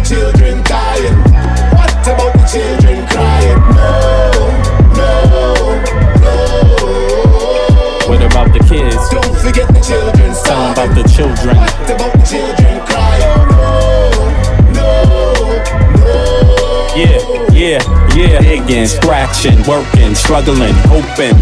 children dying? What about the children crying? What about the kids? Don't forget the children. Tell them about the children. What about the children crying? Yeah. Digging, scratching, working, struggling, hoping.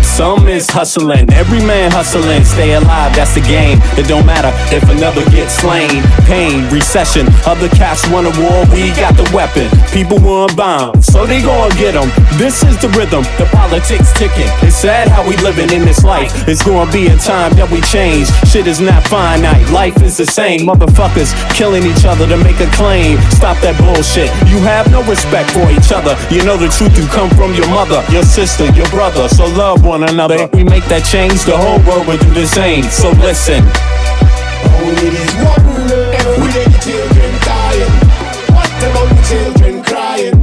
Some is hustling, every man hustling. Stay alive, that's the game. It don't matter if another gets slain. Pain, recession, other cats want a war. We got the weapon, people want bombs, so they gon' get them. This is the rhythm, the politics ticking. It's sad how we living in this life. It's gonna be a time that we change. Shit is not finite, life is the same. Motherfuckers killing each other to make a claim. Stop that bullshit, you have no respect for each other. You know the truth, you come from your mother, your sister, your brother. So love one another. If we make that change, the whole world will do the same. So listen. Only this one love. Every day the children dying. What about the children crying?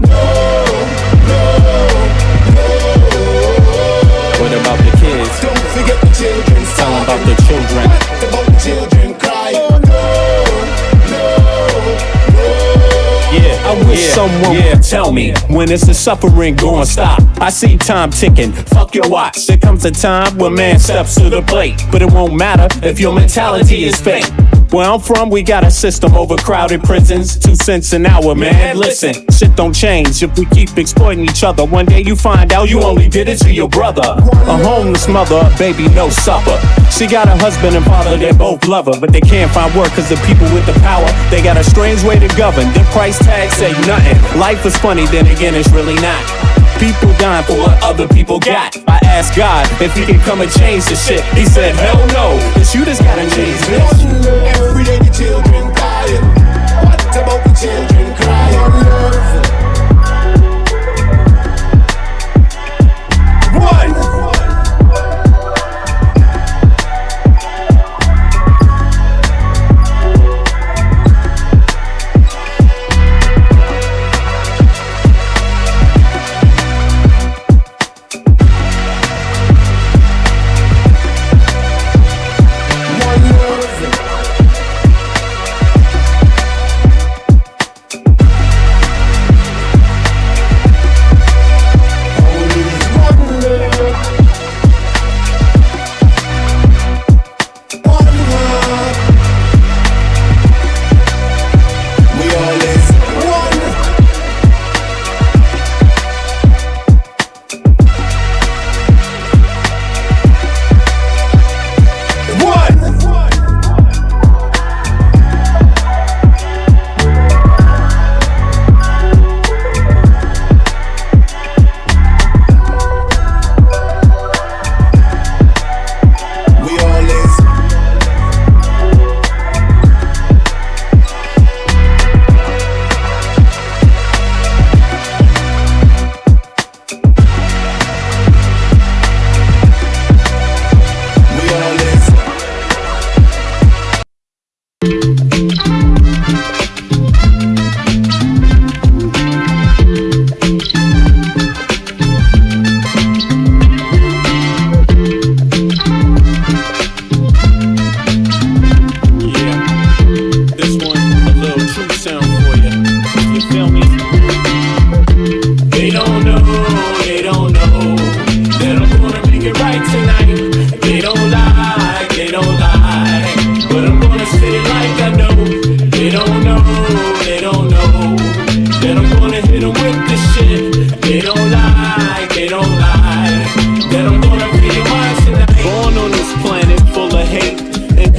What about the kids? Don't forget the children. Tell them about the children. What about the children crying? I wish someone would tell me when is the suffering gonna stop. I see time ticking, fuck your watch. There comes a time when man steps to the plate, but it won't matter if your mentality is fake. Where I'm from, we got a system, overcrowded prisons, 2 cents an hour, man. Listen, shit don't change if we keep exploiting each other. One day you find out you only did it to your brother. A homeless mother, a baby, no supper. She got a husband and father, they both love her, but they can't find work cause the people with the power, they got a strange way to govern. Their price tags say nothing. Life is funny, then again it's really not. People dying for what other people got. I asked God if he can come and change the shit. He said, hell no, it's you that's gotta change, bitch. Every day the children dying. What about the children crying?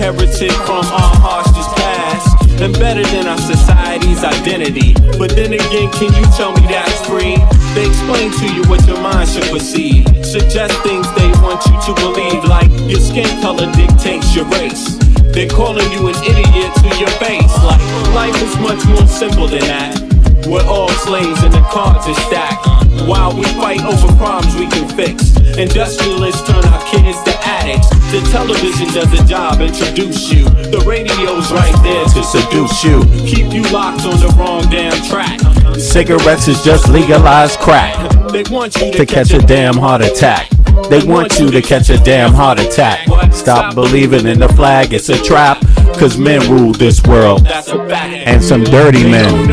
inherited from our harshest past, embedded in our society's identity. But then again, can you tell me that's free? They explain to you what your mind should perceive, suggest things they want you to believe, like your skin color dictates your race. They're calling you an idiot to your face, like life is much more simple than that. We're all slaves and the cards are stacked, while we fight over problems we can fix. Industrialists turn our kids to addicts. The television does a job, introduce you. The radio's right there to seduce you, keep you locked on the wrong damn track. Cigarettes is just legalized crack. They want you to catch a damn heart attack. They want you to catch a damn heart attack. Stop believing in the flag, it's a trap. cause men rule this world. And some dirty men.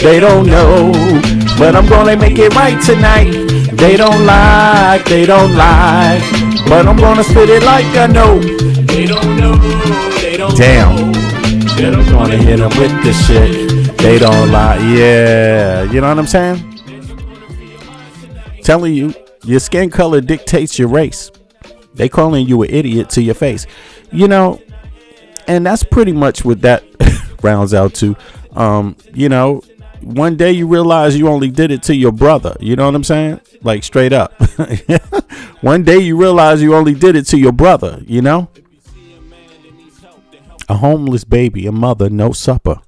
They don't know, but I'm gonna make it right tonight. They don't like, but I'm gonna spit it like I know. They don't know, damn. I'm gonna hit them with this shit. They don't lie, yeah. You know what I'm saying? Telling you, your skin color dictates your race. They calling you an idiot to your face. You know, and that's pretty much what that rounds out to. You know, one day you realize you only did it to your brother. You know what I'm saying? Like straight up. One day you realize you only did it to your brother, you know? A homeless baby, a mother, no supper.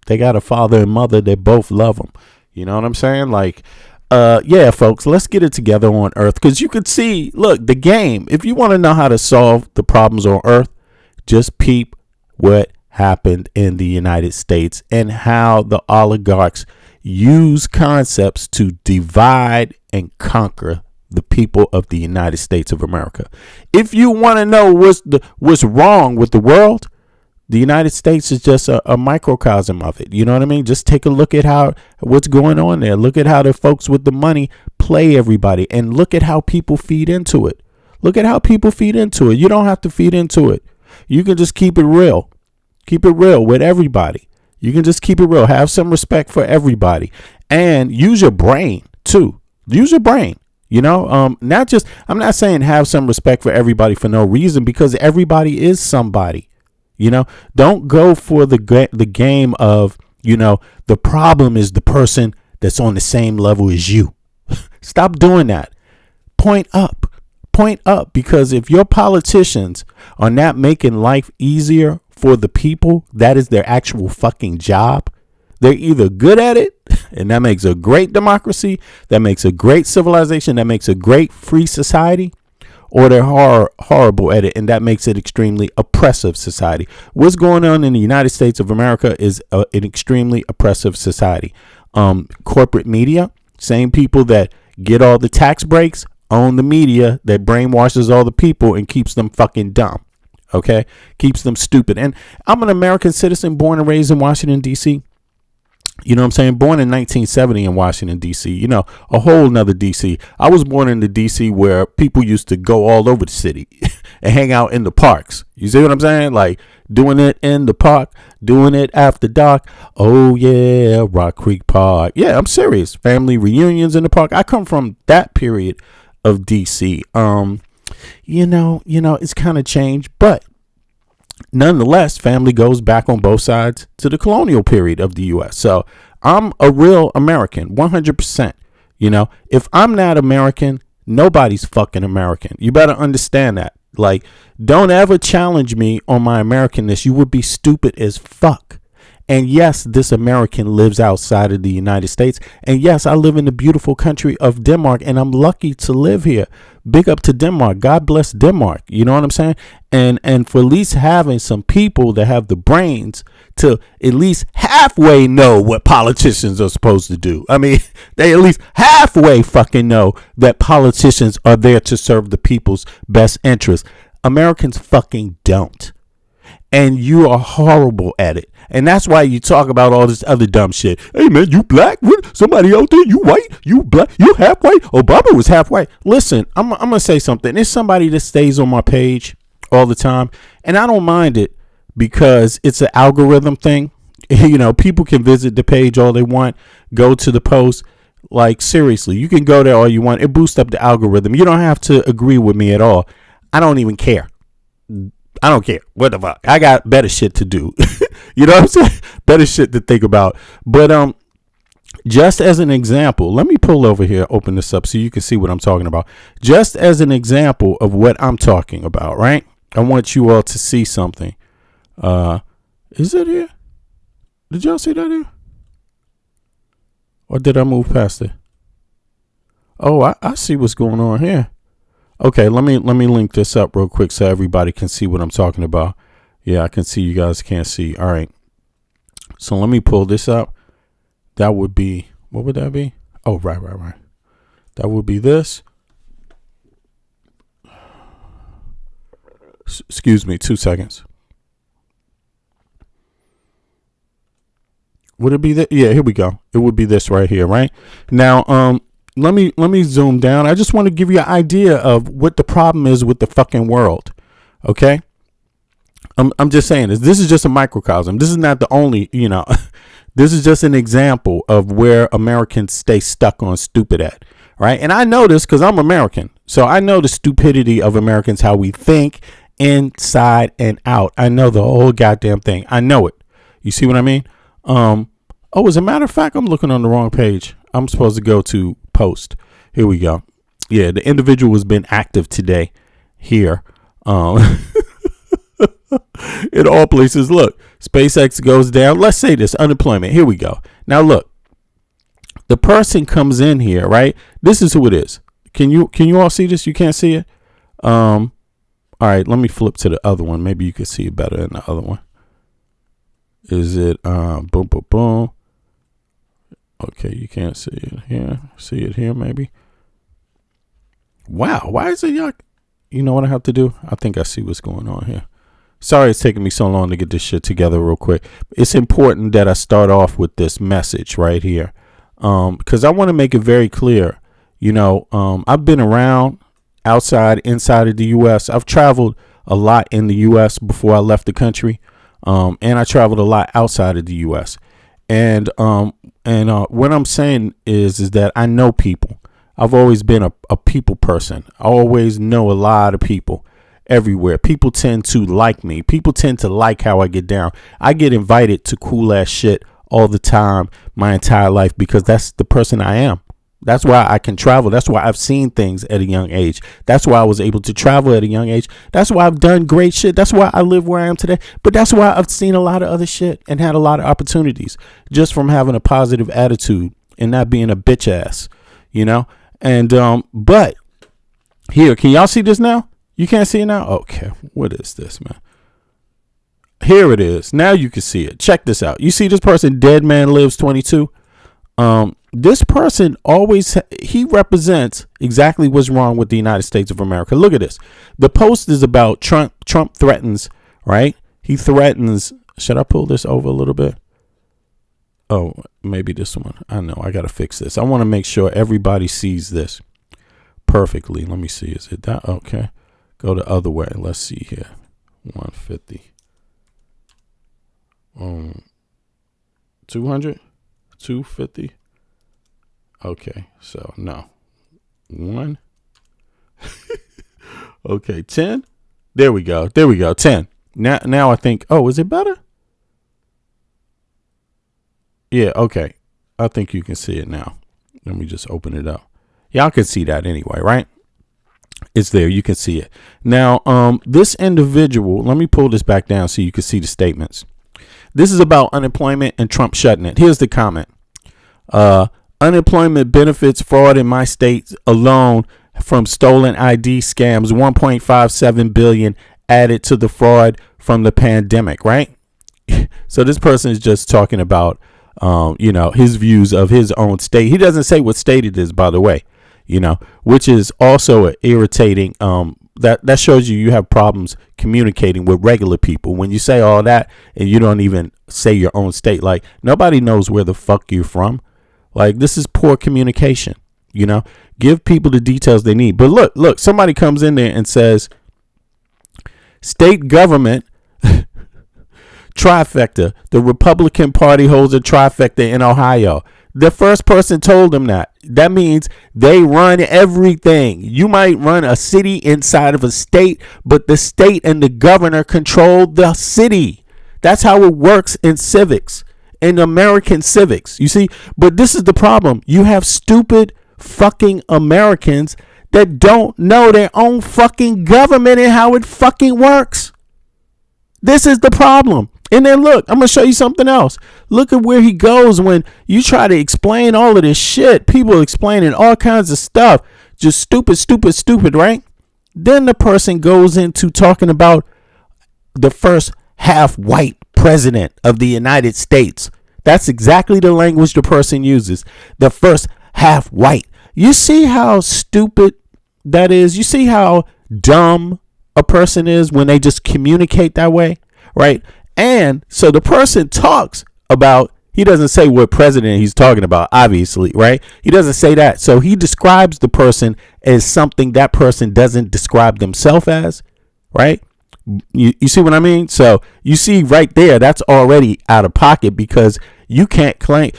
They got a father and mother that both love them. You know what I'm saying? Like, yeah, folks, let's get it together on Earth. Because you could see, look, the game. If you want to know how to solve the problems on Earth, just peep what happened in the United States and how the oligarchs use concepts to divide and conquer the people of the United States of America. If you want to know what's wrong with the world, the United States is just a microcosm of it. You know what I mean? Just take a look at what's going on there. Look at how the folks with the money play everybody, and look at how people feed into it. Look at how people feed into it. You don't have to feed into it. You can just keep it real. Keep it real with everybody. You can just keep it real. Have some respect for everybody, and use your brain too. Use your brain. You know, I'm not saying have some respect for everybody for no reason, because everybody is somebody. You know, don't go for the game of, you know, the problem is the person that's on the same level as you. Stop doing that. Point up, because if your politicians are not making life easier for the people, that is their actual fucking job. They're either good at it, and that makes a great democracy, that makes a great civilization, that makes a great free society, or they're horrible at it, and that makes it extremely oppressive society. What's going on in the United States of America is an extremely oppressive society. Corporate media, same people that get all the tax breaks, own the media that brainwashes all the people and keeps them fucking dumb. Okay? Keeps them stupid. And I'm an American citizen born and raised in Washington, D.C. You know what I'm saying? Born in 1970 in Washington, D.C. You know, a whole nother D.C. I was born in the D.C. where people used to go all over the city and hang out in the parks. You see what I'm saying? Like doing it in the park, doing it after dark. Oh, yeah, Rock Creek Park. Yeah, I'm serious. Family reunions in the park. I come from that period of D.C. You know, it's kind of changed, but nonetheless, family goes back on both sides to the colonial period of the U.S. So I'm a real American, 100%. You know, if I'm not American, nobody's fucking American. You better understand that. Like, don't ever challenge me on my Americanness. You would be stupid as fuck. And yes, this American lives outside of the United States. And yes, I live in the beautiful country of Denmark, and I'm lucky to live here. Big up to Denmark. God bless Denmark. You know what I'm saying? And for at least having some people that have the brains to at least halfway know what politicians are supposed to do. I mean, they at least halfway fucking know that politicians are there to serve the people's best interest. Americans fucking don't. And you are horrible at it. And that's why you talk about all this other dumb shit. Hey, man, you black? What? Somebody out there? You white? You black? You half white? Obama was half white. Listen, I'm going to say something. There's somebody that stays on my page all the time. And I don't mind it because it's an algorithm thing. You know, people can visit the page all they want. Go to the post. Like, seriously, you can go there all you want. It boosts up the algorithm. You don't have to agree with me at all. I don't even care. I don't care. What the fuck? I got better shit to do. You know what I'm saying? Better shit to think about. But just as an example, let me pull over here, open this up so you can see what I'm talking about. Just as an example of what I'm talking about, right? I want you all to see something. Is it here? Did y'all see that here? Or did I move past it? Oh, I see what's going on here. Okay, let me link this up real quick so everybody can see what I'm talking about. Yeah, I can see you guys can't see. All right. So let me pull this up. That would be, what would that be? Oh, right. That would be this. Excuse me, 2 seconds. Would it be that? Yeah, here we go. It would be this right here, right? Now, let me zoom down. I just want to give you an idea of what the problem is with the fucking world. Okay? I'm just saying this is just a microcosm. This is not the only, this is just an example of where Americans stay stuck on stupid at, right? And I know this because I'm American. So I know the stupidity of Americans, how we think inside and out. I know the whole goddamn thing. I know it. You see what I mean? As a matter of fact, I'm looking on the wrong page. I'm supposed to go to post. Here we go. Yeah, the individual has been active today here. In all places. Look, SpaceX goes down. Let's say this, unemployment. Here we go. Now look, the person comes in here, right? This is who it is. Can you all see this? You can't see it? All right, let me flip to the other one. Maybe you can see it better than the other one. Is it boom, boom, boom? Okay, you can't see it here. See it here, maybe. Wow, why is it yuck? You know what I have to do? I think I see what's going on here. Sorry it's taking me so long to get this shit together real quick. It's important that I start off with this message right here. Because I want to make it very clear. I've been around outside, inside of the U.S. I've traveled a lot in the U.S. before I left the country. And I traveled a lot outside of the U.S. And what I'm saying is that I know people. I've always been a people person. I always know a lot of people everywhere. People tend to like me. People tend to like how I get down. I get invited to cool ass shit all the time, my entire life, because that's the person I am. That's why I can travel. That's why I've seen things at a young age. That's why I was able to travel at a young age. That's why I've done great shit. That's why I live where I am today. But that's why I've seen a lot of other shit and had a lot of opportunities just from having a positive attitude and not being a bitch ass, And, but here, can y'all see this now? You can't see it now? Okay. What is this, man? Here it is. Now you can see it. Check this out. You see this person, Dead Man Lives 22? This person he represents exactly what's wrong with the United States of America. Look at this. The post is about Trump. Trump threatens, right? He threatens. Should I pull this over a little bit? Oh, maybe this one. I know. I got to fix this. I want to make sure everybody sees this perfectly. Let me see. Is it that? Okay. Go the other way. Let's see here. 150. 200? 250? Okay, so no. 1. Okay, 10. There we go. 10. Now I think, is it better? Yeah, okay. I think you can see it now. Let me just open it up. Y'all can see that anyway, right? It's there. You can see it. Now, this individual, let me pull this back down so you can see the statements. This is about unemployment and Trump shutting it. Here's the comment. Unemployment benefits fraud in my state alone from stolen ID scams. 1.57 billion added to the fraud from the pandemic, right? So this person is just talking about, his views of his own state. He doesn't say what state it is, by the way, which is also irritating. That shows you have problems communicating with regular people. When you say all that and you don't even say your own state, like nobody knows where the fuck you're from. Like this is poor communication, give people the details they need. But look, somebody comes in there and says state government trifecta. The Republican Party holds a trifecta in Ohio. The first person told them that. That means they run everything. You might run a city inside of a state, but the state and the governor control the city. That's how it works in civics, in American civics. You see, but this is the problem. You have stupid fucking Americans that don't know their own fucking government and how it fucking works. This is the problem. And then look, I'm going to show you something else. Look at where he goes when you try to explain all of this shit. People explaining all kinds of stuff. Just stupid, right? Then the person goes into talking about the first half white president of the United States. That's exactly the language the person uses. The first half white. You see how stupid that is? You see how dumb a person is when they just communicate that way, right? And so the person talks about He doesn't say what president he's talking about, obviously, right? He doesn't say that. So he describes the person as something that person doesn't describe themselves as, right? You see what I mean? So you see right there, that's already out of pocket because you can't claim.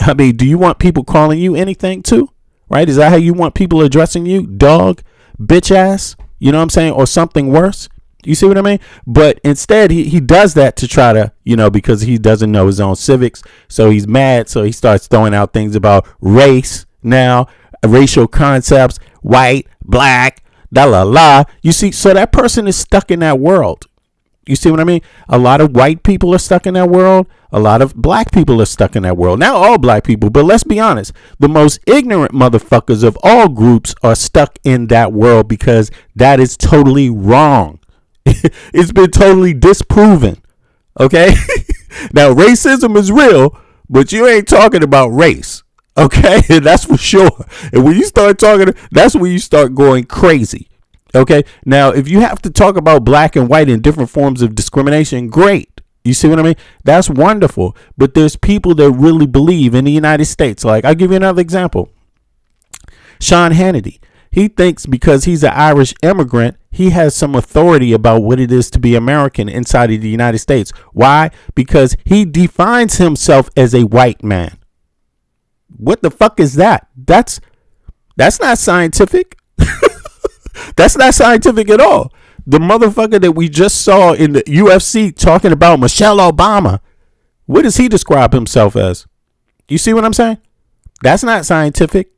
I mean, do you want people calling you anything too? Right? Is that how you want people addressing you? Dog, bitch ass, you know what I'm saying? Or something worse. You see what I mean? But instead, he does that to try to, because he doesn't know his own civics. So he's mad. So he starts throwing out things about race now, racial concepts, white, black, da la la. You see, so that person is stuck in that world. You see what I mean? A lot of white people are stuck in that world. A lot of black people are stuck in that world. Not all black people, but let's be honest. The most ignorant motherfuckers of all groups are stuck in that world because that is totally wrong. It's been totally disproven. Okay. Now, racism is real, but you ain't talking about race. Okay. That's for sure. And when you start talking, that's when you start going crazy. Okay. Now, if you have to talk about black and white in different forms of discrimination, great. You see what I mean? That's wonderful. But there's people that really believe in the United States. Like, I'll give you another example. Sean Hannity. He thinks because he's an Irish immigrant, he has some authority about what it is to be American inside of the United States. Why? Because he defines himself as a white man. What the fuck is that? That's not scientific. That's not scientific at all. The motherfucker that we just saw in the UFC talking about Michelle Obama, what does he describe himself as? You see what I'm saying? That's not scientific.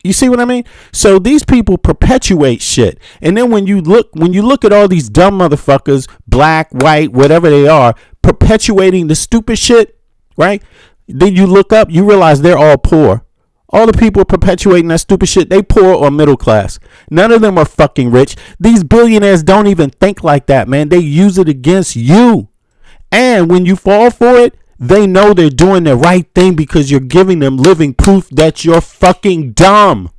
You see what I mean? So these people perpetuate shit. And then when you look at all these dumb motherfuckers, black, white, whatever they are, perpetuating the stupid shit, right? Then you look up, you realize they're all poor. All the people perpetuating that stupid shit, they poor or middle class. None of them are fucking rich. These billionaires don't even think like that, man. They use it against you. And when you fall for it, they know they're doing the right thing because you're giving them living proof that you're fucking dumb.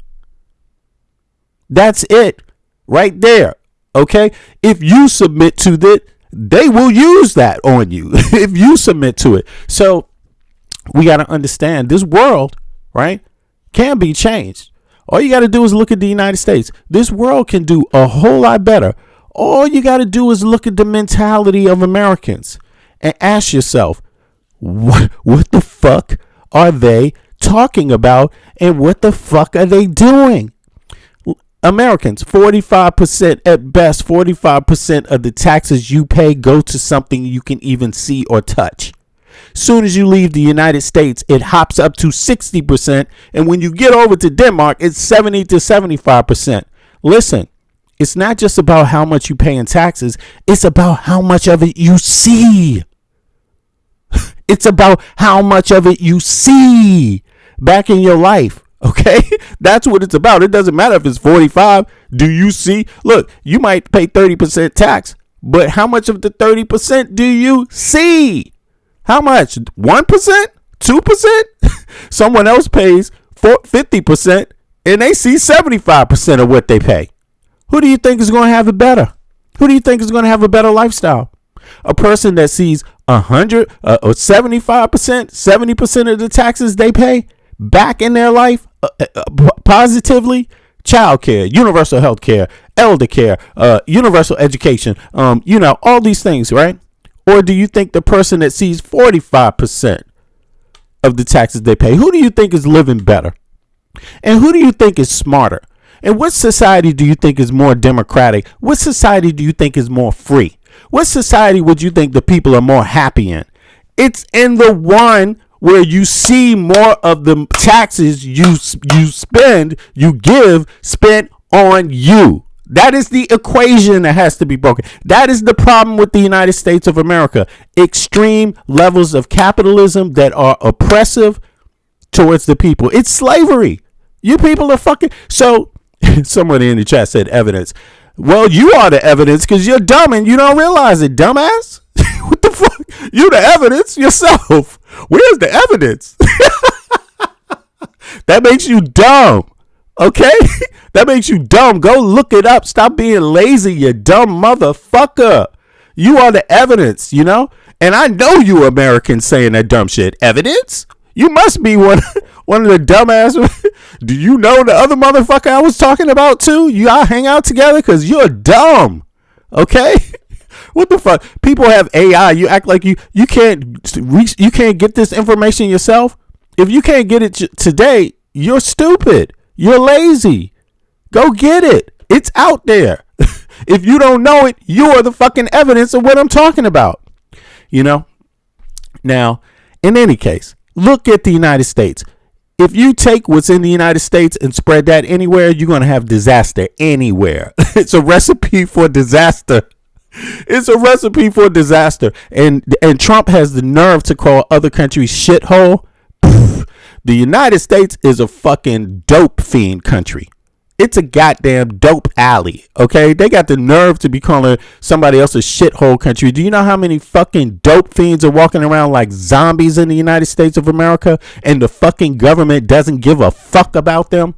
That's it right there. Okay. If you submit to that, they will use that on you if you submit to it. So we got to understand this world, right, can be changed. All you got to do is look at the United States. This world can do a whole lot better. All you got to do is look at the mentality of Americans and ask yourself, what the fuck are they talking about and what the fuck are they doing? Americans, 45% at best, 45% of the taxes you pay go to something you can even see or touch. Soon as you leave the United States, it hops up to 60%. And when you get over to Denmark, it's 70 to 75%. Listen, it's not just about how much you pay in taxes. It's about how much of it you see. It's about how much of it you see back in your life. Okay, that's what it's about. It doesn't matter if it's 45. Do you see? Look, you might pay 30% tax, but how much of the 30% do you see? How much? 1%? 2%? Someone else pays 50% and they see 75% of what they pay. Who do you think is going to have it better? Who do you think is going to have a better lifestyle? A person that sees 100 or 75%, 70% of the taxes they pay back in their life positively, childcare, universal health care, elder care, universal education, all these things, right? Or do you think the person that sees 45% of the taxes they pay, who do you think is living better? And who do you think is smarter? And what society do you think is more democratic? What society do you think is more free? What society would you think the people are more happy in? It's in the one where you see more of the taxes you give spent on you. That is the equation that has to be broken. That is the problem with the United States of America. Extreme levels of capitalism that are oppressive towards the people. It's slavery. You people are fucking. So somebody in the chat said evidence. Well, you are the evidence because you're dumb and you don't realize it, dumbass. What the fuck? You the evidence yourself. Where's the evidence? That makes you dumb. Okay? That makes you dumb. Go look it up. Stop being lazy, you dumb motherfucker. You are the evidence, you know? And I know you Americans saying that dumb shit. Evidence? You must be one of the dumbass. Do you know the other motherfucker I was talking about too? You all hang out together because you're dumb. Okay? What the fuck? People have AI. You act like you can't get this information yourself. If you can't get it today, you're stupid. You're lazy. Go get it. It's out there. If you don't know it, you are the fucking evidence of what I'm talking about. You know? Now, in any case, look at the United States. If you take what's in the United States and spread that anywhere, you're going to have disaster anywhere. It's a recipe for disaster. It's a recipe for disaster. And Trump has the nerve to call other countries shithole. The United States is a fucking dope fiend country. It's a goddamn dope alley, okay? They got the nerve to be calling somebody else a shithole country. Do you know how many fucking dope fiends are walking around like zombies in the United States of America and the fucking government doesn't give a fuck about them?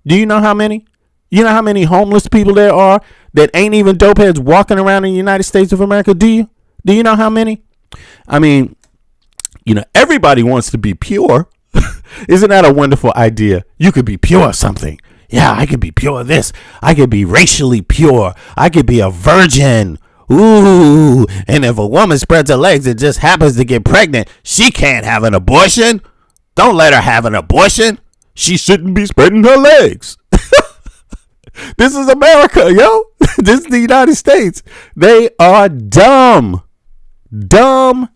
Do you know how many? You know how many homeless people there are that ain't even dope heads walking around in the United States of America? Do you? Do you know how many? I mean, you know, everybody wants to be pure. Isn't that a wonderful idea? You could be pure something. Yeah, I could be pure this. I could be racially pure. I could be a virgin. Ooh, and if a woman spreads her legs and just happens to get pregnant, she can't have an abortion. Don't let her have an abortion. She shouldn't be spreading her legs. This is America, yo. This is the United States. They are dumb. Dumb.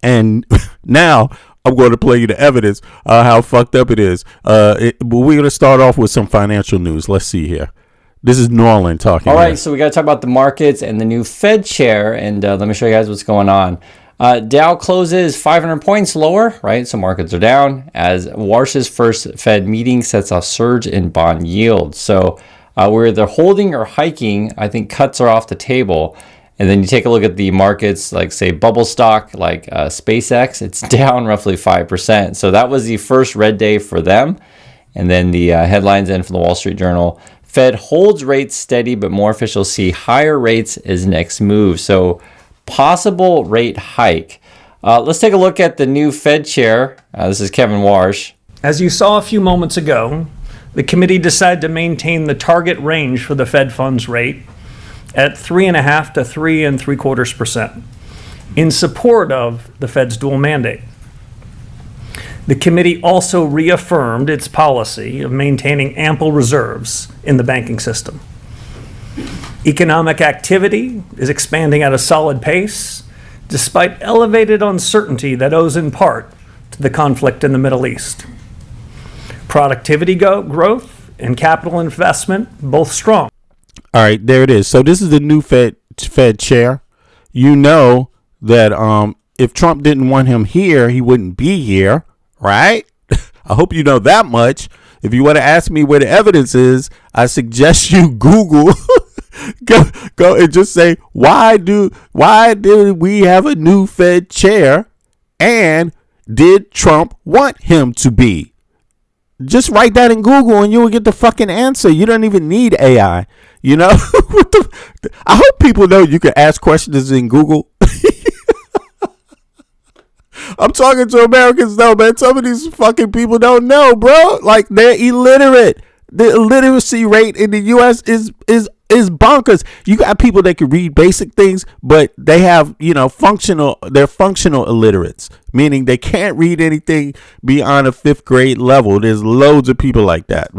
And now I'm going to play you the evidence how fucked up it is. But we're going to start off with some financial news. Let's see here. This is Norland talking. All right, so we got to talk about the markets and the new Fed chair. And let me show you guys what's going on. Dow closes 500 points lower, right? So markets are down as Warsh's first Fed meeting sets a surge in bond yield. So we're either holding or hiking. I think cuts are off the table. And then you take a look at the markets, like say bubble stock, like SpaceX, it's down roughly 5%. So that was the first red day for them. And then the headlines in from the Wall Street Journal, Fed holds rates steady, but more officials see higher rates as next move. So possible rate hike. Let's take a look at the new Fed chair. This is Kevin Warsh. As you saw a few moments ago, the committee decided to maintain the target range for the Fed funds rate at 3.5% to 3.75% in support of the Fed's dual mandate. The committee also reaffirmed its policy of maintaining ample reserves in the banking system. Economic activity is expanding at a solid pace, despite elevated uncertainty that owes in part to the conflict in the Middle East. Productivity growth and capital investment, both strong. All right, there it is. So this is the new Fed chair. You know that if Trump didn't want him here, he wouldn't be here, right? I hope you know that much. If you want to ask me where the evidence is, I suggest you Google. go and just say, why did we have a new Fed chair, and did Trump want him to be? Just write that in Google and you will get the fucking answer. You don't even need AI. You know, I hope people know you can ask questions in Google. I'm talking to Americans though, man. Some of these fucking people don't know, bro. Like, they're illiterate. The illiteracy rate in the U.S. is bonkers. You got people that can read basic things, but they have, they're functional illiterates, meaning they can't read anything beyond a 5th grade level. There's loads of people like that.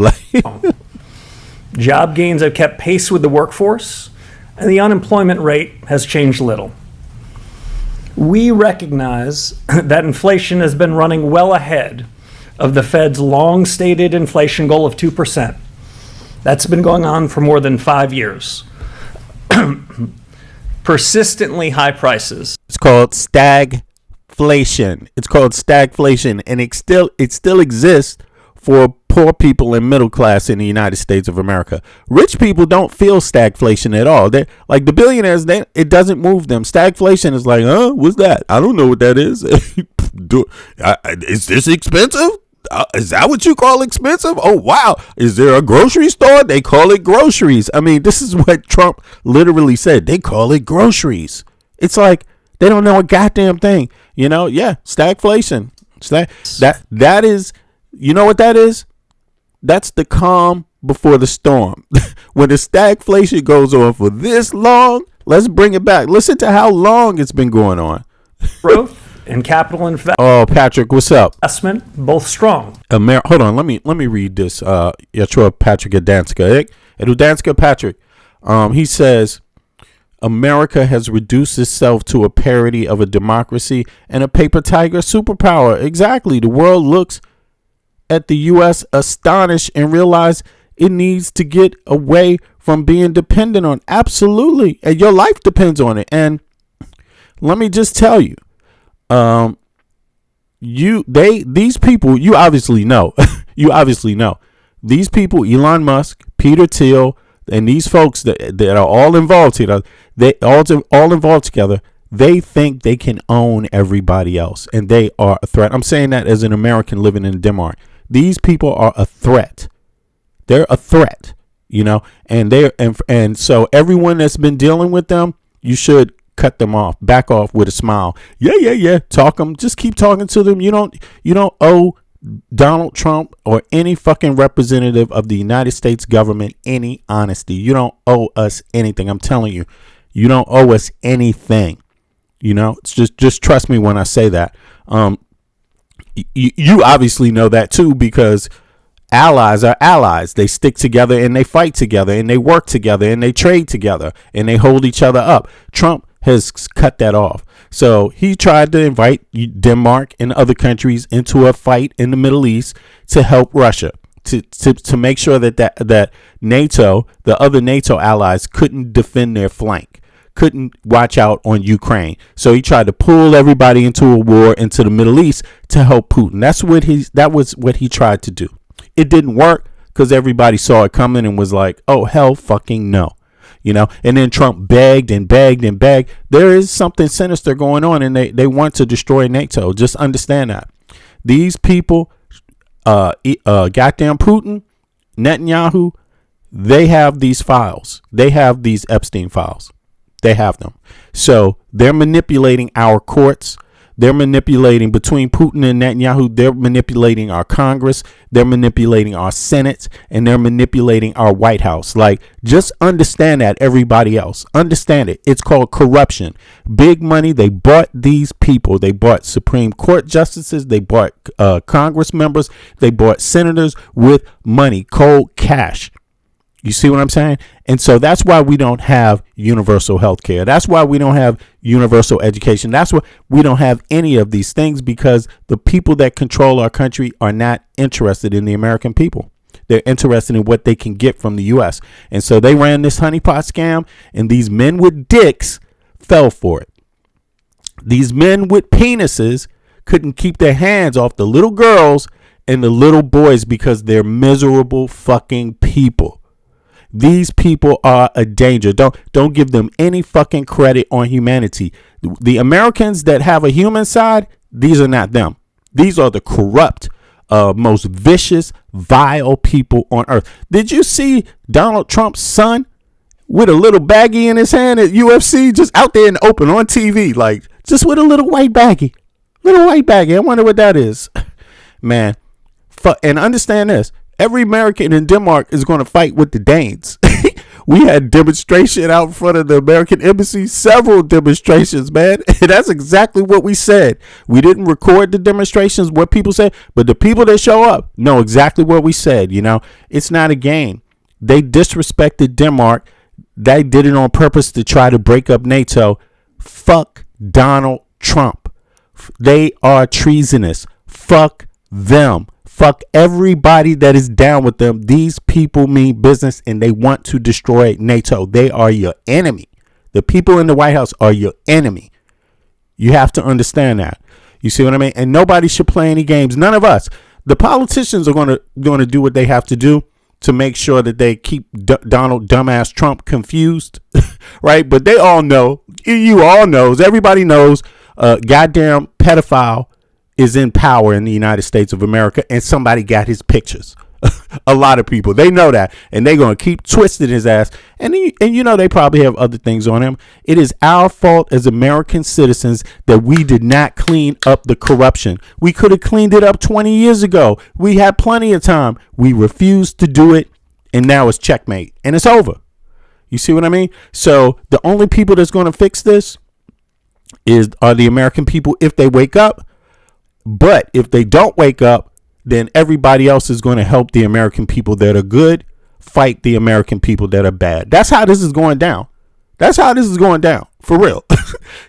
Job gains have kept pace with the workforce, and the unemployment rate has changed little. We recognize that inflation has been running well ahead of the Fed's long-stated inflation goal of 2%. That's been going on for more than 5 years. Persistently high prices. It's called stagflation. And it still exists for poor people and middle class in the United States of America. Rich people don't feel stagflation at all. They like the billionaires. It doesn't move them. Stagflation is like, what's that? I don't know what that is. Is this expensive? Is that what you call expensive? Oh, wow. Is there a grocery store? They call it groceries. I mean, this is what Trump literally said. They call it groceries. It's like they don't know a goddamn thing. You know, yeah, stagflation. That is, you know what that is? That's the calm before the storm. When the stagflation goes on for this long, let's bring it back. Listen to how long it's been going on. Growth and capital investment. Oh, Patrick, what's up? Both strong. Hold on, let me read this. Jag tror Patrick är danska. Är du danska, Patrick? He says, America has reduced itself to a parody of a democracy and a paper tiger superpower. Exactly. The world looks at the U.S. astonished and realize it needs to get away from being dependent on. Absolutely. And your life depends on it. And let me just tell you, these people, you obviously know, these people, Elon Musk, Peter Thiel, and these folks that are all involved here, they all involved together. They think they can own everybody else, and they are a threat. I'm saying that as an American living in Denmark. These people are a threat. They're a threat, you know, and so everyone that's been dealing with them, you should cut them off, back off with a smile. Yeah. Just keep talking to them. You don't owe Donald Trump or any fucking representative of the United States government any honesty. You don't owe us anything. I'm telling you, you don't owe us anything. You know, it's just trust me when I say that. You obviously know that too, because allies are allies. They stick together and they fight together and they work together and they trade together and they hold each other up. Trump has cut that off. So he tried to invite Denmark and other countries into a fight in the Middle East to help Russia, to make sure that NATO, the other NATO allies, couldn't defend their flank, couldn't watch out on Ukraine. So he tried to pull everybody into a war into the Middle East to help Putin. That was what he tried to do. It didn't work because everybody saw it coming and was like, oh, hell fucking no. You know, and then Trump begged and begged and begged. There is something sinister going on, and they want to destroy NATO. Just understand that. These people, goddamn Putin, Netanyahu, they have these files. They have these Epstein files. They have them. So they're manipulating our courts. They're manipulating between Putin and Netanyahu. They're manipulating our Congress. They're manipulating our Senate, and they're manipulating our White House. Like, just understand that, everybody else. Understand it. It's called corruption. Big money. They bought these people. They bought Supreme Court justices. They bought Congress members. They bought senators with money, cold cash. You see what I'm saying? And so that's why we don't have universal health care. That's why we don't have universal education. That's why we don't have any of these things, because the people that control our country are not interested in the American people. They're interested in what they can get from the U.S. And so they ran this honeypot scam, and these men with dicks fell for it. These men with penises couldn't keep their hands off the little girls and the little boys because they're miserable fucking people. These people are a danger. Don't give them any fucking credit on humanity. The Americans that have a human side, these are not them. These are the corrupt, most vicious, vile people on earth. Did you see Donald Trump's son with a little baggie in his hand at UFC, just out there in the open on TV, like just with a little white baggie? I wonder what that is. Man, and understand this. Every American in Denmark is going to fight with the Danes. We had demonstration out in front of the American embassy, several demonstrations, man. And that's exactly what we said. We didn't record the demonstrations, what people said, but the people that show up know exactly what we said. You know, it's not a game. They disrespected Denmark. They did it on purpose to try to break up NATO. Fuck Donald Trump. They are treasonous. Fuck them. Fuck everybody that is down with them. These people mean business and they want to destroy NATO. They are your enemy. The people in the White House are your enemy. You have to understand that. You see what I mean? And nobody should play any games. None of us. The politicians are going to do what they have to do to make sure that they keep Donald dumbass Trump confused, right? But they all know. You all knows. Everybody knows. Goddamn pedophile is in power in the United States of America, and somebody got his pictures. A lot of people, they know that, and they're going to keep twisting his ass. And you know, they probably have other things on him. It is our fault as American citizens that we did not clean up the corruption. We could have cleaned it up 20 years ago. We had plenty of time. We refused to do it, and now it's checkmate, and it's over. You see what I mean? So the only people that's going to fix this are the American people if they wake up. But if they don't wake up, then everybody else is going to help the American people that are good fight the American people that are bad. That's how this is going down. That's how this is going down. For real.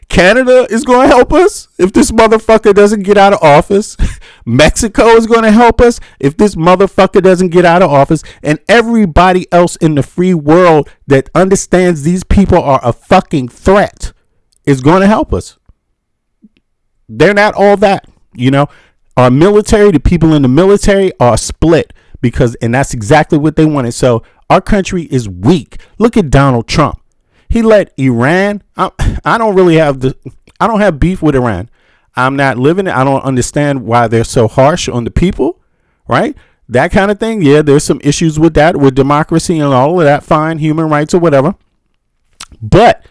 Canada is going to help us if this motherfucker doesn't get out of office. Mexico is going to help us if this motherfucker doesn't get out of office. And everybody else in the free world that understands these people are a fucking threat is going to help us. They're not all that, you know. Our military, the people in the military are split and that's exactly what they wanted. So our country is weak. Look at Donald Trump. He let Iran. I don't have beef with Iran. I'm not living it. I don't understand why they're so harsh on the people, right? That kind of thing. Yeah, there's some issues with that, with democracy and all of that. Fine, human rights or whatever. But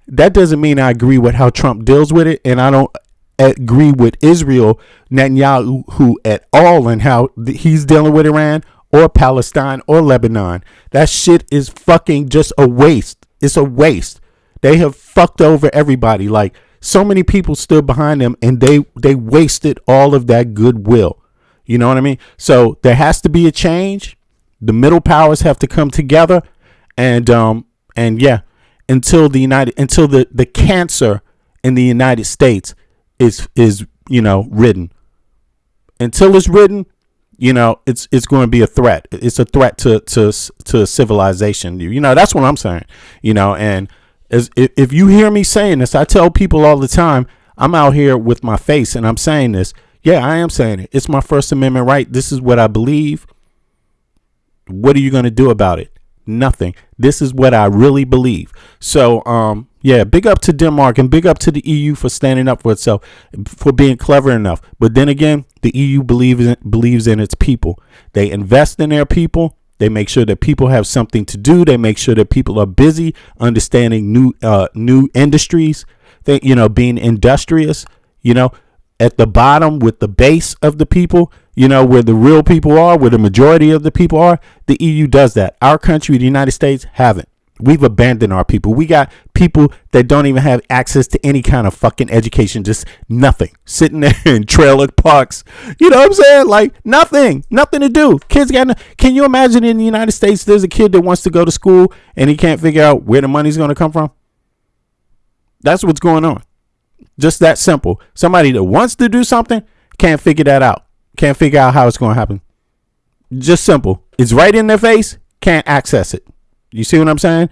that doesn't mean I agree with how Trump deals with it, and I don't agree with Israel, Netanyahu at all, and how he's dealing with Iran or Palestine or Lebanon. That shit is fucking just a waste. It's a waste. They have fucked over everybody. Like, so many people stood behind them, and they wasted all of that goodwill. You know what I mean? So there has to be a change. The middle powers have to come together, and yeah, until the cancer in the United States is ridden. Until it's ridden, it's going to be a threat. It's a threat to civilization. That's what I'm saying. And if you hear me saying this, I tell people all the time, I'm out here with my face and I'm saying this. Yeah, I am saying it. It's my First Amendment right. This is what I believe. What are you going to do about it? Nothing. This is what I really believe. So, yeah, big up to Denmark and big up to the EU for standing up for itself, for being clever enough. But then again, the EU believes in its people. They invest in their people. They make sure that people have something to do. They make sure that people are busy understanding new industries. Being industrious. At the bottom with the base of the people. Where the real people are, where the majority of the people are. The EU does that. Our country, the United States, haven't. We've abandoned our people. We got people that don't even have access to any kind of fucking education, just nothing. Sitting there in trailer parks. You know what I'm saying? Like nothing to do. Kids can you imagine in the United States, there's a kid that wants to go to school and he can't figure out where the money's going to come from? That's what's going on. Just that simple. Somebody that wants to do something can't figure that out. Can't figure out how it's going to happen. Just simple. It's right in their face. Can't access it. You see what I'm saying?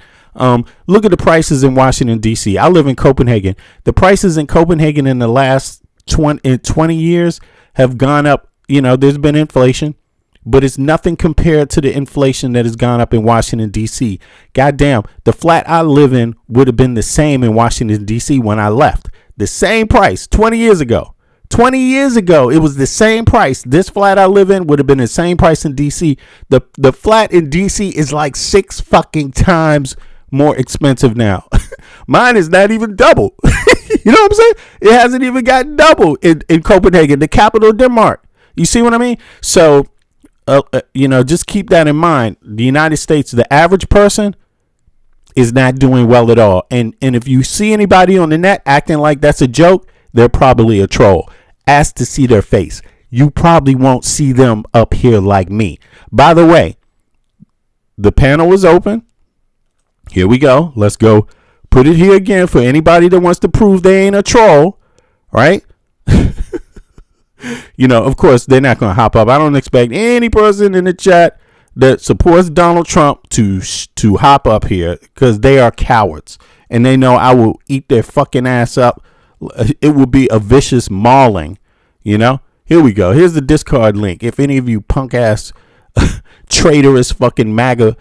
Look at the prices in Washington, D.C. I live in Copenhagen. The prices in Copenhagen in the last 20 years have gone up. There's been inflation, but it's nothing compared to the inflation that has gone up in Washington, D.C. Goddamn, the flat I live in would have been the same in Washington, D.C. when I left. The same price 20 years ago. 20 years ago, it was the same price. This flat I live in would have been the same price in D.C. The flat in D.C. is like 6 fucking times more expensive now. Mine is not even double. You know what I'm saying? It hasn't even got double in Copenhagen, the capital of Denmark. You see what I mean? So, just keep that in mind. The United States, the average person is not doing well at all. And if you see anybody on the net acting like that's a joke, they're probably a troll. Ask to see their face. You probably won't see them up here like me. By the way, the panel is open. Here we go. Let's go put it here again for anybody that wants to prove they ain't a troll, right? Of course, they're not going to hop up. I don't expect any person in the chat that supports Donald Trump to hop up here because they are cowards. And they know I will eat their fucking ass up. It will be a vicious mauling, Here we go. Here's the Discord link. If any of you punk ass traitorous fucking Maga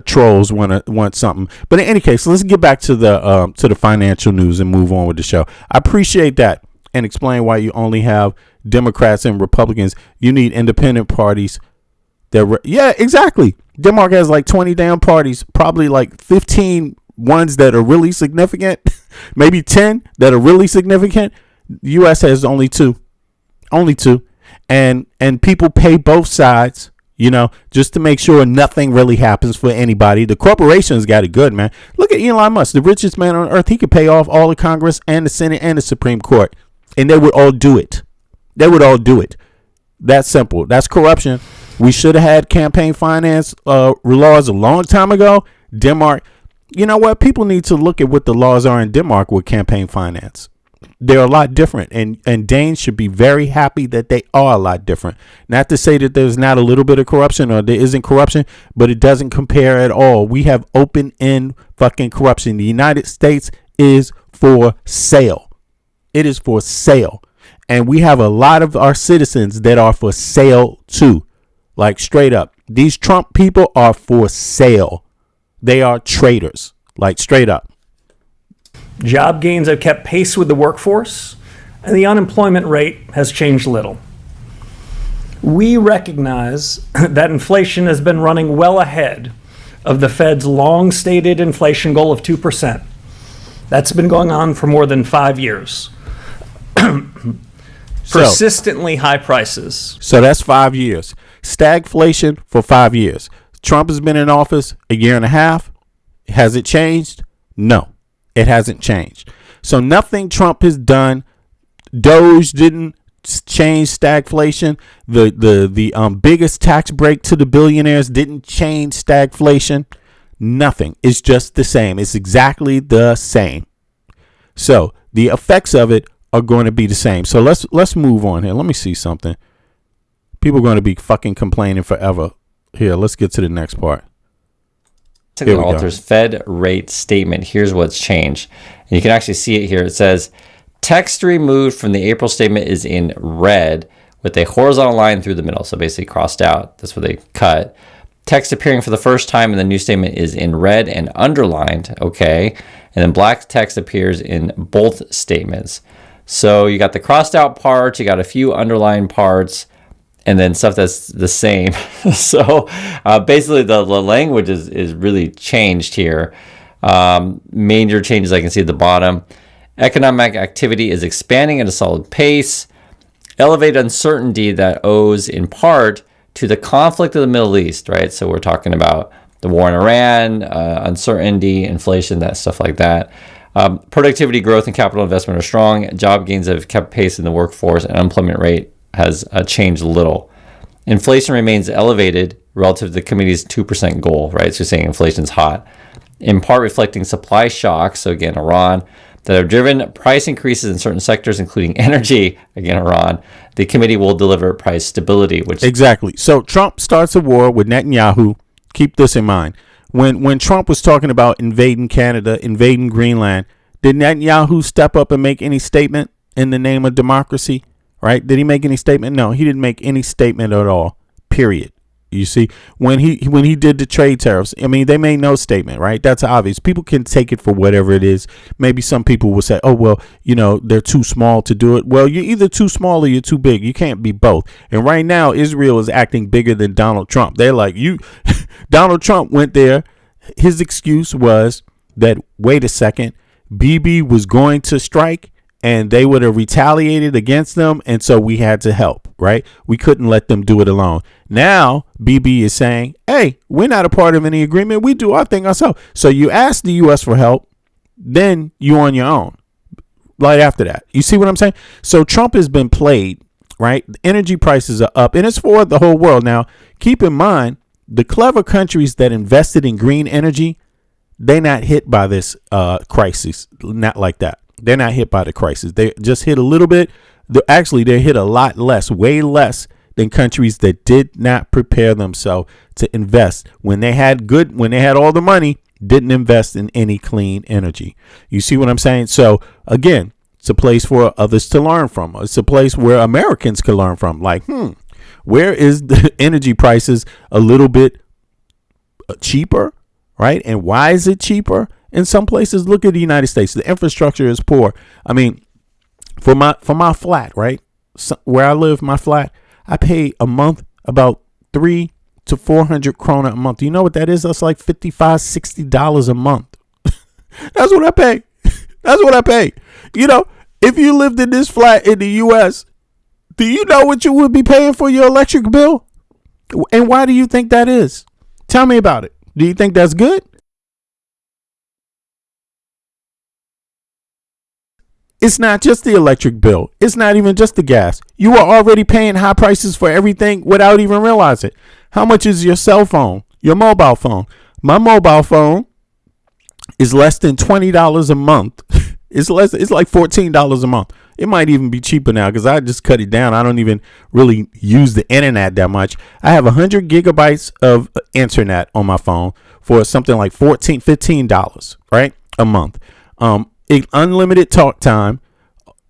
trolls want something. But in any case, let's get back to the financial news and move on with the show. I appreciate that and explain why you only have Democrats and Republicans. You need independent parties. Yeah, exactly. Denmark has like 20 damn parties, probably like 15 ones that are really significant, maybe 10 that are really significant. The U.S. has only two, and people pay both sides, just to make sure nothing really happens for anybody. The corporations got it good, man. Look at Elon Musk, the richest man on earth. He could pay off all the Congress and the Senate and the Supreme Court, and they would all do it. That's simple. That's corruption. We should have had campaign finance laws a long time ago. Denmark, you know what? People need to look at what the laws are in Denmark with campaign finance. They're a lot different, and Danes should be very happy that they are a lot different. Not to say that there's not a little bit of corruption or there isn't corruption, but it doesn't compare at all. We have open end fucking corruption. The United States is for sale. It is for sale. And we have a lot of our citizens that are for sale too. Like straight up. These Trump people are for sale. They are traitors. Like straight up. Job gains have kept pace with the workforce, and the unemployment rate has changed little. We recognize that inflation has been running well ahead of the Fed's long-stated inflation goal of 2%. That's been going on for more than 5 years. Persistently high prices. So that's 5 years. Stagflation for 5 years. Trump has been in office a year and a half. Has it changed? No, it hasn't changed. So nothing Trump has done. Doge didn't change stagflation. The biggest tax break to the billionaires didn't change stagflation. Nothing. It's just the same. It's exactly the same. So the effects of it are going to be the same. So let's move on here. Let me see something. People are going to be fucking complaining forever. Here, let's get to the next part. The author's Fed rate statement. Here's what's changed. And you can actually see it here. It says text removed from the April statement is in red with a horizontal line through the middle. So basically crossed out. That's what they cut. Text appearing for the first time in the new statement is in red and underlined. Okay. And then black text appears in both statements. So you got the crossed out parts, you got a few underlined parts, and then stuff that's the same. So basically the language is really changed here. Major changes I can see at the bottom. Economic activity is expanding at a solid pace. Elevated uncertainty that owes in part to the conflict of the Middle East, right? So we're talking about the war in Iran, uncertainty, inflation, that stuff like that. Productivity, growth, and capital investment are strong. Job gains have kept pace in the workforce, and unemployment rate has changed little. Inflation remains elevated relative to the committee's 2% goal, right? So saying inflation's hot, in part reflecting supply shocks, so again, Iran, that have driven price increases in certain sectors, including energy, again, Iran. The committee will deliver price stability, which... Exactly. So Trump starts a war with Netanyahu. Keep this in mind. When Trump was talking about invading Canada, invading Greenland, did Netanyahu step up and make any statement in the name of democracy? Right? Did he make any statement? No, he didn't make any statement at all. Period. You see, when he did the trade tariffs, I mean, they made no statement, right? That's obvious. People can take it for whatever it is. Maybe some people will say, oh, well, they're too small to do it. Well, you're either too small or you're too big. You can't be both. And right now, Israel is acting bigger than Donald Trump. They're like, Donald Trump went there. His excuse was that, wait a second, Bibi was going to strike and they would have retaliated against them. And so we had to help, right? We couldn't let them do it alone. Now, Bibi is saying, hey, we're not a part of any agreement. We do our thing ourselves. So you ask the U.S. for help, then you're on your own right after that. You see what I'm saying? So Trump has been played, right? The energy prices are up, and it's for the whole world. Now, keep in mind, the clever countries that invested in green energy, they're not hit by this crisis. Not like that. They're not hit by the crisis. They just hit a little bit. They're hit a lot less, way less than countries that did not prepare themselves to invest when they had all the money, didn't invest in any clean energy. You see what I'm saying? So again, it's a place for others to learn from. It's a place where Americans can learn from. Like, where is the energy prices a little bit cheaper, right? And why is it cheaper? In some places, look at the United States. The infrastructure is poor. I mean, for my flat, right? where I live, my flat, I pay a month about 300 to 400 krona a month. You know what that is? That's like $55-$60 a month. That's what I pay. That's what I pay. You know, if you lived in this flat in the U.S., do you know what you would be paying for your electric bill? And why do you think that is? Tell me about it. Do you think that's good? It's not just the electric bill. It's not even just the gas. You are already paying high prices for everything without even realizing it. How much is your cell phone? Your mobile phone? My mobile phone is less than $20 a month. It's like $14 a month. It might even be cheaper now because I just cut it down. I don't even really use the internet that much. I have 100 gigabytes of internet on my phone for something like $15, right? A month. Unlimited talk time,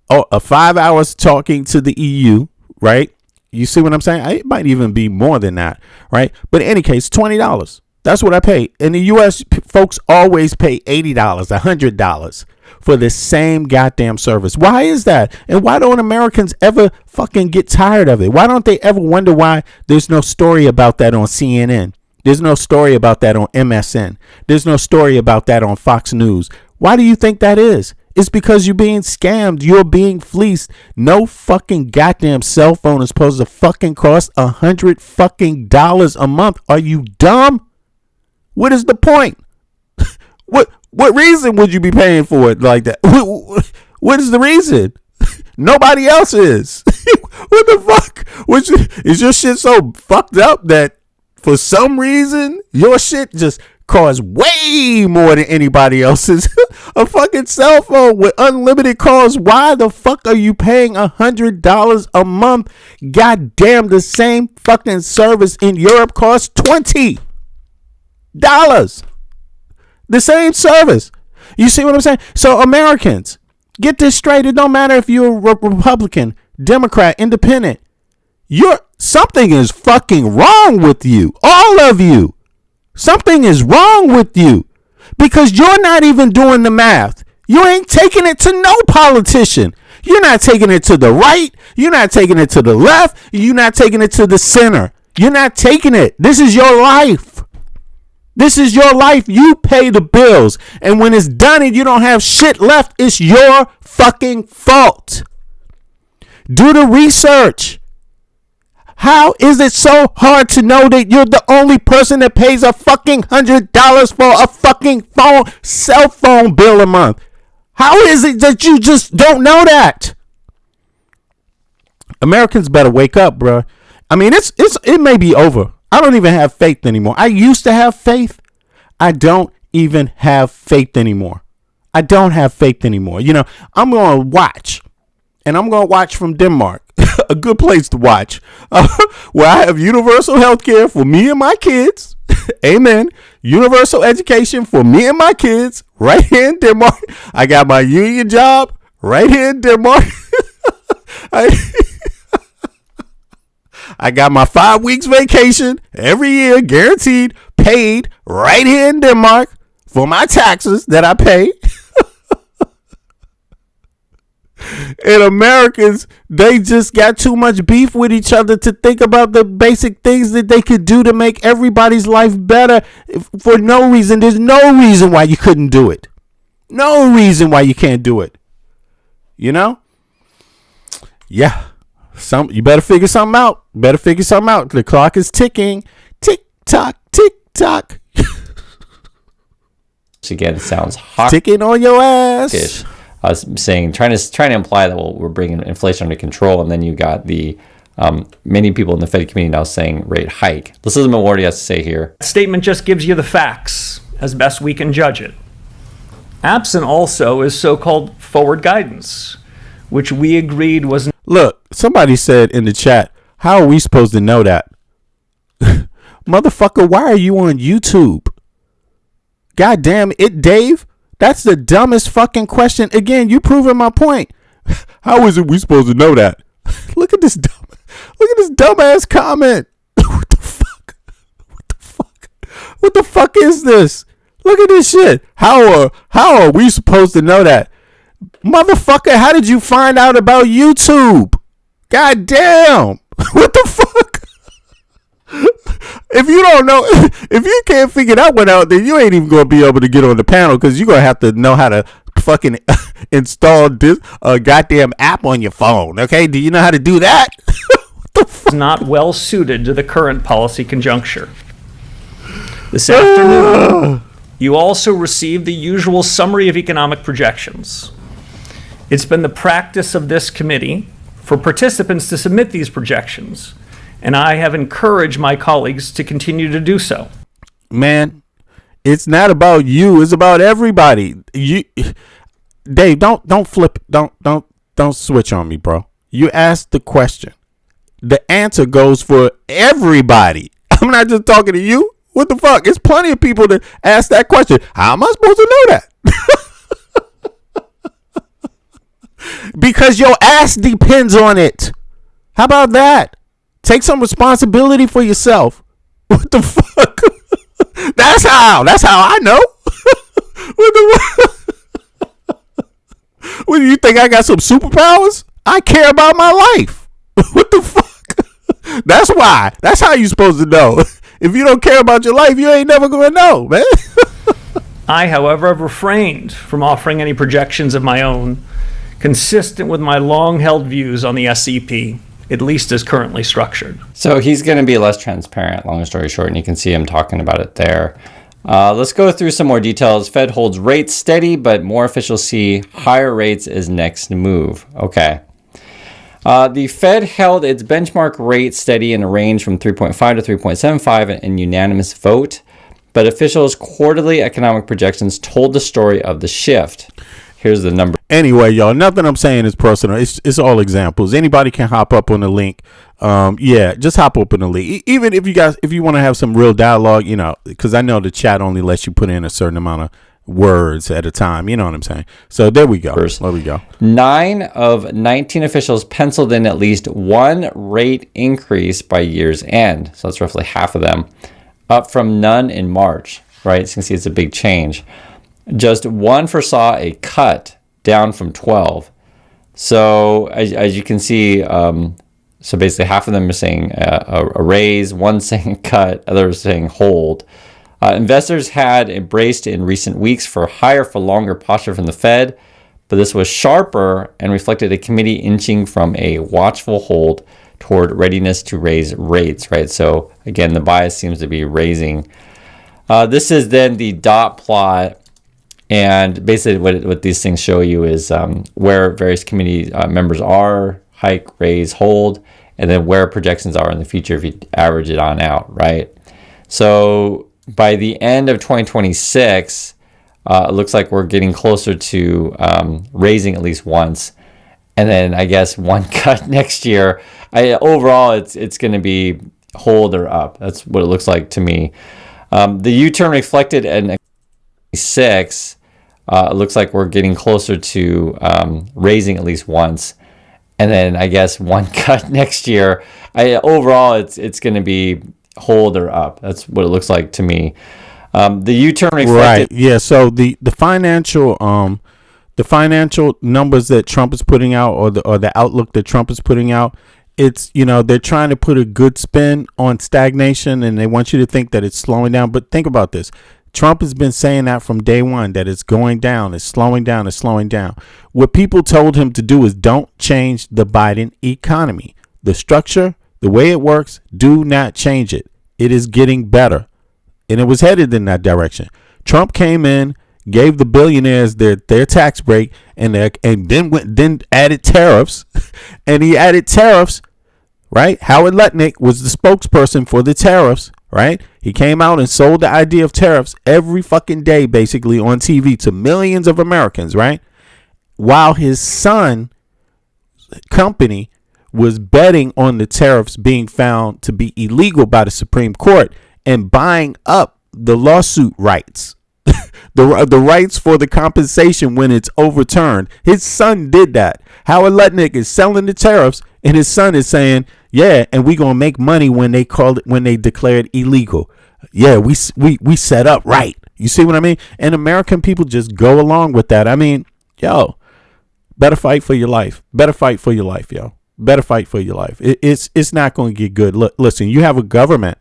5 hours talking to the EU, right? You see what I'm saying? It might even be more than that, right? But in any case, $20. That's what I pay. In the U.S., folks always pay $80, $100 for the same goddamn service. Why is that? And why don't Americans ever fucking get tired of it? Why don't they ever wonder why there's no story about that on CNN? There's no story about that on MSN. There's no story about that on Fox News. Why do you think that is? It's because you're being scammed. You're being fleeced. No fucking goddamn cell phone is supposed to fucking cost $100 fucking a month. Are you dumb? What is the point? What reason would you be paying for it like that? What is the reason? Nobody else is. What the fuck? Is your shit so fucked up that for some reason your shit just costs way more than anybody else's? A fucking cell phone with unlimited calls. Why the fuck are you paying $100 a month? God damn, the same fucking service in Europe costs $20. The same service. You see what I'm saying? So Americans, get this straight. It don't matter if you're a Republican, Democrat, Independent. Something is fucking wrong with you. All of you. Something is wrong with you because you're not even doing the math. You ain't taking it to no politician. You're not taking it to the right. You're not taking it to the left. You're not taking it to the center. You're not taking it. This is your life. This is your life. You pay the bills. And when it's done and you don't have shit left, it's your fucking fault. Do the research. How is it so hard to know that you're the only person that pays a fucking $100 for a fucking cell phone bill a month? How is it that you just don't know that? Americans better wake up, bro. I mean, it may be over. I don't even have faith anymore. I used to have faith. I don't even have faith anymore. I don't have faith anymore. You know, I'm going to watch. And I'm going to watch from Denmark. A good place to watch. Where I have universal health care for me and my kids. Amen. Universal education for me and my kids. Right here in Denmark. I got my union job. Right here in Denmark. I got my 5 weeks vacation every year, guaranteed, paid right here in Denmark for my taxes that I pay. And Americans, they just got too much beef with each other to think about the basic things that they could do to make everybody's life better for no reason. There's no reason why you couldn't do it. No reason why you can't do it. You know? Yeah. You better figure something out. The clock is ticking. Tick tock, tick tock. Again, it sounds hot. Ticking on your ass. I was saying, trying to imply that we're bringing inflation under control, and then you got the many people in the Fed community now saying rate hike. This is what he has to say here. That statement just gives you the facts as best we can judge it. Absent also is so-called forward guidance, which we agreed was. Look, somebody said in the chat, how are we supposed to know that? Motherfucker, why are you on YouTube? God damn it, Dave. That's the dumbest fucking question. Again, you proving my point. How is it we supposed to know that? Look at this dumbass comment. What the fuck? What the fuck is this? Look at this shit. How are we supposed to know that? Motherfucker, how did you find out about YouTube? God damn. What the fuck? If you don't know, if you can't figure that one out, then you ain't even going to be able to get on the panel because you're going to have to know how to fucking install this goddamn app on your phone. Okay? Do you know how to do that? What the fuck? Not well suited to the current policy conjuncture. This afternoon, you also received the usual summary of economic projections. It's been the practice of this committee for participants to submit these projections, and I have encouraged my colleagues to continue to do so. Man, it's not about you. It's about everybody. You, Dave, don't flip. Don't switch on me, bro. You asked the question. The answer goes for everybody. I'm not just talking to you. What the fuck? There's plenty of people that ask that question. How am I supposed to know that? Because your ass depends on it. How about that? Take some responsibility for yourself. What the fuck? That's how I know. What the What do you think? I got some superpowers? I care about my life. What the fuck? That's why. That's how you supposed to know. If you don't care about your life, you ain't never gonna know, man. I, however, have refrained from offering any projections of my own consistent with my long-held views on the SEP, at least as currently structured. So he's going to be less transparent, long story short, and you can see him talking about it there. Let's go through some more details. Fed holds rates steady, but more officials see higher rates as next move. Okay. The Fed held its benchmark rate steady in a range from 3.5 to 3.75 in unanimous vote, but officials' quarterly economic projections told the story of the shift. Here's the number. Anyway, y'all, nothing I'm saying is personal. It's all examples. Anybody can hop up on the link. Yeah, just hop up on the link. Even if you want to have some real dialogue, you know, because I know the chat only lets you put in a certain amount of words at a time. You know what I'm saying? So there we go. There we go. 9 of 19 officials penciled in at least one rate increase by year's end. So that's roughly half of them, up from none in March, right? So you can see it's a big change. Just one foresaw a cut, down from 12. So as you can see, so basically half of them are saying a raise, one saying a cut, others saying hold. Investors had embraced in recent weeks for higher for longer posture from the Fed, but this was sharper and reflected a committee inching from a watchful hold toward readiness to raise rates, right? So again, the bias seems to be raising. This is then the dot plot. And basically what these things show you is where various committee members are, hike, raise, hold, and then where projections are in the future if you average it on out, right? So by the end of 2026, it looks like we're getting closer to raising at least once. And then I guess one cut next year. Overall, it's going to be hold or up. That's what it looks like to me. The U-turn reflected in 6. It looks like we're getting closer to raising at least once, and then I guess one cut next year. Overall, it's going to be hold or up. That's what it looks like to me. The U-turn reflected. Right. Yeah. So the financial numbers that Trump is putting out, or the outlook that Trump is putting out, it's, you know, they're trying to put a good spin on stagnation, and they want you to think that it's slowing down. But think about this. Trump has been saying that from day one, that it's going down, it's slowing down, it's slowing down. What people told him to do is don't change the Biden economy. The structure, the way it works, do not change it. It is getting better. And it was headed in that direction. Trump came in, gave the billionaires their tax break, and then added tariffs. And he added tariffs, right? Howard Lutnick was the spokesperson for the tariffs. Right? He came out and sold the idea of tariffs every fucking day, basically on TV to millions of Americans, right? While his son company was betting on the tariffs being found to be illegal by the Supreme Court and buying up the lawsuit rights, the rights for the compensation when it's overturned. His son did that. Howard Lutnick is selling the tariffs, and his son is saying, yeah, and we gonna make money when they declare it illegal. Yeah, we set up right. You see what I mean? And American people just go along with that. I mean, yo, better fight for your life. Better fight for your life, yo. Better fight for your life. It's not going to get good. Look, listen, you have a government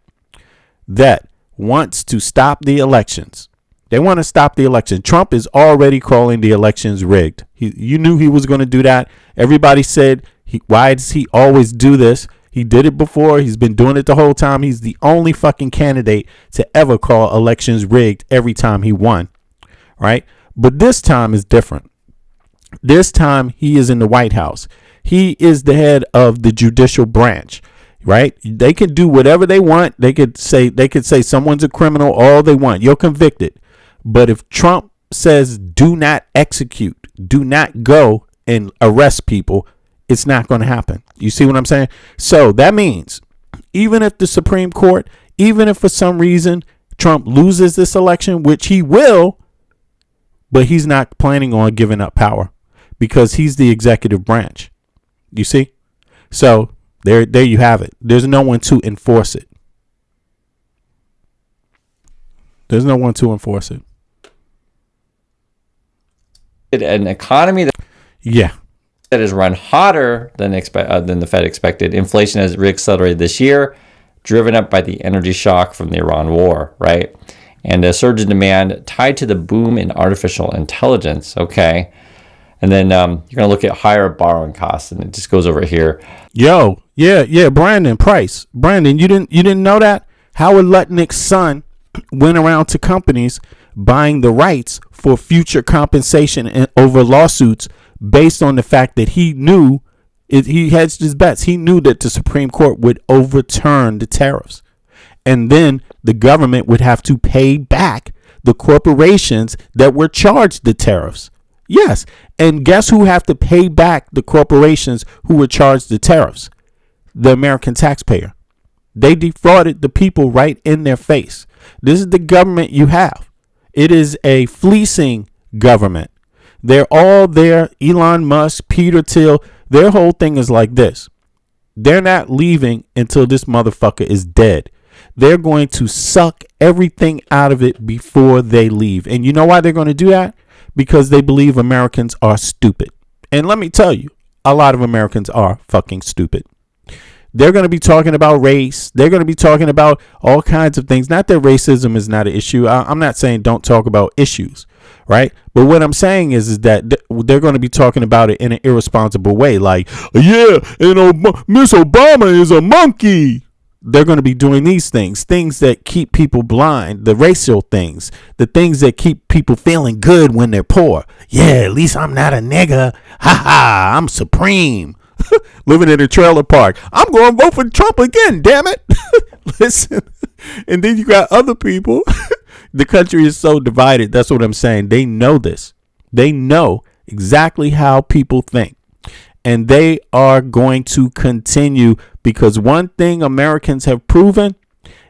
that wants to stop the elections. They want to stop the election. Trump is already calling the elections rigged. You knew he was going to do that. Everybody said, why does he always do this? He did it before. He's been doing it the whole time. He's the only fucking candidate to ever call elections rigged every time he won. Right? But this time is different. This time he is in the White House. He is the head of the judicial branch. Right? They can do whatever they want. They could say someone's a criminal all they want. You're convicted. But if Trump says do not execute, do not go and arrest people, it's not going to happen. You see what I'm saying? So that means even if the Supreme Court, even if for some reason Trump loses this election, which he will, but he's not planning on giving up power because he's the executive branch. You see? So there you have it. There's no one to enforce it. There's no one to enforce it. An economy that has run hotter than the Fed expected. Inflation has reaccelerated this year, driven up by the energy shock from the Iran war, right? And a surge in demand tied to the boom in artificial intelligence. Okay. And then you're going to look at higher borrowing costs, and it just goes over here. Brandon Price. Brandon, you didn't know that? Howard Lutnick's son went around to companies buying the rights for future compensation and over lawsuits based on the fact that he knew he hedged his bets. He knew that the Supreme Court would overturn the tariffs, and then the government would have to pay back the corporations that were charged the tariffs. Yes, and guess who have to pay back the corporations who were charged the tariffs? The American taxpayer. They defrauded the people right in their face. This is the government you have. It is a fleecing government. They're all there. Elon Musk, Peter Thiel, their whole thing is like this. They're not leaving until this motherfucker is dead. They're going to suck everything out of it before they leave. And you know why they're going to do that? Because they believe Americans are stupid. And let me tell you, a lot of Americans are fucking stupid. They're going to be talking about race. They're going to be talking about all kinds of things. Not that racism is not an issue. I'm not saying don't talk about issues, right? But what I'm saying is that they're going to be talking about it in an irresponsible way. Like, yeah, and Miss Obama is a monkey. They're going to be doing these things that keep people blind, the racial things, the things that keep people feeling good when they're poor. Yeah, at least I'm not a nigga. Ha ha, I'm supreme. Living in a trailer park. I'm going to vote for Trump again, damn it. Listen. And then you got other people. The country is so divided. That's what I'm saying. They know this. They know exactly how people think. And they are going to continue, because one thing Americans have proven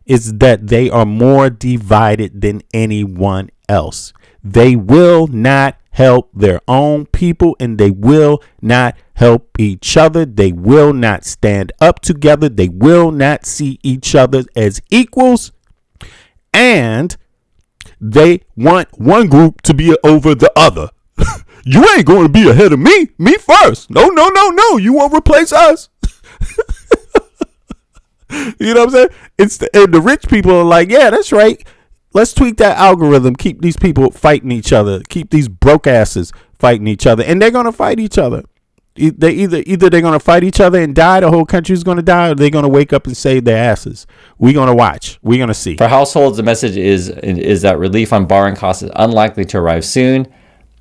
is that they are more divided than anyone else. They will not help their own people, and they will not help each other. They will not stand up together. They will not see each other as equals. And they want one group to be over the other. You ain't going to be ahead of me. Me first. No. You won't replace us. You know what I'm saying? And the rich people are like, yeah, that's right. Let's tweak that algorithm. Keep these people fighting each other. Keep these broke asses fighting each other. And they're going to fight each other. They either they're going to fight each other and die, the whole country's going to die, or they're going to wake up and save their asses. We're going to watch. We're going to see. For households, the message is that relief on borrowing costs is unlikely to arrive soon.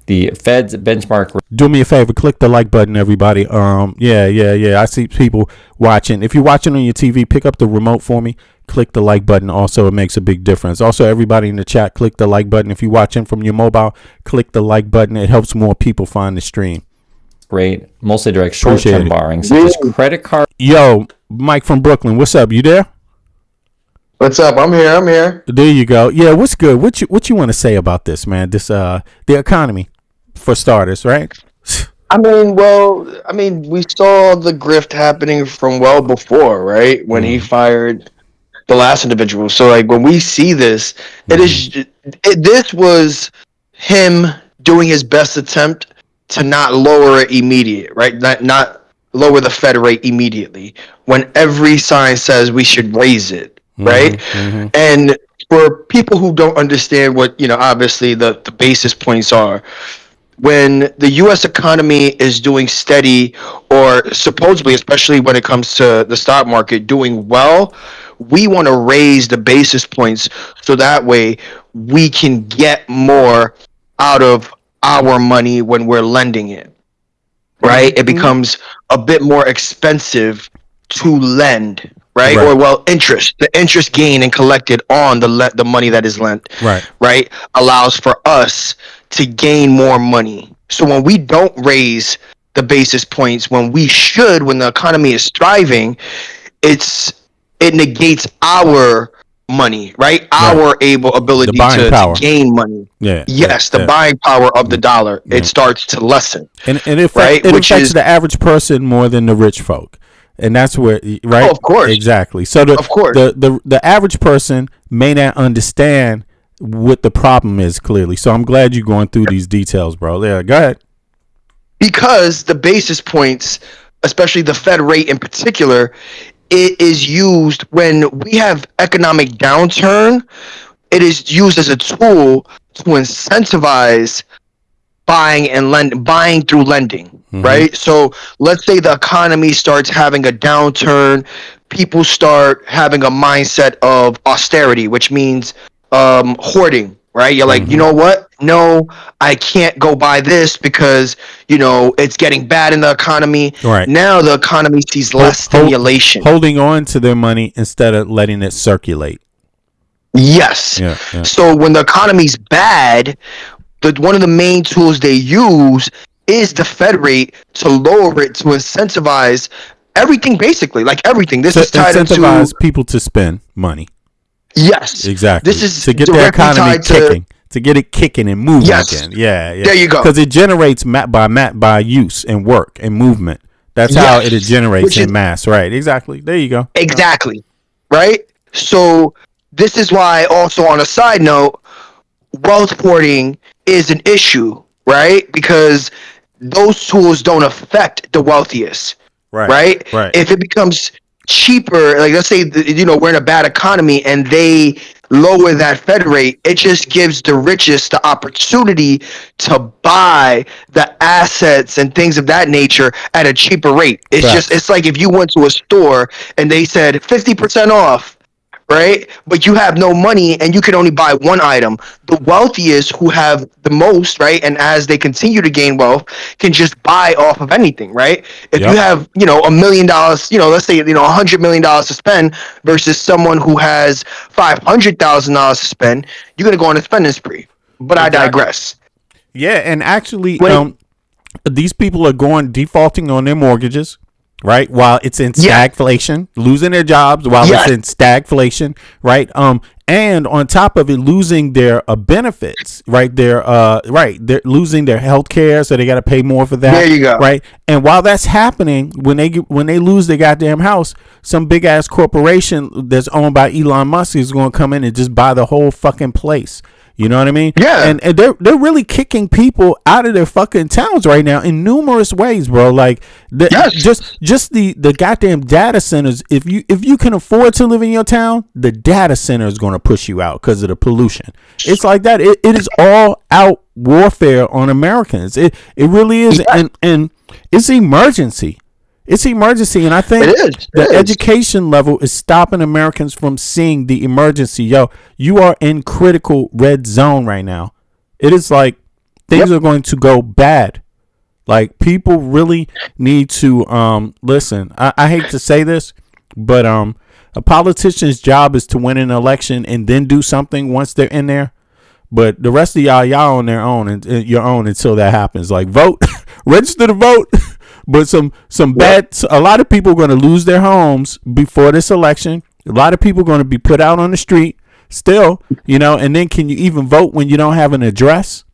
The Fed's benchmark. Do me a favor, click the like button, everybody. Yeah. I see people watching. If you're watching on your TV, pick up the remote for me. Click the like button. Also, it makes a big difference. Also, everybody in the chat, click the like button. If you're watching from your mobile, click the like button. It helps more people find the stream. Rate, mostly direct short-term borrowing, such as credit card. Yo, Mike from Brooklyn, what's up? You there? What's up? I'm here. There you go. Yeah, what's good? What you want to say about this, man? This the economy, for starters, right? I mean, we saw the grift happening from well before, right? When he fired the last individual. So, like, when we see this, this was him doing his best attempt to not lower it immediate, right? Not lower the Fed rate immediately when every sign says we should raise it, right? And for people who don't understand what, obviously the basis points are, when the US economy is doing steady or supposedly, especially when it comes to the stock market, doing well, we want to raise the basis points so that way we can get more out of our money when we're lending it, right? It becomes a bit more expensive to lend, right? Or the interest gained and collected on the money that is lent, right, allows for us to gain more money. So when we don't raise the basis points when we should, when the economy is thriving, it negates our money, right? Our ability to gain money. The buying power of the dollar, it starts to lessen. And it affects the average person more than the rich folk. And that's where, right? Oh, of course. Exactly. So the average person may not understand what the problem is clearly. So I'm glad you're going through these details, bro. Yeah, go ahead. Because the basis points, especially the Fed rate in particular, it is used when we have economic downturn. It is used as a tool to incentivize buying through lending, right? So let's say the economy starts having a downturn, people start having a mindset of austerity, which means hoarding, right? You're like, you know what? No, I can't go buy this because, it's getting bad in the economy. Right. Now the economy sees less stimulation. Holding on to their money instead of letting it circulate. Yes. Yeah. So when the economy's bad, one of the main tools they use is the Fed rate to lower it to incentivize everything, basically. Like everything. This is tied into incentivize people to spend money. Yes. Exactly. This is to get the economy kicking. To get it kicking and moving again. Yeah. There you go. Because it generates by use and work and movement. That's how it generates in mass. Right. Exactly. There you go. Exactly. Right? So this is why, also on a side note, wealth hoarding is an issue, right? Because those tools don't affect the wealthiest, right? If it becomes cheaper, like let's say, we're in a bad economy and they lower that Fed rate, it just gives the richest the opportunity to buy the assets and things of that nature at a cheaper rate. It's like if you went to a store and they said 50% off, right? But you have no money and you can only buy one item. The wealthiest who have the most, right? And as they continue to gain wealth, can just buy off of anything, right? If you have, $1 million, let's say, $100 million to spend versus someone who has $500,000 to spend, you're going to go on a spending spree. But I digress. Yeah. And actually, these people are defaulting on their mortgages. Right, while it's in stagflation, losing their jobs while it's in stagflation, right? And on top of it, losing their benefits, right? They're losing their health care, so they got to pay more for that. There you go. Right, and while that's happening, when they lose their goddamn house, some big ass corporation that's owned by Elon Musk is going to come in and just buy the whole fucking place. You know what I mean? Yeah. And they're really kicking people out of their fucking towns right now in numerous ways, bro. Like just the goddamn data centers. If you can afford to live in your town, the data center is going to push you out because of the pollution. It's like that. It is all out warfare on Americans. It really is, and it's emergency. It's emergency, and I think the education level is stopping Americans from seeing the emergency. Yo, you are in critical red zone right now. It is like things are going to go bad. Like, people really need to listen. I hate to say this, but a politician's job is to win an election and then do something once they're in there. But the rest of y'all on their own and your own until that happens. Like, vote, register to vote. But some bad. A lot of people are going to lose their homes before this election. A lot of people are going to be put out on the street still, and then can you even vote when you don't have an address?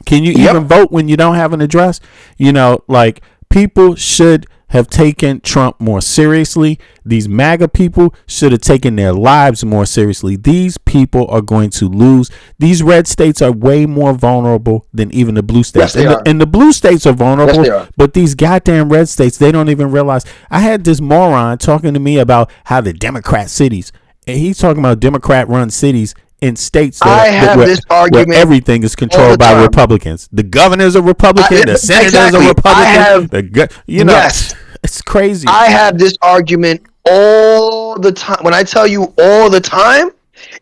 Can you even vote when you don't have an address? Like, people should have taken Trump more seriously. These MAGA people should have taken their lives more seriously. These people are going to lose. These red states are way more vulnerable than even the blue states. Yes, and the blue states are vulnerable, Yes, they are. but these goddamn red states, they don't even realize. I had this moron talking to me about how the Democrat cities, and he's talking about Democrat-run cities in states that this argument where everything is all controlled the by time. Republicans. The governor's a Republican. The senators exactly. are Republican. Yes. It's crazy. I have this argument all the time. When I tell you all the time,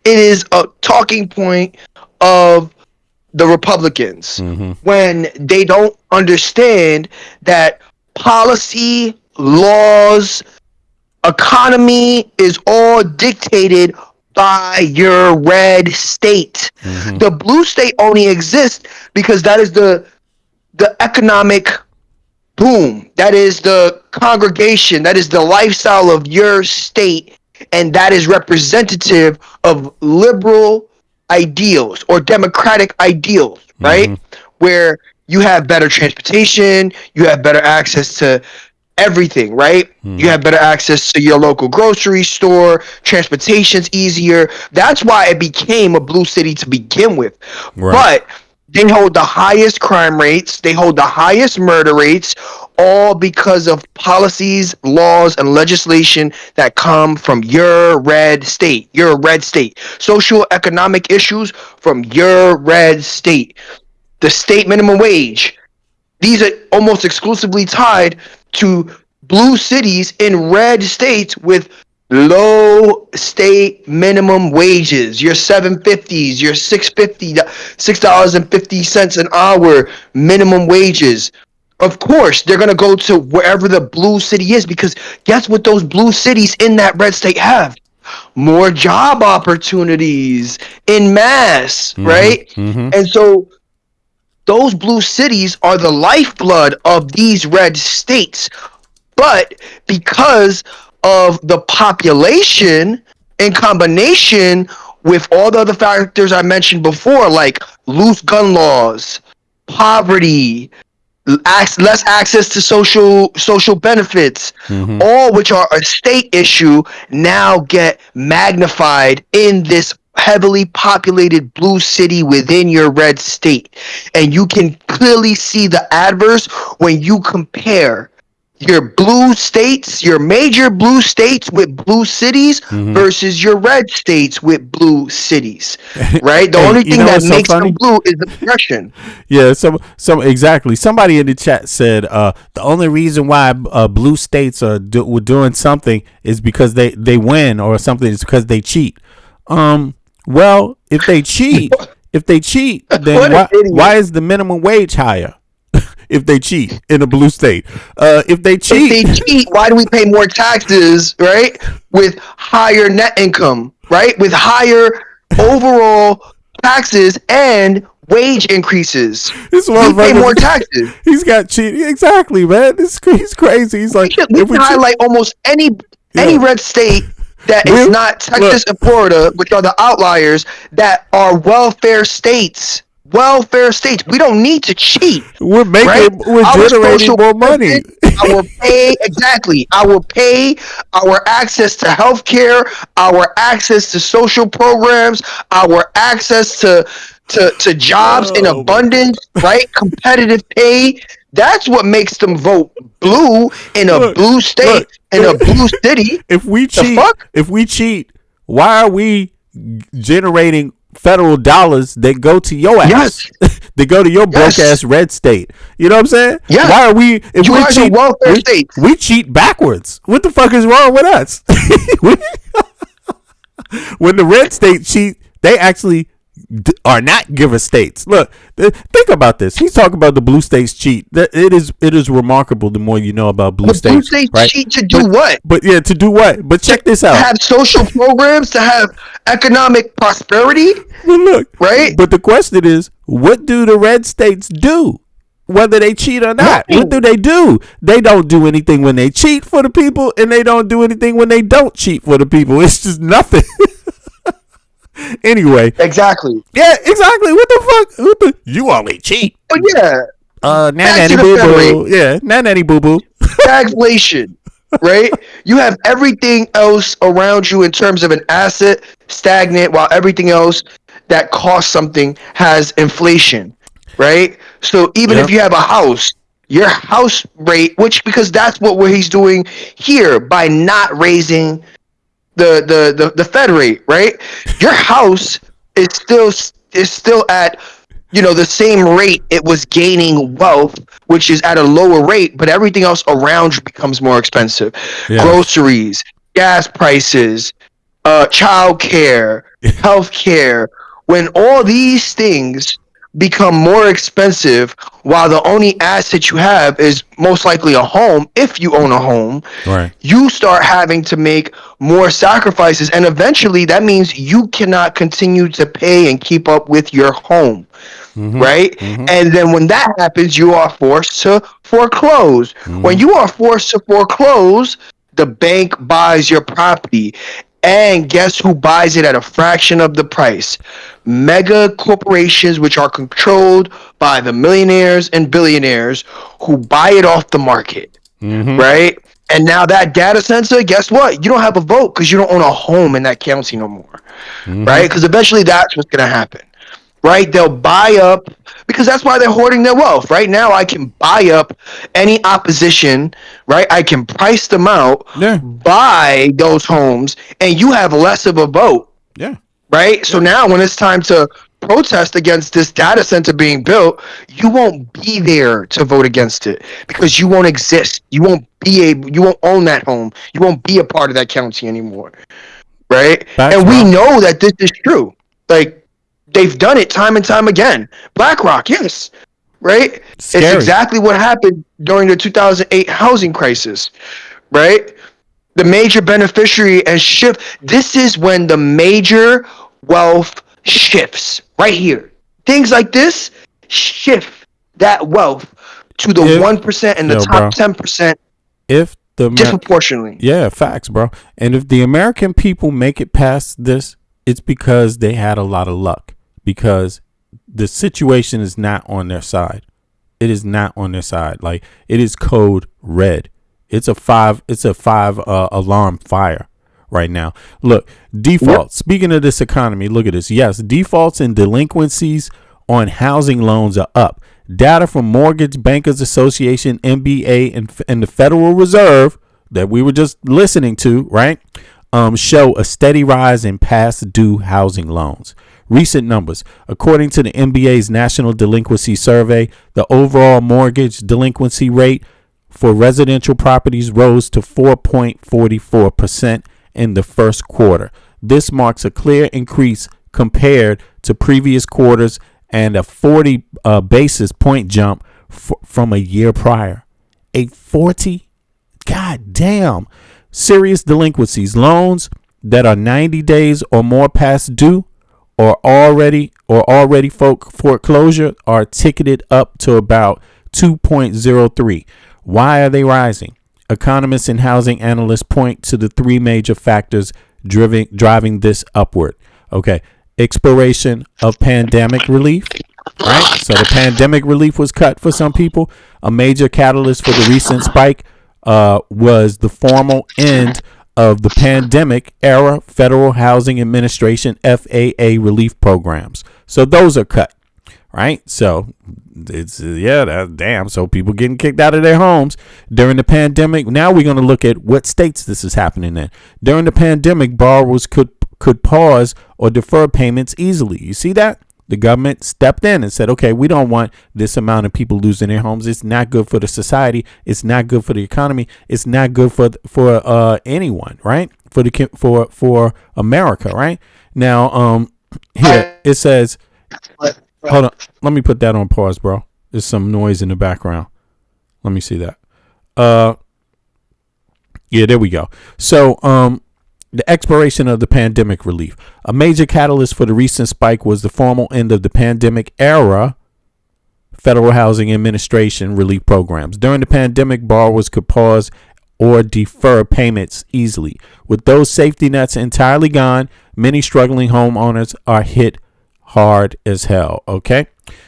it is a talking point of the Republicans when they don't understand that policy, laws, economy is all dictated by your red state. The blue state only exists because that is the economic boom. That is the congregation. That is the lifestyle of your state, and that is representative of liberal ideals or democratic ideals, right? Where you have better transportation, you have better access to everything, right? You have better access to your local grocery store, transportation's easier. That's why it became a blue city to begin with. But they hold the highest crime rates, they hold the highest murder rates, all because of policies, laws, and legislation that come from your red state. Your red state. Social economic issues from your red state. The state minimum wage. These are almost exclusively tied to blue cities in red states with low state minimum wages. Your 750s, your $6.50 an hour minimum wages. Of course, they're going to go to wherever the blue city is, because guess what those blue cities in that red state have? More job opportunities in mass, right? And so those blue cities are the lifeblood of these red states. But because of the population in combination with all the other factors I mentioned before, like loose gun laws, poverty, less access to social benefits, all which are a state issue, now get magnified in this heavily populated blue city within your red state. And you can clearly see the adverse when you compare your blue states, your major blue states with blue cities versus your red states with blue cities, right? The only thing that makes them blue is the progression. Yeah, exactly. Somebody in the chat said the only reason why blue states were doing something is because they win, or something is because they cheat. Well, if they cheat, then why is the minimum wage higher? If they cheat in a blue state, if they cheat, why do we pay more taxes, right? With higher net income, right? With higher overall taxes and wage increases. We pay more taxes. He's got cheat. Exactly, man. He's crazy. He's like, we can highlight almost any red state that is not Texas and Florida, which are the outliers, that are welfare states. We don't need to cheat. We're generating more money. Our pay, our access to healthcare, our access to social programs, our access to jobs in abundance, right? Competitive pay. That's what makes them vote blue in a blue state, in a blue city. If we cheat, why are we generating federal dollars that go to your ass? They go to your broke ass red state. You know what I'm saying? Yeah. Why are we? If you we cheat, welfare states. We cheat backwards. What the fuck is wrong with us? When the red state cheat, they actually are not giver states. Look, think about this. He's talking about the blue states cheat. It is remarkable. The more you know about blue states, blue states right? cheat to do what? But yeah, to do what? But check this out. To have social programs, to have economic prosperity. Well, look, right? But the question is, what do the red states do? Whether they cheat or not, what do? They don't do anything when they cheat for the people, and they don't do anything when they don't cheat for the people. It's just nothing. Anyway. Exactly. Yeah, exactly. What the fuck? You only cheat. But yeah. Nanny boo boo. Yeah, nanny boo boo. stagflation, right? You have everything else around you in terms of an asset stagnant, while everything else that costs something has inflation, right? So even if Yep. you have a house, your house rate, which because that's what he's doing here by not raising the Fed rate, right? Your house is still at the same rate it was gaining wealth, which is at a lower rate, but everything else around you becomes more expensive. Yes. Groceries, gas prices, child care, health care. When all these things become more expensive, while the only asset you have is most likely a home, if you own a home, Right. you start having to make more sacrifices. And eventually, that means you cannot continue to pay and keep up with your home. Right? And then when that happens, you are forced to foreclose. When you are forced to foreclose, the bank buys your property. And guess who buys it at a fraction of the price? Mega corporations, which are controlled by the millionaires and billionaires who buy it off the market. Right? And now that data center, guess what? You don't have a vote because you don't own a home in that county no more. Right? Because eventually that's what's going to happen. Right? They'll buy up because that's why they're hoarding their wealth. Right now, I can buy up any opposition. Right? I can price them out, Yeah. buy those homes, and you have less of a vote. Yeah. Right? So now, when it's time to protest against this data center being built, you won't be there to vote against it because you won't exist. You won't own that home. You won't be a part of that county anymore. Right? Facts, And we bro. know that this is true. Like, they've done it time and time again. BlackRock, yes, right? Scary. It's exactly what happened during the 2008 housing crisis, right? The major beneficiary and shift. This is when the major wealth shifts right here. Things like this shift that wealth to the 1% and the bro. top 10% If the disproportionately. Yeah, facts, bro. And if the American people make it past this, it's because they had a lot of luck. Because the situation is not on their side. It is not on their side. Like, it is code red. It's a five alarm fire right now. Look, defaults. Speaking of this economy, look at this. Yes, defaults and delinquencies on housing loans are up. Data from Mortgage Bankers Association, MBA, and the Federal Reserve that we were just listening to, right, show a steady rise in past due housing loans. Recent numbers. According to the MBA's National Delinquency Survey, the overall mortgage delinquency rate for residential properties rose to 4.44% in the first quarter. This marks a clear increase compared to previous quarters and a 40 basis point jump from a year prior. A 40, god damn. Serious delinquencies, loans that are 90 days or more past due or already foreclosure are ticketed up to about 2.03. Why are they rising? Economists and housing analysts point to the three major factors driving this upward. Okay. Expiration of pandemic relief, right? So the pandemic relief was cut for some people. A major catalyst for the recent spike was the formal end of the pandemic era Federal Housing Administration FAA relief programs. So those are cut, right? So it's damn. So people getting kicked out of their homes during the pandemic. Now we're going to look at what states this is happening in. During the pandemic, borrowers could pause or defer payments easily. You see that? The government stepped in and said, okay, we don't want this amount of people losing their homes. It's not good for the society. It's not good for the economy. It's not good for anyone, right? For America, right? Now, here it says, hold on. Let me put that on pause, bro. There's some noise in the background. Let me see that. Yeah, there we go. So, the expiration of the pandemic relief. A major catalyst for the recent spike was the formal end of the pandemic era Federal Housing Administration relief programs. During the pandemic, borrowers could pause or defer payments easily. With those safety nets entirely gone, many struggling homeowners are hit hard as hell. Okay,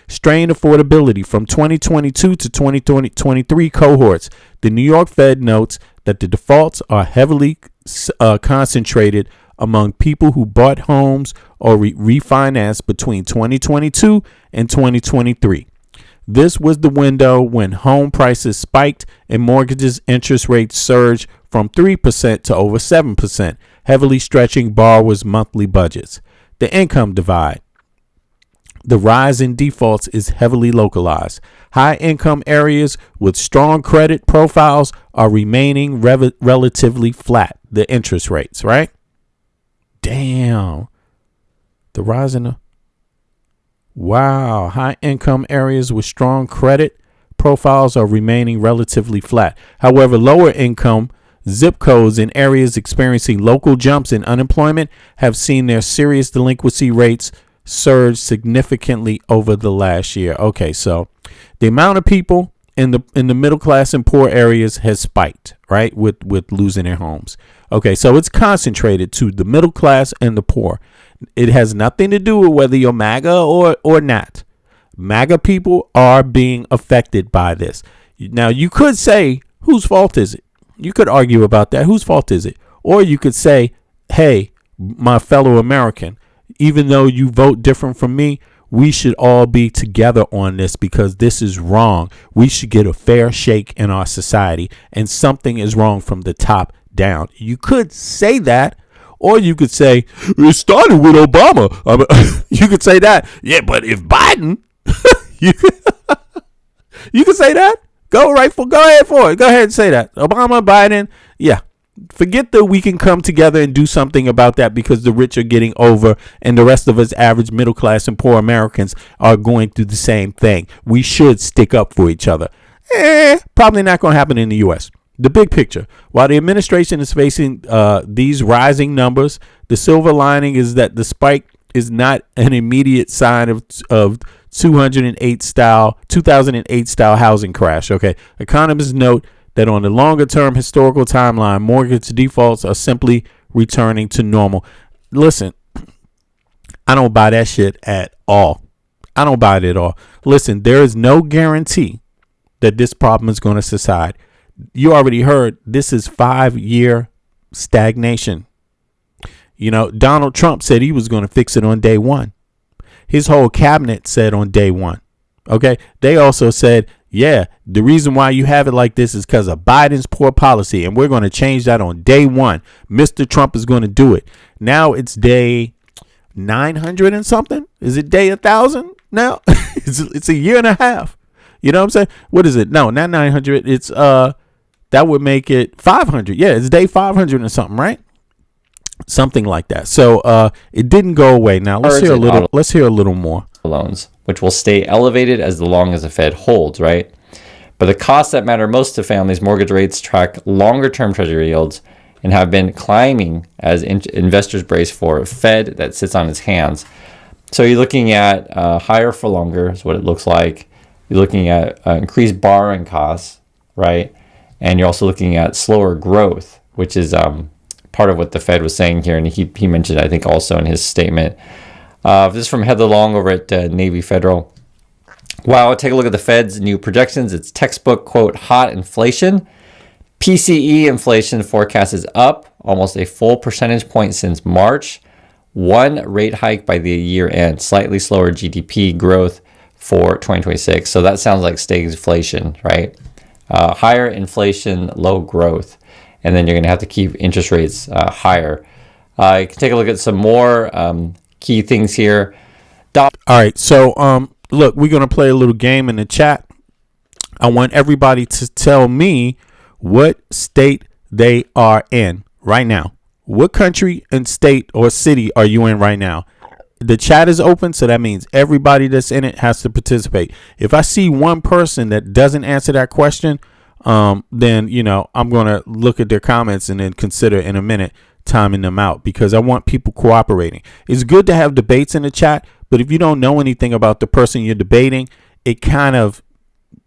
Strained affordability from 2022 to 2023 cohorts. The New York Fed notes that the defaults are heavily concentrated among people who bought homes or refinanced between 2022 and 2023. This was the window when home prices spiked and mortgages interest rates surged from 3% to over 7%, heavily stretching borrowers' monthly budgets. The income divide. The rise in defaults is heavily localized. High income areas with strong credit profiles are remaining relatively flat. The interest rates, right? Damn. The rise in the... Wow. High income areas with strong credit profiles are remaining relatively flat. However, lower income zip codes in areas experiencing local jumps in unemployment have seen their serious delinquency rates surge significantly over the last year. Okay, so the amount of people in the middle class and poor areas has spiked, right? With losing their homes. Okay, so it's concentrated to the middle class and the poor. It has nothing to do with whether you're MAGA or not. MAGA people are being affected by this. Now, you could say, whose fault is it? You could argue about that. Whose fault is it? Or you could say, hey, my fellow American, even though you vote different from me, we should all be together on this because this is wrong. We should get a fair shake in our society, and something is wrong from the top down. You could say that, or you could say it started with Obama. You could say that. Yeah, but if Biden, you could say that. Go ahead for it. Go ahead and say that. Obama, Biden, yeah. Forget that we can come together and do something about that because the rich are getting over and the rest of us average middle class and poor Americans are going through the same thing. We should stick up for each other. Probably not going to happen in the U.S. The big picture. While the administration is facing these rising numbers, the silver lining is that the spike is not an immediate sign of 2008 style housing crash. Okay. Economists note that on the longer term historical timeline, mortgage defaults are simply returning to normal. Listen, I don't buy that shit at all. I don't buy it at all. Listen, there is no guarantee that this problem is going to subside. You already heard this is 5-year stagnation. You know, Donald Trump said he was going to fix it on day one. His whole cabinet said on day one. Okay. They also said, yeah, the reason why you have it like this is because of Biden's poor policy, and we're going to change that on day one. Mr. Trump is going to do it. Now it's day 900 and something. Is it day 1,000 now? It's a year and a half. You know what I'm saying? What is it? No, not 900. It's that would make it 500. Yeah, it's day 500 and something, right? Something like that. So it didn't go away. Now let's hear a little more. Loans, which will stay elevated as long as the Fed holds, right? But the costs that matter most to families, mortgage rates track longer term treasury yields and have been climbing as investors brace for a Fed that sits on its hands. So you're looking at higher for longer is what it looks like. You're looking at increased borrowing costs, right? And you're also looking at slower growth, which is part of what the Fed was saying here. And he mentioned, I think, also in his statement. This is from Heather Long over at Navy Federal. Wow, take a look at the Fed's new projections. It's textbook, quote, hot inflation. PCE inflation forecast is up almost a full percentage point since March. 1 rate hike by the year end. Slightly slower GDP growth for 2026. So that sounds like stagflation, right? Higher inflation, low growth. And then you're going to have to keep interest rates higher. You can take a look at some more key things here. All right, so look, we're gonna play a little game in the chat. I want everybody to tell me what state they are in right now. What country and state or city are you in right now? The chat is open, so that means everybody that's in it has to participate. If I see one person that doesn't answer that question, then I'm gonna look at their comments and then consider in a minute timing them out, because I want people cooperating. It's good to have debates in the chat, but if you don't know anything about the person you're debating, it kind of,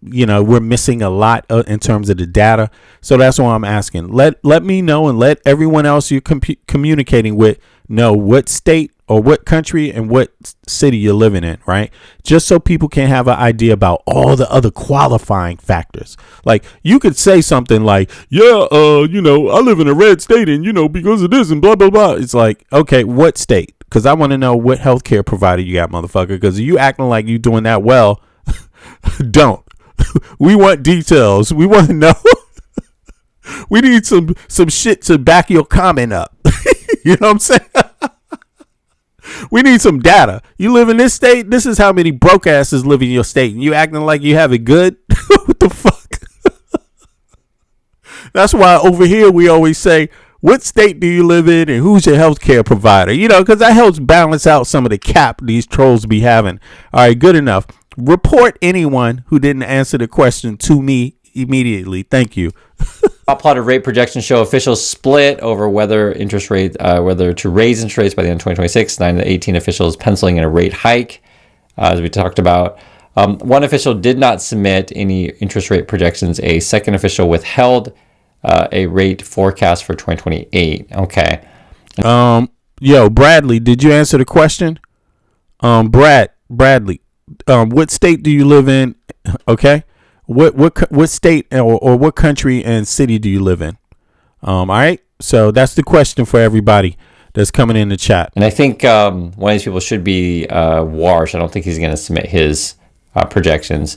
we're missing a lot in terms of the data. So that's why I'm asking. Let me know, and let everyone else you're communicating with know what state or what country and what city you're living in, right? Just so people can have an idea about all the other qualifying factors. Like you could say something like, yeah, I live in a red state and, because of this and blah, blah, blah. It's like, okay, what state? Because I want to know what healthcare provider you got, motherfucker. Because you acting like you doing that well, don't. We want details. We want to know. We need some shit to back your comment up. You know what I'm saying? We need some data. You live in this state. This is how many broke asses live in your state, and you acting like you have it good. What the fuck? That's why over here we always say, what state do you live in, and who's your healthcare provider? Because that helps balance out some of the cap these trolls be having. All right, good enough. Report anyone who didn't answer the question to me immediately. Thank you. Top plotted rate projections show officials split over whether to raise interest rates by the end of 2026. 9 to 18 officials penciling in a rate hike, as we talked about. One official did not submit any interest rate projections. A second official withheld a rate forecast for 2028. Okay. Bradley, did you answer the question? Bradley, what state do you live in? Okay. What state or what country and city do you live in? All right. So that's the question for everybody that's coming in the chat. And I think one of these people should be Warsh. I don't think he's going to submit his projections.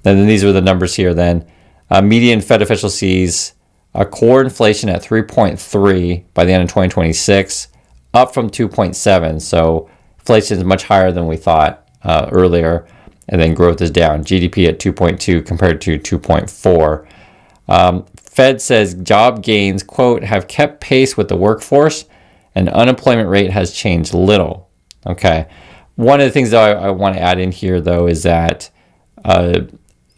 And then these are the numbers here. Then median Fed official sees core inflation at 3.3 by the end of 2026, up from 2.7. So inflation is much higher than we thought earlier. And then growth is down. GDP at 2.2 compared to 2.4. Fed says job gains, quote, have kept pace with the workforce and unemployment rate has changed little. Okay. One of the things that I want to add in here, though, is that the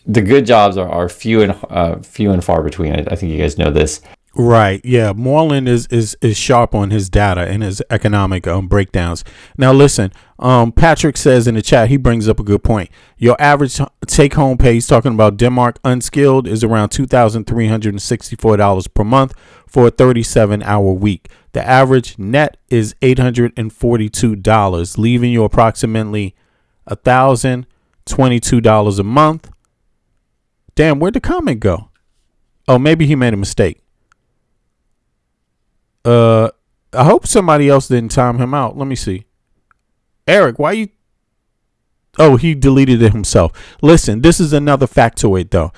good jobs are few and far between. I think you guys know this. Right. Yeah. Moreland is sharp on his data and his economic breakdowns. Now, listen, Patrick says in the chat, he brings up a good point. Your average take home pay, he's talking about Denmark unskilled, is around $2,364 per month for a 37-hour week. The average net is $842, leaving you approximately $1,022 a month. Damn, where'd the comment go? Oh, maybe he made a mistake. I hope somebody else didn't time him out. Let me see. Eric, why you? Oh, he deleted it himself. Listen, this is another factoid though.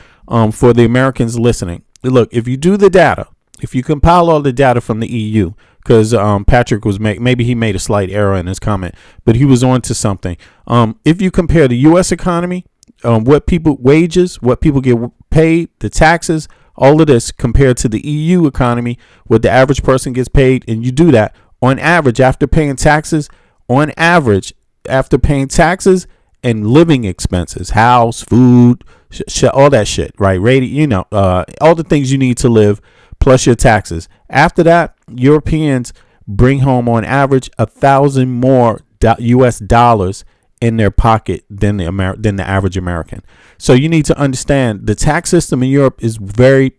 For the Americans listening, look, if you do the data, if you compile all the data from the EU, because Patrick was maybe he made a slight error in his comment, but he was on to something. If you compare the U.S. economy, what people get paid, the taxes, all of this compared to the EU economy, what the average person gets paid, and you do that on average after paying taxes, and living expenses, house, food, all that shit, right? All the things you need to live plus your taxes. After that, Europeans bring home on average 1,000 more US dollars in their pocket than the average American. So you need to understand the tax system in Europe is way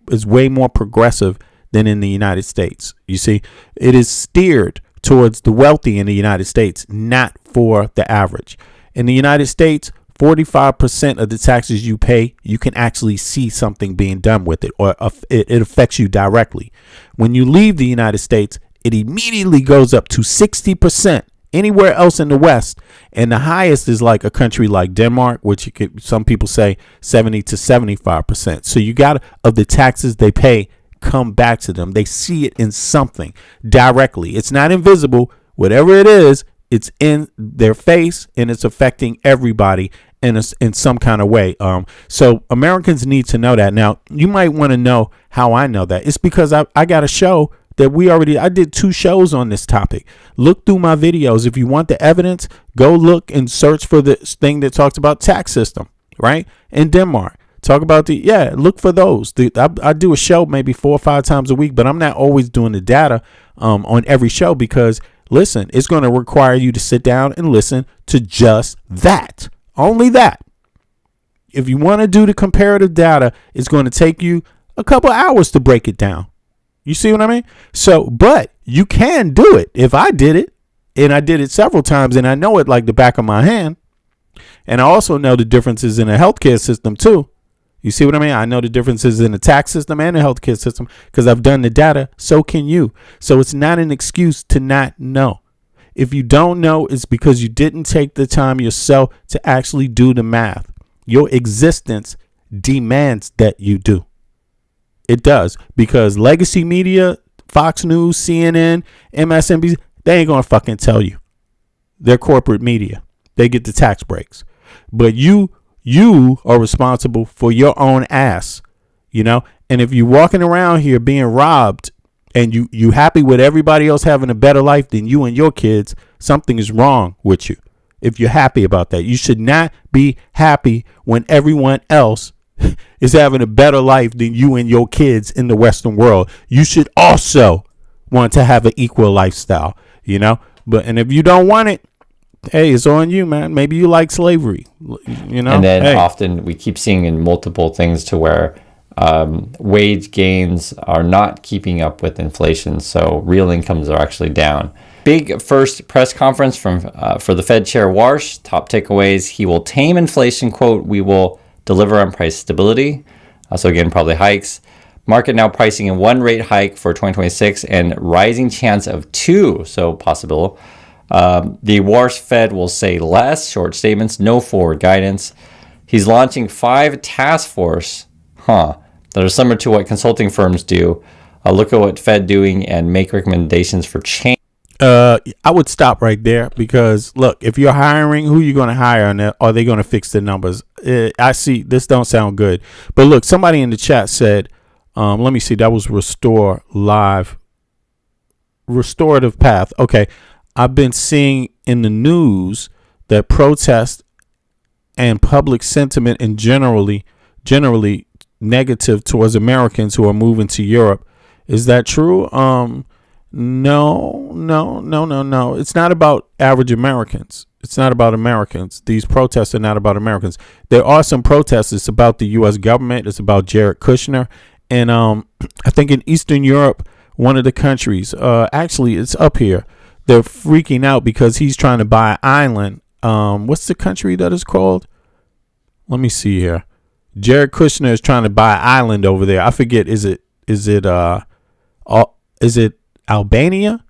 more progressive than in the United States. You see, it is steered towards the wealthy in the United States, not for the average. In the United States, 45% of the taxes you pay, you can actually see something being done with it, or it affects you directly. When you leave the United States, it immediately goes up to 60%. Anywhere else in the West, and the highest is like a country like Denmark, which some people say 70 to 75%. So you got of the taxes they pay come back to them. They see it in something directly. It's not invisible. Whatever it is, it's in their face and it's affecting everybody in some kind of way. So Americans need to know that. Now, you might want to know how I know that. It's because I got a show that I did 2 shows on this topic. Look through my videos. If you want the evidence, go look and search for the thing that talks about tax system, right? In Denmark. Talk about look for those. I do a show maybe 4 or 5 times a week, but I'm not always doing the data on every show because, listen, it's going to require you to sit down and listen to just that. Only that. If you want to do the comparative data, it's going to take you a couple hours to break it down. You see what I mean? So, but you can do it. If I did it, and I did it several times, and I know it like the back of my hand. And I also know the differences in the healthcare system too. You see what I mean? I know the differences in the tax system and the healthcare system because I've done the data. So can you. So it's not an excuse to not know. If you don't know, it's because you didn't take the time yourself to actually do the math. Your existence demands that you do. It does, because legacy media, Fox News, CNN, MSNBC, they ain't going to fucking tell you. They're corporate media. They get the tax breaks. But you are responsible for your own ass, you know? And if you're walking around here being robbed and you happy with everybody else having a better life than you and your kids, something is wrong with you. If you're happy about that, you should not be happy when everyone else is having a better life than you and your kids in the Western world. You should also want to have an equal lifestyle, you know? But if you don't want it, hey, it's on you, man. Maybe you like slavery, you know? And then often we keep seeing in multiple things to where wage gains are not keeping up with inflation. So real incomes are actually down. Big first press conference for the Fed Chair Warsh. Top takeaways: he will tame inflation. Quote, we will deliver on price stability. So again, probably hikes. Market now pricing in one rate hike for 2026 and rising chance of two. So possible. The Warsh Fed will say less. Short statements, no forward guidance. He's launching 5 task force. That are similar to what consulting firms do. Look at what Fed doing and make recommendations for change. I would stop right there because look, if you're hiring, who you going to hire and are they going to fix the numbers? I see this don't sound good, but look, somebody in the chat said, let me see, that was Restore Live, Restorative Path. Okay. I've been seeing in the news that protest and public sentiment and generally negative towards Americans who are moving to Europe. Is that true? No. It's not about average Americans. It's not about Americans. These protests are not about Americans. There are some protests. It's about the U.S. government. It's about Jared Kushner. And I think in Eastern Europe, one of the countries, actually it's up here, they're freaking out because he's trying to buy an island. What's the country that is called? Let me see here. Jared Kushner is trying to buy an island over there. I forget. Is it Albania?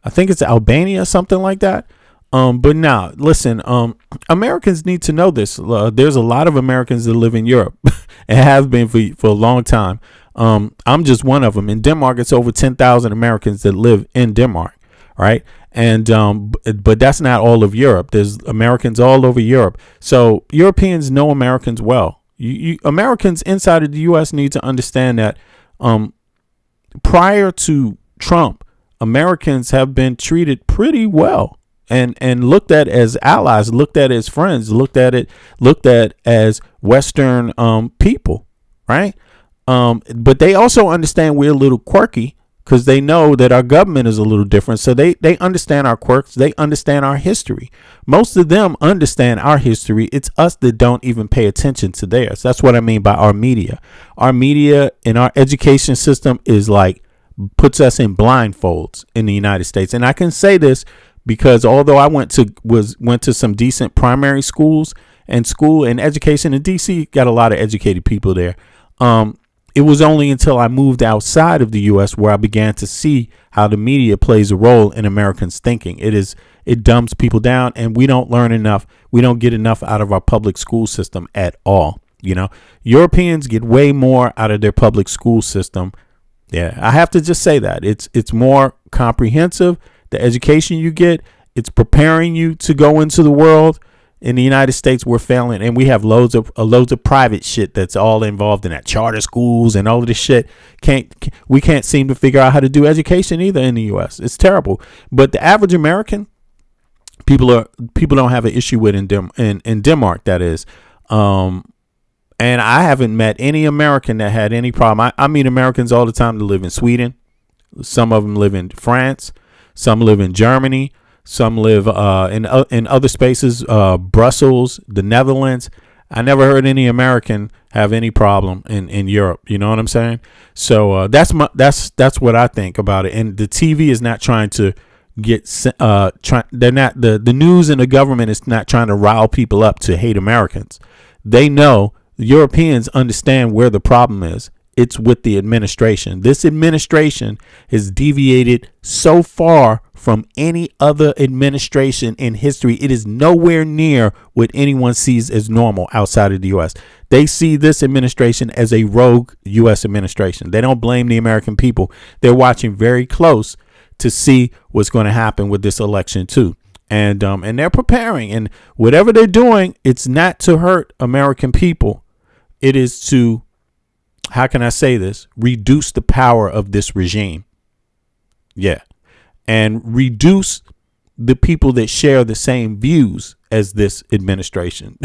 I think it's Albania, something like that. But now, listen, Americans need to know this. There's a lot of Americans that live in Europe and have been for a long time. I'm just one of them. In Denmark, it's over 10,000 Americans that live in Denmark, right? And but that's not all of Europe. There's Americans all over Europe. So Europeans know Americans well. Americans inside of the U.S. need to understand that prior to Trump, Americans have been treated pretty well and looked at as allies, looked at as friends, looked at as Western people, right? But they also understand we're a little quirky because they know that our government is a little different. So they understand our quirks. They understand our history. Most of them understand our history. It's us that don't even pay attention to theirs. That's what I mean by our media. Our media and our education system is like puts us in blindfolds in the United States. And I can say this because although I went to some decent primary schools and school and education in DC, got a lot of educated people there. It was only until I moved outside of the U.S. where I began to see how the media plays a role in Americans' thinking. It dumbs people down, and we don't learn enough. We don't get enough out of our public school system at all. You know, Europeans get way more out of their public school system. Yeah, I have to just say that it's more comprehensive. The education you get, it's preparing you to go into the world. In the United States, we're failing, and we have loads of private shit that's all involved in that, charter schools and all of this shit. We can't seem to figure out how to do education either in the U.S. It's terrible. But the average American, people don't have an issue with in Denmark. That is, and I haven't met any American that had any problem. I meet Americans all the time that live in Sweden. Some of them live in France. Some live in Germany. Some live in other spaces, Brussels, the Netherlands. I never heard any American have any problem in Europe. You know what I'm saying? So that's what I think about it. And the TV is not trying to they're not, the news and the government is not trying to rile people up to hate Americans. They know, the Europeans understand where the problem is. It's with the administration. This administration has deviated so far from any other administration in history. It is nowhere near what anyone sees as normal outside of the U.S. They see this administration as a rogue U.S. administration. They don't blame the American people. They're watching very close to see what's going to happen with this election too. And they're preparing, and whatever they're doing, it's not to hurt American people. It is to, how can I say this? Reduce the power of this regime. Yeah. And reduce the people that share the same views as this administration.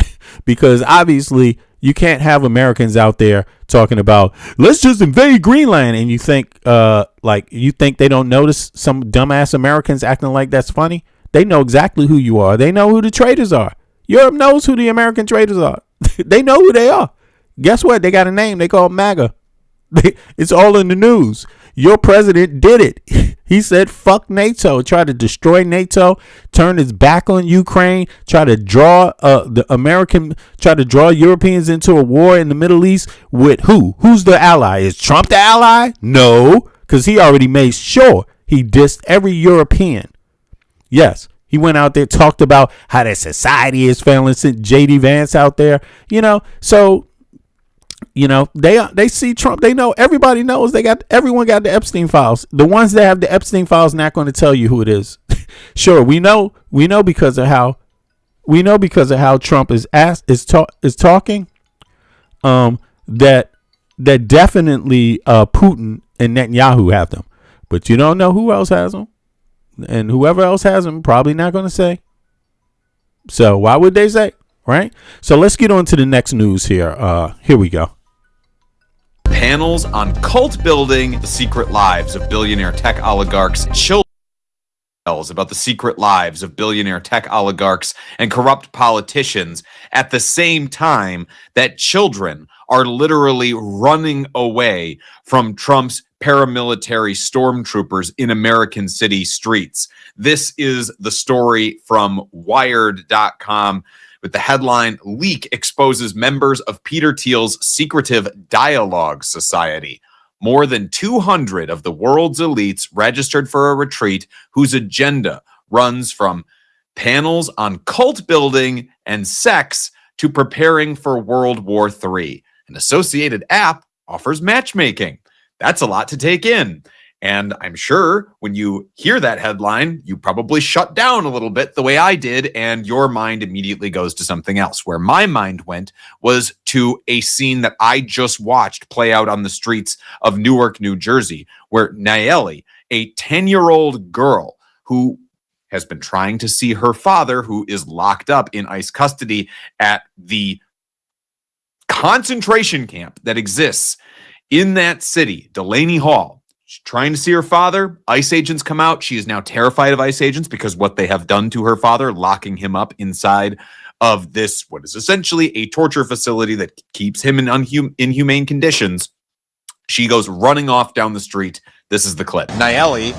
Because obviously you can't have Americans out there talking about, let's just invade Greenland. And you think they don't notice some dumbass Americans acting like that's funny. They know exactly who you are. They know who the traitors are. Europe knows who the American traitors are. They know who they are. Guess what? They got a name. They call Maga. It's all in the news. Your president did it. He said, fuck NATO, tried to destroy NATO, turn his back on Ukraine, try to draw Europeans into a war in the Middle East with who? Who's the ally? Is Trump the ally? No, because he already made sure he dissed every European. Yes, he went out there, talked about how their society is failing, sent J.D. Vance out there, so... they see Trump. They know, everybody knows, everyone got the Epstein files. The ones that have the Epstein files not going to tell you who it is. Sure, we know because of how Trump is talking. That definitely Putin and Netanyahu have them, but you don't know who else has them, and whoever else has them probably not going to say. So why would they say? Right. So let's get on to the next news here. Here we go. Panels on cult building, the secret lives of billionaire tech oligarchs, children about the secret lives of billionaire tech oligarchs and corrupt politicians at the same time that children are literally running away from Trump's paramilitary stormtroopers in American city streets. This is the story from Wired.com. With the headline, Leak exposes members of Peter Thiel's secretive Dialogue Society. More than 200 of the world's elites registered for a retreat whose agenda runs from panels on cult building and sex to preparing for World War III. An associated app offers matchmaking. That's a lot to take in. And I'm sure when you hear that headline, you probably shut down a little bit the way I did, and your mind immediately goes to something else. Where my mind went was to a scene that I just watched play out on the streets of Newark, New Jersey, where Nayeli, a 10-year-old girl who has been trying to see her father, who is locked up in ICE custody at the concentration camp that exists in that city, Delaney Hall. She's trying to see her father. ICE agents come out. She is now terrified of ICE agents because what they have done to her father, locking him up inside of this, what is essentially a torture facility that keeps him in inhumane conditions. She goes running off down the street. This is the clip. Nayeli,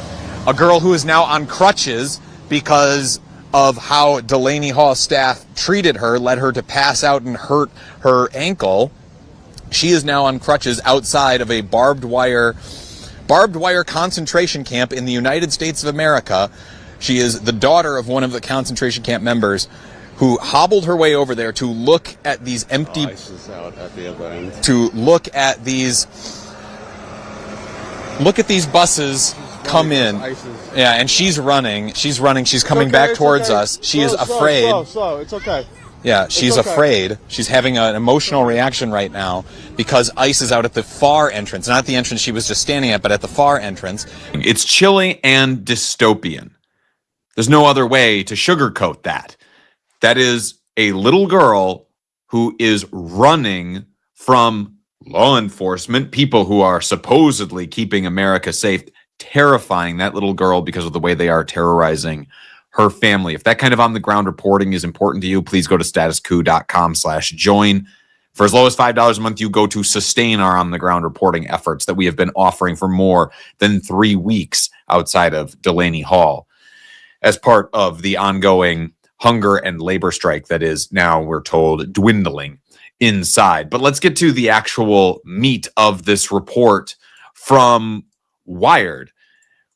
a girl who is now on crutches because of how Delaney Hall staff treated her, led her to pass out and hurt her ankle. She is now on crutches outside of a barbed wire concentration camp in the United States of America. She is the daughter of one of the concentration camp members who hobbled her way over there to look at these empty, look at these buses come in. Yeah, and she's running, she's coming back towards us. She is afraid. Slow, it's okay. Yeah, she's afraid. She's having an emotional reaction right now because ICE is out at the far entrance, not the entrance she was just standing at, but at the far entrance. It's chilling and dystopian. There's no other way to sugarcoat that. That is a little girl who is running from law enforcement, people who are supposedly keeping America safe, terrifying that little girl because of the way they are terrorizing her family. If that kind of on-the-ground reporting is important to you, please go to statuscoup.com/join. For as low as $5 a month, you go to sustain our on-the-ground reporting efforts that we have been offering for more than 3 weeks outside of Delaney Hall. as part of the ongoing hunger and labor strike that is now, we're told, dwindling inside. But let's get to the actual meat of this report from Wired,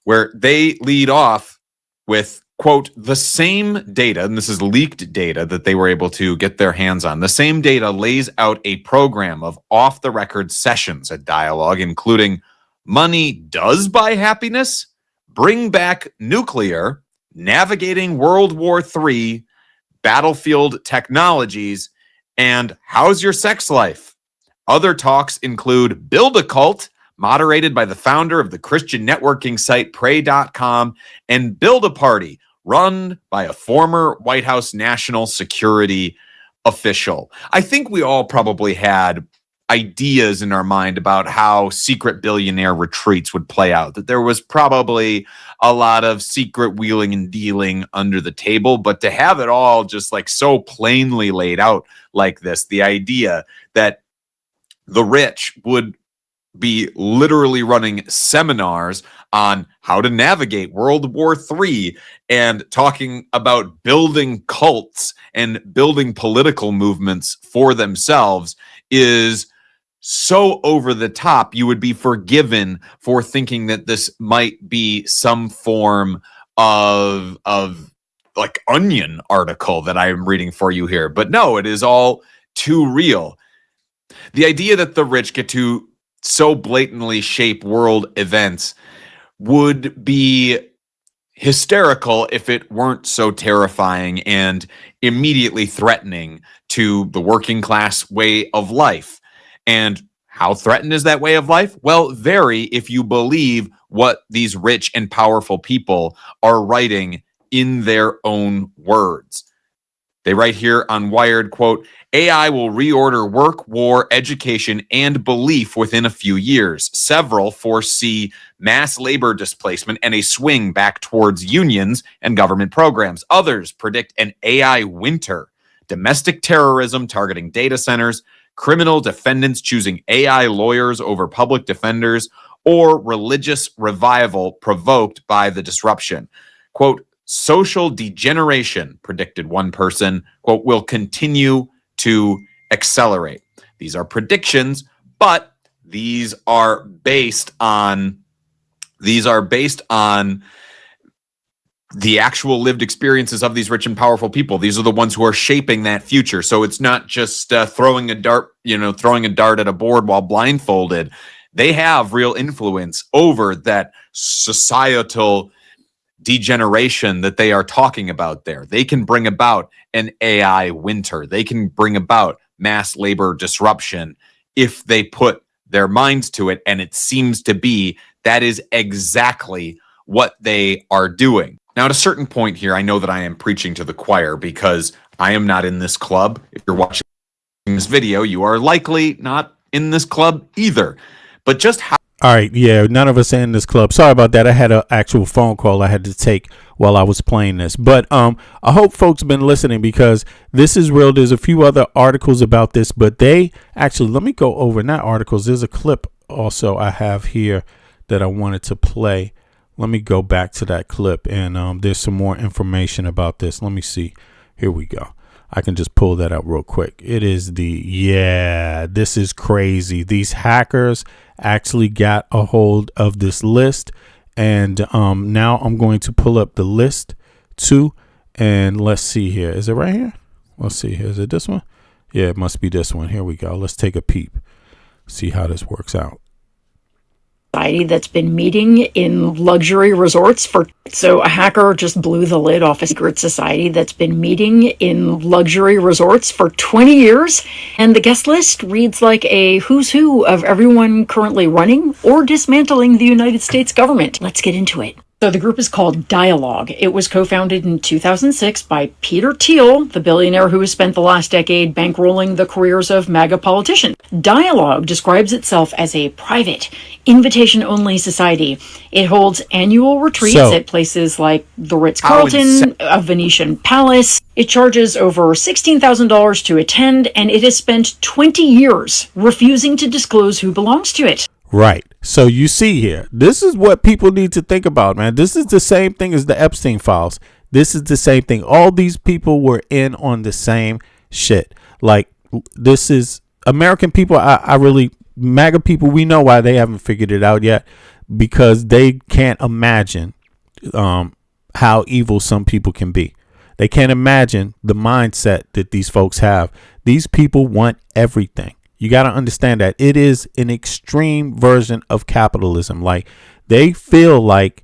where they lead off with, quote, the same data, and this is leaked data that they were able to get their hands on. The same data lays out a program of off-the-record sessions at Dialogue, including Money Does Buy Happiness, Bring Back Nuclear, Navigating World War III, Battlefield Technologies, and How's Your Sex Life? Other talks include Build a Cult, moderated by the founder of the Christian networking site Pray.com, and Build a Party, run by a former White House national security official. I think we all probably had ideas in our mind about how secret billionaire retreats would play out, that there was probably a lot of secret wheeling and dealing under the table, but to have it all just like so plainly laid out like this, the idea that the rich would be literally running seminars on how to navigate World War III and talking about building cults and building political movements for themselves is so over the top. You would be forgiven for thinking that this might be some form of like Onion article that I am reading for you here. But no, it is all too real. The idea that the rich get to so blatantly shape world events would be hysterical if it weren't so terrifying and immediately threatening to the working class way of life. And how threatened is that way of life? Well, very, if you believe what these rich and powerful people are writing in their own words. They write here on Wired, quote, AI will reorder work, war, education, and belief within a few years. Several foresee mass labor displacement and a swing back towards unions and government programs. Others predict an AI winter, domestic terrorism targeting data centers, criminal defendants choosing AI lawyers over public defenders, or religious revival provoked by the disruption. Quote, social degeneration, predicted one person, quote, will continue to accelerate. These are predictions, but these are based on the actual lived experiences of these rich and powerful people. These are the ones who are shaping that future. So it's not just throwing a dart at a board while blindfolded. They have real influence over that societal degeneration that they are talking about there. They can bring about an AI winter. They can bring about mass labor disruption if they put their minds to it. And it seems to be that is exactly what they are doing. Now, at a certain point here, I know that I am preaching to the choir because I am not in this club. If you're watching this video, you are likely not in this club either. But just how... All right, yeah, none of us are in this club. Sorry about that. I had an actual phone call I had to take while I was playing this. But I hope folks been listening because this is real. There's a few other articles about this, but they actually, let me go over, not articles, there's a clip also I have here that I wanted to play. Let me go back to that clip, and there's some more information about this. Let me see. Here we go. I can just pull that out real quick. It is this is crazy. These hackers actually got a hold of this list, and now I'm going to pull up the list too, and let's see here. Is it right here? Let's see here. Is it this one? Yeah, it must be this one. Here we go. Let's take a peep. See how this works out. Society that's been meeting in luxury resorts so a hacker just blew the lid off a secret society that's been meeting in luxury resorts for 20 years, and the guest list reads like a who's who of everyone currently running or dismantling the United States government. Let's get into it. So the group is called Dialogue. It was co-founded in 2006 by Peter Thiel, the billionaire who has spent the last decade bankrolling the careers of MAGA politicians. Dialogue describes itself as a private, invitation-only society. It holds annual retreats at places like the Ritz-Carlton, a Venetian Palace. It charges over $16,000 to attend, and it has spent 20 years refusing to disclose who belongs to it. Right. So you see here, this is what people need to think about, man. This is the same thing as the Epstein files. This is the same thing. All these people were in on the same shit. Like, this is American people. I really, MAGA people, we know why they haven't figured it out yet, because they can't imagine how evil some people can be. They can't imagine the mindset that these folks have. These people want everything. You got to understand that it is an extreme version of capitalism. Like, they feel like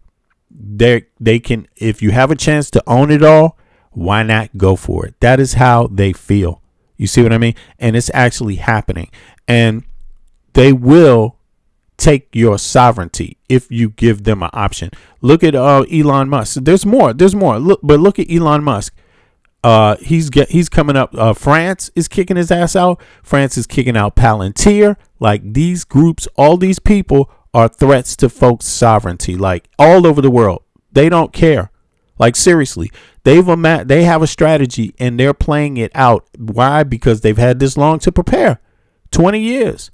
they can, if you have a chance to own it all, why not go for it? That is how they feel. You see what I mean? And it's actually happening. And they will take your sovereignty if you give them an option. Look at Elon Musk. There's more. Look at Elon Musk. He's coming up. France is kicking his ass out. France is kicking out Palantir. Like, these groups, all these people are threats to folks' sovereignty. Like, all over the world, they don't care. Like, seriously, they have a strategy and they're playing it out. Why? Because they've had this long to prepare. 20 years.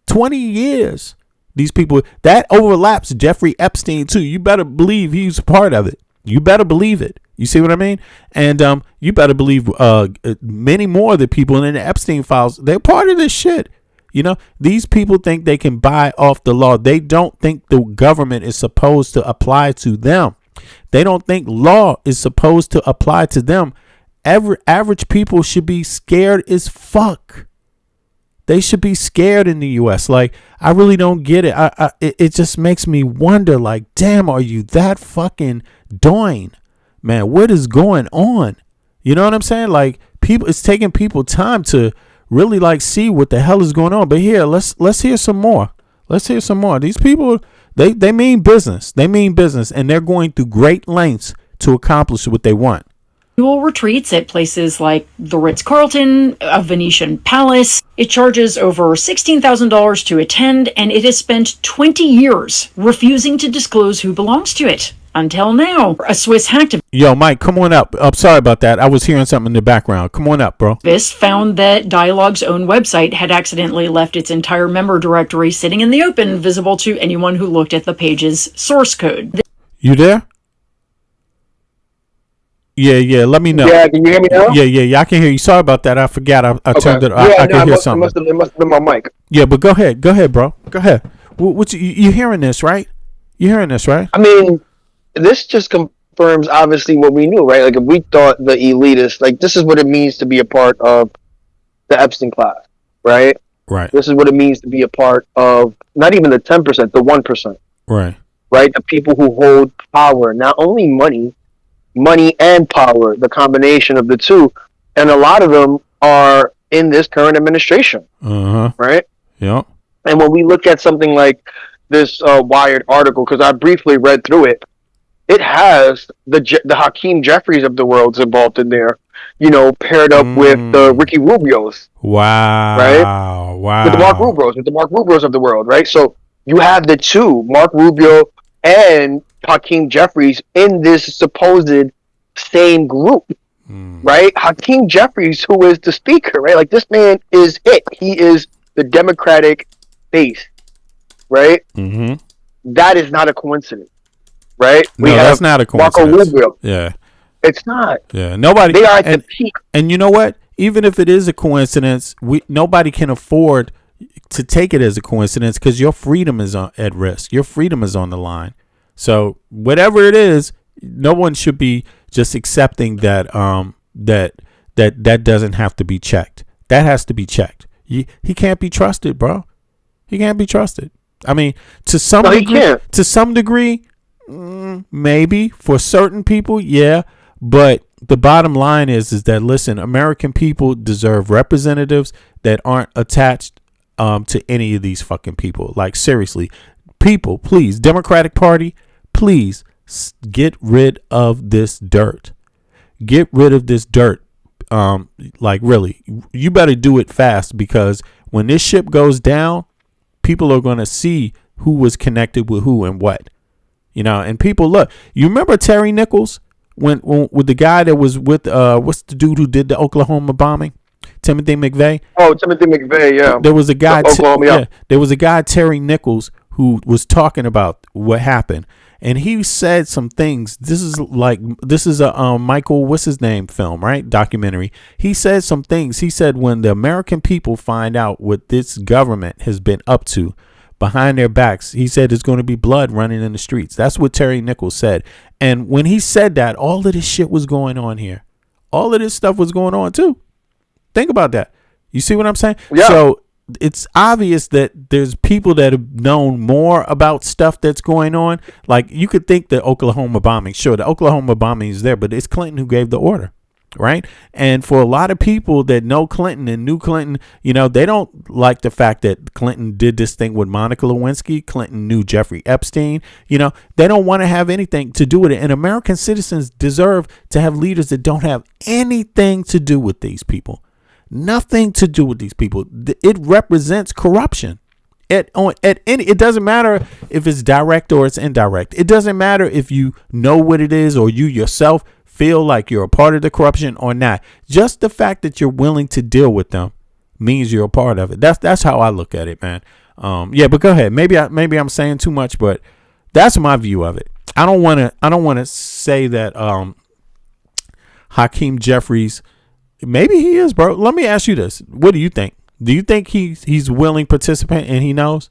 20 years. These people, that overlaps Jeffrey Epstein too. You better believe he's a part of it. You better believe it. You see what I mean? And you better believe many more of the people in the Epstein files, they're part of this shit. You know, these people think they can buy off the law. They don't think the government is supposed to apply to them. They don't think law is supposed to apply to them. Average people should be scared as fuck. They should be scared in the U.S. Like, I really don't get it. It just makes me wonder, like, damn, are you that fucking doing? Man, what is going on? You know what I'm saying? Like, people, it's taking people time to really, like, see what the hell is going on. But here, let's hear some more. Let's hear some more. These people, they mean business. They mean business, and they're going through great lengths to accomplish what they want. Annual retreats at places like the Ritz-Carlton, a Venetian Palace. It charges over $16,000 to attend, and it has spent 20 years refusing to disclose who belongs to it. Until now, a Swiss hacktivist Yo, Mike, come on up. I'm sorry about that. I was hearing something in the background. Come on up, bro. found that Dialogue's own website had accidentally left its entire member directory sitting in the open, visible to anyone who looked at the page's source code. You there? Yeah. Let me know. Yeah, can you hear me now? Yeah. I can hear you. Sorry about that. I forgot. I turned it. I could hear something. It must have been my mic. Yeah, but go ahead, bro. Go ahead. What you hearing this, right? You hearing this, right? I mean, this just confirms obviously what we knew, right? Like, if we thought the elitists, like, this is what it means to be a part of the Epstein class, right? Right. This is what it means to be a part of not even the 10%, the 1%. Right. Right? The people who hold power, not only money and power, the combination of the two, and a lot of them are in this current administration. Right? Yeah. And when we look at something like this Wired article, because I briefly read through it, it has the Hakeem Jeffries of the world's involved in there, you know, paired up with the Ricky Rubios. Wow. Right? Wow. With the Mark Rubios of the world, right? So you have the two, Mark Rubio and Hakeem Jeffries, in this supposed same group, right? Hakeem Jeffries, who is the speaker, right? Like, this man is it. He is the Democratic base, right? That is not a coincidence, right? That's not a coincidence. Marco Rubio. Yeah. It's not. Yeah. Nobody. They are at the peak. And you know what? Even if it is a coincidence, nobody can afford to take it as a coincidence, because your freedom is at risk. Your freedom is on the line. So whatever it is, no one should be just accepting that that doesn't have to be checked. That has to be checked. He can't be trusted, bro. He can't be trusted. I mean, to some degree, maybe for certain people, yeah. But the bottom line is that, listen, American people deserve representatives that aren't attached to any of these fucking people. Like, seriously, people, please, Democratic Party, please get rid of this dirt. Get rid of this dirt. Like, really, you better do it fast, because when this ship goes down, people are going to see who was connected with who and what, you know. And people, look, you remember Terry Nichols when with the guy that was with what's the dude who did the Oklahoma bombing? Timothy McVeigh. Oh, Timothy McVeigh, yeah. There was a guy, Oklahoma, yeah. There was a guy, Terry Nichols, who was talking about what happened, and he said some things. This is a Michael, what's his name, film, right? Documentary. He said some things. He said when the American people find out what this government has been up to behind their backs, he said there's going to be blood running in the streets. That's what Terry Nichols said. And when he said that, all of this shit was going on here. All of this stuff was going on too. Think about that. You see what I'm saying? Yeah. So it's obvious that there's people that have known more about stuff that's going on. Like, you could think the Oklahoma bombing. Sure, the Oklahoma bombing is there, but it's Clinton who gave the order, right? And for a lot of people that know Clinton and knew Clinton, you know, they don't like the fact that Clinton did this thing with Monica Lewinsky. Clinton knew Jeffrey Epstein. You know, they don't want to have anything to do with it. And American citizens deserve to have leaders that don't have anything to do with these people. Nothing to do with these people. It represents corruption. It doesn't matter if it's direct or it's indirect. It doesn't matter if you know what it is or you yourself feel like you're a part of the corruption or not. Just the fact that you're willing to deal with them means you're a part of it. That's how I look at it, man. Yeah, but go ahead. Maybe I'm saying too much, but that's my view of it. I don't want to say that Hakeem Jeffries. Maybe he is, bro. Let me ask you this. What do you think? Do you think he's willing participant and he knows?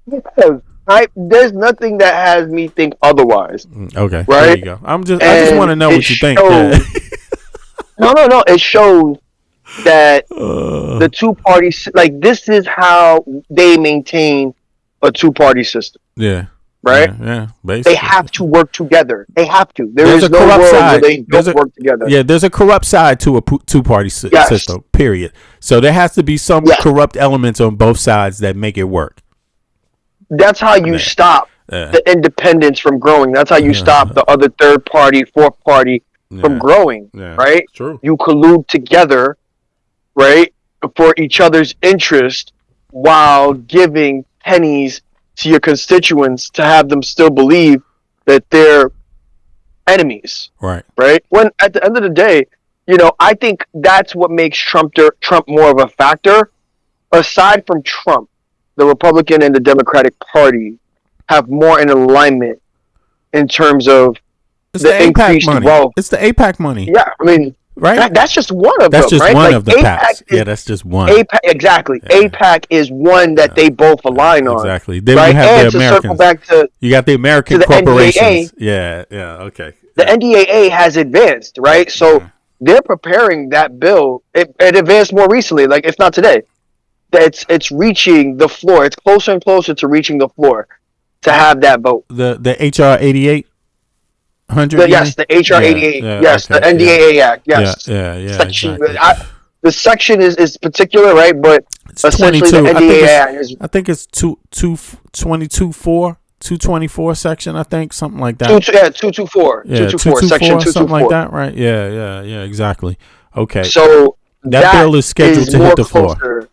There's nothing that has me think otherwise. Okay. Right? There you go. I just want to know what you think. No. It shows that the two parties, like, this is how they maintain a two-party system. Yeah. Right? Yeah. Basically. They have to work together. They have to. There's is a no corrupt world side. where they don't work together. Yeah, there's a corrupt side to a two-party system, period. So there has to be some corrupt elements on both sides that make it work. That's how you stop the independence from growing. That's how you stop the other third party, fourth party from growing, right? True. You collude together, right, for each other's interest while giving pennies to your constituents to have them still believe that they're enemies. Right. When at the end of the day, you know, I think that's what makes Trump more of a factor. Aside from Trump, the Republican and the Democratic Party have more in alignment in terms of the increased wealth. It's the APAC money. Yeah, I mean, right? That's just one of them. That's just right? one like, of the APAC PACs. Yeah, that's just one. APAC, exactly. Yeah. APAC is one that they both align on. Exactly. Then right? you have and the Americans. Circle back to, you got the American the corporations. NDAA, okay. The NDAA has advanced, right? So they're preparing that bill. It advanced more recently, like if not today. It's reaching the floor. It's closer and closer to reaching the floor to have that vote. The HR 8800. Yes, the HR 88. Yes, okay, the NDAA Act. Yes. Yeah. Section, exactly. The section is particular, right? But it's essentially 22. the NDAA Act is. I think it's 224 section. I think something like that. 224. Yeah, 224. Section 224. Something like that, right? Yeah. Exactly. Okay. So that bill is scheduled to hit the floor.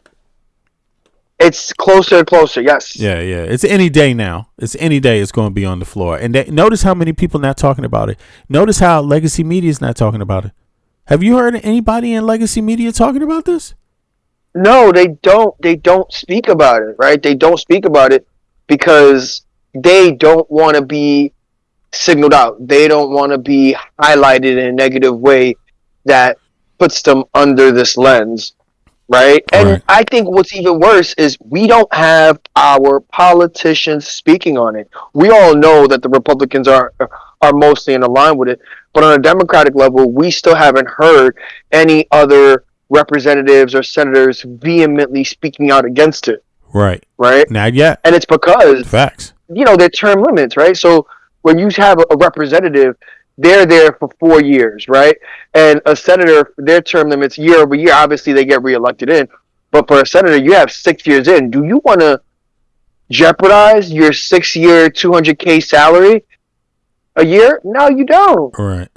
It's closer and closer, yes. Yeah. It's any day now. It's any day it's going to be on the floor. And notice how many people not talking about it. Notice how legacy media is not talking about it. Have you heard anybody in legacy media talking about this? No, they don't. They don't speak about it, right? They don't speak about it because they don't want to be signaled out. They don't want to be highlighted in a negative way that puts them under this lens. Right. And I think what's even worse is we don't have our politicians speaking on it. We all know that the Republicans are mostly in line with it. But on a Democratic level, we still haven't heard any other representatives or senators vehemently speaking out against it. Right. Not yet. And it's because, facts, you know, they're term limits. Right. So when you have a representative, they're there for 4 years, right? And a senator, their term limits year over year. Obviously, they get reelected in. But for a senator, you have 6 years in. Do you want to jeopardize your 6-year, $200K salary a year? No, you don't. Right.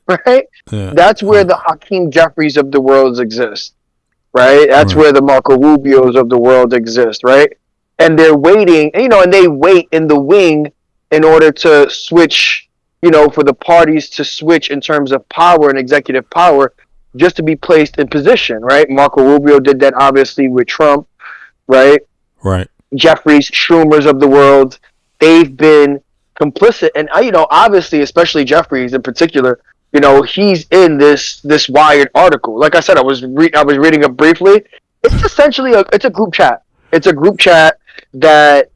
Yeah. That's where the Hakeem Jeffries of the world exist, right? That's where the Marco Rubios of the world exist, right? And they're waiting, you know, and they wait in the wing in order to switch, you know, for the parties to switch in terms of power and executive power just to be placed in position, right? Marco Rubio did that obviously with Trump, right? Right. Jeffries, Schumers of the world, they've been complicit, and obviously, especially Jeffries in particular, he's in this Wired article. Like I said, I was reading it briefly. It's essentially it's a group chat. It's a group chat that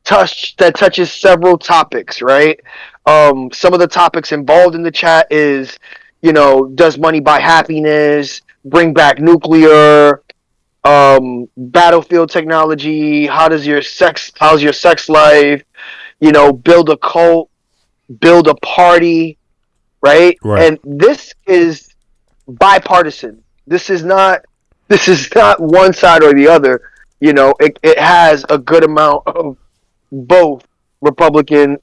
touches several topics, right? Some of the topics involved in the chat is, does money buy happiness? Bring back nuclear. Battlefield technology. How's your sex life? Build a cult, build a party, right? Right. And this is bipartisan. This is not one side or the other. It has a good amount of both Republican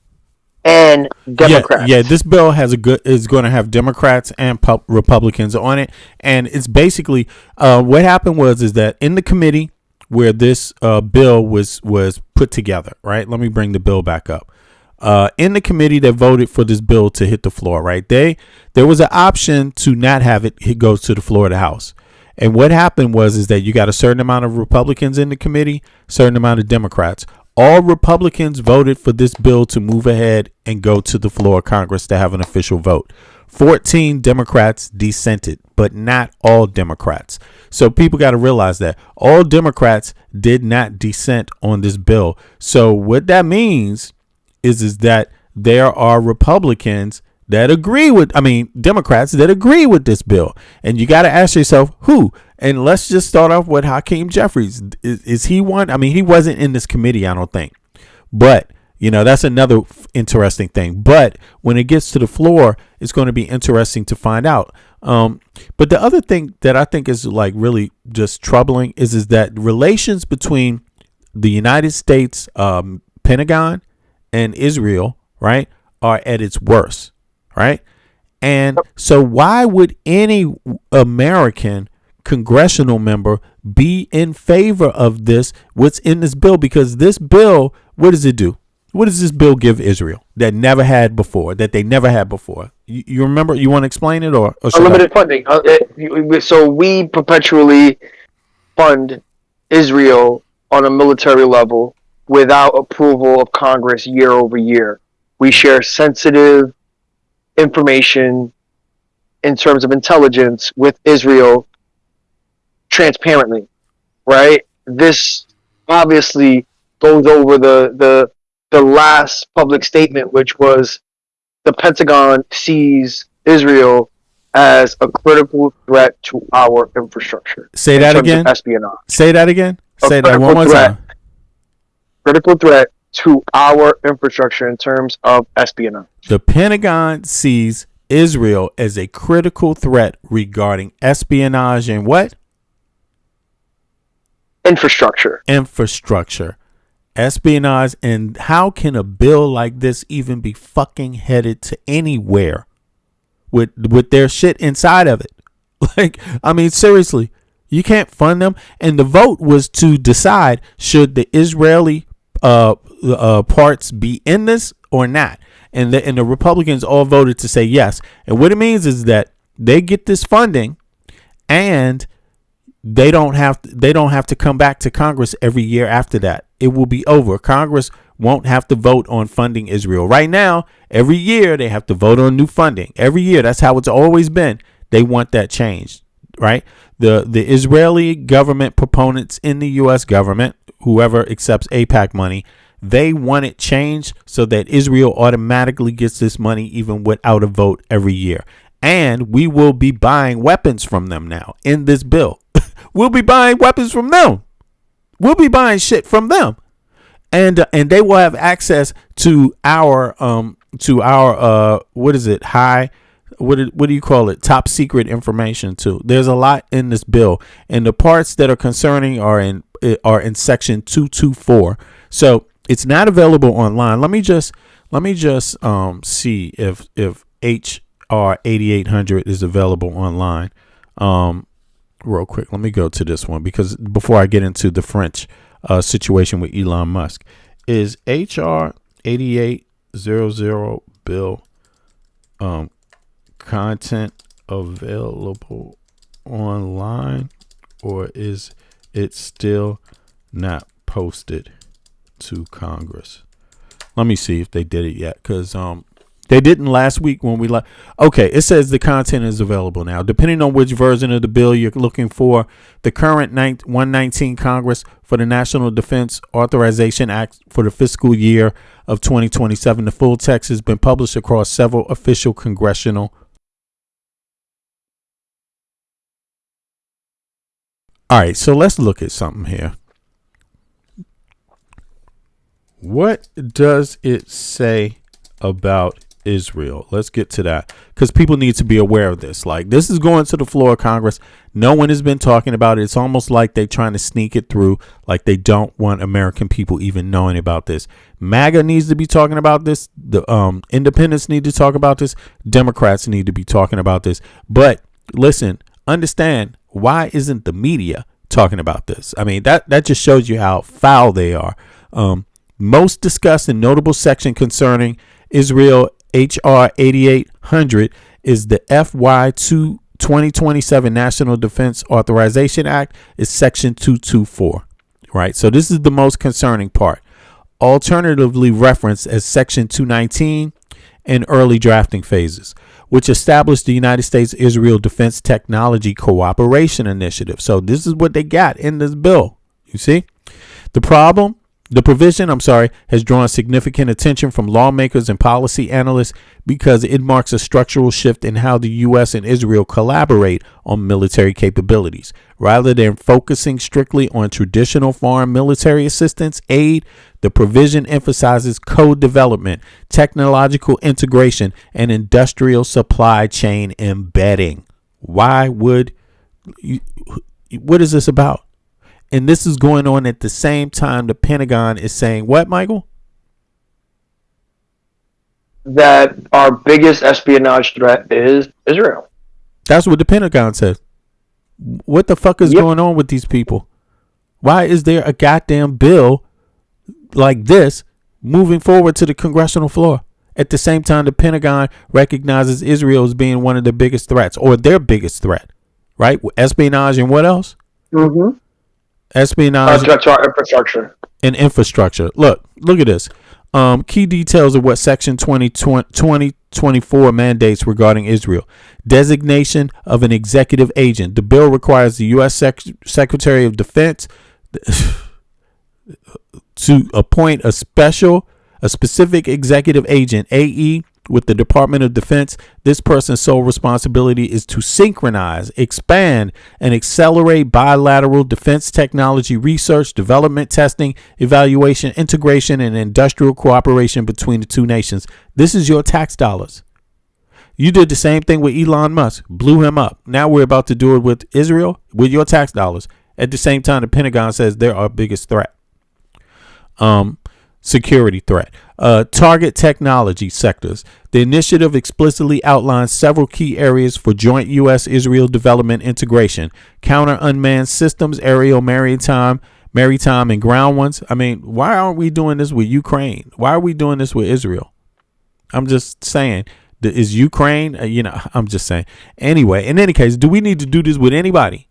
and Democrats. Yeah. This bill is going to have Democrats and Republicans on it, and it's basically what happened is that in the committee where this bill was put together, right? Let me bring the bill back up. In the committee that voted for this bill to hit the floor, right? There was an option to not have it go to the floor of the House. And what happened is that you got a certain amount of Republicans in the committee, certain amount of Democrats. All Republicans voted for this bill to move ahead and go to the floor of Congress to have an official vote. 14 Democrats dissented, but not all Democrats. So people got to realize that all Democrats did not dissent on this bill. So what that means is that there are Republicans that Democrats that agree with this bill. And you got to ask yourself, who? And let's just start off with Hakeem Jeffries. Is he one? He wasn't in this committee, I don't think. But, that's another interesting thing. But when it gets to the floor, it's going to be interesting to find out. But the other thing that I think is like really just troubling is that relations between the United States Pentagon and Israel, right, are at its worst, right? And so why would any American congressional member be in favor of what's in this bill? Because this bill, what does it do? What does this bill give Israel that they never had before? You remember? You want to explain it or unlimited funding. So we perpetually fund Israel on a military level without approval of Congress year over year. We share sensitive information in terms of intelligence with Israel transparently, right? This obviously goes over the last public statement, which was the Pentagon sees Israel as a critical threat to our infrastructure. Say that again. Espionage. Say that again. Say that one more time. Critical threat to our infrastructure in terms of espionage. The Pentagon sees Israel as a critical threat regarding espionage and what? Infrastructure. Espionage. And how can a bill like this even be fucking headed to anywhere with their shit inside of it? Seriously, you can't fund them. And the vote was to decide, should the Israeli parts be in this or not? And the Republicans all voted to say yes. And what it means is that they get this funding, and they don't have to come back to Congress every year after that. It will be over. Congress won't have to vote on funding Israel. Right now, every year they have to vote on new funding. Every year. That's how it's always been. They want that changed, right? The Israeli government proponents in the U.S. government, whoever accepts AIPAC money, they want it changed so that Israel automatically gets this money even without a vote every year. And we will be buying weapons from them now in this bill. We'll be buying weapons from them. We'll be buying shit from them. And they will have access to our what is it? What do you call it? Top secret information too. There's a lot in this bill, and the parts that are concerning are in section 224. So it's not available online. Let me just see if HR 8800 is available online. Real quick, let me go to this one, because before I get into the French situation with Elon Musk, is HR 8800 bill content available online, or is it still not posted to Congress? Let me see if they did it yet, because they didn't last week when we okay, it says the content is available now. Depending on which version of the bill you're looking for, the current 119 Congress for the National Defense Authorization Act for the fiscal year of 2027. The full text has been published across several official congressional. All right, so let's look at something here. What does it say about Israel? Let's get to that, because people need to be aware of this. Like, this is going to the floor of Congress. No one has been talking about it. It's almost like they're trying to sneak it through, like they don't want American people even knowing about this. MAGA needs to be talking about this. The independents need to talk about this. Democrats need to be talking about this. But listen, understand, why isn't the media talking about this? I mean, that just shows you how foul they are. Most discussed and notable section concerning Israel, H.R. 8800, is the FY 2027 National Defense Authorization Act, is Section 224, right? So this is the most concerning part. Alternatively referenced as Section 219 in early drafting phases, which established the United States-Israel Defense Technology Cooperation Initiative. So this is what they got in this bill. You see? The provision, has drawn significant attention from lawmakers and policy analysts because it marks a structural shift in how the U.S. and Israel collaborate on military capabilities. Rather than focusing strictly on traditional foreign military assistance aid, the provision emphasizes co-development, technological integration, and industrial supply chain embedding. What is this about? And this is going on at the same time the Pentagon is saying what, Michael? That our biggest espionage threat is Israel. That's what the Pentagon says. What the fuck is going on with these people? Why is there a goddamn bill like this moving forward to the congressional floor at the same time the Pentagon recognizes Israel as being one of the biggest threats, or their biggest threat, right? Espionage and what else? Mm-hmm. Espionage to our infrastructure. And infrastructure. Look at this. Key details of what Section 2024 mandates regarding Israel. Designation of an executive agent. The bill requires the U.S. Secretary of Defense to appoint a specific executive agent, AE, with the Department of Defense. This person's sole responsibility is to synchronize, expand, and accelerate bilateral defense technology research, development, testing, evaluation, integration, and industrial cooperation between the two nations. This is your tax dollars. You did the same thing with Elon Musk, blew him up. Now we're about to do it with Israel with your tax dollars. At the same time, the Pentagon says they're our biggest threat. Security threat. Target technology sectors. The initiative explicitly outlines several key areas for joint U.S.-Israel development integration. Counter unmanned systems, aerial, maritime, and ground ones. I mean, why aren't we doing this with Ukraine? Why are we doing this with Israel? I'm just saying. Is Ukraine, I'm just saying. Anyway, in any case, do we need to do this with anybody?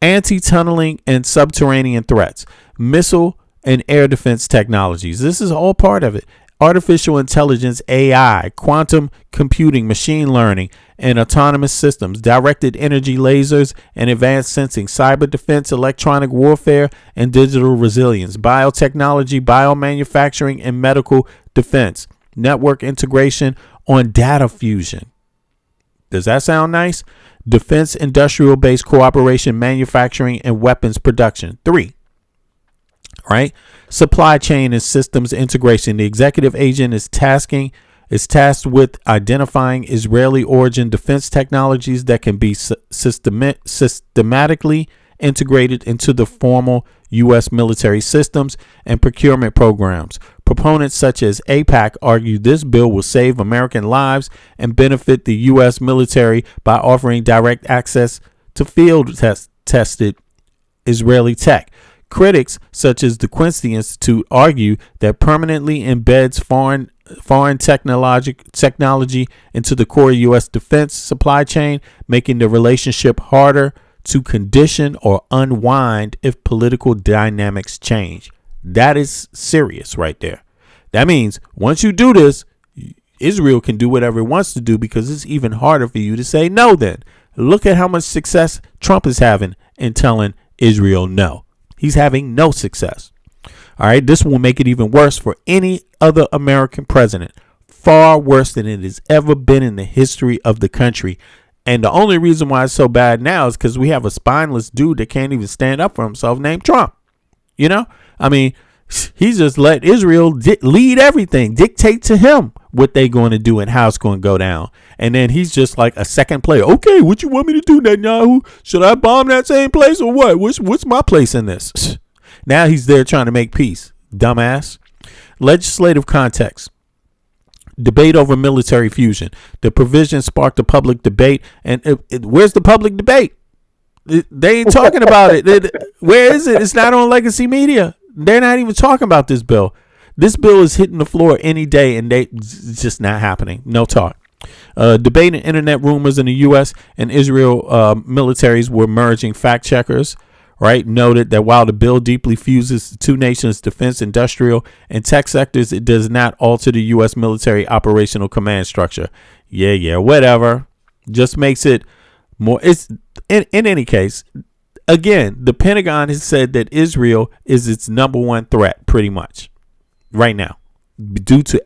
Anti-tunneling and subterranean threats. Missile and air defense technologies. This is all part of it. Artificial intelligence, AI, quantum computing, machine learning, and autonomous systems, directed energy lasers and advanced sensing, cyber defense, electronic warfare, and digital resilience, biotechnology, biomanufacturing, and medical defense, network integration on data fusion. Does that sound nice? Defense industrial based cooperation, manufacturing, and weapons production. 3. Right? Supply chain and systems integration. The executive agent is tasked with identifying Israeli origin defense technologies that can be systematically integrated into the formal U.S. military systems and procurement programs. Proponents such as AIPAC argue this bill will save American lives and benefit the U.S. military by offering direct access to field-tested Israeli tech. Critics, such as the Quincy Institute, argue that permanently embeds foreign technology into the core U.S. defense supply chain, making the relationship harder to condition or unwind if political dynamics change. That is serious right there. That means once you do this, Israel can do whatever it wants to do because it's even harder for you to say no then. Look at how much success Trump is having in telling Israel no. He's having no success. All right, this will make it even worse for any other American president. Far worse than it has ever been in the history of the country. And the only reason why it's so bad now is because we have a spineless dude that can't even stand up for himself named Trump. You know, I mean, he just let Israel lead everything, dictate to him what they're going to do and how it's going to go down. And then he's just like a second player. Okay, what you want me to do, Netanyahu? Should I bomb that same place or what? What's my place in this? Now he's there trying to make peace. Dumbass. Legislative context. Debate over military fusion. The provision sparked a public debate. And where's the public debate? They ain't talking about it. Where is it? It's not on legacy media. They're not even talking about this bill. This bill is hitting the floor any day, and it's just not happening. No talk. Debate and internet rumors in the U.S. and Israel militaries were merging. Fact checkers, right, noted that while the bill deeply fuses the two nations' defense, industrial, and tech sectors, it does not alter the U.S. military operational command structure. Yeah, whatever. Just makes it more. It's in any case. Again, the Pentagon has said that Israel is its number one threat, pretty much, right now, due to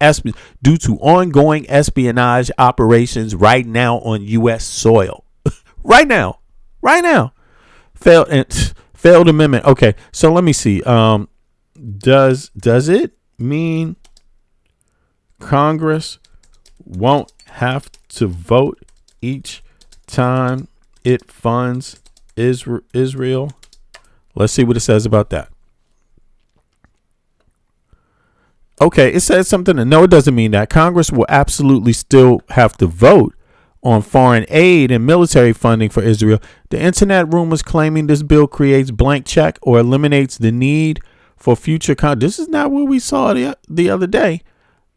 ongoing espionage operations right now on U.S. soil, right now, failed amendment. Okay, so let me see. Does it mean Congress won't have to vote each time it funds Israel? Let's see what it says about that. Okay, it says something. No, it doesn't mean that. Congress will absolutely still have to vote on foreign aid and military funding for Israel. The internet rumors claiming this bill creates blank check or eliminates the need for future. This is not what we saw the other day.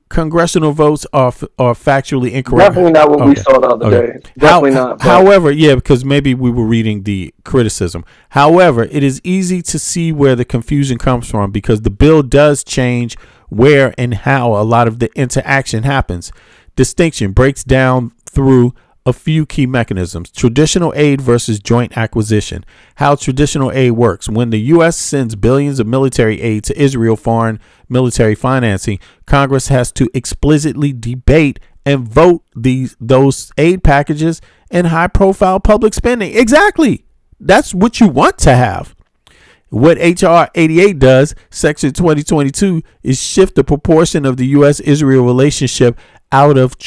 Congressional votes are factually incorrect. Definitely not what we saw the other day. Definitely not. However, yeah, because maybe we were reading the criticism. However, it is easy to see where the confusion comes from because the bill does change where and how a lot of the interaction happens. Distinction breaks down through a few key mechanisms. Traditional aid versus joint acquisition. How traditional aid works. When the U.S. sends billions of military aid to Israel, foreign military financing, Congress has to explicitly debate and vote those aid packages and high-profile public spending. Exactly. That's what you want to have. What H.R. 88 does, Section 2022, is shift the proportion of the U.S.-Israel relationship out of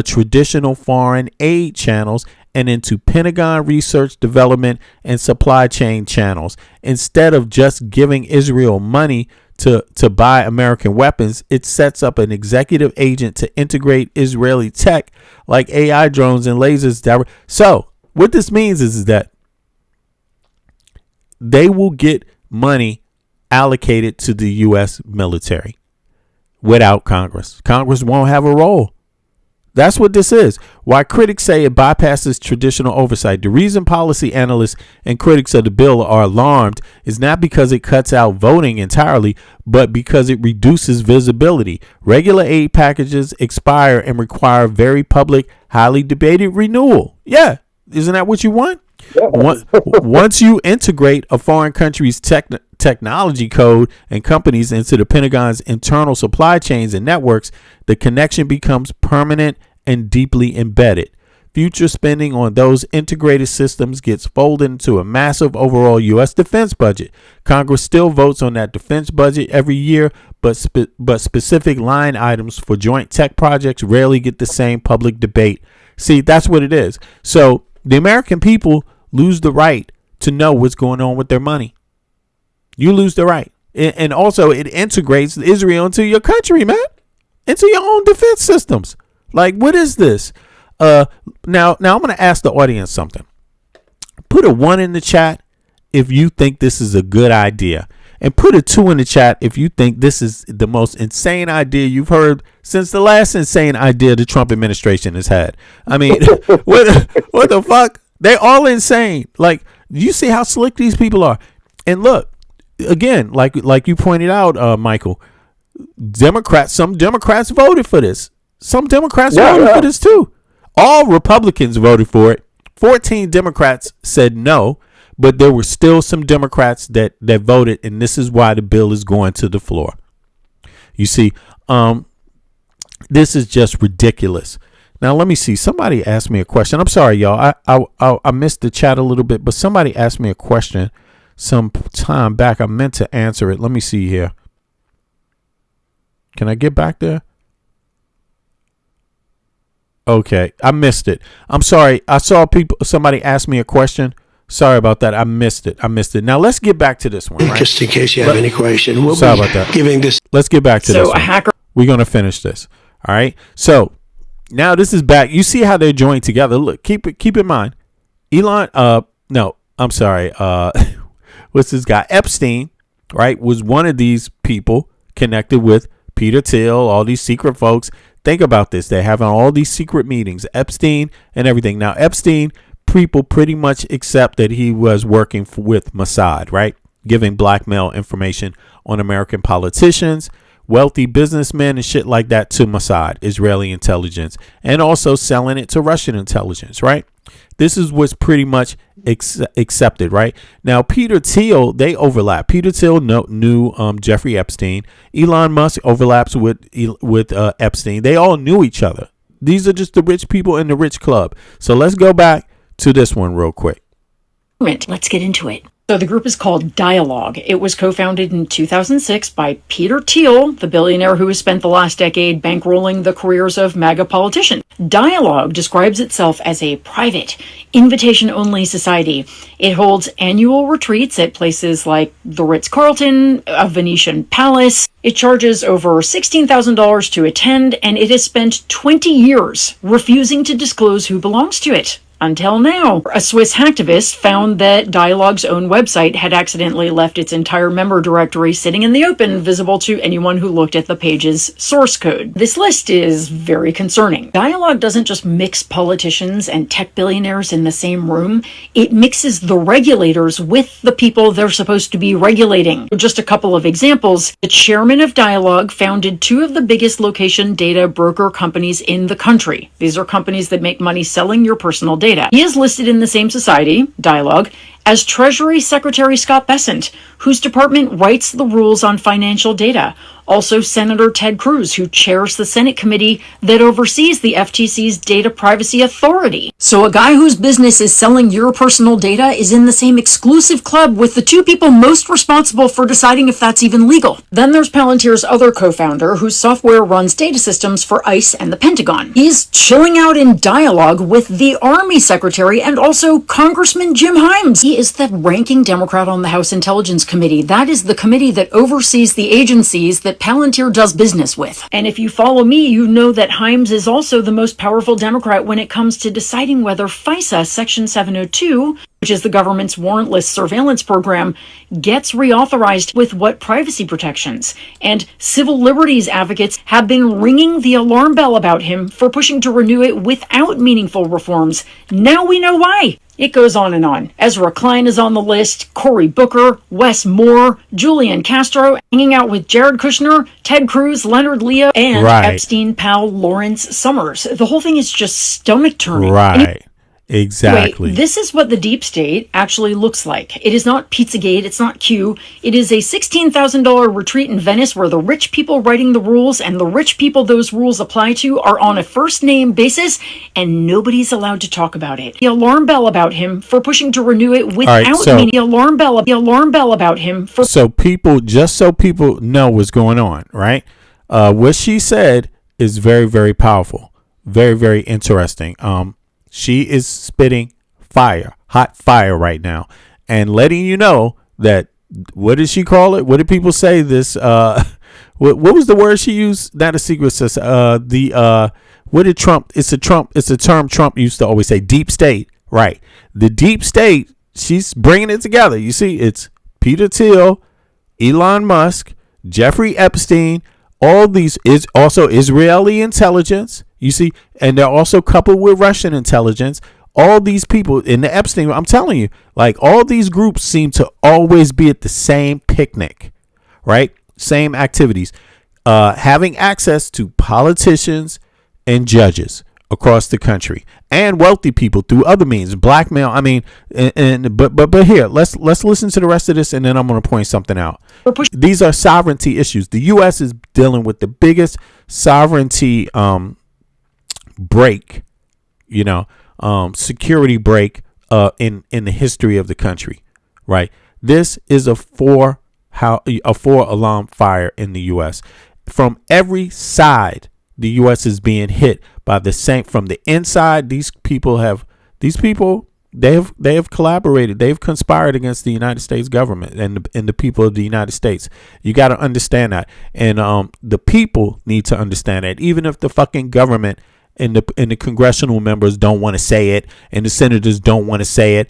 traditional foreign aid channels and into Pentagon research, development, and supply chain channels. Instead of just giving Israel money to buy American weapons, it sets up an executive agent to integrate Israeli tech like AI drones and lasers. So what this means is that they will get money allocated to the U.S. military without Congress. Congress won't have a role. That's what this is. Why critics say it bypasses traditional oversight. The reason policy analysts and critics of the bill are alarmed is not because it cuts out voting entirely, but because it reduces visibility. Regular aid packages expire and require very public, highly debated renewal. Yeah. Isn't that what you want? Once you integrate a foreign country's technology code and companies into the Pentagon's internal supply chains and networks, the connection becomes permanent and deeply embedded. Future spending on those integrated systems gets folded into a massive overall U.S. defense budget. Congress still votes on that defense budget every year, but specific line items for joint tech projects rarely get the same public debate. See, that's what it is. So the American people lose the right to know what's going on with their money. You lose the right. And also it integrates Israel into your country, man, into your own defense systems. Like, what is this? Now I'm going to ask the audience something. Put a 1 in the chat if you think this is a good idea. And put a 2 in the chat if you think this is the most insane idea you've heard since the last insane idea the Trump administration has had. I mean, what the fuck? They're all insane. Like, you see how slick these people are. And look, again, like you pointed out, Michael, Some Democrats voted for this. Some Democrats voted for this too. All Republicans voted for it. 14 Democrats said no, but there were still some Democrats that voted, and this is why the bill is going to the floor. You see, this is just ridiculous. Now, let me see. Somebody asked me a question. I'm sorry, y'all. I missed the chat a little bit, but somebody asked me a question some time back. I meant to answer it. Let me see here. Can I get back there? Okay, I missed it. I'm sorry. I saw somebody ask me a question. Sorry about that. I missed it. Now let's get back to this one. Right? Just in case you have any question. Sorry about that. Let's get back to this one. We're going to finish this. All right. So now this is back. You see how they're joined together. Look, keep in mind. I'm sorry. What's this guy? Epstein, right, was one of these people connected with Peter Thiel, all these secret folks. Think about this. They're having all these secret meetings, Epstein and everything. Now, Epstein, people pretty much accept that he was working with Mossad, right? Giving blackmail information on American politicians, wealthy businessmen and shit like that to Mossad, Israeli intelligence, and also selling it to Russian intelligence, right? This is what's pretty much accepted, right? Now, Peter Thiel, they overlap. Peter Thiel knew Jeffrey Epstein. Elon Musk overlaps with Epstein. They all knew each other. These are just the rich people in the rich club. So let's go back to this one real quick. Let's get into it. So the group is called Dialogue. It was co-founded in 2006 by Peter Thiel, the billionaire who has spent the last decade bankrolling the careers of MAGA politicians. Dialogue describes itself as a private, invitation-only society. It holds annual retreats at places like the Ritz-Carlton, a Venetian palace. It charges over $16,000 to attend, and it has spent 20 years refusing to disclose who belongs to it. Until now, a Swiss hacktivist found that Dialogue's own website had accidentally left its entire member directory sitting in the open, visible to anyone who looked at the page's source code. This list is very concerning. Dialogue doesn't just mix politicians and tech billionaires in the same room, it mixes the regulators with the people they're supposed to be regulating. Just a couple of examples. The chairman of Dialogue founded two of the biggest location data broker companies in the country. These are companies that make money selling your personal data. He is listed in the same society, Dialogue, as Treasury Secretary Scott Bessent, whose department writes the rules on financial data. Also, Senator Ted Cruz, who chairs the Senate committee that oversees the FTC's Data Privacy Authority. So a guy whose business is selling your personal data is in the same exclusive club with the two people most responsible for deciding if that's even legal. Then there's Palantir's other co-founder, whose software runs data systems for ICE and the Pentagon. He's chilling out in Dialogue with the Army Secretary and also Congressman Jim Himes. He is the ranking Democrat on the House Intelligence Committee. That is the committee that oversees the agencies that Palantir does business with. And if you follow me, you know that Himes is also the most powerful Democrat when it comes to deciding whether FISA Section 702, which is the government's warrantless surveillance program, gets reauthorized with what privacy protections. And civil liberties advocates have been ringing the alarm bell about him for pushing to renew it without meaningful reforms. Now we know why. It goes on and on. Ezra Klein is on the list, Cory Booker, Wes Moore, Julian Castro, hanging out with Jared Kushner, Ted Cruz, Leonard Leo, and Epstein pal Lawrence Summers. The whole thing is just stomach-turning. Right. Exactly. Wait, this is what the deep state actually looks like. It is not Pizzagate, it's not Q. It is a $16,000 retreat in Venice where the rich people writing the rules and the rich people those rules apply to are on a first-name basis, and nobody's allowed to talk about it. The alarm bell about him for pushing to renew it without meaning. The alarm bell about him for... So people know what's going on, right? What she said is very, very powerful. Very, very interesting. She is spitting fire, hot fire right now, and letting you know that, what did she call it? What did people say? This, what was the word she used? Not a secret society. What did Trump? It's a term Trump used to always say. Deep state, right? The deep state. She's bringing it together. You see, it's Peter Thiel, Elon Musk, Jeffrey Epstein. All these is also Israeli intelligence. You see, and they're also coupled with Russian intelligence. All these people in the Epstein, I'm telling you, like, all these groups seem to always be at the same picnic, right? Same activities. having access to politicians and judges across the country and wealthy people through other means, blackmail. I mean, but here, let's listen to the rest of this, and then I'm going to point something out. These are sovereignty issues. The U.S. is dealing with the biggest sovereignty break, security break in the history of the country. Right. This is a four alarm fire in the U.S. From every side. The U.S. is being hit by the same from the inside. They have collaborated. They've conspired against the United States government and the people of the United States. You got to understand that, and the people need to understand that. Even if the fucking government and the congressional members don't want to say it, and the senators don't want to say it,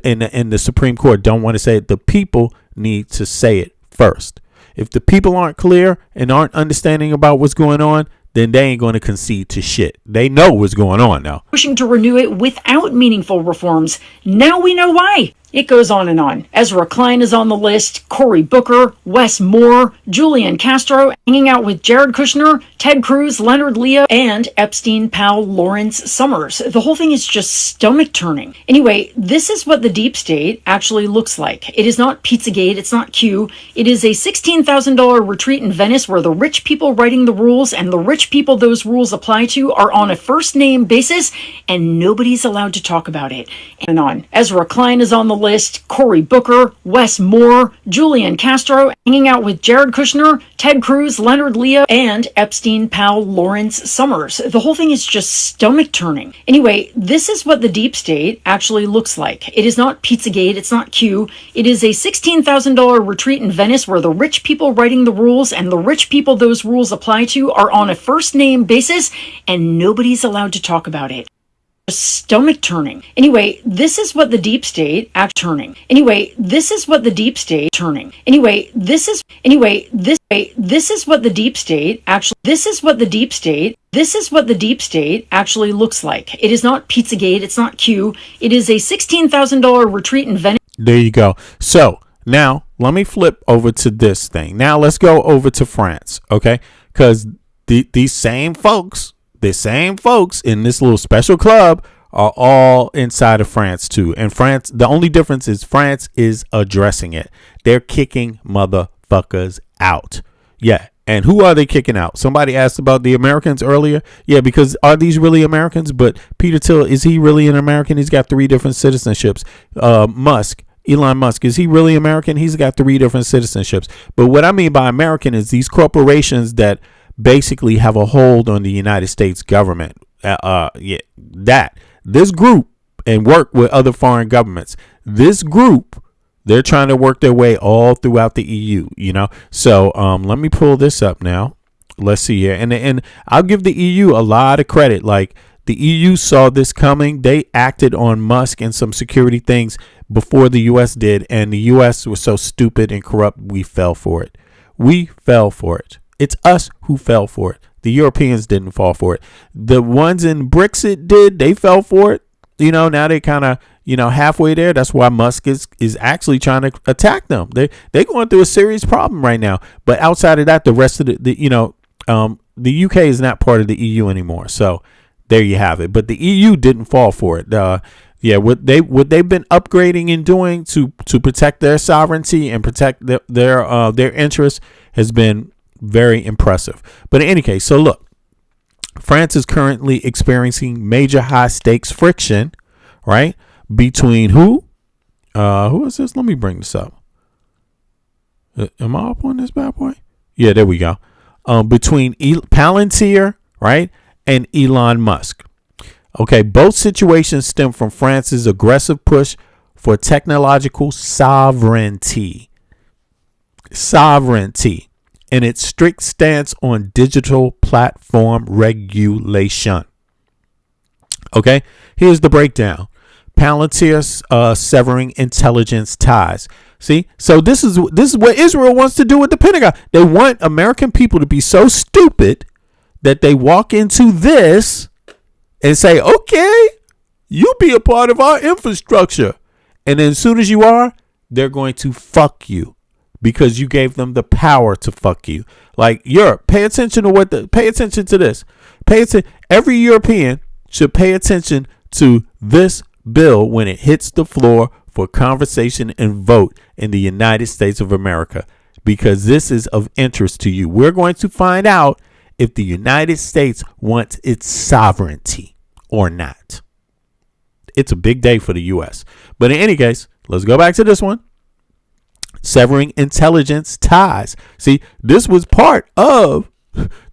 and the Supreme Court don't want to say it, the people need to say it first. If the people aren't clear and aren't understanding about what's going on, then they ain't going to concede to shit. They know what's going on now. Pushing to renew it without meaningful reforms. Now we know why. It goes on and on. Ezra Klein is on the list, Cory Booker, Wes Moore, Julian Castro, hanging out with Jared Kushner, Ted Cruz, Leonard Leo, and Epstein pal Lawrence Summers. The whole thing is just stomach-turning. Anyway, this is what the deep state actually looks like. It is not Pizzagate, it's not Q. It is a $16,000 retreat in Venice where the rich people writing the rules and the rich people those rules apply to are on a first-name basis, and nobody's allowed to talk about it. And on. Ezra Klein is on the list, Cory Booker, Wes Moore, Julian Castro, hanging out with Jared Kushner, Ted Cruz, Leonard Leo, and Epstein pal Lawrence Summers. The whole thing is just stomach-turning. Anyway, this is what the deep state actually looks like. It is not Pizzagate, it's not Q. It is a $16,000 retreat in Venice where the rich people writing the rules and the rich people those rules apply to are on a first-name basis, and nobody's allowed to talk about it. Stomach turning. Anyway, this is what the deep state act turning. Anyway, this is what the deep state turning. Anyway, this is what the deep state actually actually looks like. It is not Pizzagate, it's not Q. It is a $16,000 retreat in Venice. There you go. So now let me flip over to this thing. Now let's go over to France, okay? Because these same folks in this little special club are all inside of France too. And France, the only difference is France is addressing it. They're kicking motherfuckers out. Yeah. And who are they kicking out? Somebody asked about the Americans earlier. Yeah, because are these really Americans? But Peter Thiel, is he really an American? He's got 3 different citizenships. Elon Musk, is he really American? He's got 3 different citizenships. But what I mean by American is these corporations that basically have a hold on the United States government. This group and work with other foreign governments. This group, they're trying to work their way all throughout the EU, So let me pull this up now. Let's see here. And I'll give the EU a lot of credit. Like the EU saw this coming. They acted on Musk and some security things before the US did. And the US was so stupid and corrupt, we fell for it. It's us who fell for it. The Europeans didn't fall for it. The ones in Brexit did. They fell for it. Now they kind of, halfway there. That's why Musk is actually trying to attack them. They're going through a serious problem right now. But outside of that, the rest of the UK is not part of the EU anymore. So there you have it. But the EU didn't fall for it. What they've been upgrading and doing to protect their sovereignty and protect their interests has been very impressive. But in any case, so look, France is currently experiencing major high stakes friction, right? Between who is this? Let me bring this up. Am I up on this bad boy? Yeah, there we go. Between Palantir, right, and Elon Musk. Okay, both situations stem from France's aggressive push for technological sovereignty. And its strict stance on digital platform regulation. Okay, here's the breakdown. Palantir severing intelligence ties. See, so this is what Israel wants to do with the Pentagon. They want American people to be so stupid that they walk into this and say, okay, you be a part of our infrastructure. And then as soon as you are, they're going to fuck you. because you gave them the power to fuck you. Like Europe, pay attention to this. Every European should pay attention to this bill when it hits the floor for conversation and vote in the United States of America, because this is of interest to you. We're going to find out if the United States wants its sovereignty or not. It's a big day for the U.S. But in any case, let's go back to this one. Severing intelligence ties. See, this was part of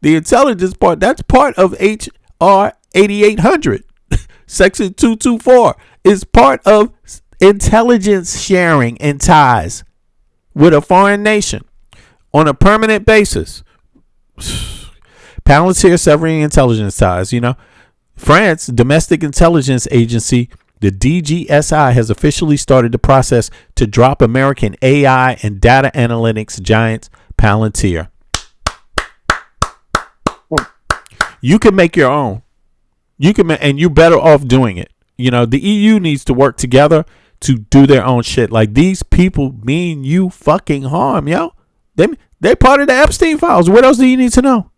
the intelligence part. That's part of H.R. 8800. Section 224 is part of intelligence sharing and ties with a foreign nation on a permanent basis. Palantir severing intelligence ties. France Domestic Intelligence Agency, the DGSI, has officially started the process to drop American AI and data analytics giant Palantir. You can make your own. And you're better off doing it. The EU needs to work together to do their own shit. Like, these people mean you fucking harm, yo. They're part of the Epstein files. What else do you need to know?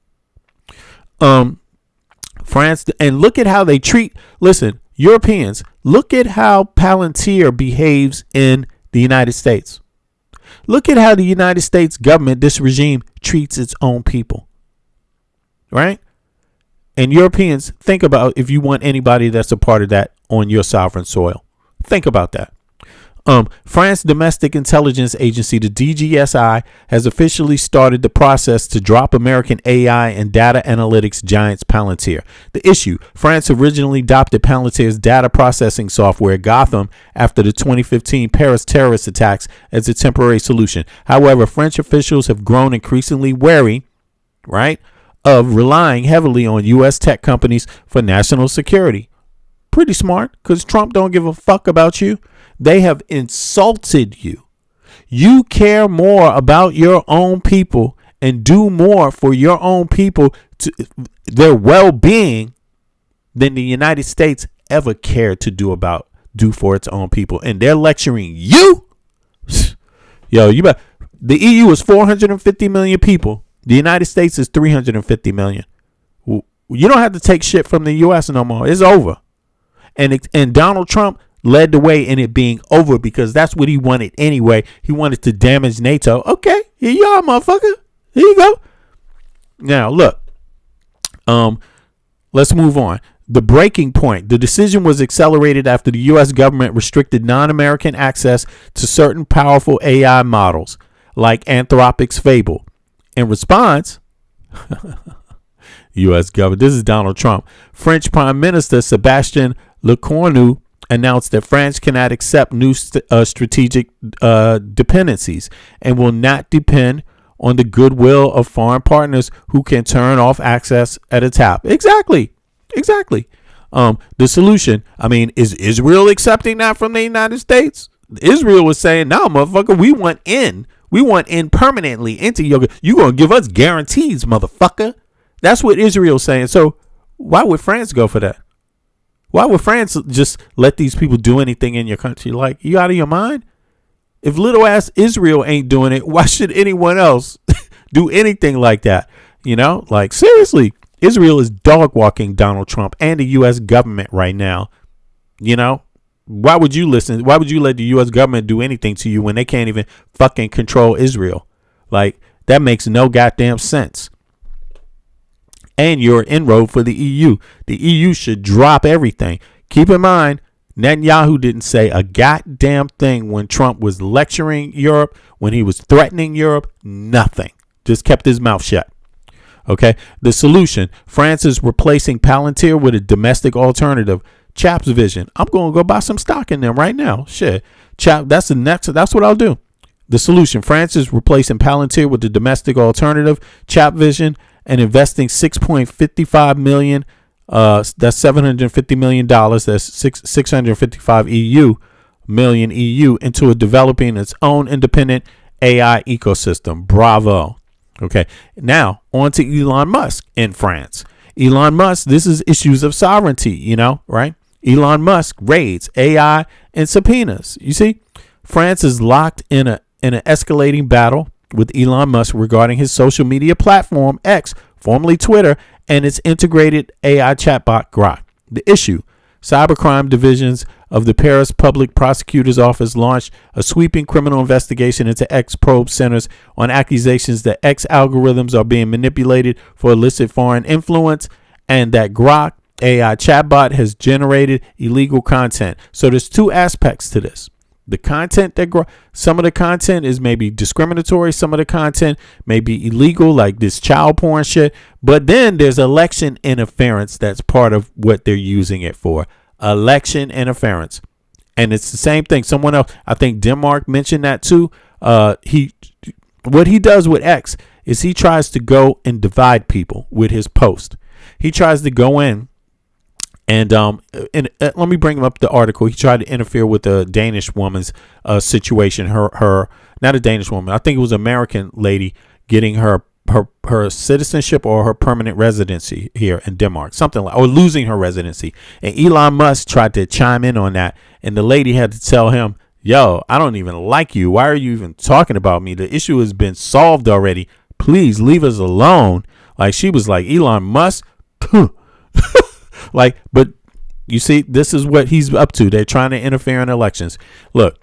France, and look at how they treat, listen, Europeans, look at how Palantir behaves in the United States. Look at how the United States government, this regime, treats its own people. Right? And Europeans, think about if you want anybody that's a part of that on your sovereign soil. Think about that. France Domestic Intelligence Agency, the DGSI, has officially started the process to drop American AI and data analytics giants Palantir. The issue: France originally adopted Palantir's data processing software Gotham after the 2015 Paris terrorist attacks as a temporary solution. However, French officials have grown increasingly wary, right, of relying heavily on U.S. tech companies for national security. Pretty smart, because Trump don't give a fuck about you. They have insulted you. You care more about your own people and do more for your own people, to their well-being, than the United States ever cared to do for its own people. And they're lecturing you. Yo, the EU is 450 million people. The United States is 350 million. You don't have to take shit from the U.S. no more. It's over. And Donald Trump led the way in it being over, because that's what he wanted anyway. He wanted to damage NATO. Okay, here you are, motherfucker. Here you go. Now, look. Let's move on. The breaking point. The decision was accelerated after the U.S. government restricted non-American access to certain powerful AI models, like Anthropic's Fable. In response, U.S. government, this is Donald Trump. French Prime Minister Sébastien Lecornu announced that France cannot accept new strategic dependencies and will not depend on the goodwill of foreign partners who can turn off access at a tap. Exactly. The solution, is Israel accepting that from the United States? Israel was saying, no, motherfucker, we want in. We want in permanently into yoga. You going to give us guarantees, motherfucker. That's what Israel's saying. So why would France go for that? Why would France just let these people do anything in your country? Like, you out of your mind? If little ass Israel ain't doing it, why should anyone else do anything like that? Like, seriously, Israel is dog walking Donald Trump and the U.S. government right now. Why would you listen? Why would you let the U.S. government do anything to you when they can't even fucking control Israel? Like, that makes no goddamn sense. And you're an inroad for the EU. The EU should drop everything. Keep in mind, Netanyahu didn't say a goddamn thing when Trump was lecturing Europe, when he was threatening Europe. Nothing. Just kept his mouth shut. Okay. The solution: France is replacing Palantir with a domestic alternative. Chap's Vision. I'm going to go buy some stock in them right now. Shit. Chap, that's what I'll do. The solution: France is replacing Palantir with the domestic alternative, Chap Vision, and investing $6.55 million. That's $750 million. That's 655 million EU into developing its own independent AI ecosystem. Bravo. Okay. Now on to Elon Musk in France. Elon Musk, this is issues of sovereignty, right? Elon Musk raids AI and subpoenas. You see, France is locked in in an escalating battle with Elon Musk regarding his social media platform X, formerly Twitter, and its integrated AI chatbot Grok. The issue: cybercrime divisions of the Paris Public Prosecutor's Office launched a sweeping criminal investigation into X probe centers on accusations that X algorithms are being manipulated for illicit foreign influence and that Grok AI chatbot has generated illegal content. So there's two aspects to this. The content that some of the content is maybe discriminatory, some of the content may be illegal, like this child porn shit. But then there's election interference that's part of what they're using it for. Election interference. And it's the same thing. Someone else, I think Denmark mentioned that too. What he does with X is he tries to go and divide people with his post. He tries to go in and let me bring up the article. He tried to interfere with a Danish woman's situation. Her not a Danish woman. I think it was an American lady getting her citizenship or her permanent residency here in Denmark, something like, or losing her residency. And Elon Musk tried to chime in on that, and the lady had to tell him, "Yo, I don't even like you. Why are you even talking about me? The issue has been solved already. Please leave us alone." Like, she was like, Elon Musk. Like, but you see, this is what he's up to. They're trying to interfere in elections. Look,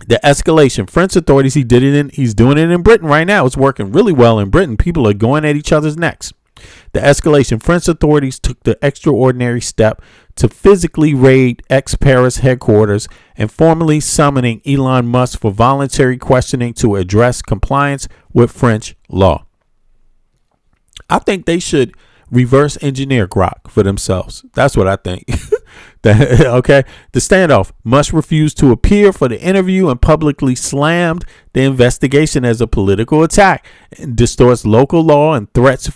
the escalation. French authorities, he's doing it in Britain right now. It's working really well in Britain. People are going at each other's necks. The escalation. French authorities took the extraordinary step to physically raid Paris headquarters and formally summoning Elon Musk for voluntary questioning to address compliance with French law. I think they should reverse engineer Grok for themselves. That's what I think. Okay. The standoff. Musk refused to appear for the interview and publicly slammed the investigation as a political attack and distorts local law and threatens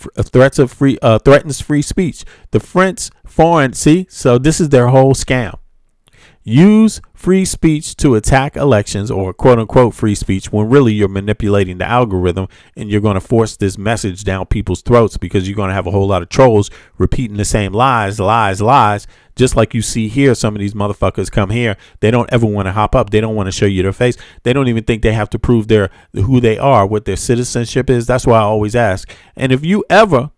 free speech. The French foreign, so this is their whole scam. Use free speech to attack elections, or quote unquote free speech, when really you're manipulating the algorithm and you're going to force this message down people's throats because you're going to have a whole lot of trolls repeating the same lies, just like you see here. Some of these motherfuckers come here. They don't ever want to hop up. They don't want to show you their face. They don't even think they have to prove who they are, what their citizenship is. That's why I always ask. And if you ever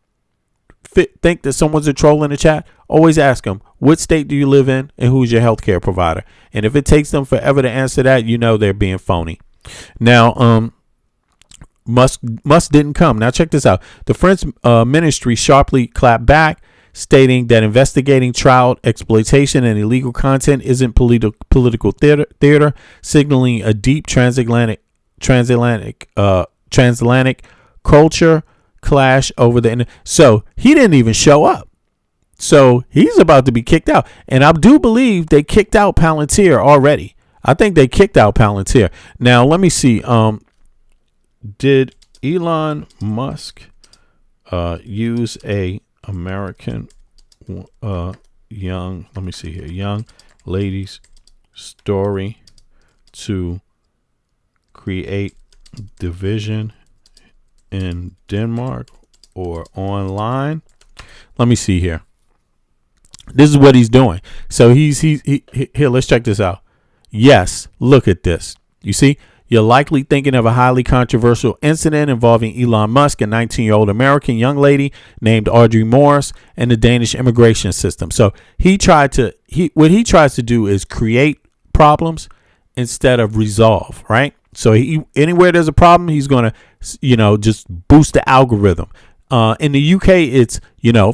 think that someone's a troll in the chat, always ask them, what state do you live in and who's your healthcare provider? And if it takes them forever to answer that, you know they're being phony. Now, Musk didn't come. Now check this out. The French ministry sharply clapped back, stating that investigating child exploitation and illegal content isn't political theater, signaling a deep transatlantic culture clash over the. So he didn't even show up. So he's about to be kicked out. And I do believe they kicked out Palantir already. I think they kicked out Palantir. Now, let me see. Did Elon Musk use a American young lady's story to create division in Denmark or online? Let me see here. This is what he's doing. So he's here. Let's check this out. Yes, look at this. You see, you're likely thinking of a highly controversial incident involving Elon Musk, a 19-year-old American young lady named Audrey Morris, and the Danish immigration system. So what he tries to do is create problems instead of resolve, right? So anywhere there's a problem, he's going to, just boost the algorithm. In the UK, it's,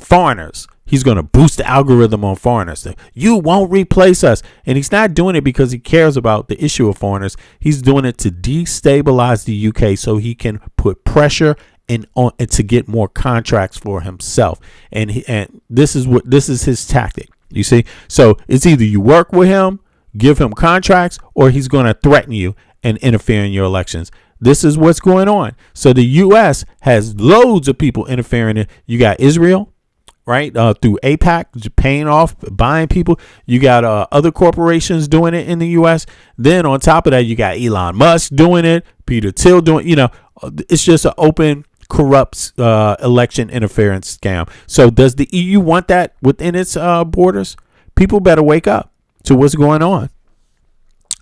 foreigners. He's going to boost the algorithm on foreigners. You won't replace us. And he's not doing it because he cares about the issue of foreigners. He's doing it to destabilize the UK so he can put pressure and to get more contracts for himself. And this is his tactic. You see? So it's either you work with him, give him contracts, or he's going to threaten you and interfere in your elections. This is what's going on. So the U.S. has loads of people interfering in. You got Israel, right? Through APAC, paying off, buying people. You got other corporations doing it in the U.S. Then on top of that, you got Elon Musk doing it, Peter Thiel doing, it's just an open, corrupt election interference scam. So does the EU want that within its borders? People better wake up to what's going on.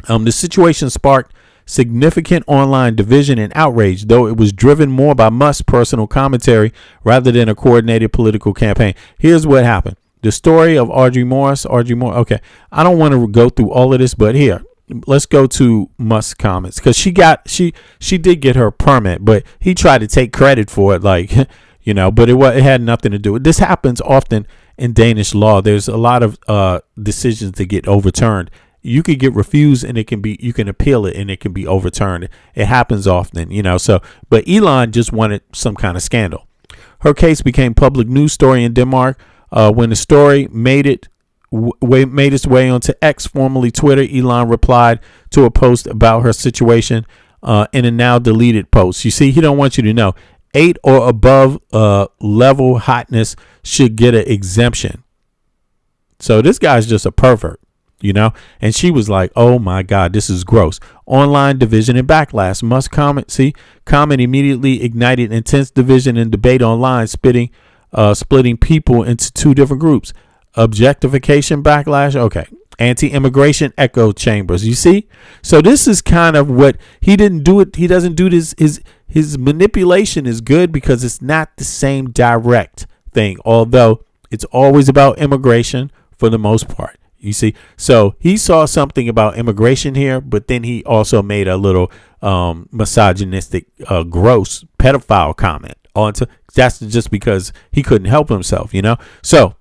The situation sparked significant online division and outrage, though it was driven more by Musk's personal commentary rather than a coordinated political campaign. Here's what happened. The story of Audrey Morris. Okay, I don't want to go through all of this, but here, let's go to Musk's comments, because she did get her permit, but he tried to take credit for it, like, but it had nothing to do with this. Happens often in Danish law. There's a lot of decisions that get overturned. You could get refused, and you can appeal it, and it can be overturned. It happens often, but Elon just wanted some kind of scandal. Her case became public news story in Denmark. When the story made its way onto X, formerly Twitter, Elon replied to a post about her situation in a now deleted post. You see, he don't want you to know. 8 or above level hotness should get an exemption. So this guy's just a pervert, And she was like, "Oh my God, this is gross." Online division and backlash. Musk comment immediately ignited intense division and debate online, splitting people into two different groups. Objectification backlash. Okay. Anti-immigration echo chambers. You see? So this is kind of what he didn't do it. He doesn't do this. His manipulation is good because it's not the same direct thing, although it's always about immigration for the most part. You see? So he saw something about immigration here, but then he also made a little misogynistic, gross pedophile comment onto. That's just because he couldn't help himself, So,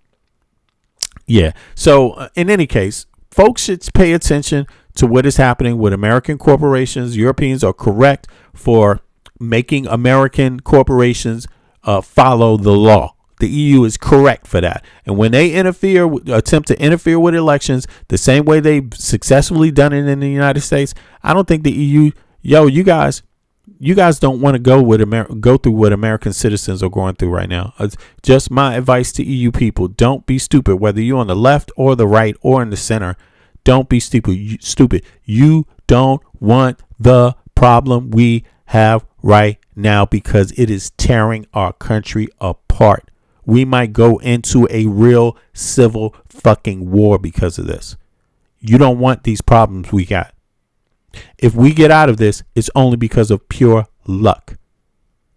yeah. So, in any case, folks should pay attention to what is happening with American corporations. Europeans are correct for making American corporations follow the law. The EU is correct for that. And when they attempt to interfere with elections, the same way they've successfully done it in the United States, I don't think the EU, you guys don't want to go through what American citizens are going through right now. It's just my advice to EU people: don't be stupid. Whether you're on the left or the right or in the center, don't be stupid. You don't want the problem we have right now, because it is tearing our country apart. We might go into a real civil fucking war because of this. You don't want these problems we got. If we get out of this, it's only because of pure luck.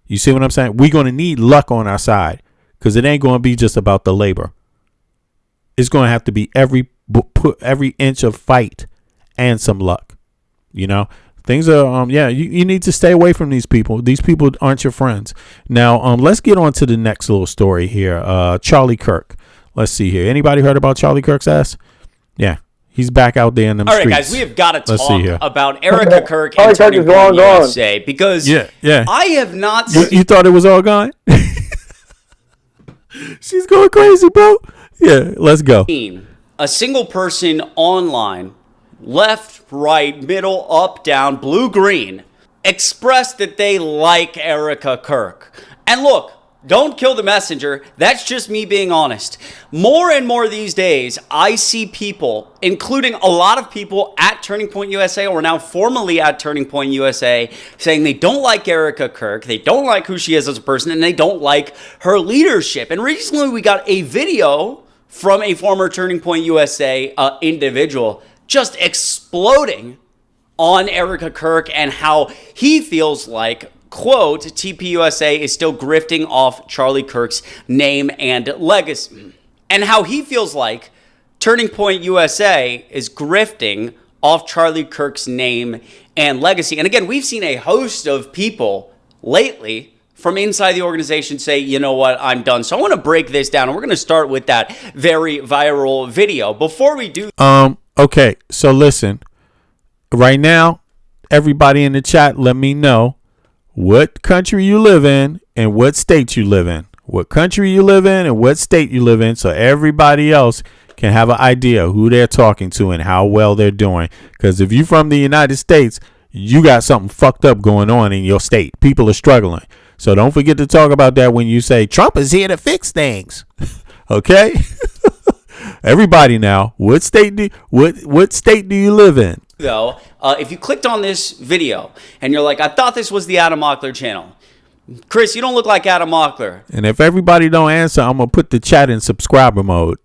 You see what I'm saying? We're going to need luck on our side, because it ain't going to be just about the labor. It's going to have to be every inch of fight and some luck. Things are, you need to stay away from these people. These people aren't your friends. Now, let's get on to the next little story here. Charlie Kirk. Let's see here. Anybody heard about Charlie Kirk's ass? Yeah. He's back out there in them streets. All right, guys, we have got to talk about Erica Kirk and Turning Point USA, because yeah. I have not seen... You thought it was all gone? She's going crazy, bro. Yeah, let's go. A single person online, left, right, middle, up, down, blue, green, expressed that they like Erica Kirk. And look, don't kill the messenger. That's just me being honest. More and more these days, I see people, including a lot of people at Turning Point USA, or now formerly at Turning Point USA, saying they don't like Erica Kirk, they don't like who she is as a person, and they don't like her leadership. And recently we got a video from a former Turning Point USA individual just exploding on Erica Kirk and how he feels like, quote, TPUSA is still grifting off Charlie Kirk's name and legacy. And how he feels like Turning Point USA is grifting off Charlie Kirk's name and legacy. And again, we've seen a host of people lately from inside the organization say, you know what, I'm done. So I want to break this down, and we're going to start with that very viral video. Before we do... Okay, so listen. Right now, everybody in the chat, let me know what country you live in and what state you live in. What country you live in and what state you live in, so everybody else can have an idea of who they're talking to and how well they're doing. Because if you're from the United States, you got something fucked up going on in your state. People are struggling. So don't forget to talk about that when you say Trump is here to fix things. Okay? Everybody now, what state do you live in? Though, if you clicked on this video and you're like, I thought this was the Adam Mockler channel. Chris, you don't look like Adam Mockler. And if everybody don't answer, I'm going to put the chat in subscriber mode.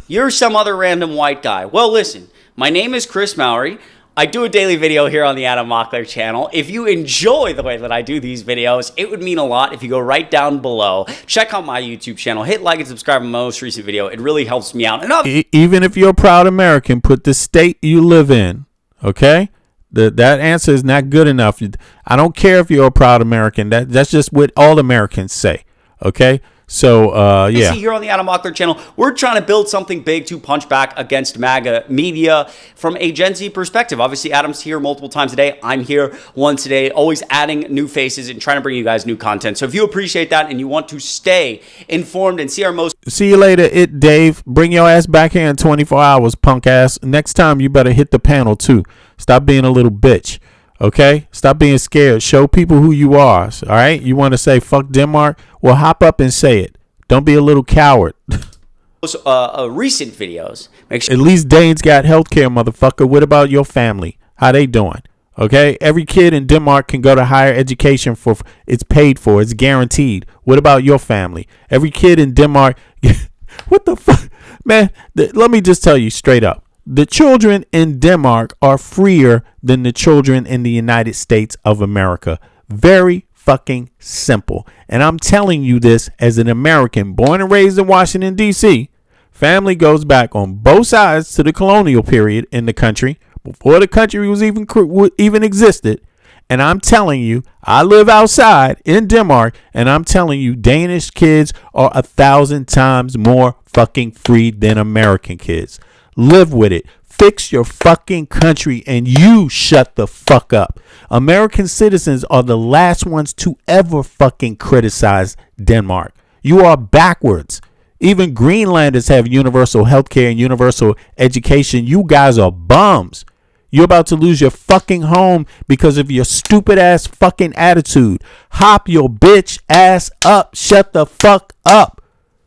You're some other random white guy. Well, listen, my name is Chris Mowry. I do a daily video here on the Adam Mockler channel. If you enjoy the way that I do these videos, it would mean a lot if you go right down below, check out my YouTube channel, hit like and subscribe to my most recent video. It really helps me out. And even if you're a proud American, put the state you live in, okay? That answer is not good enough. I don't care if you're a proud American. That's just what all Americans say, okay? So, yeah. Here on the Adam Mockler channel, we're trying to build something big to punch back against MAGA media from a Gen Z perspective. Obviously, Adam's here multiple times a day. I'm here once a day, always adding new faces and trying to bring you guys new content. So if you appreciate that and you want to stay informed and see our most... See you later, Dave. Bring your ass back here in 24 hours, punk ass. Next time, you better hit the panel, too. Stop being a little bitch. Okay, stop being scared. Show people who you are. All right, you want to say fuck Denmark? Well, hop up and say it. Don't be a little coward. recent videos. Make sure at least Dane's got healthcare, motherfucker. What about your family? How they doing? Okay, every kid in Denmark can go to higher education for it's paid for. It's guaranteed. What about your family? Every kid in Denmark. What the fuck, man? Let me just tell you straight up. The children in Denmark are freer than the children in the United States of America. Very fucking simple. And I'm telling you this as an American born and raised in Washington, D.C. Family goes back on both sides to the colonial period in the country before the country was even existed. And I'm telling you, I live outside in Denmark, and I'm telling you, Danish kids are 1,000 times more fucking free than American kids. Live with it. Fix your fucking country and you shut the fuck up. American citizens are the last ones to ever fucking criticize Denmark. You are backwards. Even Greenlanders have universal health care and universal education. You guys are bums. You're about to lose your fucking home because of your stupid ass fucking attitude. Hop your bitch ass up. Shut the fuck up.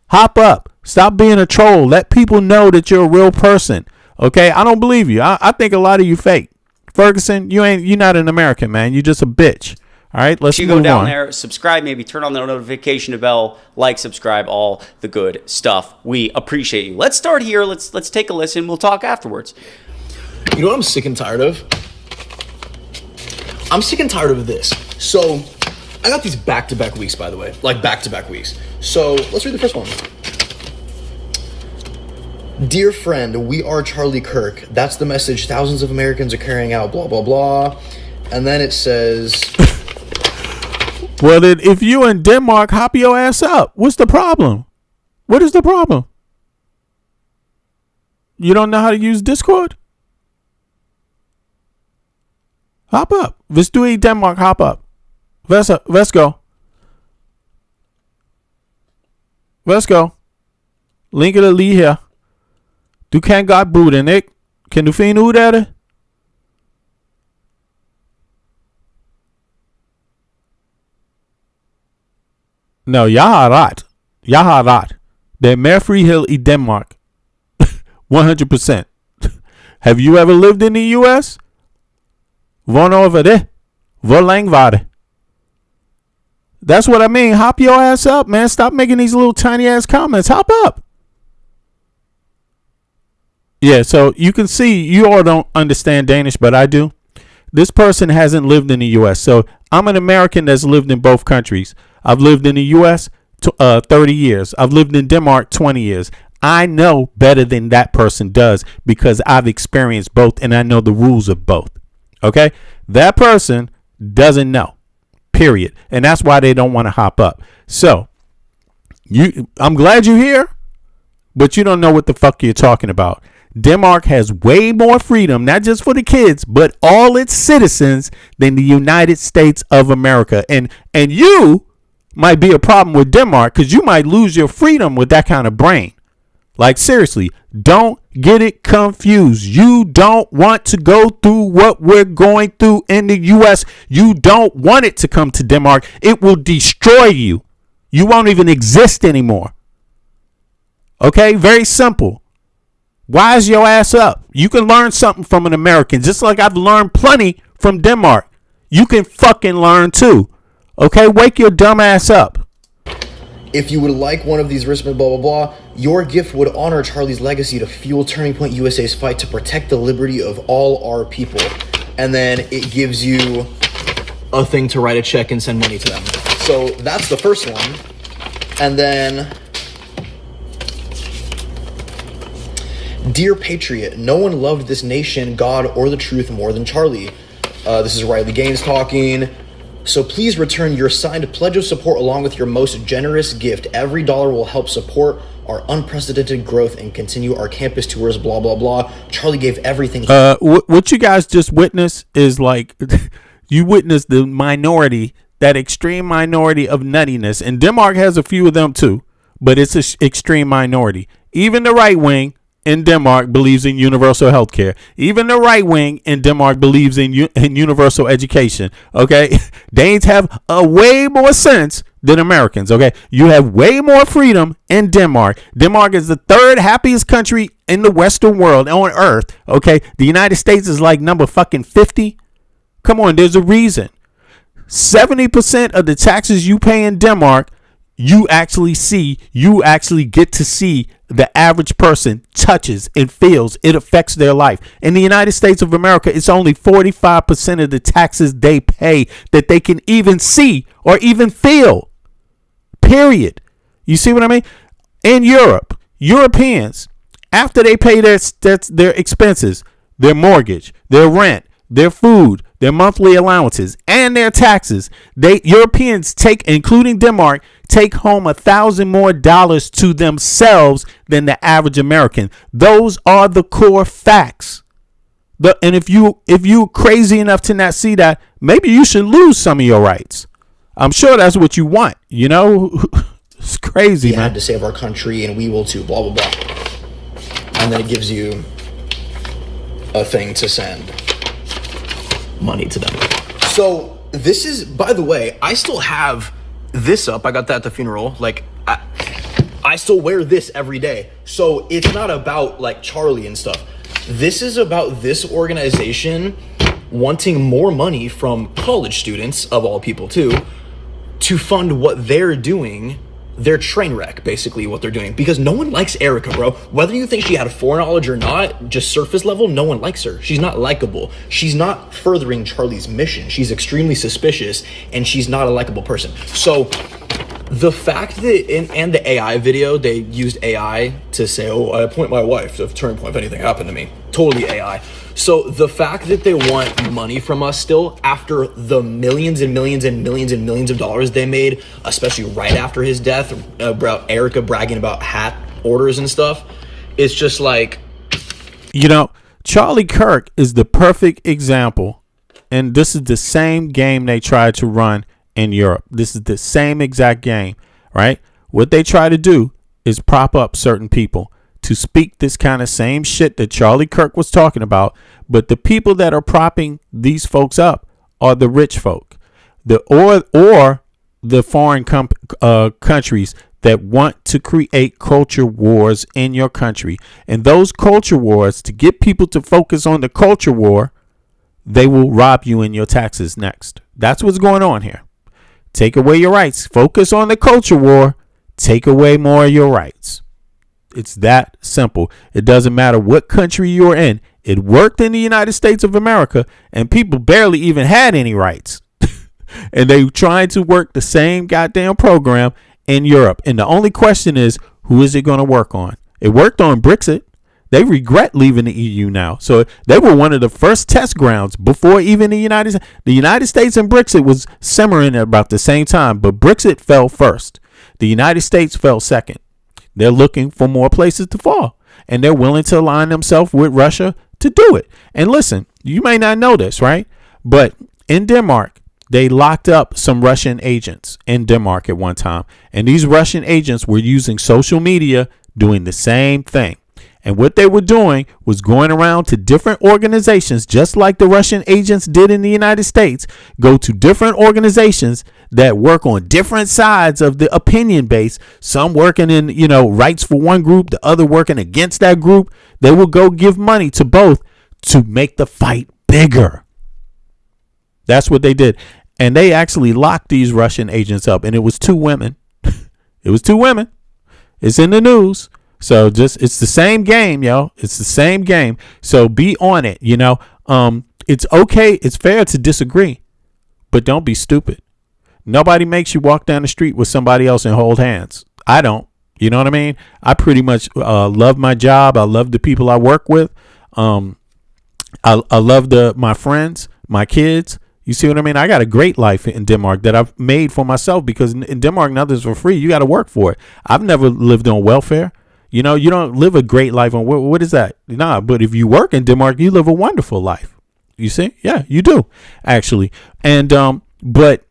Hop up. Stop being a troll. Let people know that you're a real person. Okay? I don't believe you. I think a lot of you fake. Ferguson, you're not an American, man. You're just a bitch. All right, let's move on. You go down there, subscribe, maybe turn on the notification bell, like, subscribe, all the good stuff. We appreciate you. Let's start here. Let's take a listen. We'll talk afterwards. You know what I'm sick and tired of? I'm sick and tired of this. So, I got these back-to-back weeks, by the way. Like, back-to-back weeks. So, let's read the first one. Dear friend, we are Charlie Kirk. That's the message thousands of Americans are carrying out, blah, blah, blah. And then it says... Well, then, if you in Denmark, hop your ass up. What's the problem? What is the problem? You don't know how to use Discord? Hop up. Hvis du er i Danmark, hop up. Værsgo. Værsgo. Linket er lige her. Du kan godt bruge den, ikke? Kan du finde ud af det? No, jeg har ret. Jeg har ret. Der er mere frihed i Danmark. 100%. Have you ever lived in the US? Hvornår var det? Hvor længe var det? That's what I mean. Hop your ass up, man. Stop making these little tiny ass comments. Hop up. Yeah, so you can see you all don't understand Danish, but I do. This person hasn't lived in the U.S. So I'm an American that's lived in both countries. I've lived in the U.S. 30 years. I've lived in Denmark 20 years. I know better than that person does because I've experienced both and I know the rules of both. Okay? That person doesn't know. Period. And that's why they don't want to hop up. So, I'm glad you're here, but you don't know what the fuck you're talking about. Denmark has way more freedom, not just for the kids, but all its citizens than the United States of America. And you might be a problem with Denmark because you might lose your freedom with that kind of brain. Like, seriously, don't get it confused. You don't want to go through what we're going through in the U.S. You don't want it to come to Denmark. It will destroy you. You won't even exist anymore. Okay? Very simple. Wise your ass up. You can learn something from an American, just like I've learned plenty from Denmark. You can fucking learn too. Okay? Wake your dumb ass up. If you would like one of these wristbands, blah, blah, blah, your gift would honor Charlie's legacy to fuel Turning Point USA's fight to protect the liberty of all our people. And then it gives you a thing to write a check and send money to them. So that's the first one. And then, Dear Patriot, no one loved this nation, God, or the truth more than Charlie. This is Riley Gaines talking. So please return your signed pledge of support along with your most generous gift. Every dollar will help support our unprecedented growth and continue our campus tours, blah, blah, blah. Charlie gave everything. What you guys just witnessed is like, you witnessed the minority, that extreme minority of nuttiness. And Denmark has a few of them too, but it's an extreme minority. Even the right wing in Denmark believes in universal health care. Even the right wing in Denmark believes in universal education. Okay. Danes have a way more sense than Americans. Okay. You have way more freedom in Denmark. Denmark is the third happiest country in the Western world on earth. Okay. The United States is like number fucking 50. Come on. There's a reason. 70% of the taxes you pay in Denmark, you actually get to see the average person touches and feels. It affects their life. In the United States of America, it's only 45% of the taxes they pay that they can even see or even feel. Period. You see what I mean? In Europe, Europeans, after they pay their expenses, their mortgage, their rent, their food, their monthly allowances, and their taxes, Europeans take, including Denmark, take home $1,000 more to themselves than the average American. Those are the core facts. And if you crazy enough to not see that, maybe you should lose some of your rights. I'm sure that's what you want. You know, it's crazy, man. We had to save our country, and we will too. Blah blah blah. And then it gives you a thing to send money to them. So this is, by the way, I still have this up. I got that at the funeral. Like, I still wear this every day. So it's not about like Charlie and stuff. This is about this organization wanting more money from college students, of all people too, to fund what they're doing, their train wreck, basically what they're doing. Because no one likes Erica, bro. Whether you think she had foreknowledge or not, just surface level, no one likes her. She's not likable. She's not furthering Charlie's mission. She's extremely suspicious, and she's not a likable person. So the fact that in the AI video, they used AI to say, oh, I appoint my wife to turn point if anything happened to me. Totally AI. So the fact that they want money from us still after the millions and millions and millions and millions of dollars they made, especially right after his death, about Erica bragging about hat orders and stuff, it's just like, you know, Charlie Kirk is the perfect example. And this is the same game they tried to run in Europe. This is the same exact game, right? What they try to do is prop up certain people to speak this kind of same shit that Charlie Kirk was talking about. But the people that are propping these folks up are the rich folk, or the foreign countries that want to create culture wars in your country. And those culture wars, to get people to focus on the culture war, they will rob you in your taxes next. That's what's going on here. Take away your rights. Focus on the culture war. Take away more of your rights. It's that simple. It doesn't matter what country you're in. It worked in the United States of America, and people barely even had any rights. And they tried to work the same goddamn program in Europe. And the only question is, who is it going to work on? It worked on Brexit. They regret leaving the EU now. So they were one of the first test grounds before even the United States. The United States and Brexit was simmering at about the same time, but Brexit fell first. The United States fell second. They're looking for more places to fall, and they're willing to align themselves with Russia to do it. And listen, you may not know this, right? But in Denmark, they locked up some Russian agents in Denmark at one time. And these Russian agents were using social media doing the same thing. And what they were doing was going around to different organizations, just like the Russian agents did in the United States, go to different organizations that work on different sides of the opinion base. Some working in, rights for one group, the other working against that group. They will go give money to both to make the fight bigger. That's what they did. And they actually locked these Russian agents up. And it was two women. It was 2 women. It's in the news. So it's the same game, yo. It's the same game. So be on it, you know. It's okay. It's fair to disagree, but don't be stupid. Nobody makes you walk down the street with somebody else and hold hands. I don't. You know what I mean? I pretty much love my job. I love the people I work with. I love my friends, my kids. You see what I mean? I got a great life in Denmark that I've made for myself, because in Denmark, nothing's for free. You got to work for it. I've never lived on welfare. You know, you don't live a great life on what is that? Nah, but if you work in Denmark, you live a wonderful life. You see? Yeah, you do, actually. And but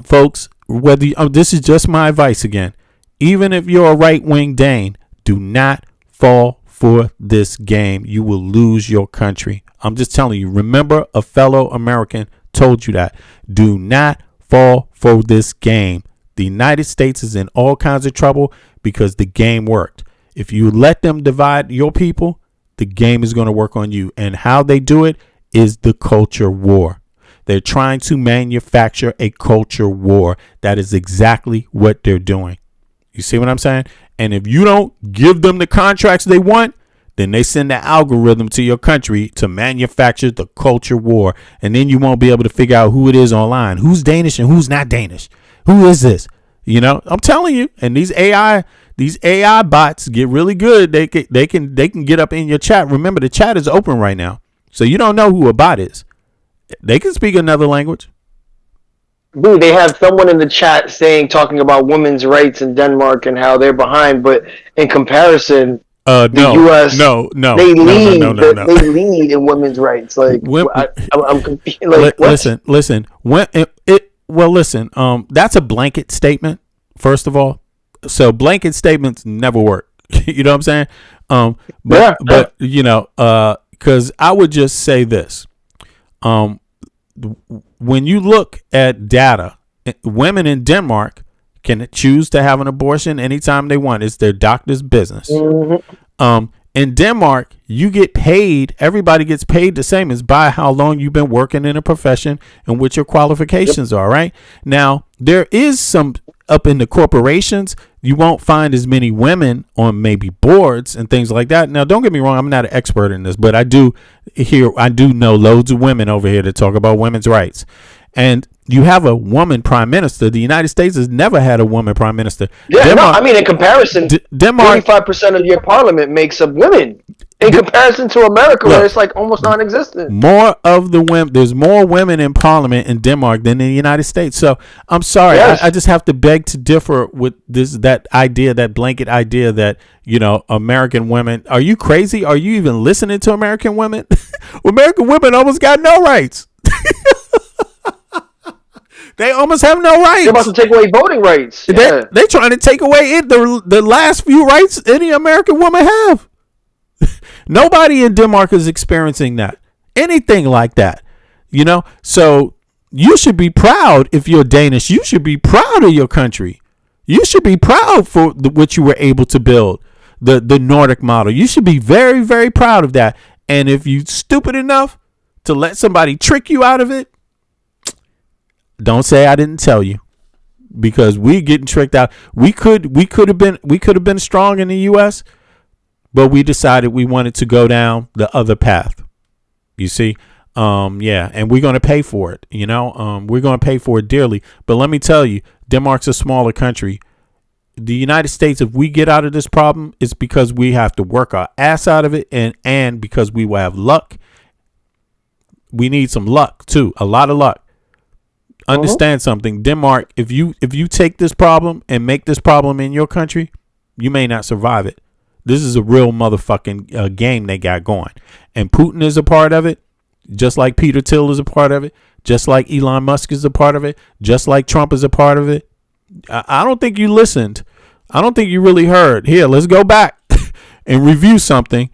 folks, whether this is just my advice again, even if you're a right-wing Dane, do not fall for this game. You will lose your country. I'm just telling you. Remember, a fellow American told you that. Do not fall for this game. The United States is in all kinds of trouble because the game worked. If you let them divide your people, the game is going to work on you. And how they do it is the culture war. They're trying to manufacture a culture war. That is exactly what they're doing. You see what I'm saying? And if you don't give them the contracts they want, then they send the algorithm to your country to manufacture the culture war. And then you won't be able to figure out who it is online. Who's Danish and who's not Danish? Who is this? You know, I'm telling you. And these AI bots get really good. They can get up in your chat. Remember, the chat is open right now. So you don't know who a bot is. They can speak another language. Dude, they have someone in the chat talking about women's rights in Denmark and how they're behind, but in comparison, the U.S. They lead in women's rights. Like, I'm confused. Like, listen. That's a blanket statement. First of all, so blanket statements never work. You know what I'm saying? But you know, because I would just say this. When you look at data, women in Denmark can choose to have an abortion anytime they want. It's their doctor's business. Mm-hmm. In Denmark, you get paid. Everybody gets paid the same as by how long you've been working in a profession and what your qualifications are. Right now, there is some up in the corporations. You won't find as many women on maybe boards and things like that. Now, don't get me wrong. I'm not an expert in this, but I do know loads of women over here that talk about women's rights. And you have a woman prime minister. The United States has never had a woman prime minister. Yeah, Denmark, no, I mean, in comparison, Denmark, 45% of your parliament makes up women. In comparison to America, where it's like almost non-existent. More of the women, there's more women in parliament in Denmark than in the United States. So I'm sorry, yes. I just have to beg to differ with that blanket idea that, you know, American women. Are you crazy? Are you even listening to American women? American women almost got no rights. They almost have no rights. They're about to take away voting rights. Yeah. They're trying to take away the last few rights any American woman have. Nobody in Denmark is experiencing that. Anything like that. You know? So you should be proud if you're Danish. You should be proud of your country. You should be proud for what you were able to build. The Nordic model. You should be very, very proud of that. And if you're stupid enough to let somebody trick you out of it, don't say I didn't tell you, because we getting tricked out. We could have been strong in the U.S., but we decided we wanted to go down the other path. You see, and we're gonna pay for it. You know, we're gonna pay for it dearly. But let me tell you, Denmark's a smaller country. The United States, if we get out of this problem, it's because we have to work our ass out of it, and because we will have luck. We need some luck too, a lot of luck. Understand something, Denmark, if you take this problem and make this problem in your country, you may not survive it. This is a real motherfucking game they got going. And Putin is a part of it, just like Peter Thiel is a part of it, just like Elon Musk is a part of it, just like Trump is a part of it. I don't think you listened. I don't think you really heard. Here, let's go back and review something.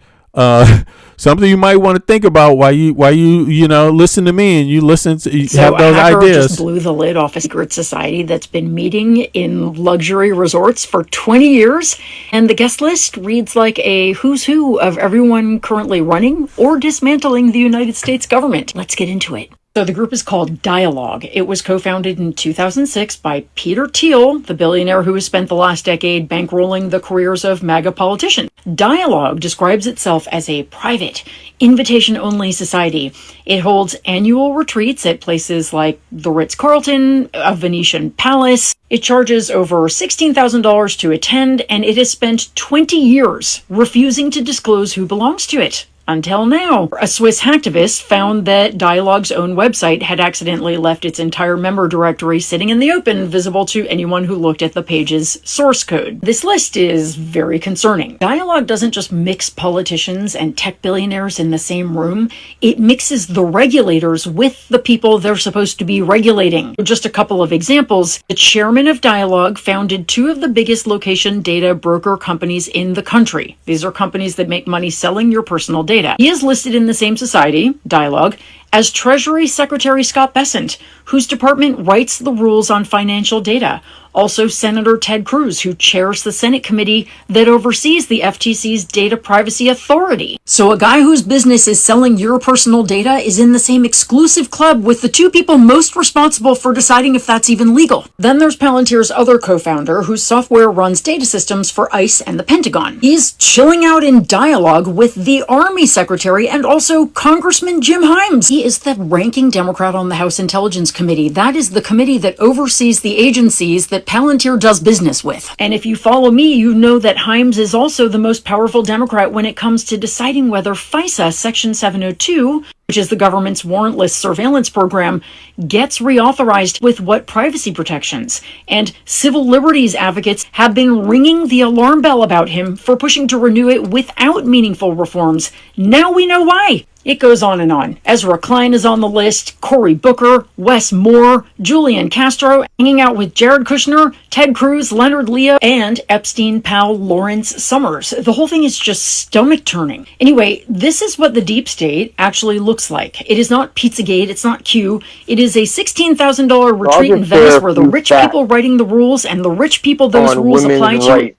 Something you might want to think about while you listen to me and you listen to have those ideas. Just blew the lid off a secret society that's been meeting in luxury resorts for 20 years, and the guest list reads like a who's who of everyone currently running or dismantling the United States government. Let's get into it. So the group is called Dialogue. It was co-founded in 2006 by Peter Thiel, the billionaire who has spent the last decade bankrolling the careers of MAGA politicians. Dialogue describes itself as a private, invitation-only society. It holds annual retreats at places like the Ritz-Carlton, a Venetian palace. It charges over $16,000 to attend, and it has spent 20 years refusing to disclose who belongs to it. Until now, a Swiss hacktivist found that Dialogue's own website had accidentally left its entire member directory sitting in the open, visible to anyone who looked at the page's source code. This list is very concerning. Dialogue doesn't just mix politicians and tech billionaires in the same room, it mixes the regulators with the people they're supposed to be regulating. Just a couple of examples. The chairman of Dialogue founded two of the biggest location data broker companies in the country. These are companies that make money selling your personal data. He is listed in the same society, Dialogue, as Treasury Secretary Scott Bessent, whose department writes the rules on financial data. Also, Senator Ted Cruz, who chairs the Senate committee that oversees the FTC's Data Privacy Authority. So a guy whose business is selling your personal data is in the same exclusive club with the two people most responsible for deciding if that's even legal. Then there's Palantir's other co-founder, whose software runs data systems for ICE and the Pentagon. He's chilling out in Dialogue with the Army Secretary and also Congressman Jim Himes. He is the ranking Democrat on the House Intelligence Committee. That is the committee that oversees the agencies that Palantir does business with. And if you follow me, you know that Himes is also the most powerful Democrat when it comes to deciding whether FISA Section 702, which is the government's warrantless surveillance program, gets reauthorized with what privacy protections. And civil liberties advocates have been ringing the alarm bell about him for pushing to renew it without meaningful reforms. Now we know why. It goes on and on. Ezra Klein is on the list, Cory Booker, Wes Moore, Julian Castro, hanging out with Jared Kushner, Ted Cruz, Leonard Leo, and Epstein pal Lawrence Summers. The whole thing is just stomach-turning. Anyway, this is what the deep state actually looks like. It is not Pizzagate, it's not Q. It is a $16,000 retreat in Venice where the rich people writing the rules and the rich people those rules apply to.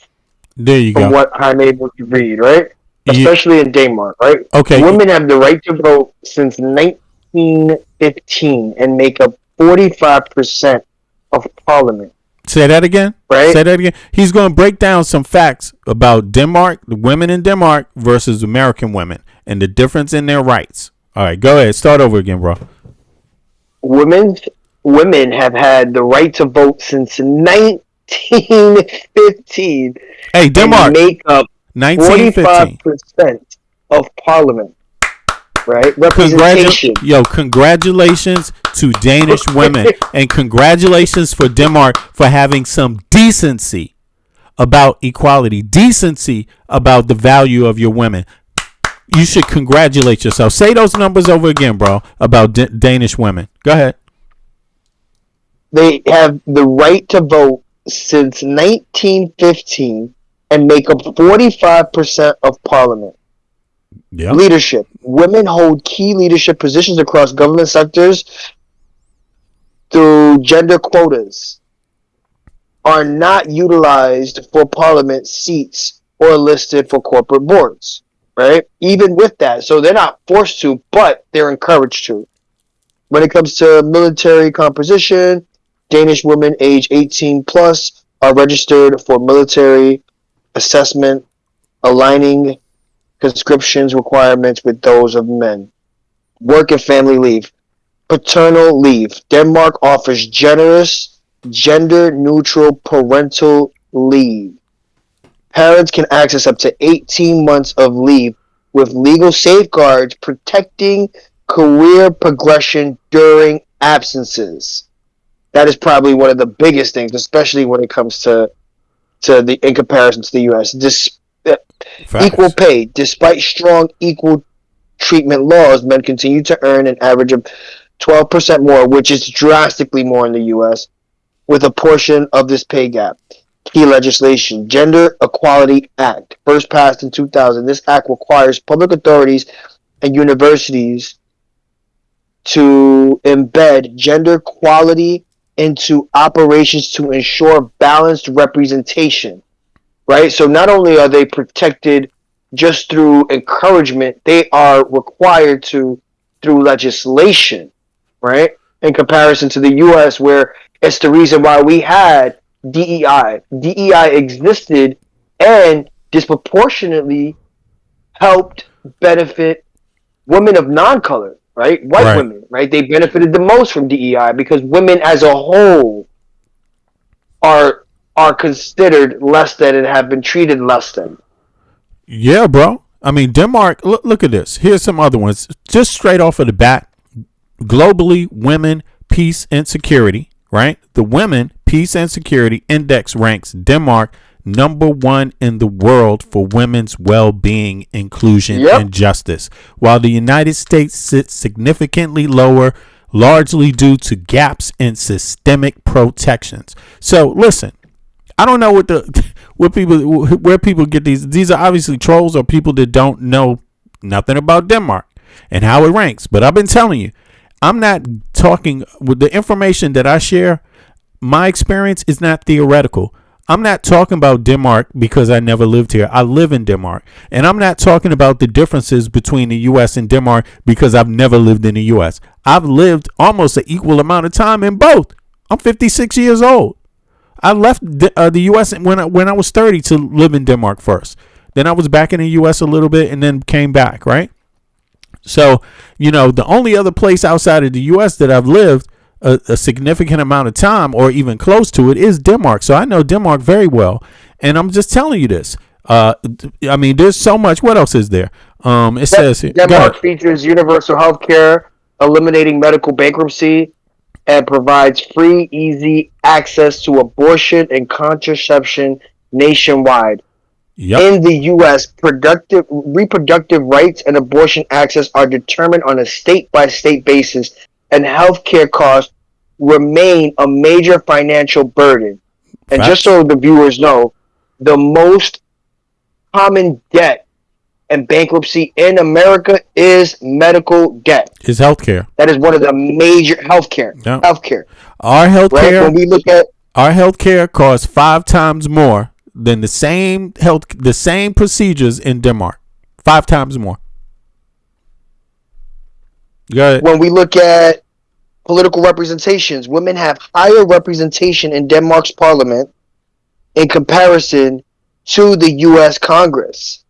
There you go. From what I'm able to read, right? Especially in Denmark, right? Okay. Women have the right to vote since 1915 and make up 45% of parliament. Say that again. Right? Say that again. He's going to break down some facts about Denmark, the women in Denmark versus American women, and the difference in their rights. All right, go ahead. Start over again, bro. Women have had the right to vote since 1915. Hey, Denmark. And make up 1915. 45% of parliament, right? Representation. Congratulations to Danish women, and congratulations for Denmark for having some decency about equality, decency about the value of your women. You should congratulate yourself. Say those numbers over again, bro, about Danish women. Go ahead. They have the right to vote since 1915. And make up 45% of parliament. Yep. Leadership. Women hold key leadership positions across government sectors through gender quotas. Are not utilized for parliament seats or listed for corporate boards. Right? Even with that. So they're not forced to, but they're encouraged to. When it comes to military composition, Danish women age 18 plus are registered for military assessment, aligning conscription's requirements with those of men. Work and family leave. Paternal leave. Denmark offers generous, gender-neutral parental leave. Parents can access up to 18 months of leave with legal safeguards protecting career progression during absences. That is probably one of the biggest things, especially when it comes to in comparison to the U.S. Equal pay. Despite strong equal treatment laws, men continue to earn an average of 12% more, which is drastically more in the U.S., with a portion of this pay gap. Key legislation. Gender Equality Act. First passed in 2000. This act requires public authorities and universities to embed gender equality into operations to ensure balanced representation, right? So not only are they protected just through encouragement, they are required to, through legislation, right? In comparison to the U.S., where it's the reason why we had DEI. DEI existed and disproportionately helped benefit women of non-color, right? White Right. women, right? They benefited the most from DEI because women as a whole are considered less than and have been treated less than. Yeah, bro. I mean, Denmark, look at this. Here's some other ones. Just straight off of the bat, globally, women, peace, and security, right? The Women, Peace, and Security Index ranks Denmark number 1 in the world for women's well-being, inclusion, and justice, while the United States sits significantly lower, largely due to gaps in systemic protections. So, listen, I don't know where people get these. These are obviously trolls or people that don't know nothing about Denmark and how it ranks. But I've been telling you, I'm not talking with the information that I share. My experience is not theoretical. I'm not talking about Denmark because I never lived here. I live in Denmark. And I'm not talking about the differences between the U.S. and Denmark because I've never lived in the U.S. I've lived almost an equal amount of time in both. I'm 56 years old. I left the U.S. when I was 30 to live in Denmark first. Then I was back in the U.S. a little bit and then came back, right? So, the only other place outside of the U.S. that I've lived a significant amount of time or even close to it is Denmark. So I know Denmark very well. And I'm just telling you this. I mean, there's so much. What else is there? It says Denmark features universal health care, eliminating medical bankruptcy, and provides free, easy access to abortion and contraception nationwide. Yep. In the U.S., reproductive rights and abortion access are determined on a state-by-state basis, and healthcare costs remain a major financial burden. And just so the viewers know, the most common debt and bankruptcy in America is medical debt. Is healthcare. That is one of the major healthcare. Yep. Healthcare. Our healthcare. Right? When we look at our healthcare costs 5 times more than the same procedures in Denmark. 5 times more. Go ahead. When we look at political representations, women have higher representation in Denmark's parliament in comparison to the U.S. Congress.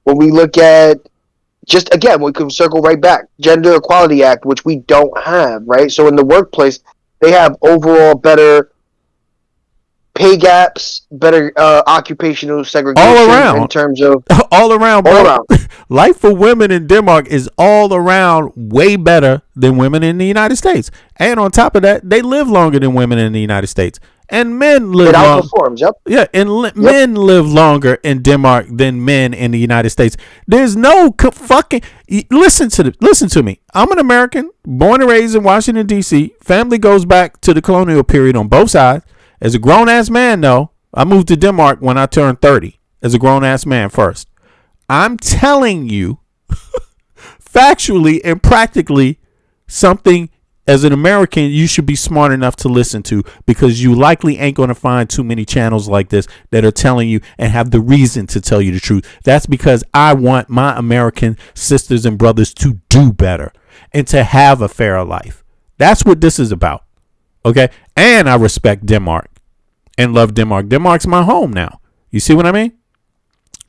When we look at, just again, we can circle right back, Gender Equality Act, which we don't have, right? So in the workplace, they have overall better pay gaps, better occupational segregation all around in terms of all around, bro. all around. Life for women in Denmark is all around way better than women in the United States. And on top of that, they live longer than women in the United States. And men live longer. It outperforms, yep. Yeah, and men live longer in Denmark than men in the United States. There's no fucking listen to me. I'm an American, born and raised in Washington D.C. Family goes back to the colonial period on both sides. As a grown ass man, though, I moved to Denmark when I turned 30. As a grown ass man first. I'm telling you factually and practically something as an American you should be smart enough to listen to, because you likely ain't going to find too many channels like this that are telling you and have the reason to tell you the truth. That's because I want my American sisters and brothers to do better and to have a fairer life. That's what this is about. Okay. And I respect Denmark and love Denmark. Denmark's my home now. You see what I mean?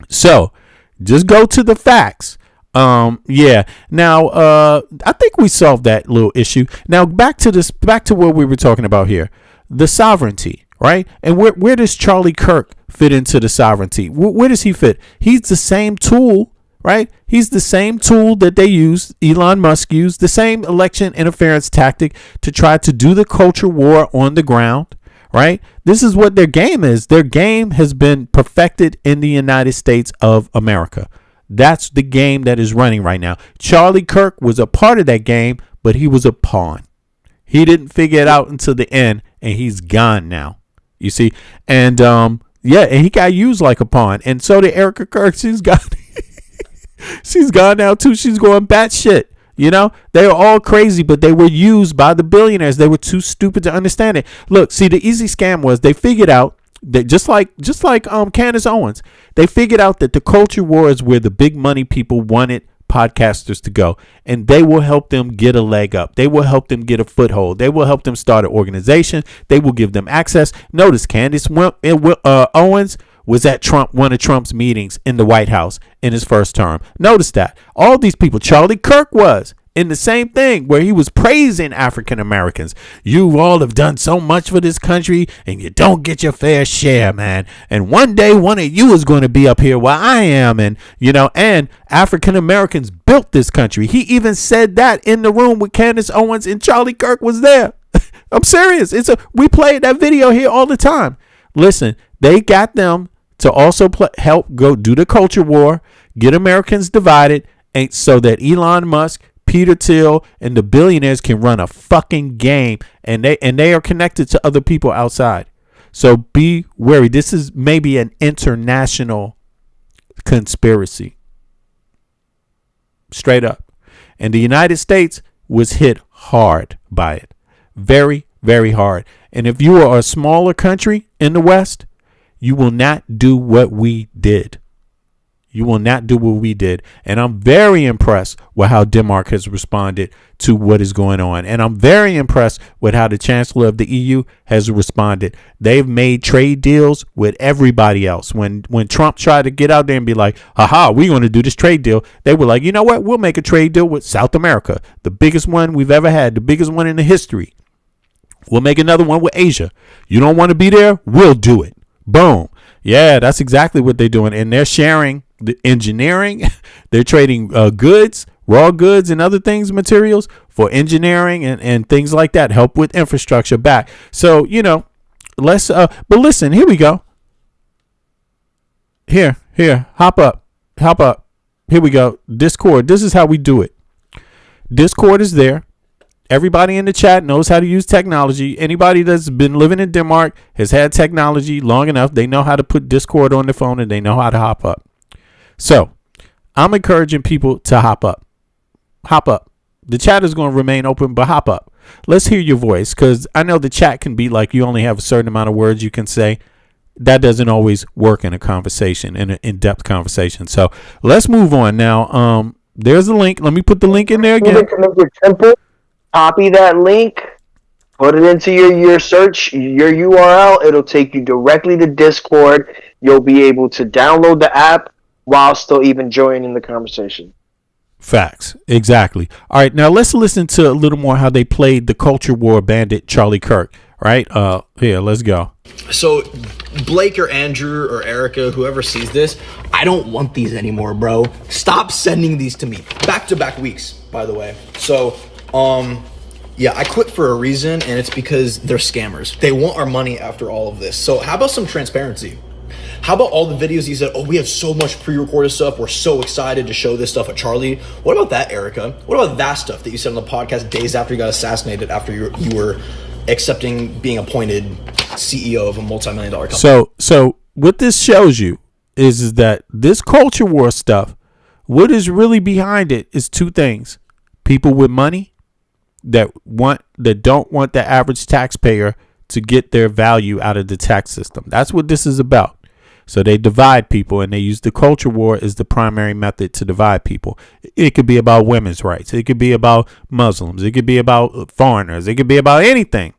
So just go to the facts. Yeah. Now, I think we solved that little issue. Now back to what we were talking about here, the sovereignty, right? And where does Charlie Kirk fit into the sovereignty? Where does he fit? He's the same tool, right? He's the same tool that they use, Elon Musk used, the same election interference tactic to try to do the culture war on the ground, right? This is what their game is. Their game has been perfected in the United States of America. That's the game that is running right now. Charlie Kirk was a part of that game, but he was a pawn. He didn't figure it out until the end, and he's gone now. You see? And yeah, and he got used like a pawn. And so did Erica Kirk. She's gone now too. She's going batshit. You know, they were all crazy, but they were used by the billionaires. They were too stupid to understand it. Look, see, the easy scam was they figured out that just like Candace Owens, they figured out that the culture war is where the big money people wanted podcasters to go, and they will help them get a leg up. They will help them get a foothold. They will help them start an organization. They will give them access. Notice Candace Owens was at one of Trump's meetings in the White House in his first term. Notice that. All these people, Charlie Kirk was in the same thing where he was praising African Americans. You all have done so much for this country and you don't get your fair share, man. And one day one of you is going to be up here where I am. And, and African Americans built this country. He even said that in the room with Candace Owens, and Charlie Kirk was there. I'm serious. We play that video here all the time. Listen, they got them to also help go do the culture war, get Americans divided, and so that Elon Musk, Peter Thiel, and the billionaires can run a fucking game, and they are connected to other people outside. So be wary. This is maybe an international conspiracy. Straight up. And the United States was hit hard by it. Very, very hard. And if you are a smaller country in the West, you will not do what we did. You will not do what we did. And I'm very impressed with how Denmark has responded to what is going on. And I'm very impressed with how the Chancellor of the EU has responded. They've made trade deals with everybody else. When Trump tried to get out there and be like, haha, we're going to do this trade deal, they were like, you know what? We'll make a trade deal with South America, the biggest one we've ever had, the biggest one in the history. We'll make another one with Asia. You don't want to be there? We'll do it. Boom. Yeah, that's exactly what they're doing. And they're sharing the engineering. They're trading goods, raw goods and other things, materials for engineering and things like that. Help with infrastructure back. So, let's but listen, here we go. Here, hop up. Here we go. Discord. This is how we do it. Discord is there. Everybody in the chat knows how to use technology. Anybody that's been living in Denmark has had technology long enough. They know how to put Discord on their phone, and they know how to hop up. So I'm encouraging people to hop up. Hop up. The chat is going to remain open, but hop up. Let's hear your voice, because I know the chat can be like you only have a certain amount of words you can say. That doesn't always work in a conversation, in an in-depth conversation. So let's move on now. There's a link. Let me put the link in there again. Copy that link, put it into your search, your URL. It'll take you directly to Discord. You'll be able to download the app while still even joining the conversation. Facts. Exactly. All right, now let's listen to a little more how they played the culture war bandit Charlie Kirk. Right? Here, let's go. So Blake or Andrew or Erica, whoever sees this, I don't want these anymore, bro. Stop sending these to me. Back-to-back weeks, by the way. So yeah, I quit for a reason, and it's because they're scammers. They want our money after all of this. So how about some transparency? How about all the videos he said, oh, we have so much pre-recorded stuff, we're so excited to show this stuff at Charlie. What about that, Erica? What about that stuff that you said on the podcast days after you got assassinated, after you were accepting being appointed CEO of a multi-million-dollar company? So what this shows you is that this culture war stuff, what is really behind it is two things. People with money that don't want the average taxpayer to get their value out of the tax system. That's what this is about. So they divide people, and they use the culture war as the primary method to divide people. It could be about women's rights. It could be about Muslims. It could be about foreigners. It could be about anything.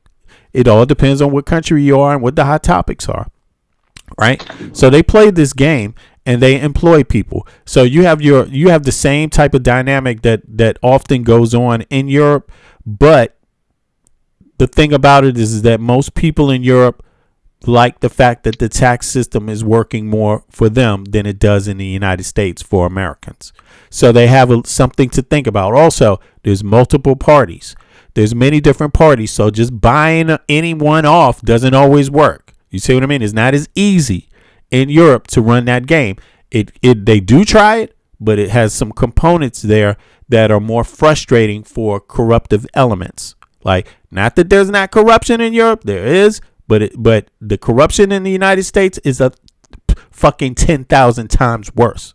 It all depends on what country you are and what the hot topics are. Right? So they play this game, and they employ people. So you have the same type of dynamic that often goes on in Europe, but the thing about it is that most people in Europe like the fact that the tax system is working more for them than it does in the United States for Americans. So they have something to think about. Also, there's multiple parties. There's many different parties. So just buying anyone off doesn't always work. You see what I mean? It's not as easy in Europe to run that game. They do try it, but it has some components there that are more frustrating for corruptive elements. Like, not that there's not corruption in Europe, there is, but the corruption in the United States is a fucking 10,000 times worse.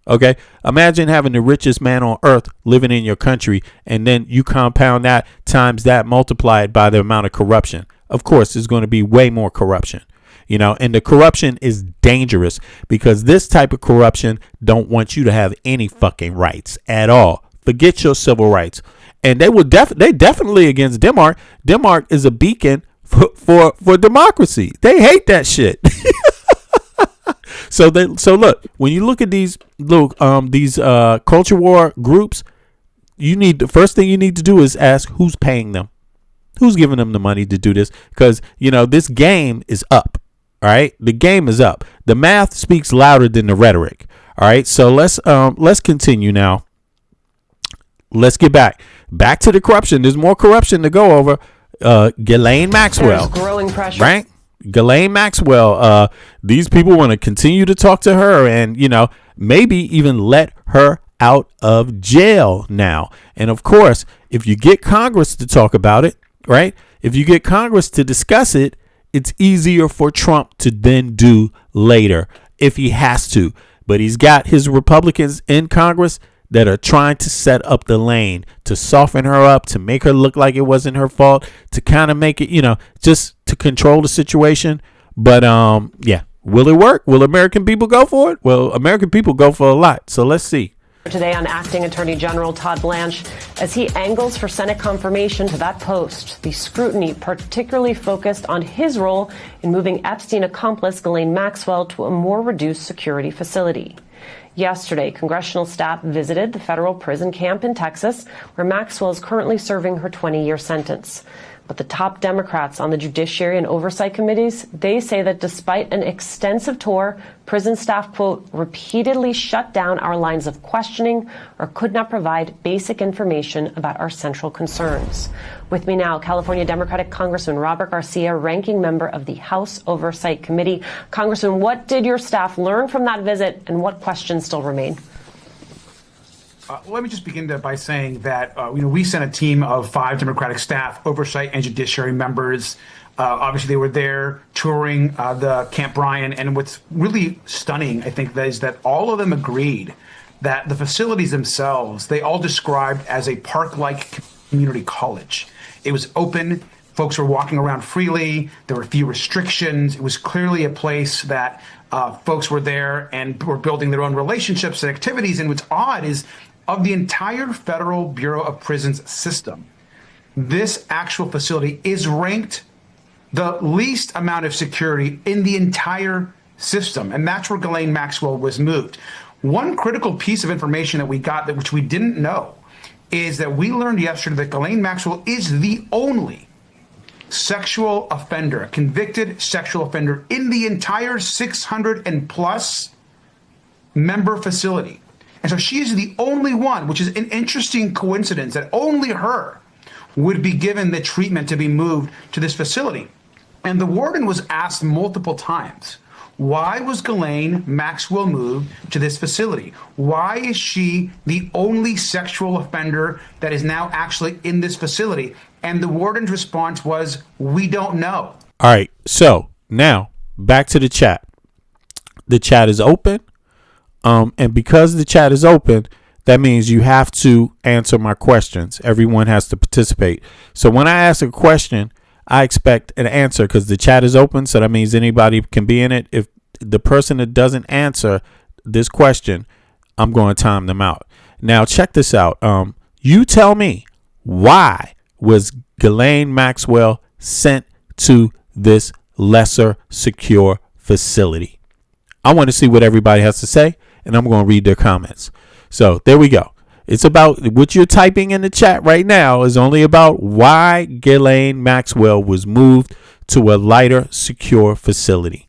Okay, imagine having the richest man on earth living in your country, and then you compound that times that, multiply it by the amount of corruption. Of course, there's going to be way more corruption. and the corruption is dangerous because this type of corruption don't want you to have any fucking rights at all. Forget your civil rights. And they definitely against Denmark. Denmark is a beacon for democracy. They hate that shit. So look, when you look at these culture war groups, the first thing you need to do is ask who's paying them, who's giving them the money to do this, because this game is up. All right, the game is up. The math speaks louder than the rhetoric. All right, so let's continue now. Let's get back to the corruption. There's more corruption to go over. Ghislaine Maxwell, growing pressure, right? Ghislaine Maxwell. These people want to continue to talk to her, and maybe even let her out of jail now. And of course, if you get Congress to talk about it, right? If you get Congress to discuss it, it's easier for Trump to then do later if he has to. But he's got his Republicans in Congress that are trying to set up the lane to soften her up, to make her look like it wasn't her fault, to kind of make it, just to control the situation. But yeah, will it work? Will American people go for it? Well, American people go for a lot. So let's see. Today on Acting Attorney General Todd Blanche as he angles for Senate confirmation to that post. The scrutiny particularly focused on his role in moving Epstein accomplice Ghislaine Maxwell to a more reduced security facility. Yesterday, congressional staff visited the federal prison camp in Texas, where Maxwell is currently serving her 20-year sentence. But the top Democrats on the Judiciary and Oversight Committees, they say that despite an extensive tour, prison staff, quote, repeatedly shut down our lines of questioning or could not provide basic information about our central concerns. With me now, California Democratic Congressman Robert Garcia, ranking member of the House Oversight Committee. Congressman, what did your staff learn from that visit and what questions still remain? Let me just begin by saying that we sent a team of 5 Democratic staff, oversight and judiciary members. Obviously, they were there touring the Camp Bryan. And what's really stunning, I think, is that all of them agreed that the facilities themselves, they all described as a park-like community college. It was open. Folks were walking around freely. There were few restrictions. It was clearly a place that folks were there and were building their own relationships and activities. And what's odd is, of the entire Federal Bureau of Prisons system, this actual facility is ranked the least amount of security in the entire system. And that's where Ghislaine Maxwell was moved. One critical piece of information that we got, which we didn't know, is that we learned yesterday that Ghislaine Maxwell is the only sexual offender, a convicted sexual offender in the entire 600 and plus member facility. And so she is the only one, which is an interesting coincidence that only her would be given the treatment to be moved to this facility. And the warden was asked multiple times, why was Ghislaine Maxwell moved to this facility? Why is she the only sexual offender that is now actually in this facility? And the warden's response was, we don't know. All right. So now back to the chat. The chat is open. And because the chat is open, that means you have to answer my questions. Everyone has to participate. So when I ask a question, I expect an answer because the chat is open. So that means anybody can be in it. If the person that doesn't answer this question, I'm going to time them out. Now, check this out. You tell me, why was Ghislaine Maxwell sent to this lesser secure facility? I want to see what everybody has to say, and I'm going to read their comments. So there we go. It's about what you're typing in the chat right now is only about why Ghislaine Maxwell was moved to a lighter secure facility.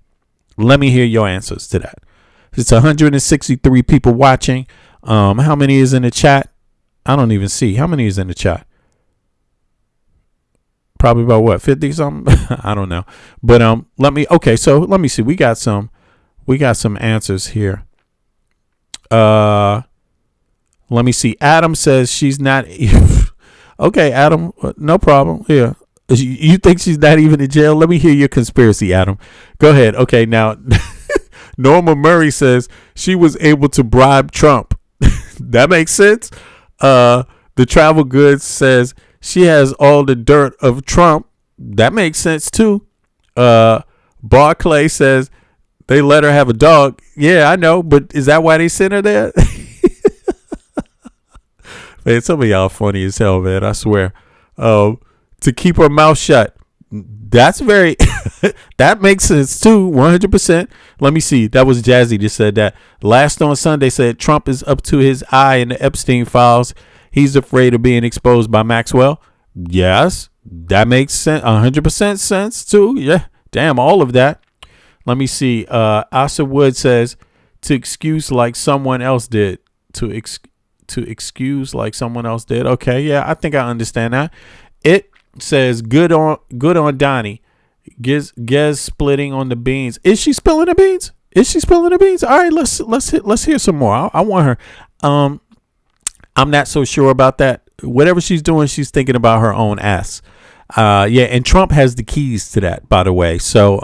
Let me hear your answers to that. It's 163 people watching. How many is in the chat? I don't even see. How many is in the chat? Probably about what, 50 something? I don't know. But let me see. We got some answers here. Let me see. Adam says she's not. Okay, Adam, no problem. Here. You think she's not even in jail? Let me hear your conspiracy, Adam. Go ahead. Okay, now Norma Murray says she was able to bribe Trump. That makes sense. The Travel Goods says she has all the dirt of Trump. That makes sense too. Barclay says they let her have a dog. Yeah, I know, but is that why they sent her there? Man, some of y'all funny as hell, man. I swear. To keep her mouth shut. That's very, that makes sense too, 100%. Let me see. That was Jazzy that said that. Last on Sunday said Trump is up to his eye in the Epstein files. He's afraid of being exposed by Maxwell. Yes, that makes sense. 100% sense too. Yeah, damn, all of that. Let me see. Asa Wood says to excuse like someone else did. To excuse like someone else did. Okay, yeah, I think I understand that. It says good on Donnie. Gez splitting on the beans. Is she spilling the beans? All right, let's hear some more. I want her. I'm not so sure about that. Whatever she's doing, she's thinking about her own ass. Yeah, and Trump has the keys to that, by the way. So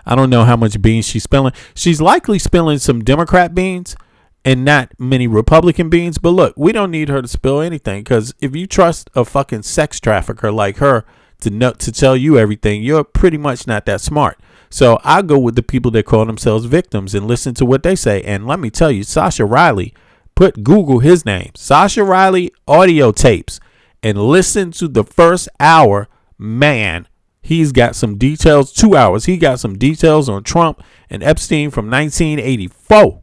I don't know how much beans she's spilling. She's likely spilling some Democrat beans and not many Republican beans. But look, we don't need her to spill anything, because if you trust a fucking sex trafficker like her to tell you everything, you're pretty much not that smart. So I go with the people that call themselves victims and listen to what they say. And let me tell you, Sasha Riley, Google his name, Sasha Riley audio tapes, and listen to the first hour. Man, he's got some details. 2 hours. He got some details on Trump and Epstein from 1984.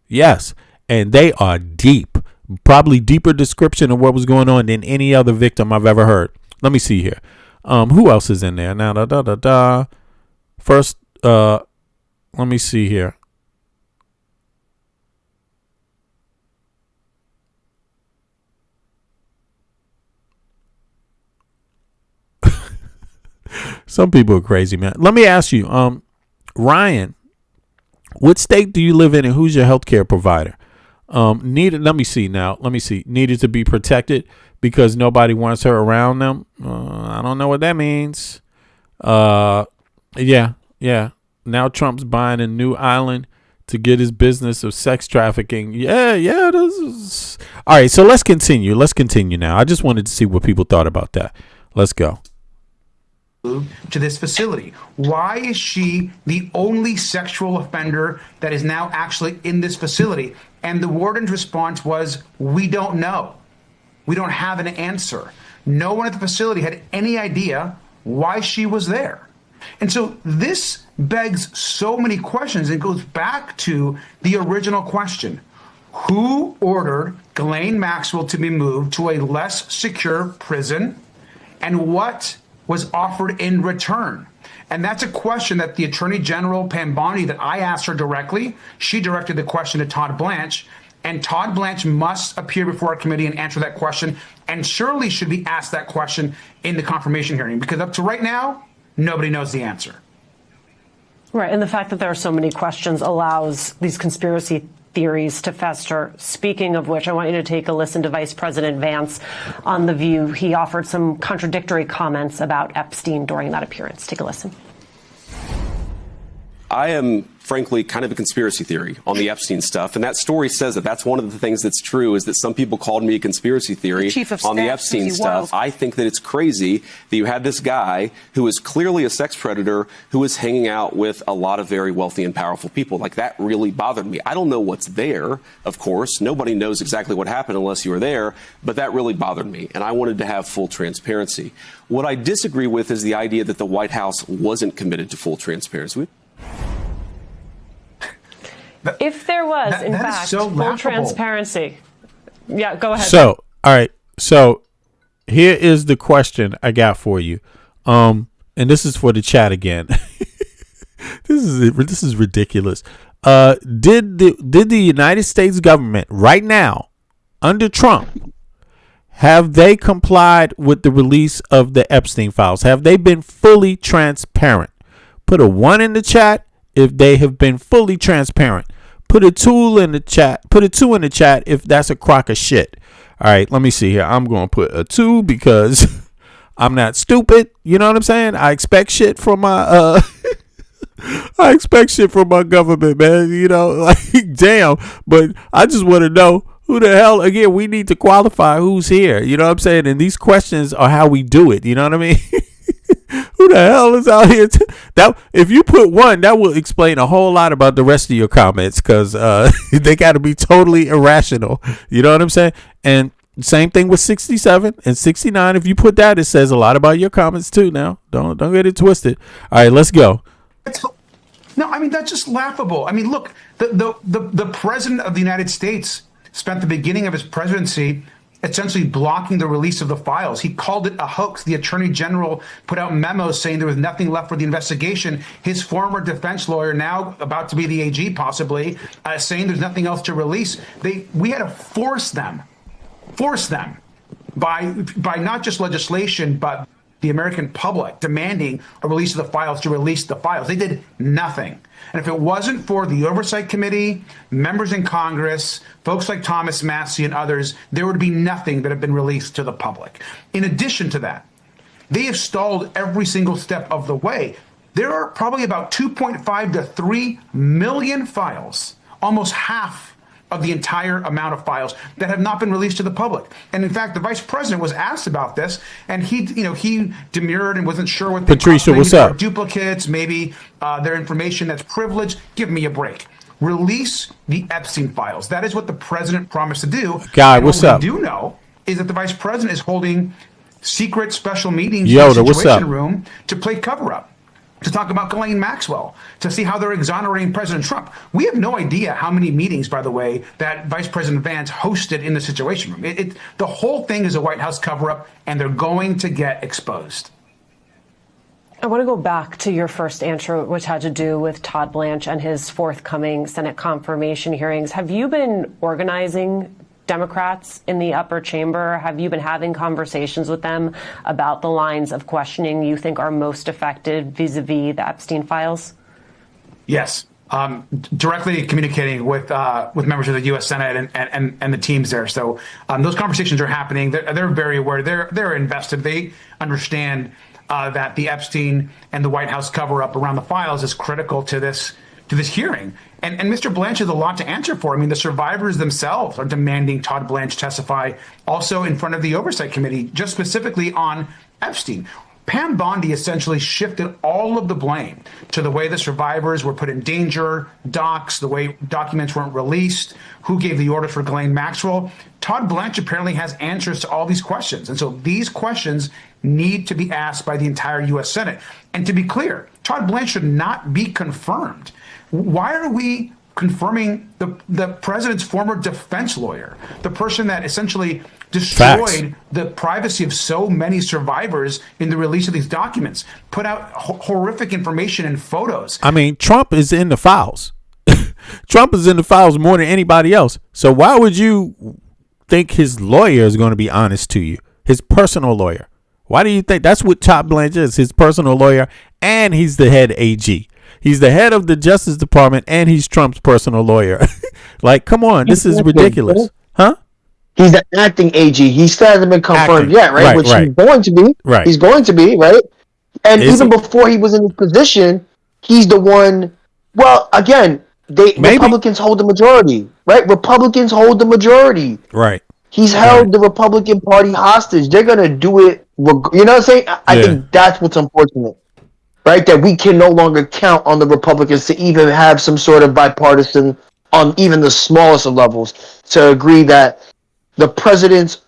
Yes, and they are deep, probably deeper description of what was going on than any other victim I've ever heard. Let me see here. Who else is in there? Now, First, let me see here. Some people are crazy, man. Let me ask you, Ryan, what state do you live in and who's your healthcare provider? Let me see. Needed to be protected because nobody wants her around them. I don't know what that means. Yeah. Now Trump's buying a new island to get his business of sex trafficking. Yeah. All right, so let's continue. Now. I just wanted to see what people thought about that. Let's go. To this facility. Why is she the only sexual offender that is now actually in this facility? And the warden's response was, we don't know. We don't have an answer. No one at the facility had any idea why she was there. And so this begs so many questions and goes back to the original question. Who ordered Ghislaine Maxwell to be moved to a less secure prison? And what was offered in return? And that's a question that the Attorney General Pambondi, that I asked her directly, she directed the question to Todd Blanche, and Todd Blanche must appear before our committee and answer that question, and surely should be asked that question in the confirmation hearing, because up to right now, nobody knows the answer. Right, and the fact that there are so many questions allows these conspiracy theories to fester. Speaking of which, I want you to take a listen to Vice President Vance on The View. He offered some contradictory comments about Epstein during that appearance. Take a listen. I am, frankly, kind of a conspiracy theory on the Epstein stuff. And that story says that that's one of the things that's true, is that some people called me a conspiracy theory on the Epstein stuff. I think that it's crazy that you had this guy who is clearly a sex predator who is hanging out with a lot of very wealthy and powerful people. Like, that really bothered me. I don't know what's there, of course. Nobody knows exactly what happened unless you were there. But that really bothered me. And I wanted to have full transparency. What I disagree with is the idea that the White House wasn't committed to full transparency. If there was, in fact, so full transparency. Yeah, go ahead. So, all right. So, here is the question I got for you. And this is for the chat again. This is ridiculous. Did the United States government right now, under Trump, have they complied with the release of the Epstein files? Have they been fully transparent? Put a 1 in the chat if they have been fully transparent. Put a 2 in the chat. Put a 2 in the chat if that's a crock of shit. All right, let me see here. I'm going to put a 2 because I'm not stupid. You know what I'm saying? I expect shit from my I expect shit from my government, man. You know, like, damn. But I just want to know who the hell, again, we need to qualify who's here. You know what I'm saying? And these questions are how we do it. You know what I mean? Who the hell is out here? That if you put one, that will explain a whole lot about the rest of your comments, because they got to be totally irrational. You know what I'm saying? And same thing with 67 and 69. If you put that, it says a lot about your comments too. Now, don't get it twisted. All right, let's go. No, I mean, that's just laughable. I mean, look, the president of the United States spent the beginning of his presidency essentially blocking the release of the files. He called it a hoax. The attorney general put out memos saying there was nothing left for the investigation. His former defense lawyer, now about to be the AG possibly, saying there's nothing else to release. We had to force them by not just legislation, but the American public demanding a release of the files to release the files. They did nothing. And if it wasn't for the Oversight Committee, members in Congress, folks like Thomas Massie and others, there would be nothing that had been released to the public. In addition to that, they have stalled every single step of the way. There are probably about 2.5 to 3 million files, almost half of the entire amount of files that have not been released to the public. And in fact, the vice president was asked about this, and he demurred and wasn't sure what they Patricia, what's up? Duplicates, maybe their information that's privileged. Give me a break. Release the Epstein files. That is what the president promised to do. Guy, what's up? What we do know is that the vice president is holding secret special meetings Yoda, in the what's up? Situation Room to play cover-up, to talk about Ghislaine Maxwell, to see how they're exonerating President Trump. We have no idea how many meetings, by the way, that Vice President Vance hosted in the Situation Room. The whole thing is a White House cover-up, and they're going to get exposed. I want to go back to your first answer, which had to do with Todd Blanche and his forthcoming Senate confirmation hearings. Have you been organizing Democrats in the upper chamber? Have you been having conversations with them about the lines of questioning you think are most effective vis-a-vis the Epstein files? Yes. Directly communicating with members of the U.S. Senate and the teams there. So those conversations are happening. They're very aware. They're invested. They understand that the Epstein and the White House cover-up around the files is critical to this hearing. And Mr. Blanche has a lot to answer for. I mean, the survivors themselves are demanding Todd Blanche testify also in front of the Oversight Committee, just specifically on Epstein. Pam Bondi essentially shifted all of the blame to the way the survivors were put in danger, docs, the way documents weren't released, who gave the order for Ghislaine Maxwell. Todd Blanche apparently has answers to all these questions. And so these questions need to be asked by the entire U.S. Senate. And to be clear, Todd Blanche should not be confirmed. Why are we confirming the president's former defense lawyer, the person that essentially destroyed the privacy of so many survivors in the release of these documents, put out horrific information and photos? I mean, Trump is in the files. Trump is in the files more than anybody else. So why would you think his lawyer is going to be honest to you? His personal lawyer. Why do you think that's what Todd Blanche is? His personal lawyer, and he's the head AG. He's the head of the Justice Department, and he's Trump's personal lawyer. Like, come on, this is ridiculous, huh? He's the acting AG. He still hasn't been confirmed yet, right? Which he's going to be. Right. He's going to be, right? And even before he was in his position, he's the one. Well, again, Republicans hold the majority, right? Republicans hold the majority. Right. He's held the Republican Party hostage. They're going to do it. You know what I'm saying? I think that's what's unfortunate. Right, that we can no longer count on the Republicans to even have some sort of bipartisan, on even the smallest of levels, to agree that the president's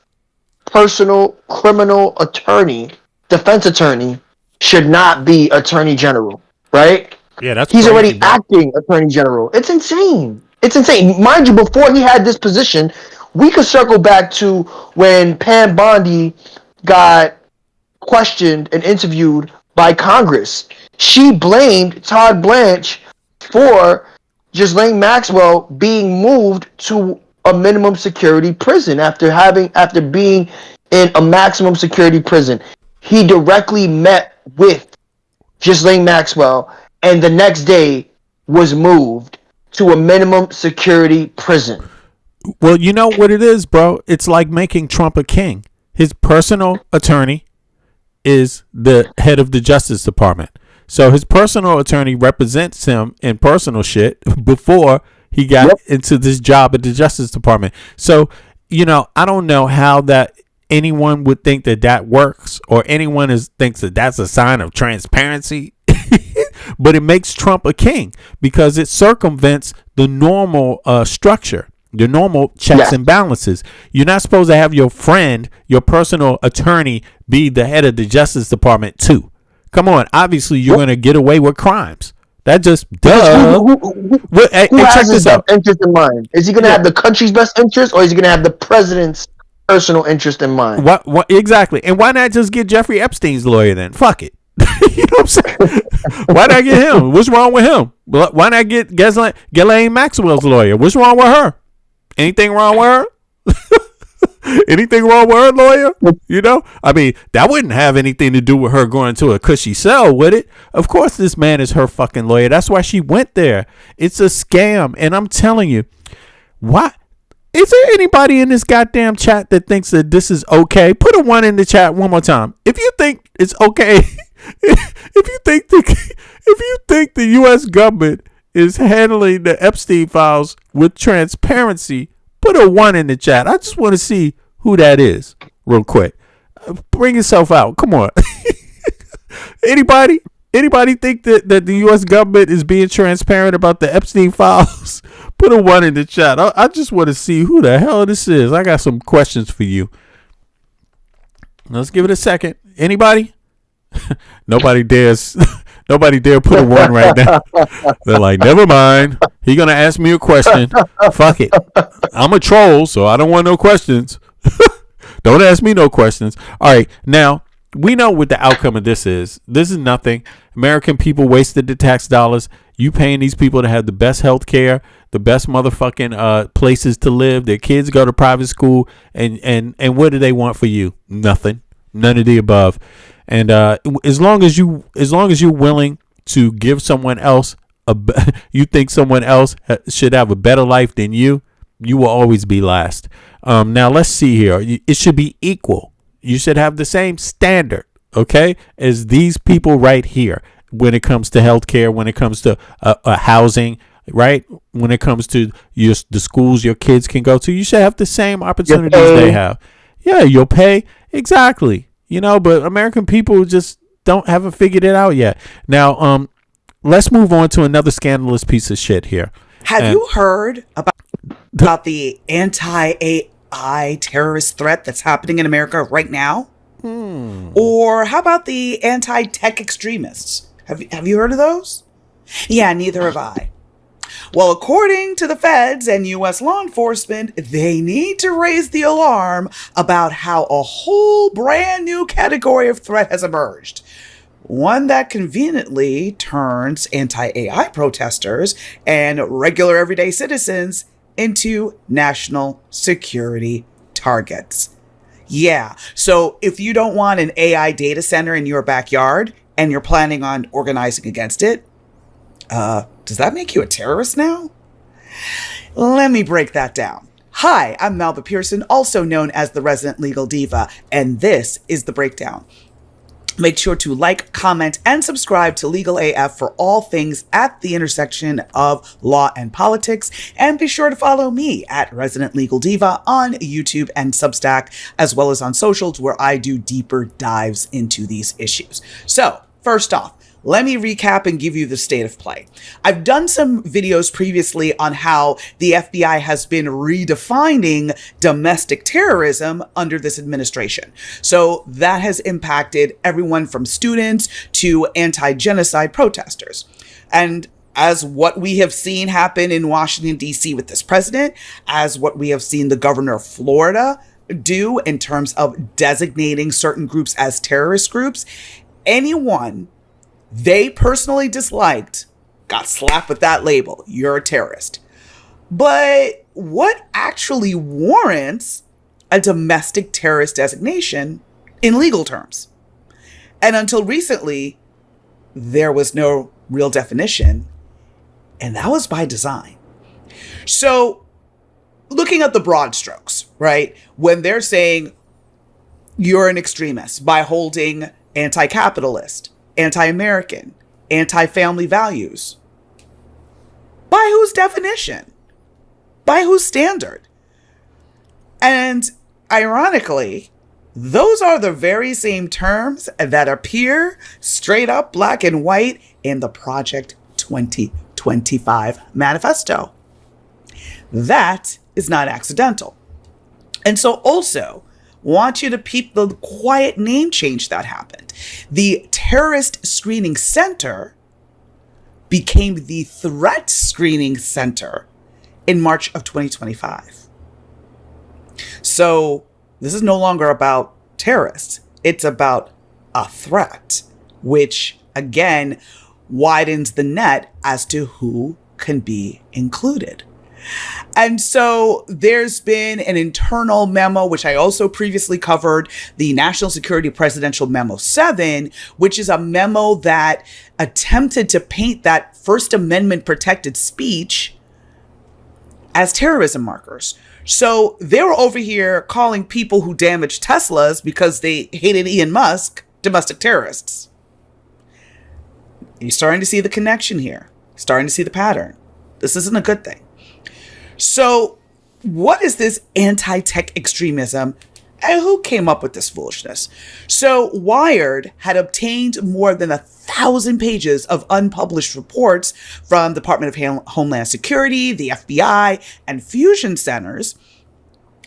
personal criminal attorney, defense attorney, should not be attorney general. Right? Yeah, that's he's crazy, already acting attorney general. It's insane. It's insane. Mind you, before he had this position, we could circle back to when Pam Bondi got questioned and interviewed by Congress. She blamed Todd Blanche for Ghislaine Maxwell being moved to a minimum security prison after being in a maximum security prison. He directly met with Ghislaine Maxwell and the next day was moved to a minimum security prison. Well, you know what it is, bro? It's like making Trump a king. His personal attorney is the head of the Justice Department. So his personal attorney represents him in personal shit before he got into this job at the Justice Department. So, you know, I don't know how that anyone would think that that works, or anyone thinks that that's a sign of transparency. But it makes Trump a king because it circumvents the normal structure, the normal checks and balances. You're not supposed to have your friend, your personal attorney, be the head of the Justice Department too. Come on, obviously you're going to get away with crimes. That just duh. Who has his best interest in mind? Is he going to have the country's best interest, or is he going to have the president's personal interest in mind? What exactly? And why not just get Jeffrey Epstein's lawyer then? Fuck it. You know what I'm saying? Why not get him? What's wrong with him? Why not get Ghislaine Maxwell's lawyer? What's wrong with her? Anything wrong with her? Anything wrong with her lawyer? You know, I mean, that wouldn't have anything to do with her going to a cushy cell, would it? Of course, this man is her fucking lawyer. That's why she went there. It's a scam, and I'm telling you, why? Is there anybody in this goddamn chat that thinks that this is okay? Put a 1 in the chat one more time. If you think it's okay, if you think the U.S. government is handling the Epstein files with transparency, put a 1 in the chat. I just want to see who that is real quick. Bring yourself out. Come on. Anybody think that the U.S. government is being transparent about the Epstein files? Put a 1 in the chat. I just want to see who the hell this is. I got some questions for you. Let's give it a second. Anybody? Nobody dare put a 1 right now. They're like, never mind. He gonna ask me a question. Fuck it. I'm a troll, so I don't want no questions. Don't ask me no questions. All right, now we know what the outcome of this is. This is nothing. American people wasted the tax dollars. You paying these people to have the best health care, the best motherfucking places to live. Their kids go to private school, and what do they want for you? Nothing. None of the above. And as long as you're willing to give someone else you think someone else should have a better life than you will always be last. Now let's see here. It should be equal. You should have the same standard, okay, as these people right here when it comes to healthcare, when it comes to housing, right? When it comes to the schools your kids can go to, you should have the same opportunities they have. Yeah, you'll pay. Exactly. You know, but American people just haven't figured it out yet. Now, let's move on to another scandalous piece of shit here. Have you heard about the anti-AI terrorist threat that's happening in America right now? Or how about the anti-tech extremists? Have you heard of those? Yeah, neither have I. Well, according to the feds and U.S. law enforcement, they need to raise the alarm about how a whole brand new category of threat has emerged. One that conveniently turns anti-AI protesters and regular everyday citizens into national security targets. Yeah, so if you don't want an AI data center in your backyard and you're planning on organizing against it, does that make you a terrorist now? Let me break that down. Hi, I'm Melba Pearson, also known as the Resident Legal Diva, and this is The Breakdown. Make sure to like, comment, and subscribe to Legal AF for all things at the intersection of law and politics. And be sure to follow me at Resident Legal Diva on YouTube and Substack, as well as on socials where I do deeper dives into these issues. So, first off, let me recap and give you the state of play. I've done some videos previously on how the FBI has been redefining domestic terrorism under this administration. So that has impacted everyone from students to anti-genocide protesters. And as what we have seen happen in Washington, D.C. with this president, as what we have seen the governor of Florida do in terms of designating certain groups as terrorist groups, anyone they personally disliked got slapped with that label. You're a terrorist. But what actually warrants a domestic terrorist designation in legal terms? And until recently, there was no real definition, and that was by design. So, looking at the broad strokes, right? When they're saying you're an extremist by holding anti-capitalist, anti-American, anti-family values. By whose definition? By whose standard? And ironically, Those are the very same terms that appear straight up black and white in the Project 2025 manifesto. That is not accidental. And so also, want you to peep the quiet name change that happened. The Terrorist Screening Center became the Threat Screening Center in March of 2025. So this is no longer about terrorists. It's about a threat, which again widens the net as to who can be included. And so there's been an internal memo, which I also previously covered, the National Security Presidential Memo 7, which is a memo that attempted to paint that First Amendment protected speech as terrorism markers. So they were over here calling people who damaged Teslas because they hated Elon Musk domestic terrorists. You're starting to see the connection here. Starting to see the pattern. This isn't a good thing. So what is this anti-tech extremism and who came up with this foolishness? So Wired had obtained more than 1,000 pages of unpublished reports from the Department of Homeland Security, the FBI, and fusion centers,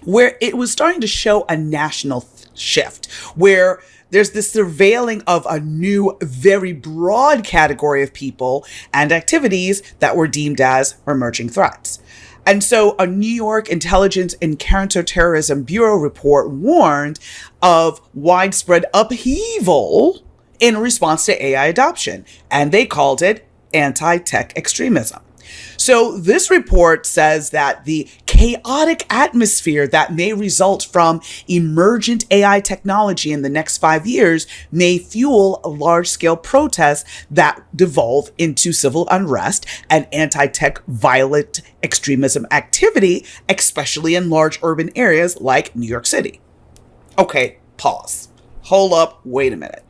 where it was starting to show a national shift, where there's this surveilling of a new, very broad category of people and activities that were deemed as emerging threats. And so a New York Intelligence and Counterterrorism Bureau report warned of widespread upheaval in response to AI adoption, and they called it anti-tech extremism. So this report says that the chaotic atmosphere that may result from emergent AI technology in the next 5 years may fuel large-scale protests that devolve into civil unrest and anti-tech violent extremism activity, especially in large urban areas like New York City. Okay, pause. Hold up, wait a minute.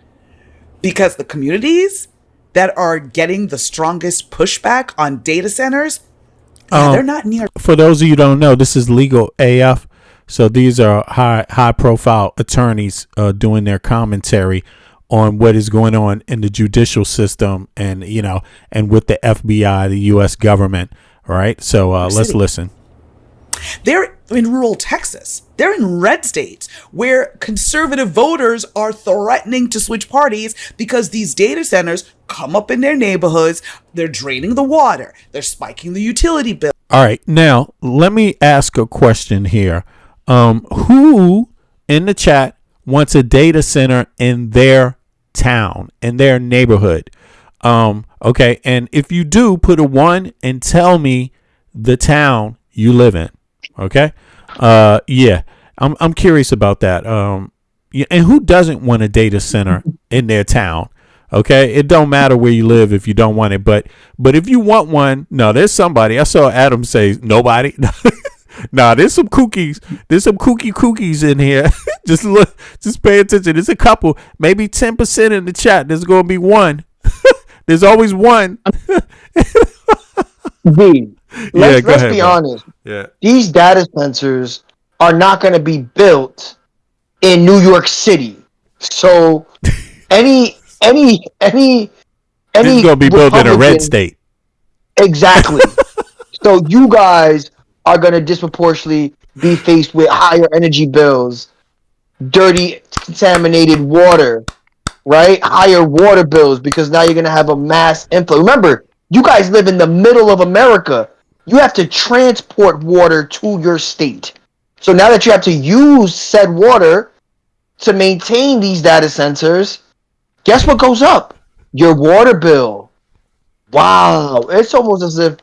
Because the communities that are getting the strongest pushback on data centers, they're not near. For those of you who don't know, this is legal AF. So these are high profile attorneys doing their commentary on what is going on in the judicial system and, and with the FBI, the U.S. government. All right. So let's listen. They're in rural Texas. They're in red states where conservative voters are threatening to switch parties because these data centers come up in their neighborhoods. They're draining the water. They're spiking the utility bill. All right. Now, let me ask a question here. Who in the chat wants a data center in their town, in their neighborhood? Okay. And if you do, put a 1 and tell me the town you live in. Okay. Yeah, I'm curious about that. Yeah, and who doesn't want a data center in their town? Okay, it don't matter where you live if you don't want it, but if you want one, no, there's somebody. I saw Adam say nobody. Nah, there's some cookies. There's some cookies in here. Just look, just pay attention. There's a couple, maybe 10% in the chat. There's gonna be one. There's always one. Let's be honest. Yeah. These data centers are not going to be built in New York City. So any It's going to be built in a red state. Exactly. So you guys are going to disproportionately be faced with higher energy bills, dirty, contaminated water, right? Higher water bills because now you're going to have a mass inflow. Remember, you guys live in the middle of America. You have to transport water to your state. So now that you have to use said water to maintain these data centers, guess what goes up? Your water bill. Wow. It's almost as if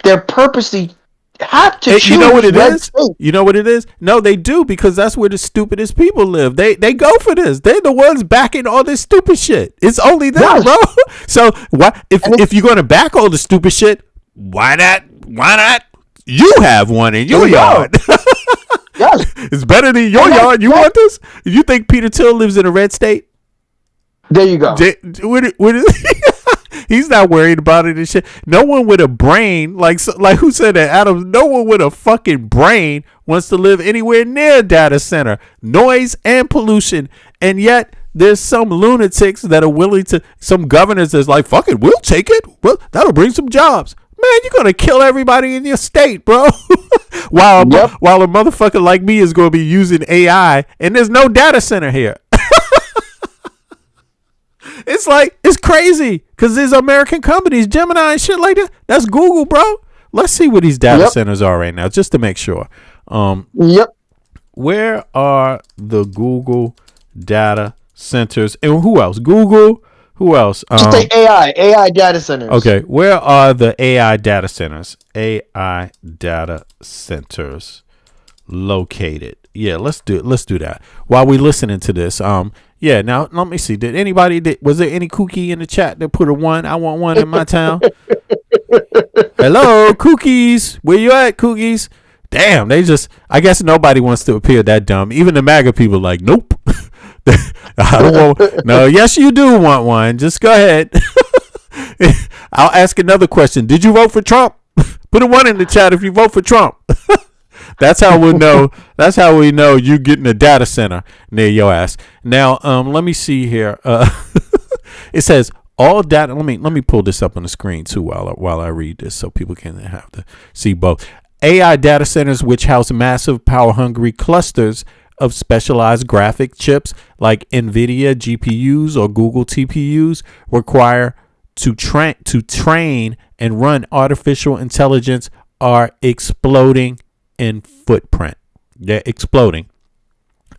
they're purposely have to choose. You know what it is? State. You know what it is? No, they do, because that's where the stupidest people live. They go for this. They're the ones backing all this stupid shit. It's only them, bro. So why if you're gonna back all the stupid shit, why not? You have one in your yard. Yes. It's better than your yard. You want this? You think Peter Thiel lives in a red state? There you go. He's not worried about it and shit. No one with a brain, like who said that? Adam. No one with a fucking brain wants to live anywhere near a data center. Noise and pollution, and yet there's some lunatics that are willing to. Some governors that's like, fuck it, we'll take it. Well, that'll bring some jobs. Man, you're gonna kill everybody in your state, bro. while a motherfucker like me is gonna be using AI, and there's no data center here. It's like, it's crazy because there's American companies, Gemini and shit like that. That's Google, bro. Let's see what these data centers are right now, just to make sure. Where are the Google data centers? And who else? Google. Who else? Just say AI data centers. Okay, where are the AI data centers? AI data centers located. Yeah, let's do that while we listening to this. Yeah, now let me see. Was there any kooky in the chat that put a 1? I want one in my town. Hello, cookies. Where you at, cookies? Damn, I guess nobody wants to appear that dumb. Even the MAGA people like, nope. I don't want. No, yes, you do want one. Just go ahead. I'll ask another question. Did you vote for Trump? Put a 1 in the chat if you vote for Trump. That's how we know. That's how we know you getting a data center near your ass. Now, let me see here. It says all data. Let me pull this up on the screen too while I read this, so people can have to see both. AI data centers, which house massive, power-hungry clusters of specialized graphic chips like NVIDIA GPUs or Google TPUs, require to train and run artificial intelligence, are exploding in footprint. They're exploding.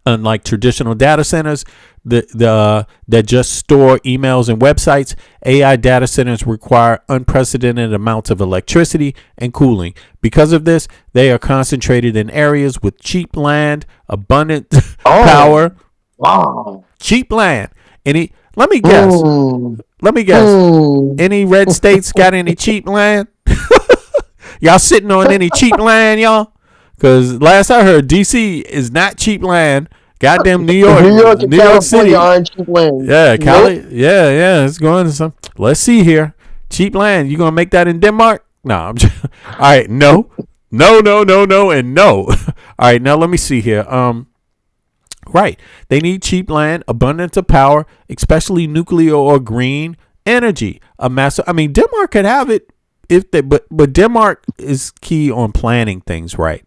Unlike traditional data centers that just store emails and websites, AI data centers require unprecedented amounts of electricity and cooling. Because of this, they are concentrated in areas with cheap land, abundant power. Wow. Cheap land. Let me guess. Any red states got any cheap land? Y'all sitting on any cheap land, y'all? Because last I heard, DC is not cheap land. Goddamn New York City. Cheap land. Yeah, Cali. Nope. Yeah. It's going to some. Let's see here. Cheap land. You gonna make that in Denmark? No. I'm just, all right. No, and no. All right. Now let me see here. Right. They need cheap land, abundance of power, especially nuclear or green energy. Denmark could have it but Denmark is key on planning things right.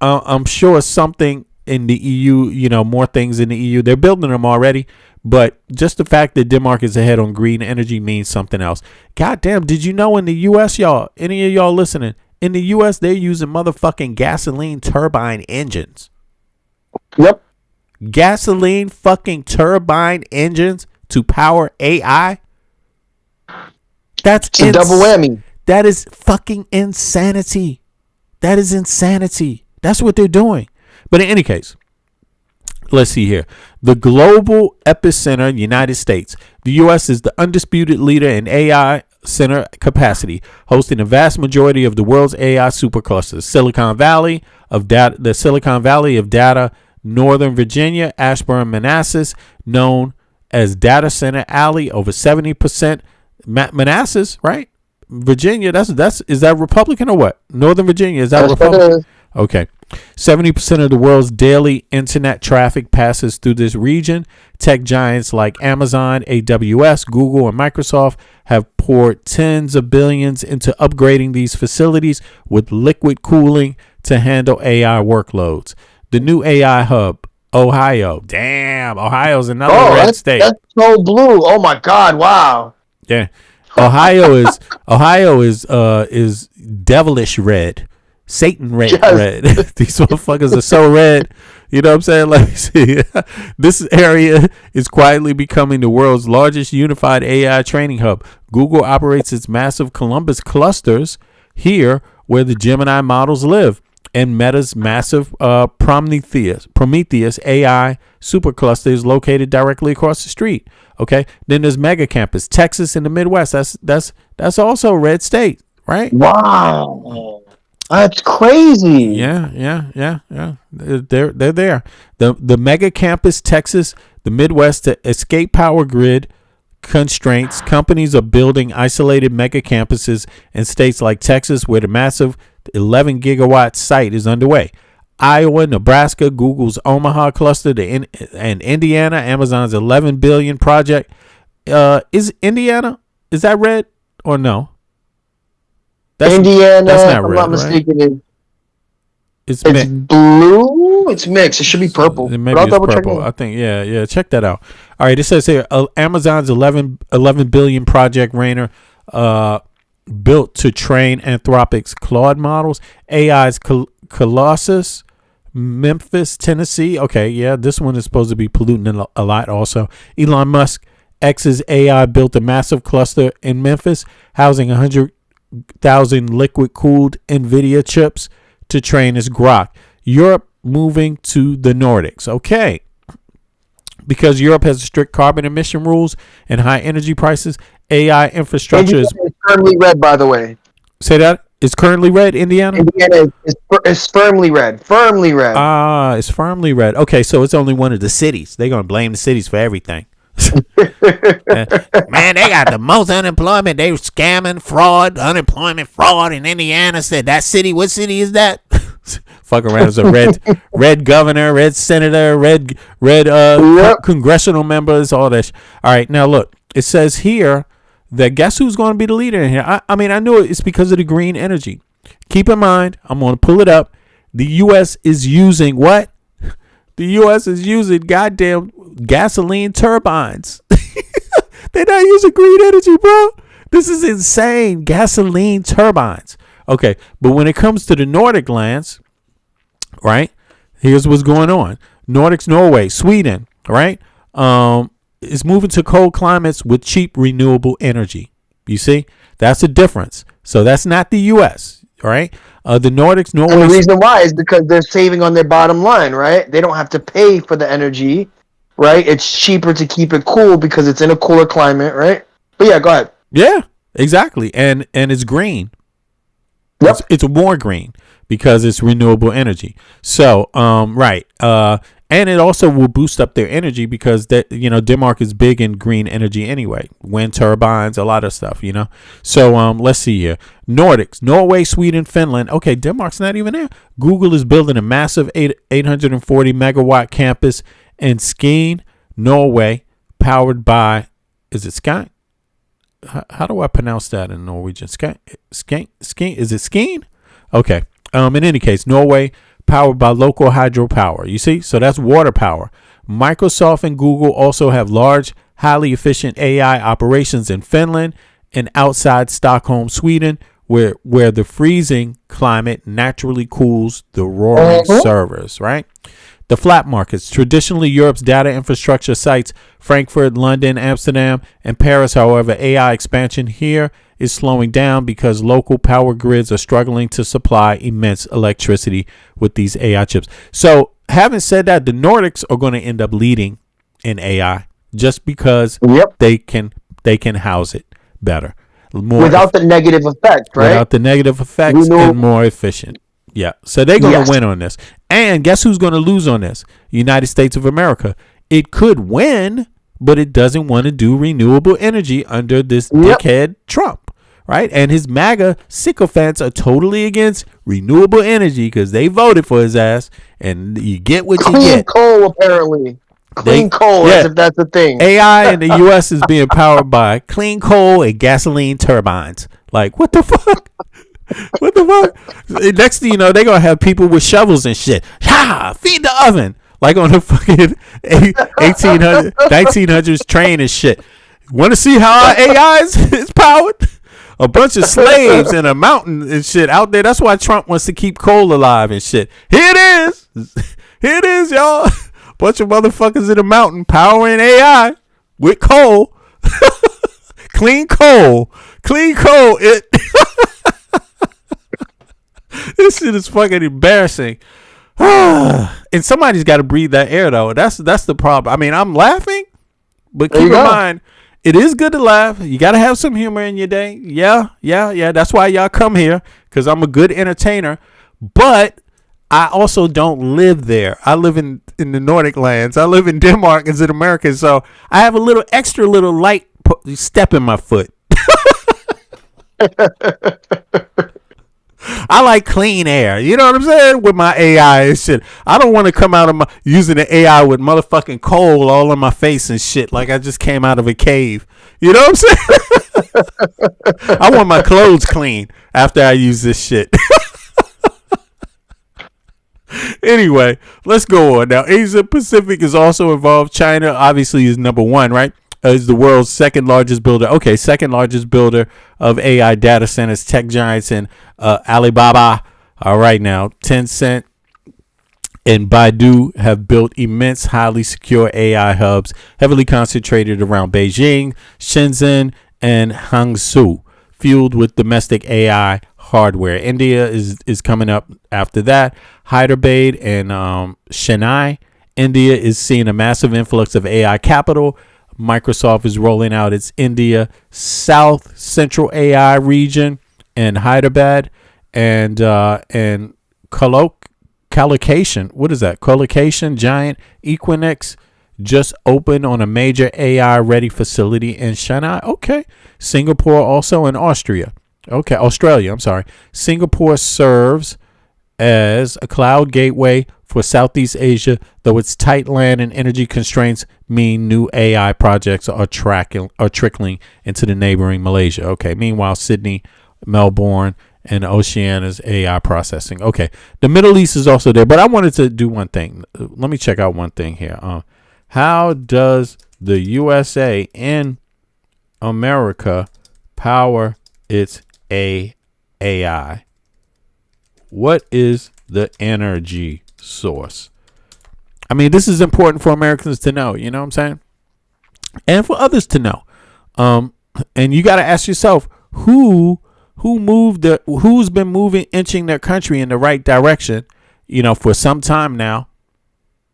I'm sure something in the EU, more things in the EU. They're building them already, but just the fact that Denmark is ahead on green energy means something else. Goddamn, did you know in the US, y'all, any of y'all listening, in the US, they're using motherfucking gasoline turbine engines. Yep. Gasoline fucking turbine engines to power AI. That's a double whammy. That is fucking insanity. That is insanity. That's what they're doing. But in any case, let's see here. The global epicenter, United States. The U.S. is the undisputed leader in AI center capacity, hosting a vast majority of the world's AI superclusters. The Silicon Valley of data, Northern Virginia, Ashburn, Manassas, known as Data Center Alley, over 70%. Manassas, right? Virginia, is that Republican or what? Northern Virginia, is that Republican? Okay. 70% of the world's daily internet traffic passes through this region. Tech giants like Amazon, AWS, Google, and Microsoft have poured tens of billions into upgrading these facilities with liquid cooling to handle AI workloads. The new AI hub, Ohio. Damn, Ohio's another red state. That's so blue. Oh my God! Wow. Yeah, Ohio is devilish red, Satan red. Yes. Red. These motherfuckers are so red. You know what I'm saying? Let me see. This area is quietly becoming the world's largest unified AI training hub. Google operates its massive Columbus clusters here, where the Gemini models live, and Meta's massive Prometheus AI supercluster is located directly across the street. Okay, then there's Mega Campus, Texas, in the Midwest. That's also red state, right? Wow, that's crazy. Yeah. They're there. The Mega Campus, Texas, the Midwest, the Escape Power Grid, constraints, companies are building isolated mega campuses in states like Texas, where the massive 11 gigawatt site is underway. Iowa, Nebraska, Google's Omaha cluster, and Indiana, Amazon's 11 billion project. Is Indiana, is that red or no? Indiana, that's not if I'm red, not mistaken, right? It's blue. It's mixed. It should be purple. Maybe But I'll it's double check purple. it. I think, yeah. Check that out. All right, it says here, Amazon's 11 billion project Rainer, built to train Anthropic's Claude models. AI's Colossus, Memphis, Tennessee. Okay, yeah, this one is supposed to be polluting a lot also. Elon Musk, X's AI built a massive cluster in Memphis, housing 100,000 liquid-cooled NVIDIA chips to train its Grok. Europe moving to the Nordics. Okay. Because Europe has strict carbon emission rules and high energy prices, AI infrastructure is firmly red, by the way. Say that? It's currently red, Indiana? Indiana is firmly red. Firmly red. Ah, it's firmly red. Okay, so it's only one of the cities. They're going to blame the cities for everything. Man, they got the most unemployment. They were scamming, unemployment fraud in Indiana. Said that city, what city is that? Fuck around as a red governor, red senator, red congressional members, all that. All right, now look, it says here that guess who's going to be the leader in here? I mean, I knew it's because of the green energy. Keep in mind, I'm going to pull it up. The U.S. is using what? The U.S. is using goddamn gasoline turbines. They're not using green energy, bro. This is insane. Gasoline turbines. Okay, but when it comes to the Nordic lands, right, here's what's going on. Nordics, Norway, Sweden, right, is moving to cold climates with cheap renewable energy. You see? That's a difference. So that's not the U.S., all right? The Nordics, Norway. And the reason why is because they're saving on their bottom line, right? They don't have to pay for the energy, right? It's cheaper to keep it cool because it's in a cooler climate, right? But yeah, go ahead. Yeah, exactly. And it's green. Yep. It's more green because it's renewable energy. So, right. And it also will boost up their energy because Denmark is big in green energy anyway. Wind turbines, a lot of stuff, So let's see here. Nordics, Norway, Sweden, Finland. Okay, Denmark's not even there. Google is building a massive 840 megawatt campus in Skien, Norway, powered by, is it Skien? How do I pronounce that in Norwegian? Skien? Is it Skien? Okay. In any case, Norway, powered by local hydropower. You see? So that's water power. Microsoft and Google also have large, highly efficient AI operations in Finland and outside Stockholm, Sweden, where the freezing climate naturally cools the roaring servers, right? The flat markets, traditionally Europe's data infrastructure sites, Frankfurt, London, Amsterdam, and Paris. However, AI expansion here is slowing down because local power grids are struggling to supply immense electricity with these AI chips. So, having said that, the Nordics are going to end up leading in AI just because they can house it better, without the negative effect, right? Without the negative effects and more efficient. Yeah, so they're going to win on this. And guess who's going to lose on this? United States of America. It could win, but it doesn't want to do renewable energy under this dickhead Trump, right? And his MAGA sycophants are totally against renewable energy because they voted for his ass, and you get what you get. Clean coal, apparently. Clean coal, as if that's a thing. AI in the U.S. is being powered by clean coal and gasoline turbines. Like, what the fuck? What the fuck? Next thing you know, they're going to have people with shovels and shit. Feed the oven. Like on the fucking 1900s train and shit. Want to see how our AI is powered? A bunch of slaves in a mountain and shit out there. That's why Trump wants to keep coal alive and shit. Here it is. Here it is, y'all. Bunch of motherfuckers in a mountain powering AI with coal. Clean coal. Clean coal. This shit is fucking embarrassing. And somebody's got to breathe that air, though. That's the problem. I mean, I'm laughing, but keep in mind, it is good to laugh. You got to have some humor in your day. Yeah. That's why y'all come here, because I'm a good entertainer. But I also don't live there. I live in the Nordic lands. I live in Denmark as an American, so I have a little extra little light You step in my foot. I like clean air. You know what I'm saying? With my AI and shit. I don't want to come out of my using the AI with motherfucking coal all on my face and shit like I just came out of a cave. You know what I'm saying? I want my clothes clean after I use this shit. Anyway, let's go on. Now, Asia Pacific is also involved. China obviously is number one, right? Is the world's second largest builder. Okay, second largest builder of AI data centers, tech giants, and Alibaba. All right, now Tencent and Baidu have built immense, highly secure AI hubs, heavily concentrated around Beijing, Shenzhen, and Hangzhou, fueled with domestic AI hardware. India is coming up after that. Hyderabad and Chennai. India is seeing a massive influx of AI capital. Microsoft is rolling out its India South Central AI region and Hyderabad and collocation. What is that? Collocation giant Equinix just opened on a major AI ready facility in Chennai. Okay. Singapore also in Austria. Okay, Australia, I'm sorry. Singapore serves as a cloud gateway for Southeast Asia, though its tight land and energy constraints mean new AI projects are trickling into the neighboring Malaysia. Okay, meanwhile, Sydney, Melbourne, and Oceania's AI processing. Okay, the Middle East is also there, but I wanted to do one thing. Let me check out one thing here. How does the USA and America power its AI? What is the energy source? I mean, this is important for Americans to know, you know what I'm saying? And for others to know. And you got to ask yourself, who's been inching their country in the right direction, you know, for some time now,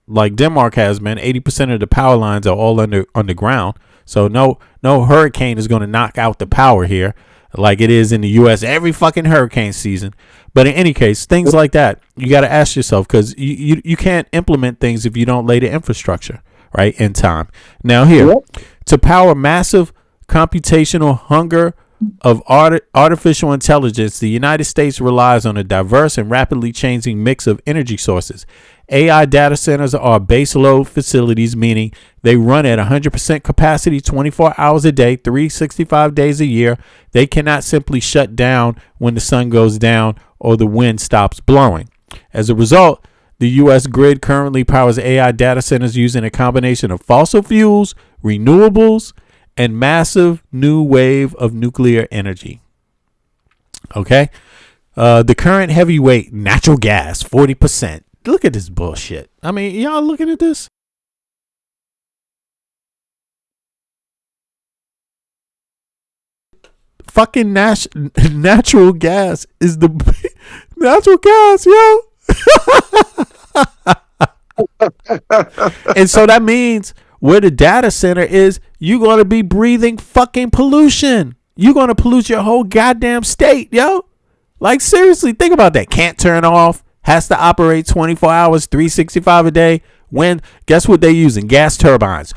like Denmark has been. 80% of the power lines are all underground. So no hurricane is going to knock out the power here like it is in the U.S. every fucking hurricane season. But in any case, things like that, you got to ask yourself, because you can't implement things if you don't lay the infrastructure, right, in time. Now here, to power massive computational hunger of artificial intelligence, the United States relies on a diverse and rapidly changing mix of energy sources. AI data centers are baseload facilities, meaning they run at 100% capacity 24 hours a day, 365 days a year. They cannot simply shut down when the sun goes down or the wind stops blowing. As a result, the U.S. grid currently powers AI data centers using a combination of fossil fuels, renewables, and massive new wave of nuclear energy. Okay. The current heavyweight natural gas, 40%. Look at this bullshit. I mean, y'all looking at this? Fucking natural gas is the natural gas, yo. And so that means where the data center is, you're going to be breathing fucking pollution. You're going to pollute your whole goddamn state, yo. Like, seriously, think about that. Can't turn off. Has to operate 24 hours, 365 a day. When, guess what they're using? Gas turbines.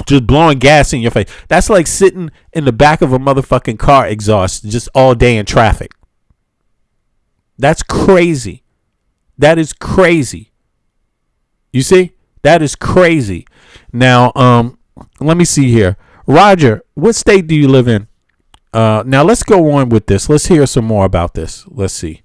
Just blowing gas in your face. That's like sitting in the back of a motherfucking car exhaust just all day in traffic. That's crazy. That is crazy. You see? That is crazy. Now, let me see here. Roger, what state do you live in? Now, let's go on with this. Let's hear some more about this. Let's see.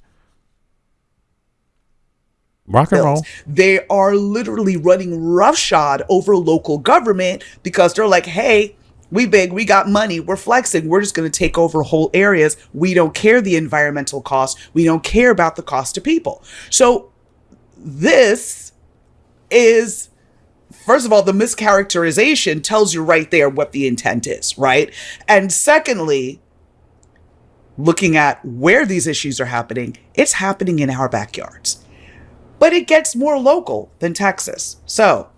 Rock and roll. They are literally running roughshod over local government because they're like, hey, we big, we got money, we're flexing, we're just going to take over whole areas. We don't care the environmental cost. We don't care about the cost to people. So this is, first of all, the mischaracterization tells you right there what the intent is, right? And secondly, looking at where these issues are happening, it's happening in our backyards. But it gets more local than Texas. So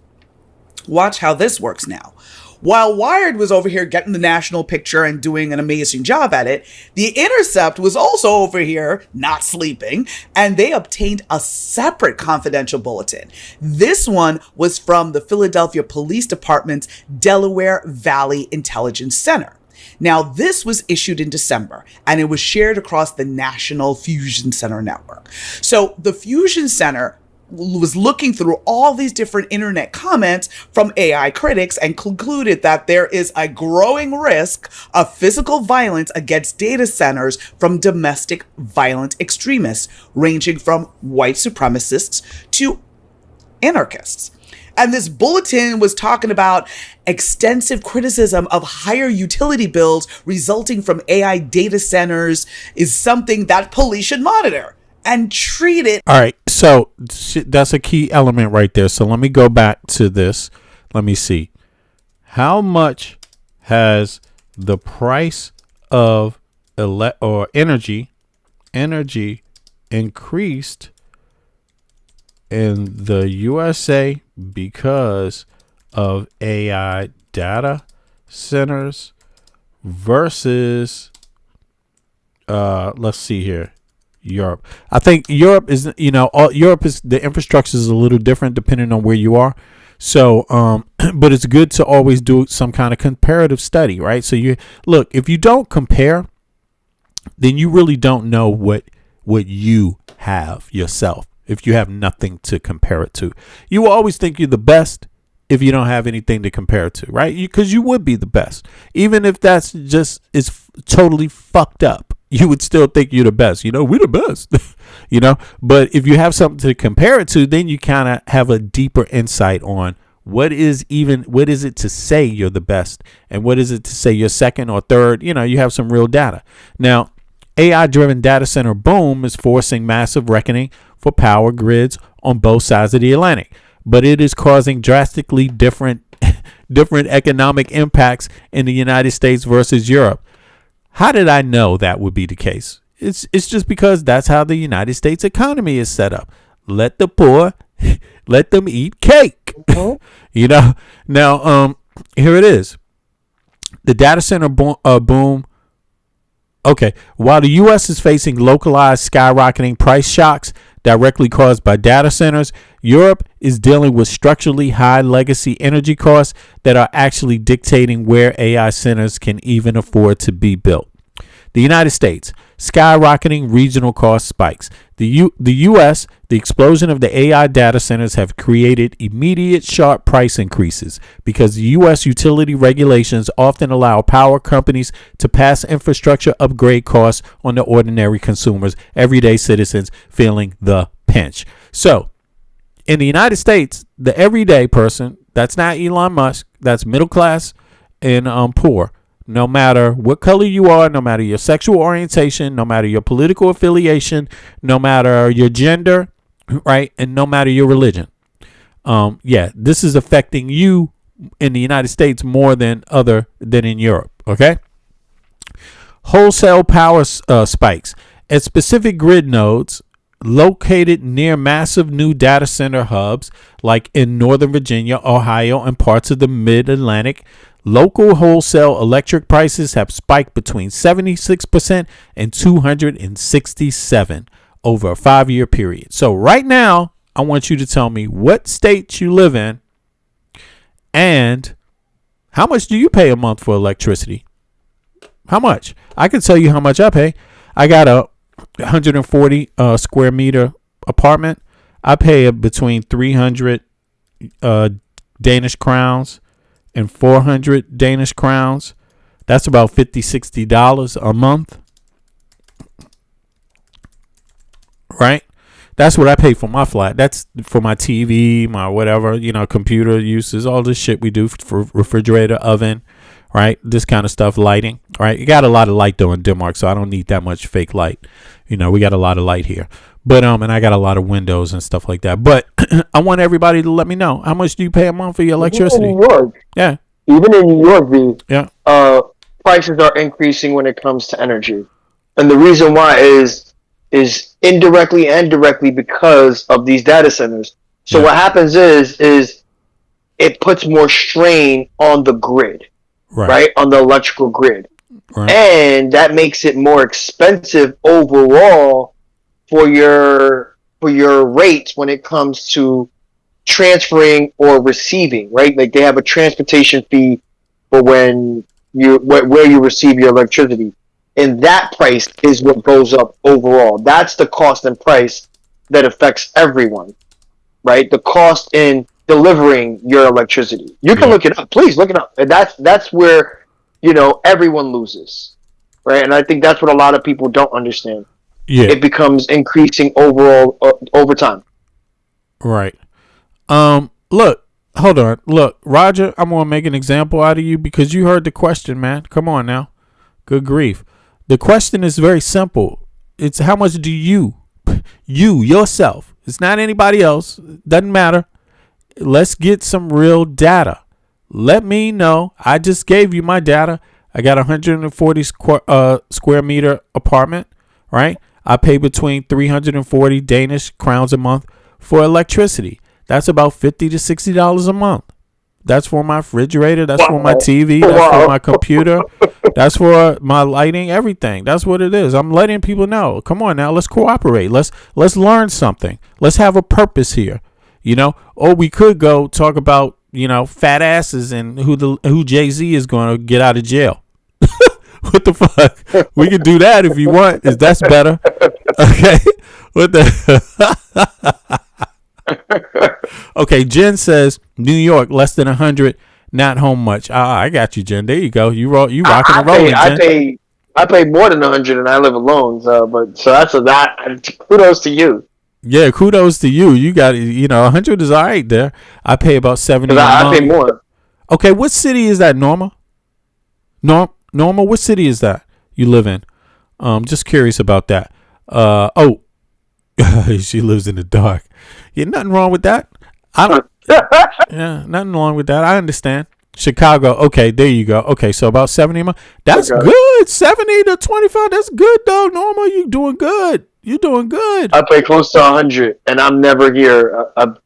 watch how this works now. While Wired was over here getting the national picture and doing an amazing job at it, The Intercept was also over here not sleeping, and they obtained a separate confidential bulletin. This one was from the Philadelphia Police Department's Delaware Valley Intelligence Center. Now, this was issued in December, and it was shared across the National Fusion Center network. So the Fusion Center was looking through all these different internet comments from AI critics and concluded that there is a growing risk of physical violence against data centers from domestic violent extremists, ranging from white supremacists to anarchists. And this bulletin was talking about extensive criticism of higher utility bills resulting from AI data centers is something that police should monitor and treat it. All right, so that's a key element right there. So let me go back to this. Let me see. How much has the price of energy increased in the USA because of AI data centers versus let's see here, Europe. I think Europe is, Europe is, the infrastructure is a little different depending on where you are. So, but it's good to always do some kind of comparative study, right? So you look, if you don't compare, then you really don't know what you have yourself. If you have nothing to compare it to, you will always think you're the best if you don't have anything to compare it to, right? Because you would be the best, even if that's just is totally fucked up. You would still think you're the best. We're the best, But if you have something to compare it to, then you kind of have a deeper insight on what is it to say you're the best and what is it to say you're second or third. You have some real data. Now, AI-driven data center boom is forcing massive reckoning for power grids on both sides of the Atlantic, but it is causing drastically different economic impacts in the United States versus Europe. How did I know that would be the case? It's just because that's how the United States economy is set up. Let the poor, let them eat cake. Now, here it is. The data center boom. Okay, while the U.S. is facing localized skyrocketing price shocks directly caused by data centers, Europe is dealing with structurally high legacy energy costs that are actually dictating where AI centers can even afford to be built. The United States, skyrocketing regional cost spikes. The U.S., the explosion of the AI data centers have created immediate sharp price increases because the U.S. utility regulations often allow power companies to pass infrastructure upgrade costs on the ordinary consumers, everyday citizens feeling the pinch. So, in the United States, the everyday person, that's not Elon Musk, that's middle class and poor. No matter what color you are, no matter your sexual orientation, no matter your political affiliation, no matter your gender, right? And no matter your religion. This is affecting you in the United States more than in Europe. Okay. Wholesale power spikes at specific grid nodes located near massive new data center hubs like in Northern Virginia, Ohio, and parts of the Mid-Atlantic. Local wholesale electric prices have spiked between 76% and 267% over a 5-year period. So right now, I want you to tell me what state you live in and how much do you pay a month for electricity? How much? I can tell you how much I pay. I got a 140 square meter apartment. I pay between 300 Danish crowns and 400 Danish crowns. That's about $50-$60 a month. Right? That's what I pay for my flat. That's for my TV, my whatever, computer uses, all this shit we do for refrigerator, oven, right? This kind of stuff, lighting, right? You got a lot of light though in Denmark, so I don't need that much fake light. We got a lot of light here. But and I got a lot of windows and stuff like that. But I want everybody to let me know, how much do you pay a month for your electricity? Even in New York, even in New York, prices are increasing when it comes to energy, and the reason why is indirectly and directly because of these data centers. So what happens is it puts more strain on the grid, right? On the electrical grid. Right. And that makes it more expensive overall for your rates when it comes to transferring or receiving, right? Like they have a transportation fee for when where you receive your electricity, and that price is what goes up overall. That's the cost and price that affects everyone, right? The cost in delivering your electricity. You can look it up. Please look it up. And that's where, everyone loses, right? And I think that's what a lot of people don't understand. Yeah. It becomes increasing overall over time. Right. Look, hold on. Look, Roger, I'm going to make an example out of you because you heard the question, man. Come on now. Good grief. The question is very simple. It's how much do you yourself, it's not anybody else, doesn't matter. Let's get some real data. Let me know. I just gave you my data. I got a 140 square meter apartment, right? I pay between 340 Danish crowns a month for electricity. That's about $50 to $60 a month. That's for my refrigerator. That's for my TV. That's for my computer. That's for my lighting, everything. That's what it is. I'm letting people know. Come on now, let's cooperate. Let's learn something. Let's have a purpose here. Or we could go talk about, fat asses and who Jay-Z is going to get out of jail. What the fuck? We can do that if you want. That's better. Okay. What the? Okay. Jen says New York less than 100, not home much. I got you, Jen. There you go. You rocking and rolling. Jen. I pay more than 100, and I live alone. So that's that. Kudos to you. Yeah, kudos to you. You got 100 is all right there. I pay about 70. I pay more. Okay, what city is that, Norma? Norma, what city is that you live in? Just curious about that. She lives in the dark. Yeah, nothing wrong with that. Yeah, nothing wrong with that. I understand. Chicago. Okay, there you go. Okay, so about 70 miles. That's good. 70 to 25. That's good, though. Norma, you doing good. You're doing good. I pay close to 100, and I'm never here. I'm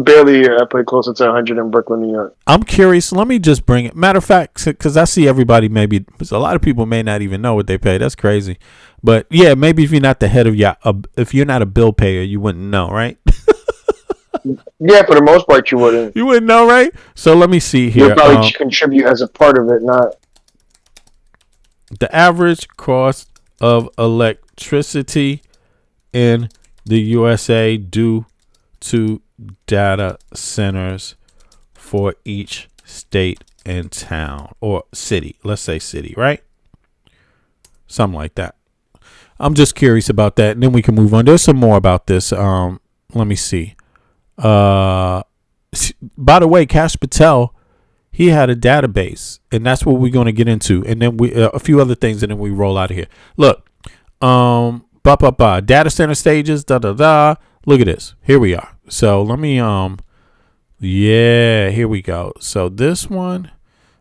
barely here. I pay closer to 100 in Brooklyn, New York. I'm curious. Let me just bring it. Matter of fact, because I see everybody a lot of people may not even know what they pay. That's crazy. But yeah, maybe if you're not the head of if you're not a bill payer, you wouldn't know, right? Yeah, for the most part, you wouldn't. You wouldn't know, right? So let me see here. You'll probably contribute as a part of it, not. The average cost of electricity in the USA due to data centers for each state and town or city. Let's say city, right? Something like that. I'm just curious about that, and then we can move on. There's some more about this. Let me see. By the way, Cash Patel, he had a database, and that's what we're going to get into, and then a few other things, and then we roll out of here. Look, data center stages, Look at this. Here we are. So let me here we go. So this one,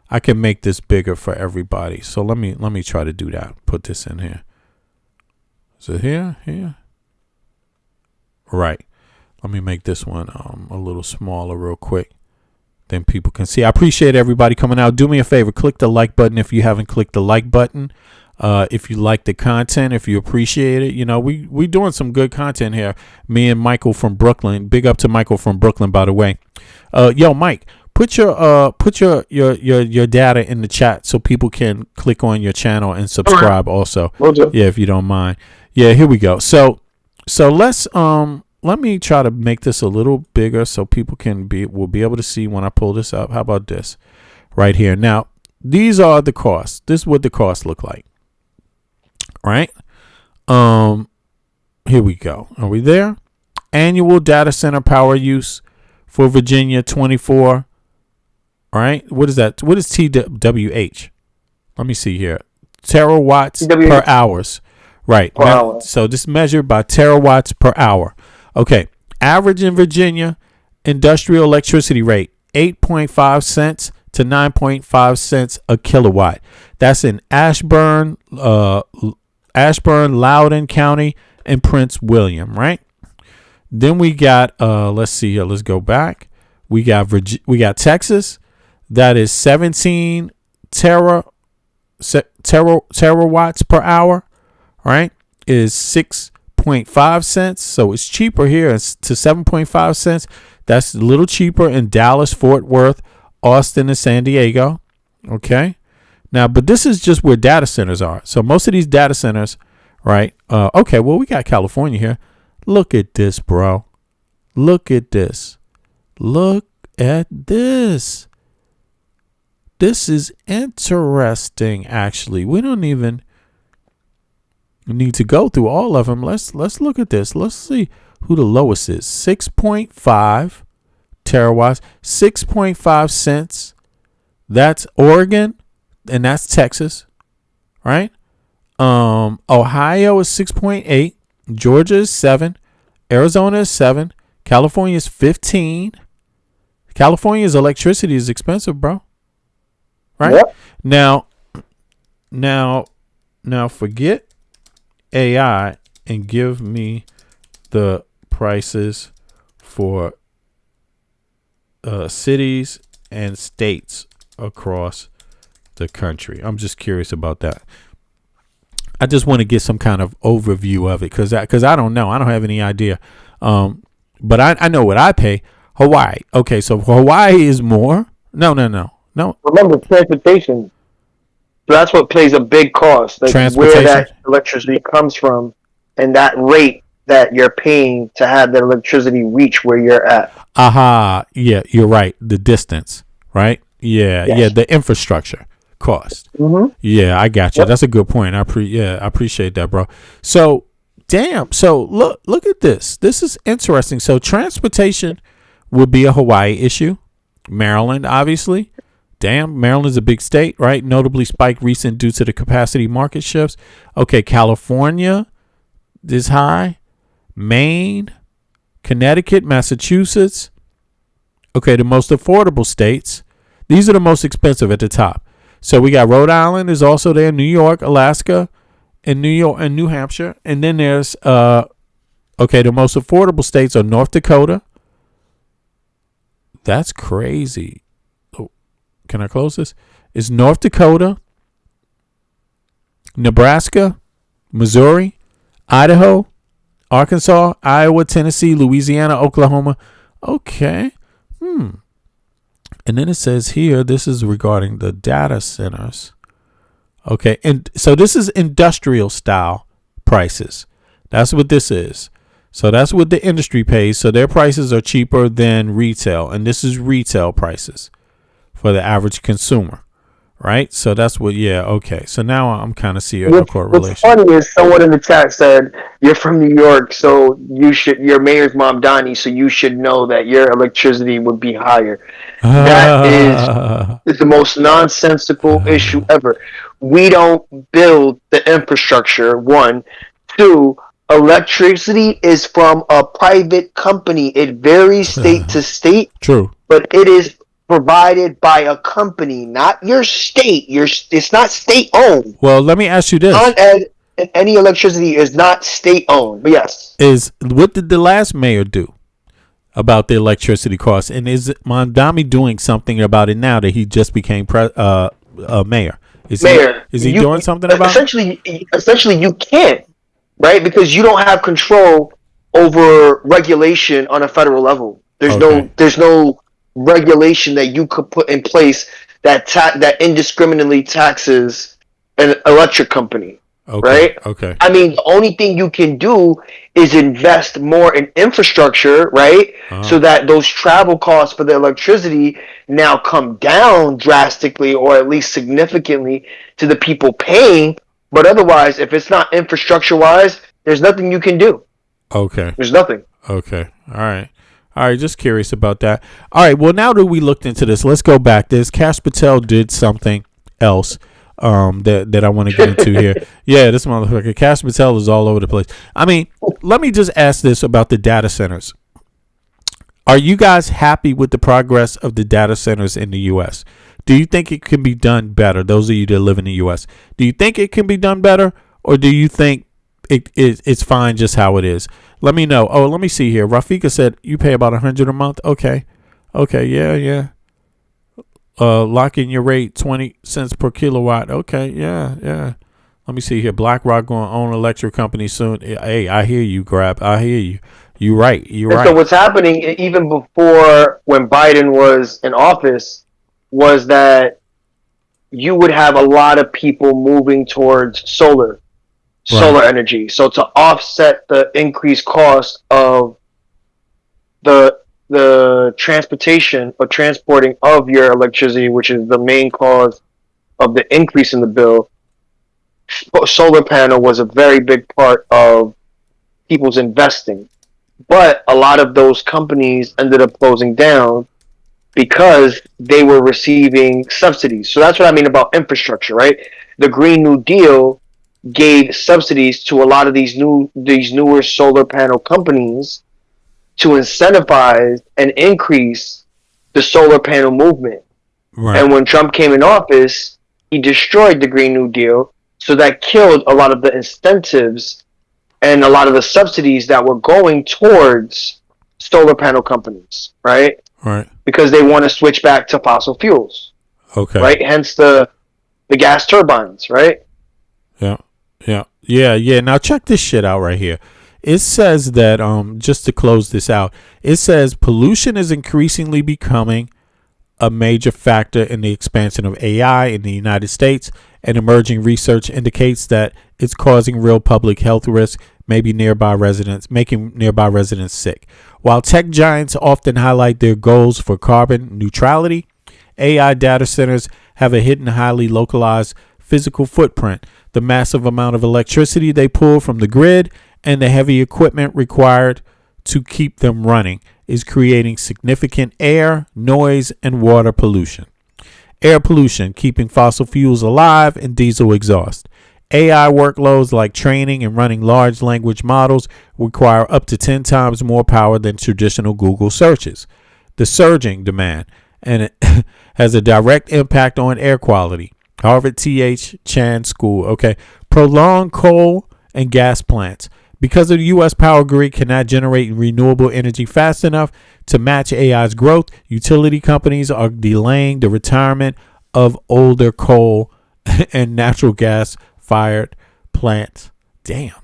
I can make this bigger for everybody. So let me try to do that. Put this in here. So here. Right. Let me make this one a little smaller real quick. Then people can see. I appreciate everybody coming out. Do me a favor. Click the like button if you haven't clicked the like button. If you like the content, if you appreciate it, we doing some good content here. Me and Michael from Brooklyn. Big up to Michael from Brooklyn, by the way. Yo, Mike, put your data in the chat so people can click on your channel and subscribe also. Yeah, if you don't mind. Yeah, here we go. So let's let me try to make this a little bigger so people will be able to see when I pull this up. How about this right here? Now, these are the costs. This is what the costs look like. Right? Here we go. Are we there? Annual data center power use for Virginia 24. Right? What is that? What is TWH? Let me see here. Terawatts per hours. Right. Now, so this is measured by terawatts per hour. Okay. Average in Virginia industrial electricity rate 8.5 cents to 9.5 cents a kilowatt. That's in Ashburn, Loudoun County, and Prince William, right? Then we got, let's see here. Let's go back. We got Texas. That is 17 terawatts per hour. Right? Is 6.5 cents. So it's cheaper here. It's to 7.5 cents. That's a little cheaper in Dallas, Fort Worth, Austin, and San Diego. Okay. Now, but this is just where data centers are. So most of these data centers, right? Okay, well, we got California here. Look at this, bro. Look at this. Look at this. This is interesting, actually. We don't even need to go through all of them. Let's look at this. Let's see who the lowest is. 6.5 terawatts, 6.5 cents. That's Oregon. And that's Texas, right? Ohio is 6.8. Georgia is 7. Arizona is 7. California is 15. California's electricity is expensive, bro. Right? Yep. Now forget AI and give me the prices for cities and states across the country. I'm just curious about that. I just want to get some kind of overview of it because I don't know. I don't have any idea. But I know what I pay. Hawaii. Okay, so Hawaii is more. No. Remember transportation. So that's what plays a big cost. Like where that electricity comes from and that rate that you're paying to have that electricity reach where you're at. Aha. Yeah, you're right. The distance, right? Yeah, yes. Yeah, the infrastructure cost. Mm-hmm. Yeah, I got you. Yep. That's a good point. I appreciate that, bro. So, damn. So look at this. This is interesting. So transportation would be a Hawaii issue. Maryland, obviously. Damn, Maryland is a big state, right? Notably spiked recent due to the capacity market shifts. Okay, California is high. Maine, Connecticut, Massachusetts. Okay, the most affordable states. These are the most expensive at the top. So we got Rhode Island is also there, New York, Alaska, and New Hampshire. And then there's the most affordable states are North Dakota. That's crazy. Oh, can I close this? It's North Dakota, Nebraska, Missouri, Idaho, Arkansas, Iowa, Tennessee, Louisiana, Oklahoma. Okay. And then it says here, this is regarding the data centers. Okay. And so this is industrial style prices. That's what this is. So that's what the industry pays. So their prices are cheaper than retail. And this is retail prices for the average consumer. Right? So that's what, yeah, okay. So now I'm kind of seeing a correlation. What's funny is someone in the chat said, you're from New York, so your mayor's mom, Donnie, so you should know that your electricity would be higher. That is the most nonsensical issue ever. We don't build the infrastructure, one. Two, electricity is from a private company. It varies state to state. True. But it is provided by a company, not your state. It's not state owned. Well, let me ask you this: any electricity is not state owned. But yes, what did the last mayor do about the electricity costs? And is Mondami doing something about it now that he just became mayor? Is he doing something about it? Essentially, you can't, right? Because you don't have control over regulation on a federal level. There's no regulation that you could put in place that indiscriminately taxes an electric company, right? Okay. I mean, the only thing you can do is invest more in infrastructure, right? So that those travel costs for the electricity now come down drastically or at least significantly to the people paying. But otherwise, if it's not infrastructure-wise, there's nothing you can do. Okay. There's nothing. Okay. All right, just curious about that. All right, well, now that we looked into this, let's go back. Cash Patel did something else that I want to get into here. Yeah, this motherfucker. Cash Patel is all over the place. I mean, let me just ask this about the data centers. Are you guys happy with the progress of the data centers in the U.S.? Do you think it can be done better, those of you that live in the U.S.? Do you think it can be done better, or do you think it's fine just how it is? Let me know. Oh, let me see here. Rafika said you pay about $100 a month. Okay. Okay, yeah. Lock in your rate, 20 cents per kilowatt. Okay, yeah. Let me see here. BlackRock going to own electric company soon. Hey, I hear you, Grab. I hear you. You're right. So what's happening even before when Biden was in office was that you would have a lot of people moving towards solar energy. So to offset the increased cost of the transportation or transporting of your electricity, which is the main cause of the increase in the bill, solar panel was a very big part of people's investing. But a lot of those companies ended up closing down because they were receiving subsidies. So that's what I mean about infrastructure, right? The Green New Deal gave subsidies to a lot of these newer solar panel companies to incentivize and increase the solar panel movement. Right. And when Trump came in office, he destroyed the Green New Deal, so that killed a lot of the incentives and a lot of the subsidies that were going towards solar panel companies, right? Right. Because they want to switch back to fossil fuels. Okay. Right? Hence the gas turbines, right? Yeah. Now check this shit out right here. It says that just to close this out, it says pollution is increasingly becoming a major factor in the expansion of AI in the United States, and emerging research indicates that it's causing real public health risks, making nearby residents sick. While tech giants often highlight their goals for carbon neutrality, AI data centers have a hidden, highly localized physical footprint. The massive amount of electricity they pull from the grid and the heavy equipment required to keep them running is creating significant air, noise, and water pollution. Air pollution, keeping fossil fuels alive, and diesel exhaust. AI workloads like training and running large language models require up to 10 times more power than traditional Google searches. The surging demand and it has a direct impact on air quality. Harvard T.H. Chan School. Okay. Prolonged coal and gas plants. Because the U.S. power grid cannot generate renewable energy fast enough to match AI's growth, utility companies are delaying the retirement of older coal and natural gas fired plants. Damn.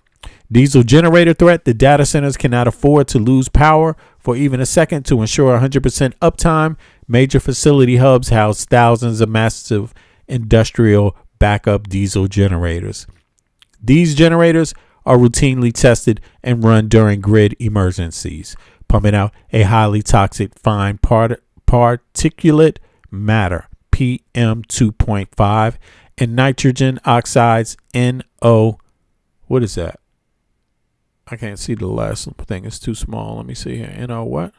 Diesel generator threat. The data centers cannot afford to lose power for even a second to ensure 100% uptime. Major facility hubs house thousands of massive industrial backup diesel generators. These generators are routinely tested and run during grid emergencies, pumping out a highly toxic fine particulate matter, PM 2.5, and nitrogen oxides, NO. What is that? I can't see the last thing. It's too small. Let me see here. NO what?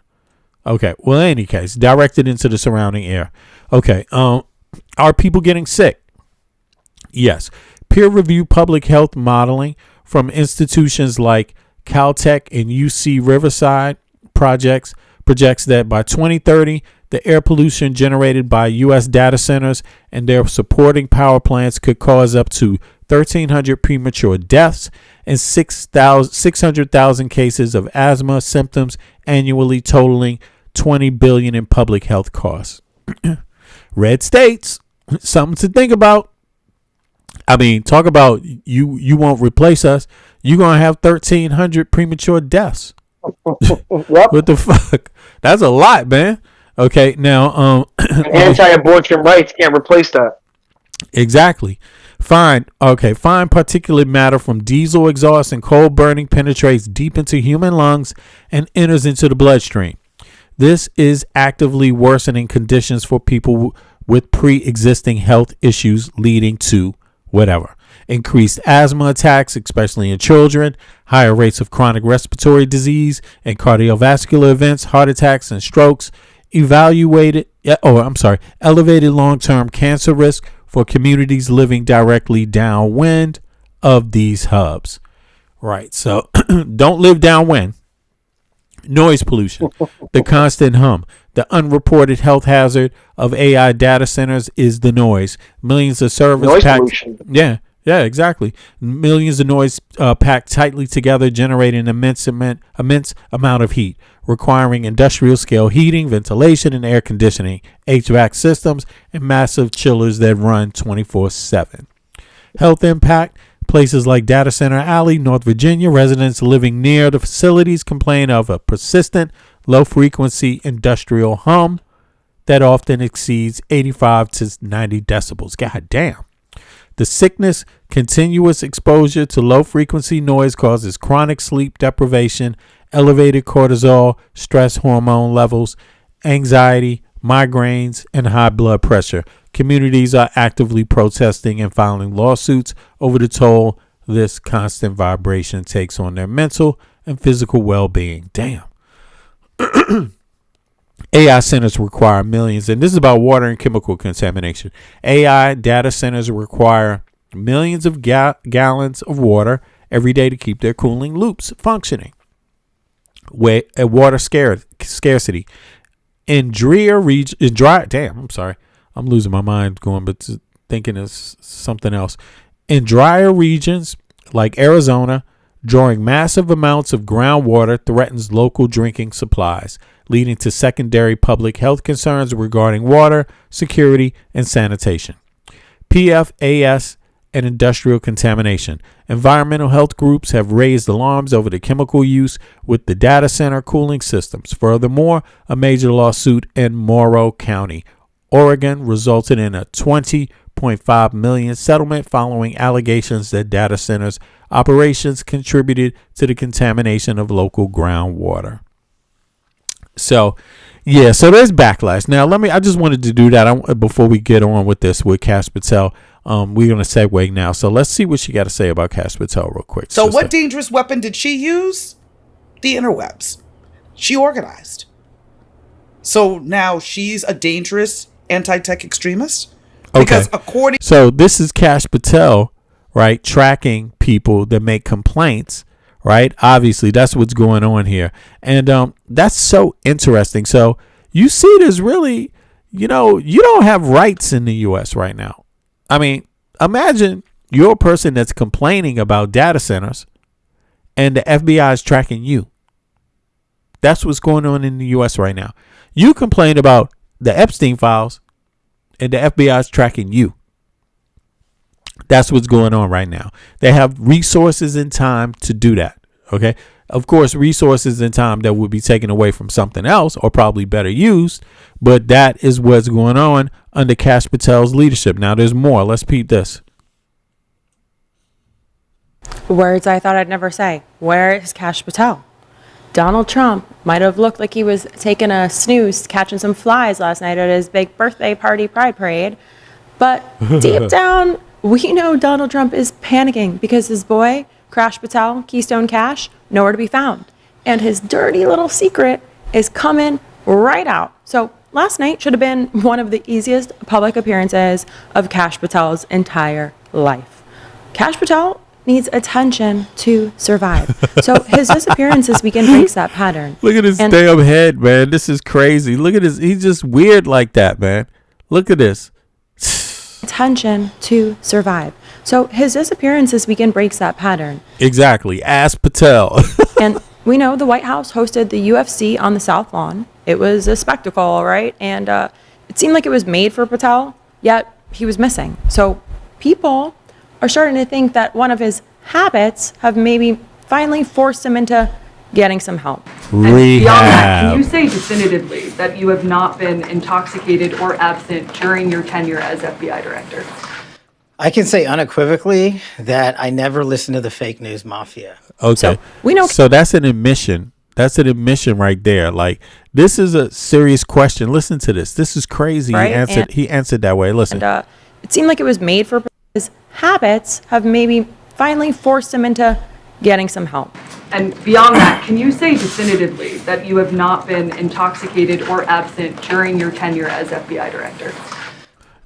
Okay. Well, in any case, directed into the surrounding air. Okay. Are people getting sick? Yes. Peer-reviewed public health modeling from institutions like Caltech and UC Riverside projects that by 2030, the air pollution generated by U.S. data centers and their supporting power plants could cause up to 1,300 premature deaths and 600,000 cases of asthma symptoms annually, totaling $20 billion in public health costs. Red states, something to think about. I mean, talk about you won't replace us. You're going to have 1,300 premature deaths. What the fuck? That's a lot, man. Okay, now anti-abortion rights can't replace that. Exactly. Fine particulate matter from diesel exhaust and coal burning penetrates deep into human lungs and enters into the bloodstream. This is actively worsening conditions for people with pre-existing health issues, leading to whatever. Increased asthma attacks, especially in children, higher rates of chronic respiratory disease and cardiovascular events, heart attacks and strokes, elevated long-term cancer risk for communities living directly downwind of these hubs. Right, so don't live downwind. Noise pollution, the constant hum. The unreported health hazard of AI data centers is the noise. Millions of service noise packets. pollution. Yeah, Yeah, exactly. Millions of noise packed tightly together, generating immense amount of heat, requiring industrial scale heating, ventilation, and air conditioning, HVAC systems, and massive chillers that run 24/7. Health impact. Places like Data Center Alley, North Virginia, residents living near the facilities complain of a persistent, low-frequency industrial hum that often exceeds 85 to 90 decibels. God damn. The sickness, continuous exposure to low-frequency noise causes chronic sleep deprivation, elevated cortisol, stress hormone levels, anxiety, migraines, and high blood pressure. Communities are actively protesting and filing lawsuits over the toll this constant vibration takes on their mental and physical well-being. Damn. AI centers require millions, and this is about water and chemical contamination. AI data centers require millions of gallons of water every day to keep their cooling loops functioning. Water scarcity. In I'm losing my mind going, but thinking of something else. In drier regions like Arizona, drawing massive amounts of groundwater threatens local drinking supplies, leading to secondary public health concerns regarding water, security, and sanitation. PFAS and industrial contamination. Environmental health groups have raised alarms over the chemical use with the data center cooling systems. Furthermore, a major lawsuit in Morrow County, Oregon, resulted in a $20.5 million settlement following allegations that data centers operations contributed to the contamination of local groundwater. So there's backlash. Now, I just wanted to do that before we get on with this with Kash Patel. We're going to segue now. So let's see what she got to say about Kash Patel real quick. So what dangerous weapon did she use? The interwebs. She organized. So now she's a dangerous anti-tech extremist? Because So this is Kash Patel, right, tracking people that make complaints, right? Obviously, that's what's going on here. And that's so interesting. So you see there's really, you don't have rights in the U.S. right now. I mean, imagine you're a person that's complaining about data centers and the FBI is tracking you. That's what's going on in the U.S. right now. You complain about the Epstein files and the FBI is tracking you. That's what's going on right now. They have resources and time to do that. Okay. Of course, resources and time that would be taken away from something else or probably better used. But that is what's going on under Kash Patel's leadership. Now, there's more. Let's peep this. Words I thought I'd never say. Where is Kash Patel? Donald Trump might have looked like he was taking a snooze, catching some flies last night at his big birthday party pride parade. But deep down, we know Donald Trump is panicking because his boy, Kash Patel, Keystone Cash, nowhere to be found. And his dirty little secret is coming right out. So last night should have been one of the easiest public appearances of Kash Patel's entire life. Kash Patel needs attention to survive. So his disappearance this weekend breaks that pattern. Look at his damn head, man. This is crazy. Look at his. He's just weird like that, man. Look at this. Attention to survive. So his disappearance this weekend breaks that pattern. Exactly. Ask Patel. And we know the White House hosted the UFC on the South Lawn. It was a spectacle, right? And it seemed like it was made for Patel, yet he was missing. So people are starting to think that one of his habits have maybe finally forced him into getting some help. Rehab. Beyond that, can you say definitively that you have not been intoxicated or absent during your tenure as FBI director? I can say unequivocally that I never listened to the fake news mafia. Okay. So we know. So that's an admission. That's an admission right there. Like, this is a serious question. Listen to this. This is crazy. Right? He answered that way. Listen. And it seemed like it was made for his habits have maybe finally forced him into getting some help. And beyond that, can you say definitively that you have not been intoxicated or absent during your tenure as FBI director?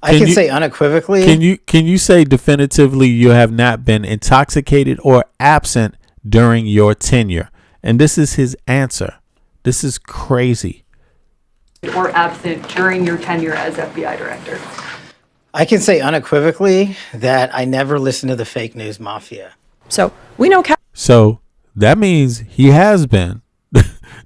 I can say unequivocally. Can you say definitively you have not been intoxicated or absent during your tenure? And this is his answer. This is crazy. Or absent during your tenure as FBI director? I can say unequivocally that I never listened to the fake news mafia. So we know So that means he has been.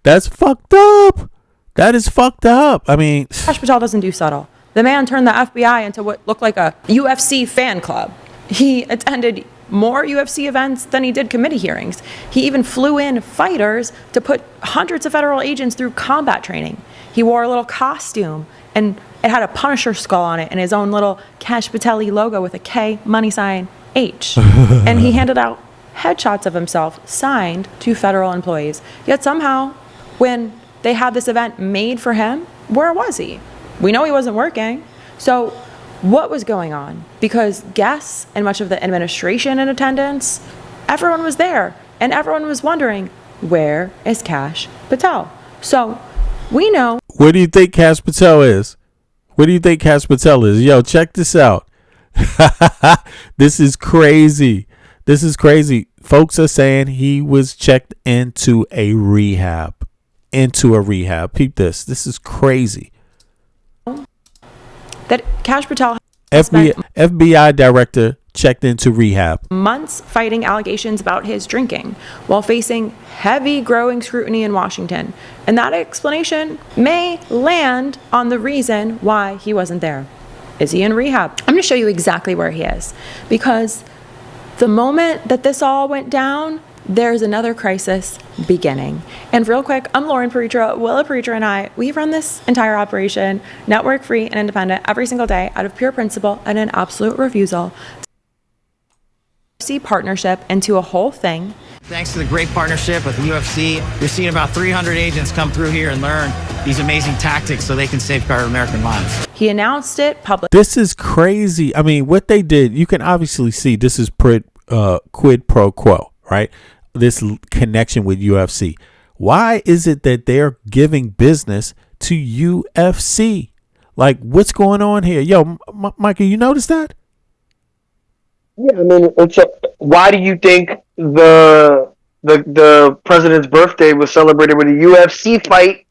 That's fucked up. That is fucked up. I mean, Kash Patel doesn't do subtle. The man turned the FBI into what looked like a UFC fan club. He attended more UFC events than he did committee hearings. He even flew in fighters to put hundreds of federal agents through combat training. He wore a little costume and it had a Punisher skull on it and his own little Kash Patel logo with a K money sign H. And he handed out headshots of himself signed to federal employees. Yet somehow, when they had this event made for him, where was he? We know he wasn't working. So what was going on? Because guests and much of the administration in attendance, everyone was there and everyone was wondering, where is Kash Patel? So we know. Where do you think Kash Patel is? Where do you think Kash Patel is? Yo, check this out. This is crazy. This is crazy. Folks are saying he was checked into a rehab. Peep this. This is crazy. That Kash Patel FBI director checked into rehab. Months fighting allegations about his drinking while facing heavy growing scrutiny in Washington. And that explanation may land on the reason why he wasn't there. Is he in rehab? I'm going to show you exactly where he is. Because the moment that this all went down, there's another crisis beginning. And real quick, I'm Lauren Paritra. Willa Paritra and I, we run this entire operation, network free and independent, every single day out of pure principle and an absolute refusal to see partnership into a whole thing. Thanks to the great partnership with the UFC, you're seeing about 300 agents come through here and learn these amazing tactics so they can safeguard American lives. He announced it publicly. This is crazy. I mean, what they did, you can obviously see this is quid pro quo, right? This connection with UFC. Why is it that they're giving business to UFC? Like, what's going on here? Yo, Michael, you notice that? Yeah, I mean, why do you think the president's birthday was celebrated with a UFC fight?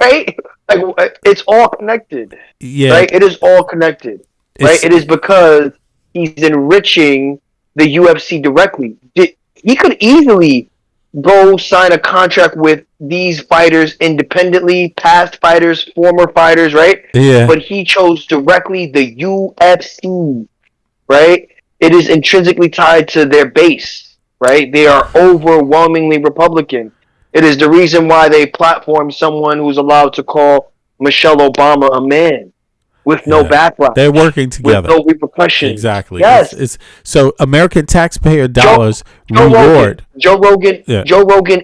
Right? Like, it's all connected. Yeah. Right? It is all connected. Right? It is because he's enriching the UFC directly. He could easily go sign a contract with these fighters independently, past fighters, former fighters, right? Yeah. But he chose directly the UFC, right? It is intrinsically tied to their base, right? They are overwhelmingly Republican. It is the reason why they platform someone who's allowed to call Michelle Obama a man with no backlash. They're working together. With no repercussions. Exactly. Yes. It's so American taxpayer dollars reward. Joe Rogan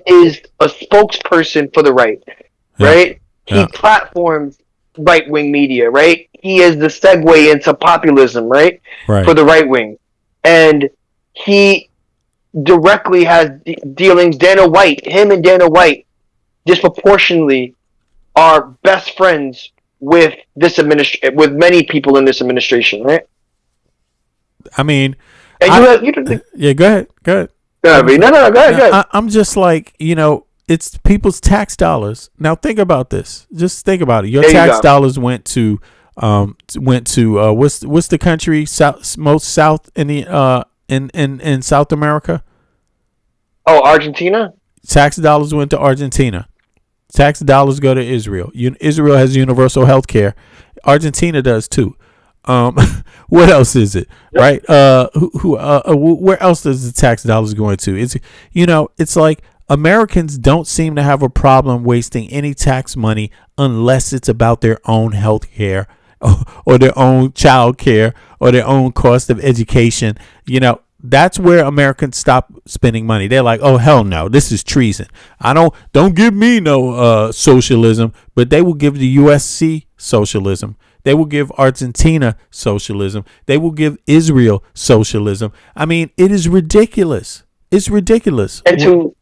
is a spokesperson for the right, right? He platforms right-wing media, right? He is the segue into populism, right? For the right wing. And he directly has dealings. Him and Dana White disproportionately are best friends with this with many people in this administration, right? I mean, and yeah, go ahead. No, go ahead. I'm just like, it's people's tax dollars. Now think about this. Just think about it. Your tax dollars went to what's the country most south in the in South America? Oh, Argentina. Tax dollars went to Argentina. Tax dollars go to Israel. Israel has universal health care. Argentina does too. What else is it? Right? Where else does the tax dollars go into? It's like Americans don't seem to have a problem wasting any tax money unless it's about their own health care or their own child care or their own cost of education. That's where Americans stop spending money. They're like, oh, hell no, this is treason. Don't give me no socialism, but they will give the USC socialism. They will give Argentina socialism. They will give Israel socialism. I mean, it is ridiculous. It's ridiculous. And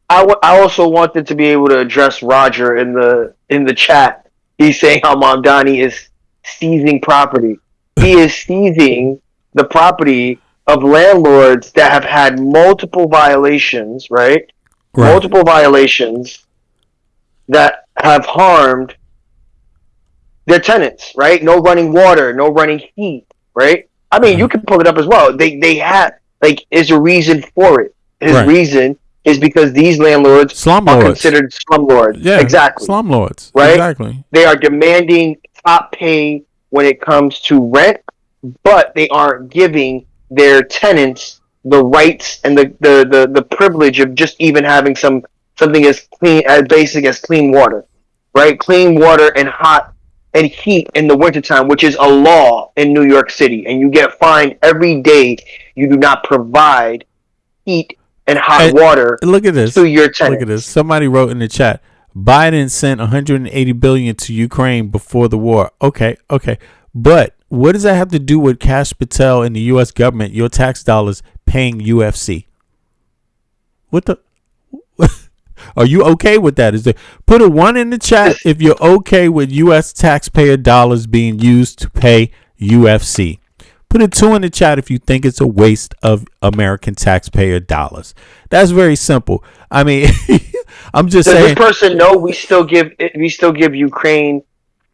I also wanted to be able to address Roger in the chat. He's saying how Mamdani is seizing property. He is seizing the property of landlords that have had multiple violations, right? Multiple violations that have harmed their tenants, right? No running water, no running heat, right? I mean, you can pull it up as well. They have, like, is a reason for it. His reason is because these landlords are considered slumlords. Yeah, exactly. slumlords. Right? Exactly. They are demanding top pay when it comes to rent, but they aren't giving their tenants the rights and the privilege of just even having something as clean, as basic as clean water, right? Clean water and hot and heat in the wintertime, which is a law in New York City, and you get fined every day you do not provide heat and hot water. Look at this. To your tenants. Look at this. Somebody wrote in the chat, Biden sent 180 billion to Ukraine before the war. Okay. But what does that have to do with Kash Patel and the U.S. government, your tax dollars paying UFC? What the? Are you okay with that? Put a 1 in the chat if you're okay with U.S. taxpayer dollars being used to pay UFC. Put a 2 in the chat if you think it's a waste of American taxpayer dollars. That's very simple. I mean, I'm just saying. Does this person know we still give Ukraine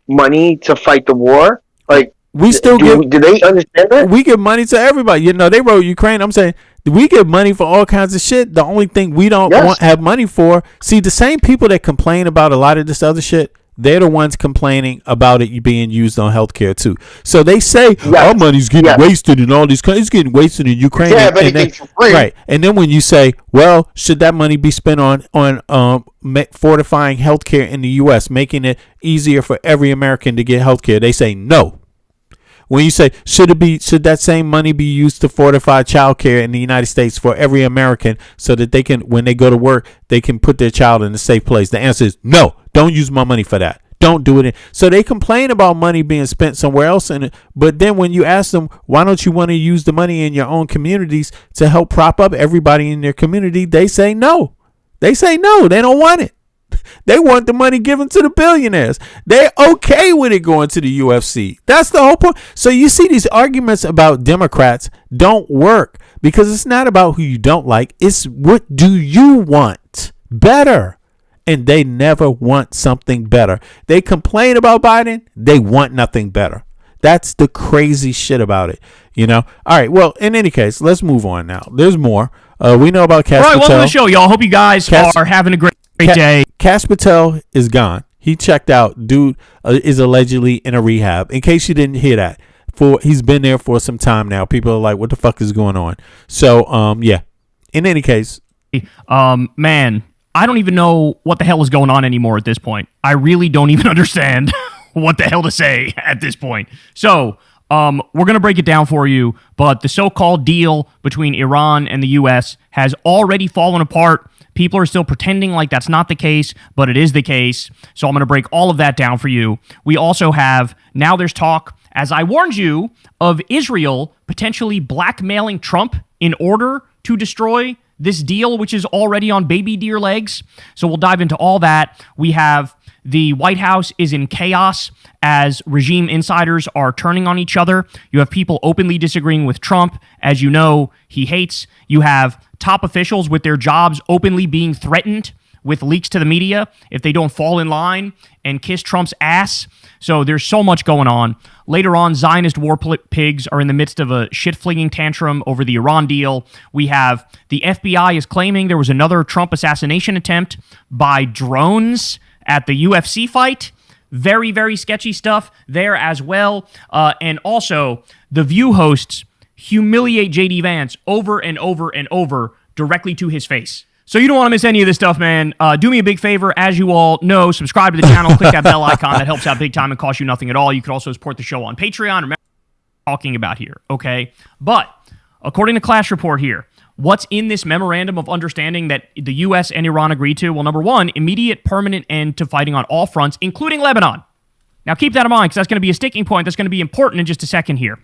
money to fight the war? Like, we still do they understand that? We give money to everybody. You know, they wrote Ukraine. I'm saying we give money for all kinds of shit. The only thing we don't have money for. See, the same people that complain about a lot of this other shit, they're the ones complaining about it being used on healthcare too. So they say our money's getting wasted in all these countries. It's getting wasted in Ukraine. Yeah, but anything for free. Right. And then when you say, well, should that money be spent on fortifying healthcare in the U.S., making it easier for every American to get healthcare, they say no. When you say, should that same money be used to fortify childcare in the United States for every American so that they can, when they go to work, they can put their child in a safe place? The answer is no. Don't use my money for that. Don't do it. So they complain about money being spent somewhere else. But then when you ask them, why don't you want to use the money in your own communities to help prop up everybody in their community? They say no. They say no. They don't want it. They want the money given to the billionaires. They're okay with it going to the UFC. That's the whole point. So you see these arguments about Democrats don't work because it's not about who you don't like. It's what do you want better? And they never want something better. They complain about Biden. They want nothing better. That's the crazy shit about it. You know? All right. Well, in any case, let's move on now. There's more. We know about Kash Patel. All right, welcome to the show, y'all. Hope you guys are having a great day. Kash Patel is gone. He checked out. Dude is allegedly in a rehab. In case you didn't hear that, he's been there for some time now. People are like, "What the fuck is going on?" So, yeah. In any case, man, I don't even know what the hell is going on anymore at this point. I really don't even understand what the hell to say at this point. So, we're going to break it down for you, but the so-called deal between Iran and the U.S. has already fallen apart. People are still pretending like that's not the case, but it is the case. So I'm going to break all of that down for you. We also have, now there's talk, as I warned you, of Israel potentially blackmailing Trump in order to destroy this deal, which is already on baby deer legs. So we'll dive into all that. We have the White House is in chaos as regime insiders are turning on each other. You have people openly disagreeing with Trump, as you know he hates. You have top officials with their jobs openly being threatened with leaks to the media if they don't fall in line and kiss Trump's ass. So there's so much going on. Later on, Zionist war pigs are in the midst of a shit-flinging tantrum over the Iran deal. We have the FBI is claiming there was another Trump assassination attempt by drones at the UFC fight. Very, very sketchy stuff there as well. And also, The View hosts humiliate J.D. Vance over and over and over directly to his face. So you don't want to miss any of this stuff, man. Do me a big favor. As you all know, subscribe to the channel. Click that bell icon. That helps out big time and costs you nothing at all. You can also support the show on Patreon. Remember what I'm talking about here, okay? But according to Clash Report here, what's in this memorandum of understanding that the U.S. and Iran agreed to? Well, number one, immediate permanent end to fighting on all fronts, including Lebanon. Now, keep that in mind because that's going to be a sticking point that's going to be important in just a second here.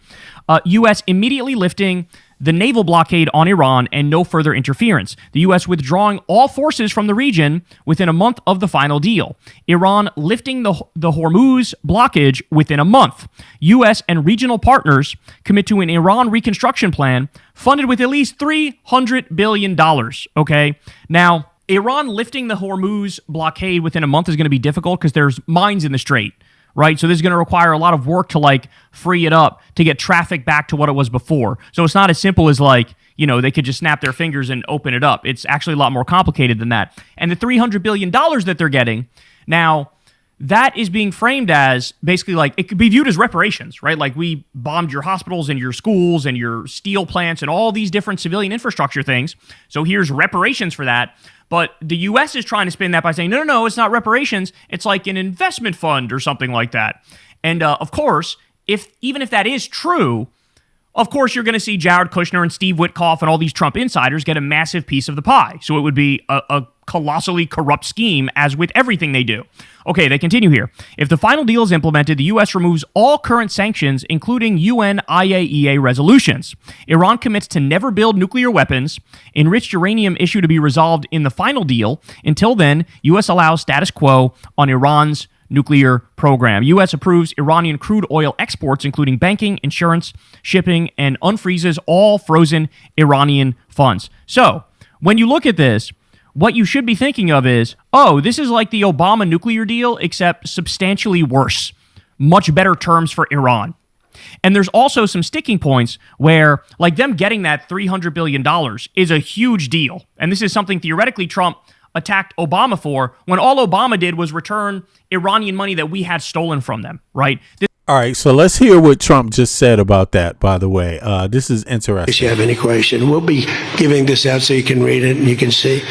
U.S. immediately lifting the naval blockade on Iran and no further interference. The U.S. withdrawing all forces from the region within a month of the final deal. Iran lifting the Hormuz blockage within a month. U.S. and regional partners commit to an Iran reconstruction plan funded with at least $300 billion, okay? Now, Iran lifting the Hormuz blockade within a month is going to be difficult because there's mines in the strait, right? So this is going to require a lot of work to like free it up to get traffic back to what it was before. So it's not as simple as like, you know, they could just snap their fingers and open it up. It's actually a lot more complicated than that. And the $300 billion that they're getting now, that is being framed as basically like it could be viewed as reparations, right? Like we bombed your hospitals and your schools and your steel plants and all these different civilian infrastructure things. So here's reparations for that. But the U.S. is trying to spin that by saying, no, it's not reparations. It's like an investment fund or something like that. And of course, even if that is true, of course, you're going to see Jared Kushner and Steve Witkoff and all these Trump insiders get a massive piece of the pie. So it would be a colossally corrupt scheme, as with everything they do. Okay, they continue here. If the final deal is implemented, the U.S. removes all current sanctions, including UN IAEA resolutions. Iran commits to never build nuclear weapons, enriched uranium issue to be resolved in the final deal. Until then, U.S. allows status quo on Iran's nuclear program. U.S. approves Iranian crude oil exports, including banking, insurance, shipping, and unfreezes all frozen Iranian funds. So, when you look at this, what you should be thinking of is, oh, this is like the Obama nuclear deal, except substantially worse. Much better terms for Iran. And there's also some sticking points where, like them getting that $300 billion is a huge deal. And this is something theoretically Trump attacked Obama for, when all Obama did was return Iranian money that we had stolen from them, right? All right, so let's hear what Trump just said about that, by the way. This is interesting. If you have any question, we'll be giving this out so you can read it and you can see.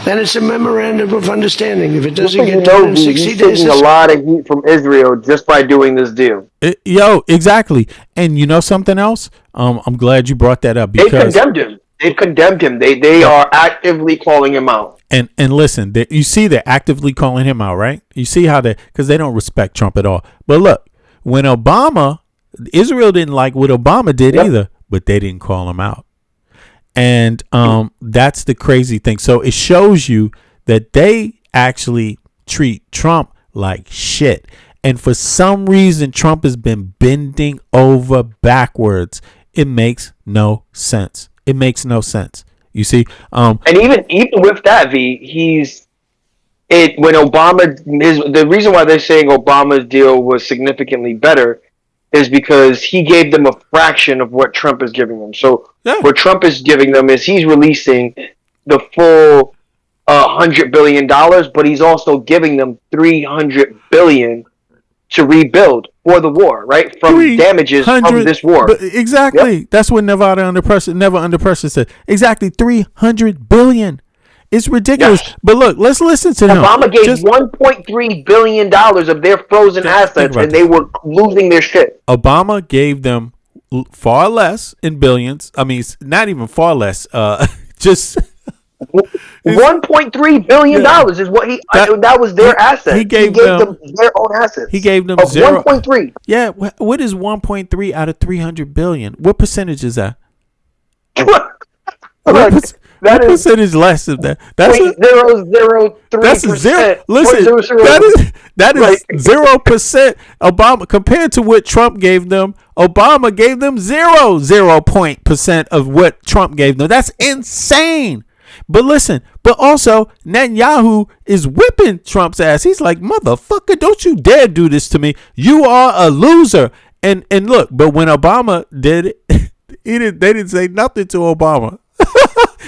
And it's a memorandum of understanding. If it doesn't get done in 60 days... He's taking a lot of heat from Israel just by doing this deal. Exactly. And you know something else? I'm glad you brought that up, because... They've condemned him. They are actively calling him out. And listen, you see they're actively calling him out, right? You see how because they don't respect Trump at all. But look, when Israel didn't like what Obama did either, but they didn't call him out. And that's the crazy thing. So it shows you that they actually treat Trump like shit. And for some reason, Trump has been bending over backwards. It makes no sense. It makes no sense. You see? And even with that, when the reason why they're saying Obama's deal was significantly better is because he gave them a fraction of what Trump is giving them. So what Trump is giving them is he's releasing the full $100 billion, but he's also giving them $300 billion to rebuild for the war, right? From damages from this war. Exactly. Yep. That's what Never Under Pressure said. Exactly. $300 billion. It's ridiculous. Yes. But look, let's listen to him. Obama gave $1.3 billion of their frozen assets, and they were losing their shit. Obama gave them far less in billions. I mean, not even far less. Just $1.3 billion is what that was their asset. He gave them their own assets. He gave them 1.3. Yeah. What is 1.3 out of 300 billion? What percentage is that? What percentage less of that? That's 0.003%. That's zero. Listen, that is 0%. Obama, compared to what Trump gave them, Obama gave them 0% of what Trump gave them. That's insane. But listen, but also Netanyahu is whipping Trump's ass. He's like, motherfucker, don't you dare do this to me. You are a loser. And look, but when Obama did it, they didn't say nothing to Obama.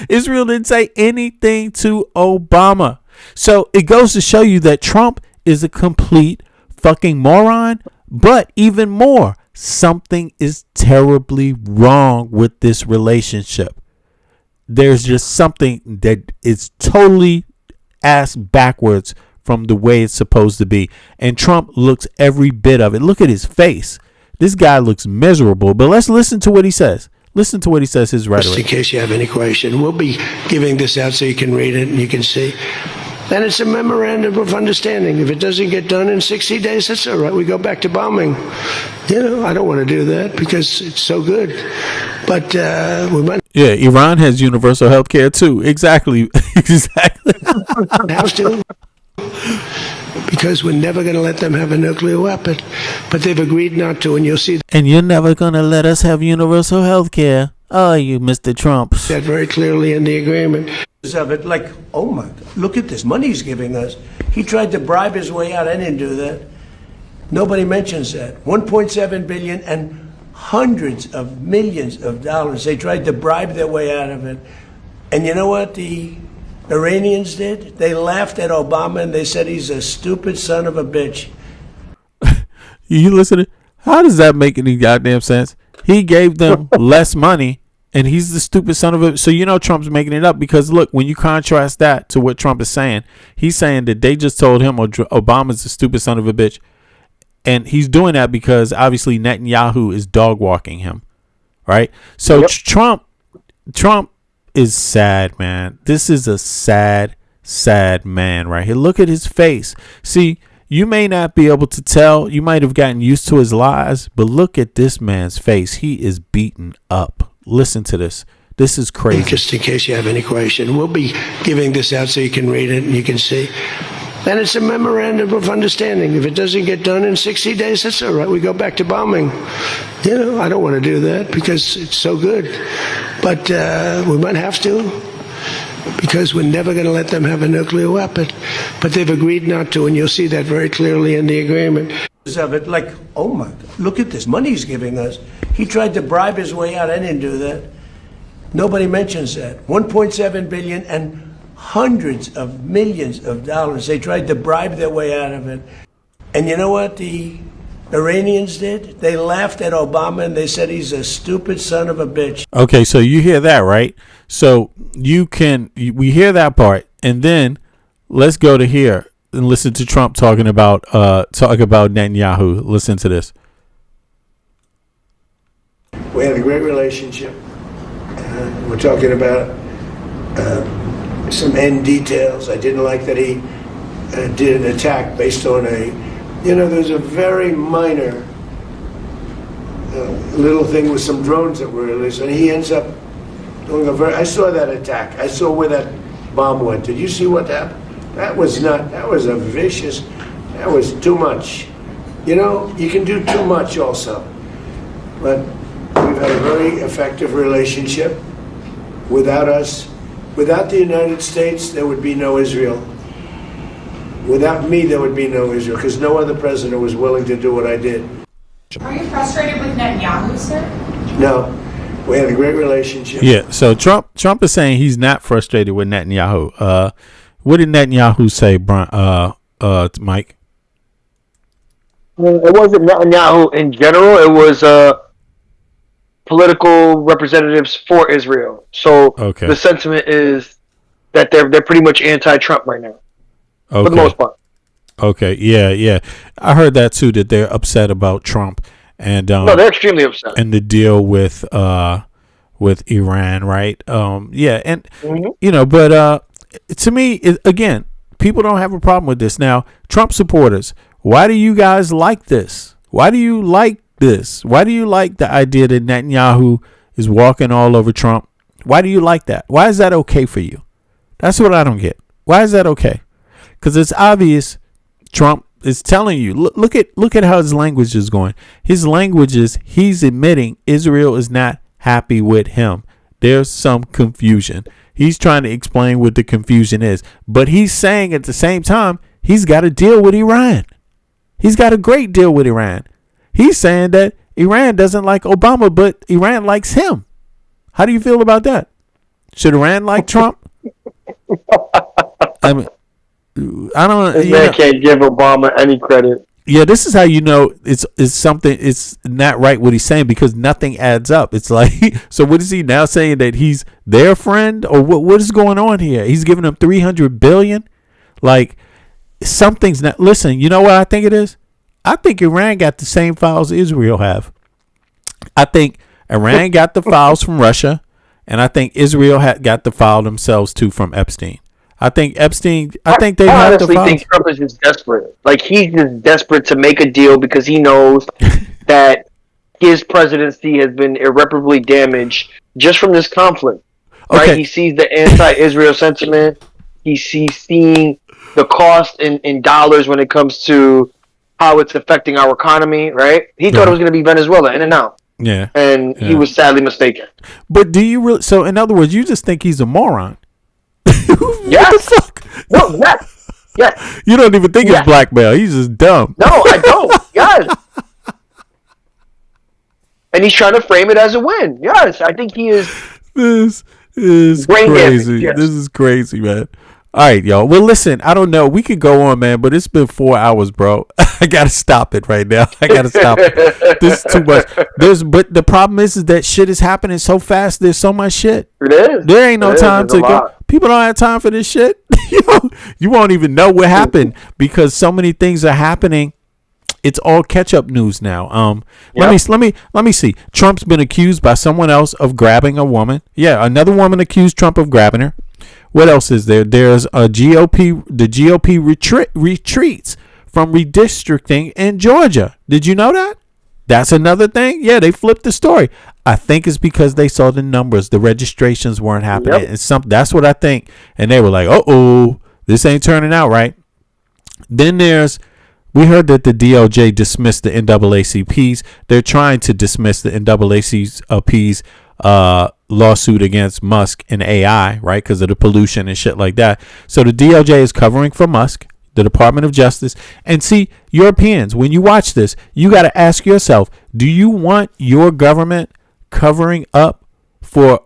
Israel didn't say anything to Obama. So it goes to show you that Trump is a complete fucking moron. But even more, something is terribly wrong with this relationship. There's just something that is totally ass backwards from the way it's supposed to be. And Trump looks every bit of it. Look at his face. This guy looks miserable. But let's listen to what he says. Listen to what he says, his rhetoric. Just in case you have any question, we'll be giving this out so you can read it and you can see. And it's a memorandum of understanding. If it doesn't get done in 60 days, that's all right. We go back to bombing. You know, I don't want to do that because it's so good. But we might. Yeah, Iran has universal health care too. Exactly. Exactly. House to. Because we're never going to let them have a nuclear weapon. But they've agreed not to, and you'll see. And you're never going to let us have universal health care, are you, Mr. Trump? That very clearly in the agreement. Of it, like, oh my, look at this money he's giving us. He tried to bribe his way out. I didn't do that. Nobody mentions that. 1.7 billion and hundreds of millions of dollars. They tried to bribe their way out of it. And you know what the Iranians did? They laughed at Obama and they said he's a stupid son of a bitch. You listening? How does that make any goddamn sense? He gave them less money, and he's the stupid son of a. So you know Trump's making it up because look, when you contrast that to what Trump is saying, he's saying that they just told him Obama's the stupid son of a bitch, and he's doing that because obviously Netanyahu is dog walking him, right? So Yep. Trump is sad, man. This is a sad man right here. Look at his face. See. You may not be able to tell. You might have gotten used to his lies, but look at this man's face. He is beaten up. Listen to this. This is crazy. Just in case you have any question, we'll be giving this out so you can read it and you can see. And it's a memorandum of understanding. If it doesn't get done in 60 days, that's all right. We go back to bombing. You know, I don't want to do that because it's so good. But we might have to. Because we're never going to let them have a nuclear weapon. But they've agreed not to, and you'll see that very clearly in the agreement. Of it, like, oh my, look at this money he's giving us. He tried to bribe his way out. I didn't do that. Nobody mentions that. 1.7 billion and hundreds of millions of dollars. They tried to bribe their way out of it. And you know what the Iranians did? They laughed at Obama and they said he's a stupid son of a bitch. Okay, so you hear that, right? So we hear that part, and then let's go to here and listen to Trump talking about Netanyahu. Listen to this. We had a great relationship. We're talking about some end details. I didn't like that he did an attack based on there's a very minor little thing with some drones that were released, and he ends up doing I saw that attack. I saw where that bomb went. Did you see what happened? That was a vicious, that was too much. You know, you can do too much also. But we've had a very effective relationship. Without us, without the United States, there would be no Israel. Without me, there would be no Israel, because no other president was willing to do what I did. Are you frustrated with Netanyahu, sir? No. We had a great relationship. Yeah, so Trump is saying he's not frustrated with Netanyahu. What did Netanyahu say, Mike? It wasn't Netanyahu in general. It was political representatives for Israel. So the sentiment is that they're pretty much anti-Trump right now, for the most part. Okay, yeah. I heard that too, that they're upset about Trump. And no, they're extremely upset. And the deal with Iran, right? Yeah, and but to me, again, people don't have a problem with this. Now, Trump supporters, why do you guys like this? Why do you like this? Why do you like the idea that Netanyahu is walking all over Trump? Why do you like that? Why is that okay for you? That's what I don't get. Why is that okay? Because it's obvious Trump is telling you, look at how his language is going. His language is he's admitting Israel is not happy with him. There's some confusion. He's trying to explain what the confusion is. But he's saying at the same time, he's got a deal with Iran. He's got a great deal with Iran. He's saying that Iran doesn't like Obama, but Iran likes him. How do you feel about that? Should Iran like Trump? I mean, I don't. This man can't give Obama any credit. Yeah, this is how you know it's something. It's not right what he's saying because nothing adds up. It's like, so what is he now saying, that he's their friend, or what is going on here? He's giving them $300 billion. Like, something's not. Listen, you know what I think it is? I think Iran got the same files Israel have. I think Iran got the files from Russia, and I think Israel got the file themselves too from Epstein. I think Epstein. I think they I had the honestly files. think Trump is just desperate. Like, he's just desperate to make a deal because he knows that his presidency has been irreparably damaged just from this conflict. Right? Okay. He sees the anti-Israel sentiment. He's seeing the cost in dollars when it comes to how it's affecting our economy. Right? He thought it was going to be Venezuela in and out. Yeah. And he was sadly mistaken. But do you really? So in other words, you just think he's a moron. Yes. What the fuck? No, yes. Yes. You don't even think it's blackmail. He's just dumb. No, I don't. Yes. And he's trying to frame it as a win. Yes, I think he is. This is Brain crazy. damage, yes. This is crazy, man. All right, y'all. Well, listen, I don't know. We could go on, man, but it's been 4 hours, bro. I gotta stop it right now. I gotta stop it. This is too much. But the problem is that shit is happening so fast. There's so much shit. It is. There ain't no It is. time There's to a go. lot. People don't have time for this shit. You won't even know what happened because so many things are happening. It's all catch-up news now. Let me see. Trump's been accused by someone else of grabbing a woman. Yeah, another woman accused Trump of grabbing her. What else is there? There's a GOP. The GOP retreats from redistricting in Georgia. Did you know that? That's another thing. Yeah, they flipped the story. I think it's because they saw the numbers. The registrations weren't happening. Yep. That's what I think. And they were like, "Uh-oh, this ain't turning out right." Then we heard that the DOJ dismissed the NAACP's. They're trying to dismiss the NAACP's lawsuit against Musk and AI, right? Because of the pollution and shit like that. So the DOJ is covering for Musk, the Department of Justice. And see, Europeans, when you watch this, you got to ask yourself, do you want your government covering up for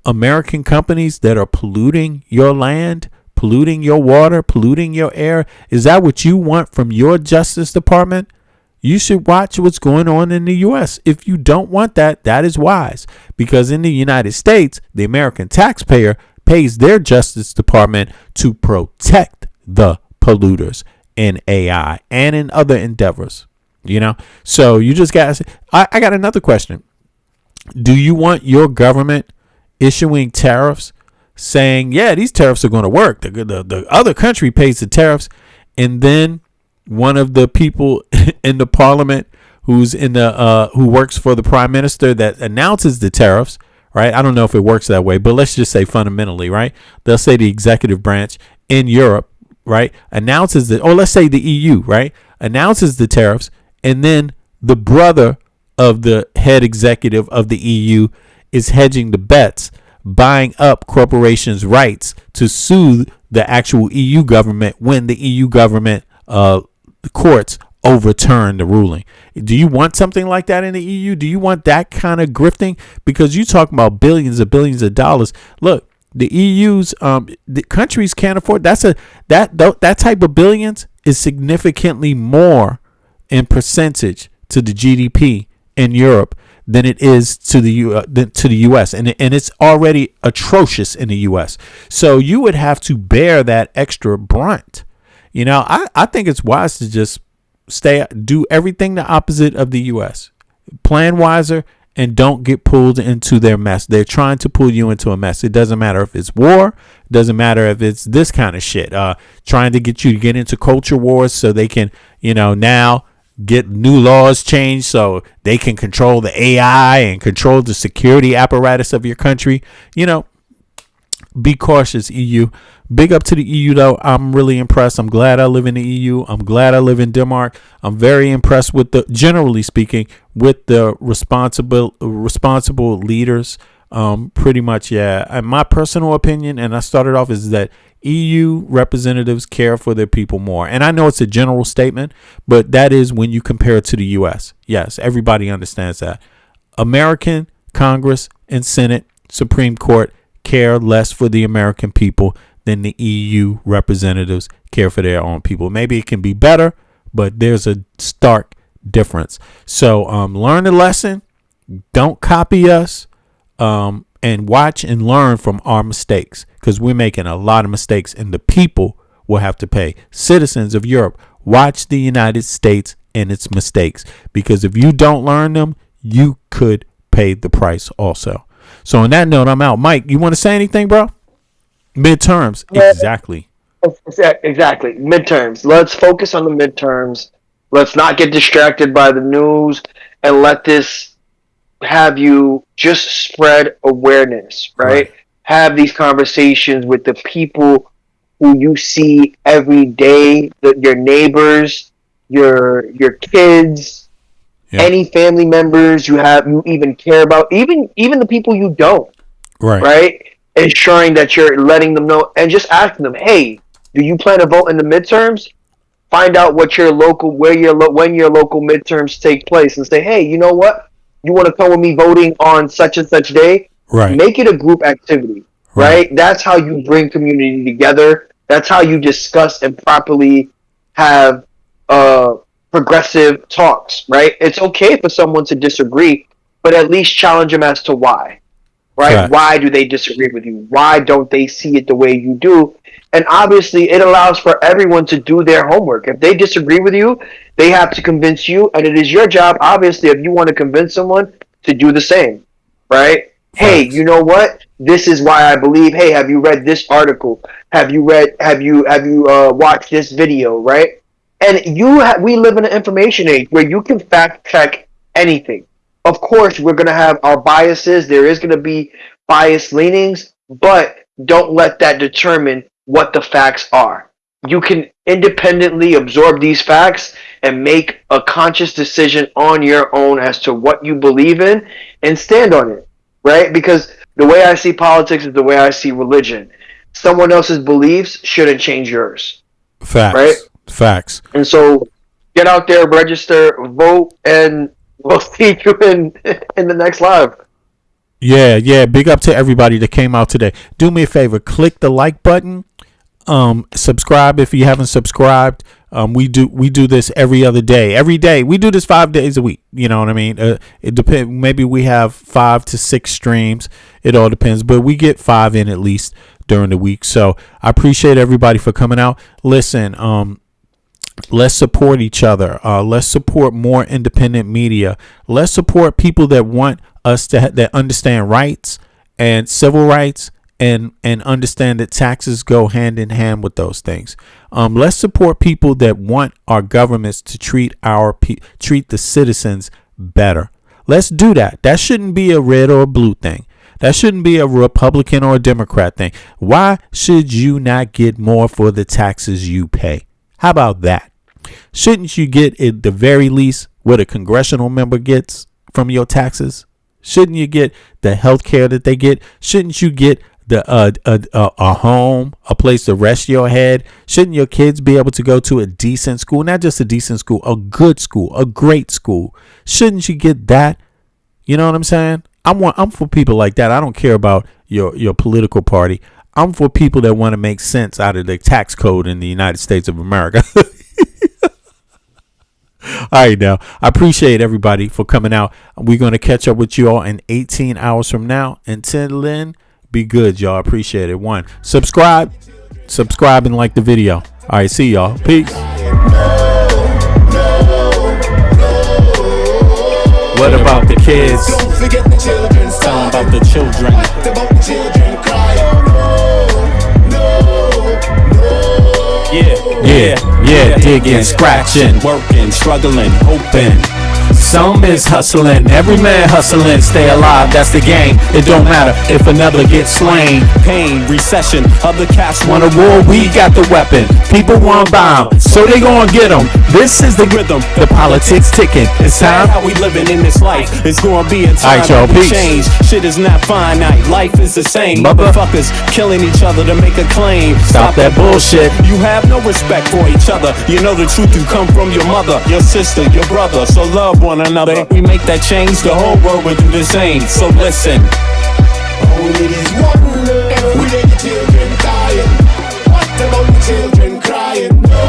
American companies that are polluting your land, polluting your water, polluting your air? Is that what you want from your Justice Department? You should watch what's going on in the U.S. If you don't want that, that is wise. Because in the United States, the American taxpayer pays their Justice Department to protect the polluters in AI and in other endeavors. You know? So you just got to say, I got another question. Do you want your government issuing tariffs saying, yeah, these tariffs are going to work? The other country pays the tariffs, and then one of the people in the parliament who works for the prime minister that announces the tariffs, right? I don't know if it works that way, but let's just say fundamentally, right? They'll say the executive branch in Europe, right, announces or let's say the EU, right, announces the tariffs, and then the brother of the head executive of the EU is hedging the bets, buying up corporations' rights to sue the actual EU government when the EU government the courts overturn the ruling. Do you want something like that in the EU? Do you want that kind of grifting? Because you talking about billions of dollars. Look, the EU's the countries can't afford that type of billions is significantly more in percentage to the GDP in Europe than it is to the US, and it's already atrocious in the US. So you would have to bear that extra brunt. You know, I think it's wise to just do everything the opposite of the U.S. Plan wiser and don't get pulled into their mess. They're trying to pull you into a mess. It doesn't matter if it's war. It doesn't matter if it's this kind of shit. Trying to get you to get into culture wars so they can, now get new laws changed so they can control the AI and control the security apparatus of your country. Be cautious, EU. Big up to the EU, though. I'm really impressed. I'm glad I live in the EU. I'm glad I live in Denmark. I'm very impressed with generally speaking, with the responsible leaders. Pretty much, yeah. And my personal opinion, and I started off, is that EU representatives care for their people more. And I know it's a general statement, but that is when you compare it to the US. Yes, everybody understands that. American Congress and Senate, Supreme Court care less for the American people than the EU representatives care for their own people. Maybe it can be better, but there's a stark difference. So learn a lesson. Don't copy us, and watch and learn from our mistakes, because we're making a lot of mistakes and the people will have to pay. Citizens of Europe, watch the United States and its mistakes, because if you don't learn them, you could pay the price also. So on that note, I'm out. Mike, you want to say anything, bro? Midterms. Exactly. Exactly. Midterms. Let's focus on the midterms. Let's not get distracted by the news, and let this have you just spread awareness, right? Have these conversations with the people who you see every day, your neighbors, your kids, any family members you even care about, even the people you don't, right? Ensuring that you're letting them know and just asking them, hey, do you plan to vote in the midterms? find out what your local, when your local midterms take place, and say, hey, you know what? You want to come with me voting on such and such day? Right. Make it a group activity, right? That's how you bring community together. That's how you discuss and properly have progressive talks, right? It's okay for someone to disagree, but at least challenge them as to why, right? Right. Why do they disagree with you? Why don't they see it the way you do? And obviously, it allows for everyone to do their homework. If they disagree with you, they have to convince you, and it is your job, obviously, if you want to convince someone, to do the same, right? Hey, you know what? This is why I believe. Hey, have you read this article? Have you watched this video? Right? And we live in an information age where you can fact check anything. Of course, we're gonna have our biases. There is gonna be bias leanings, but don't let that determine what the facts are. You can independently absorb these facts and make a conscious decision on your own as to what you believe in and stand on it, right? Because the way I see politics is the way I see religion. Someone else's beliefs shouldn't change yours. Facts. Right? Facts. And so get out there, register, vote, and we'll see you in the next live. Yeah. Big up to everybody that came out today. Do me a favor, click the like button. Subscribe if you haven't subscribed. We do this every other day. Every day. We do this 5 days a week. You know what I mean? It depends. Maybe we have 5 to 6 streams. It all depends. But we get 5 in at least during the week. So I appreciate everybody for coming out. Listen, let's support each other. Let's support more independent media. Let's support people that want us to that understand rights and civil rights and understand that taxes go hand in hand with those things. Let's support people that want our governments to treat the citizens better. Let's do that. That shouldn't be a red or a blue thing. That shouldn't be a Republican or a Democrat thing. Why should you not get more for the taxes you pay? How about that? Shouldn't you get at the very least what a congressional member gets from your taxes? Shouldn't you get the health care that they get? Shouldn't you get a home, a place to rest your head? Shouldn't your kids be able to go to a decent school? Not just a decent school, a good school, a great school. Shouldn't you get that? You know what I'm saying? I'm for people like that. I don't care about your political party. I'm for people that want to make sense out of the tax code in the United States of America. All right, now I appreciate everybody for coming out. We're going to catch up with you all in 18 hours from now. Until then, be good, y'all. Appreciate it. 1, subscribe and like the video. All right, see y'all. Peace. What about the kids? Don't forget the children. Tell them about the children. About the children crying. Yeah, digging, scratching, working, struggling, hoping. Some is hustling, every man hustling, stay alive, that's the game. It don't matter if another gets slain. Pain, recession, other cats want a war, we got the weapon. People want bomb, so they gon' get them. This is the rhythm, the politics ticking. It's time how we living in this life. It's gonna be a time that we change. Shit is not finite, life is the same. Motherfuckers killing each other to make a claim. Stop that bullshit. You have no respect for each other. You know the truth, you come from your mother, your sister, your brother. So love one another. If we make that change, the whole world will do the same. So listen. Oh, it is one love. Every day the children dying. What about the children crying? No.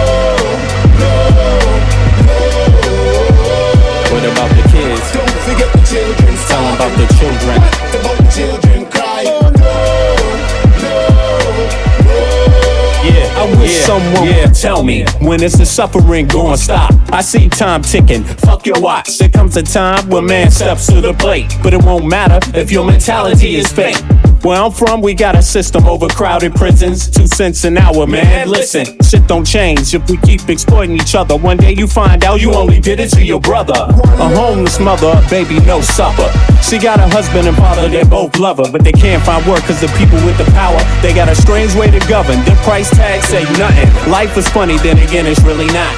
What about the kids? Don't forget the children. Tell them about the children. What about the children crying? I wish someone would tell me when is the suffering gonna stop. I see time ticking, fuck your watch. There comes a time when man steps to the plate, but it won't matter if your mentality is fake. Where I'm from, we got a system, overcrowded prisons, 2 cents an hour, man. Listen, shit don't change if we keep exploiting each other. One day you find out you only did it to your brother. A homeless mother, a baby, no supper. She got a husband and father, they both love her, but they can't find work cause the people with the power, they got a strange way to govern. The price tag say nothing. Life is funny, then again it's really not.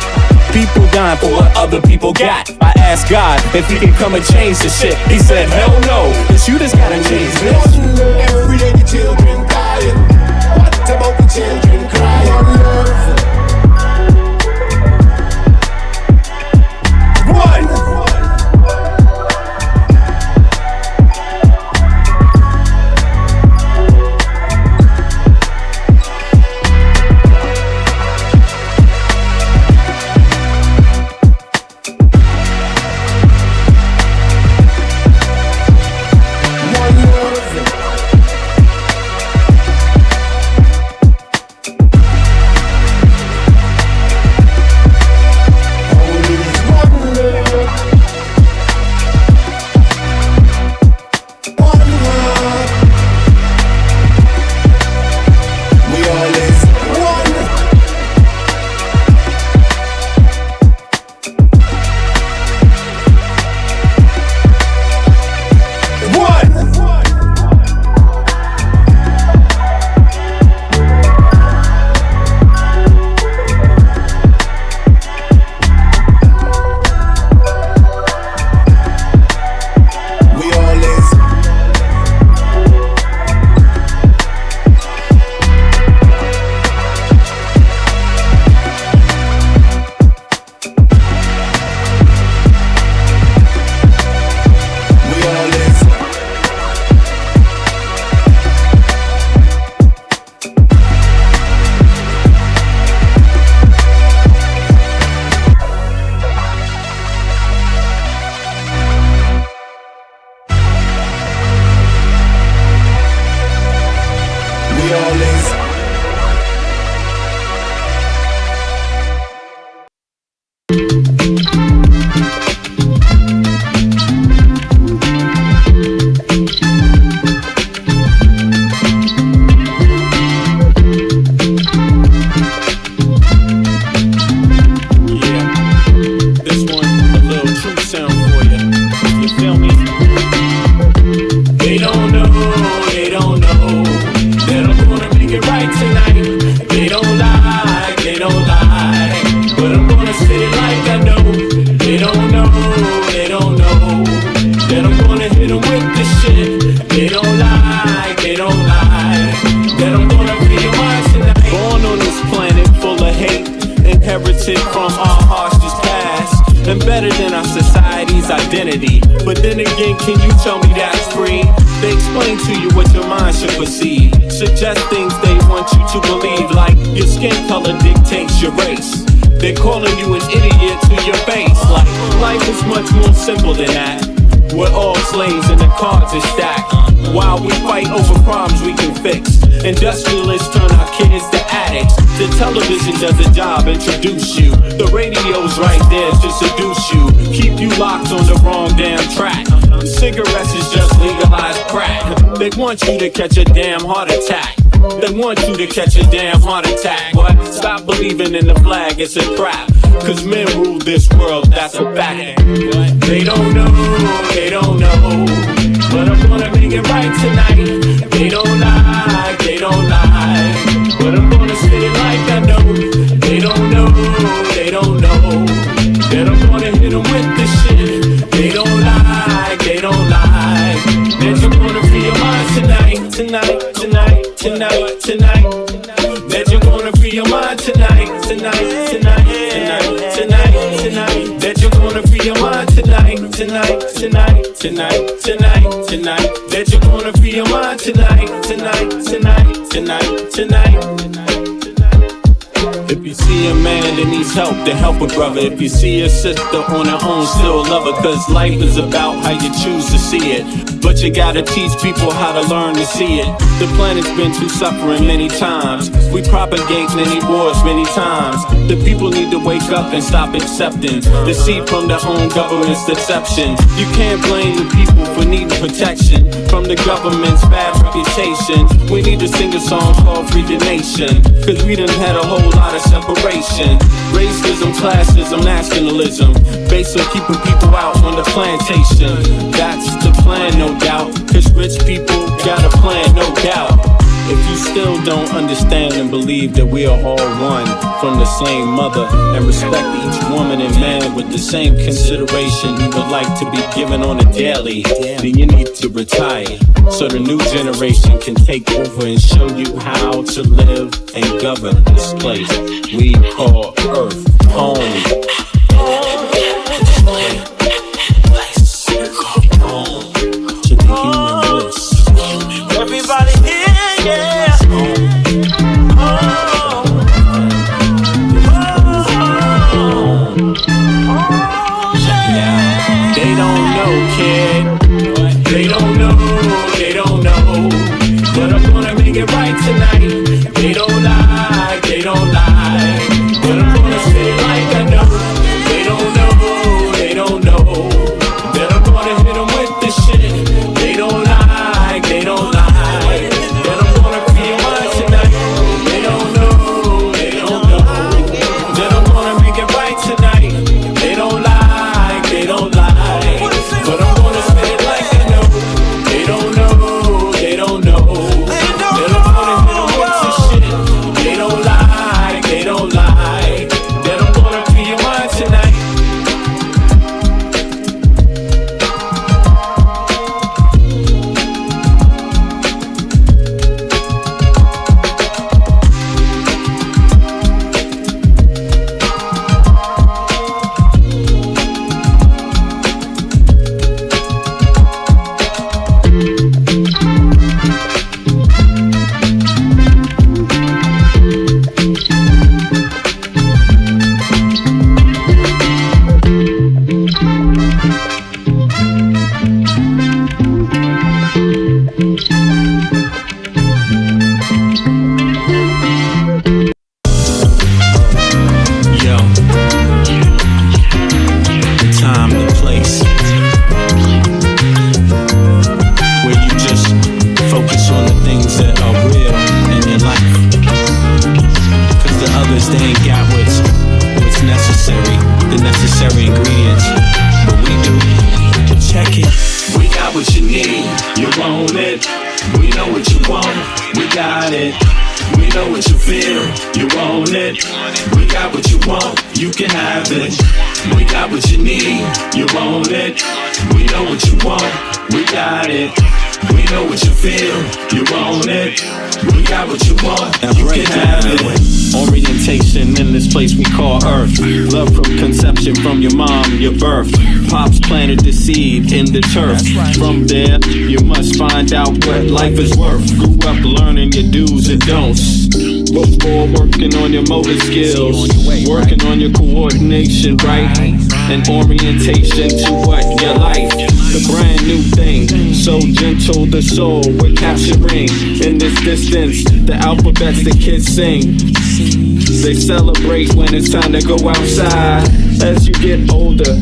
People dying for what other people got. I asked God if he can come and change the shit. He said, hell no, cause you just gotta change this. Every day the children dying. What about the children crying? inherited from our harshest past, and better than our society's identity. But then again, can you tell me that's free? They explain to you what your mind should perceive, suggest things they want you to believe, like your skin color dictates your race. They're calling you an idiot to your face. Like, life is much more simple than that. We're all slaves and the cards are stacked, while we fight over problems we can fix. Industrialists turn our kids to addicts. The television does a job, introduce you. The radio's right there to seduce you, keep you locked on the wrong damn track. Cigarettes is just legalized crack. They want you to catch a damn heart attack. They want you to catch a damn heart attack. What? Stop believing in the flag, it's a trap. Cause men rule this world, that's a fact. They don't know, they don't know, but I'm gonna make it right tonight. They don't lie, they don't lie, but I'm gonna say it like I know. They don't know, they don't know, that I'm gonna hit them with the shit. They don't lie, they don't lie, that you're gonna free your mind tonight, tonight, tonight, tonight, tonight. That you're gonna free your mind tonight, tonight, tonight, tonight, tonight, tonight. That you're gonna free your mind tonight, tonight, tonight, tonight, tonight, tonight. That you're gonna free your mind tonight, tonight, tonight, tonight, tonight. If you see a man that needs help, then help a brother. If you see a sister on her own, still love her. Cause life is about how you choose to see it. But you gotta teach people how to learn to see it. The planet's been through suffering many times. We propagate many wars many times. The people need to wake up and stop accepting deceit from their own government's deception. You can't blame the people for needing protection from the government's bad reputation. We need to sing a song called Free the Nation, cause we done had a whole lot of separation. Racism, classism, nationalism, based on keeping people out on the plantation. That's the plan, no doubt, cause rich people got a plan, no doubt. If you still don't understand and believe that we are all one from the same mother, and respect each woman and man with the same consideration you would like to be given on a daily, then you need to retire so the new generation can take over and show you how to live and govern this place we call Earth home. Everybody here, yeah. Check it out. They don't know, kid. They don't know, they don't know, but I'm gonna make it right tonight. They don't lie, they don't lie, but I'm gonna say it like I know. They don't know, they don't know, that I'm gonna hit them with this shit. They don't lie, they don't lie. place we call Earth. Love from conception, from your mom, your birth. Pops planted the seed in the turf. From there, you must find out what life is worth. Grew up learning your do's and don'ts before working on your motor skills, working on your coordination, right? And orientation to what you like. The brand new thing, so gentle the soul we're capturing. In this distance, the alphabets the kids sing. They celebrate when it's time to go outside. As you get older,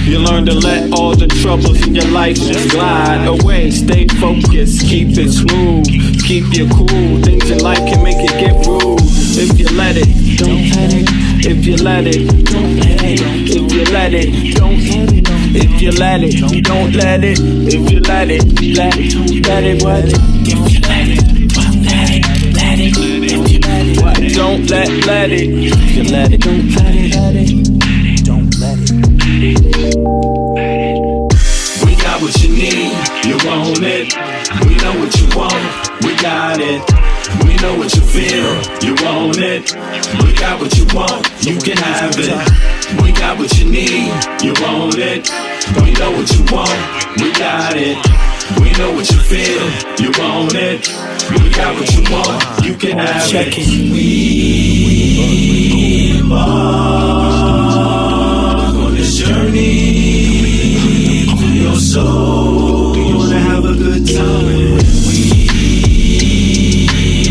you learn to let all the troubles in your life just glide away. Stay focused, keep it smooth, keep you cool. Things in life can make it get rude. If you let it, don't let it. If you let it, don't let it. If you let it, don't let it. If you let it, don't let it. If you let it, let it. Let it what? If you let it, don't let it. Let it. If you let it, what? Don't let it. If you let it, don't let it. Let it. Don't let it. We got what you need, you want it. We know what you want, we got it. We know what you feel, you want it. We got what you want, you can have it. We got what you need, you want it. We know what you want, we got it. We know what you feel, you want it. We got what you want, you can have it. We embark on this journey through your soul. We wanna have a good time. We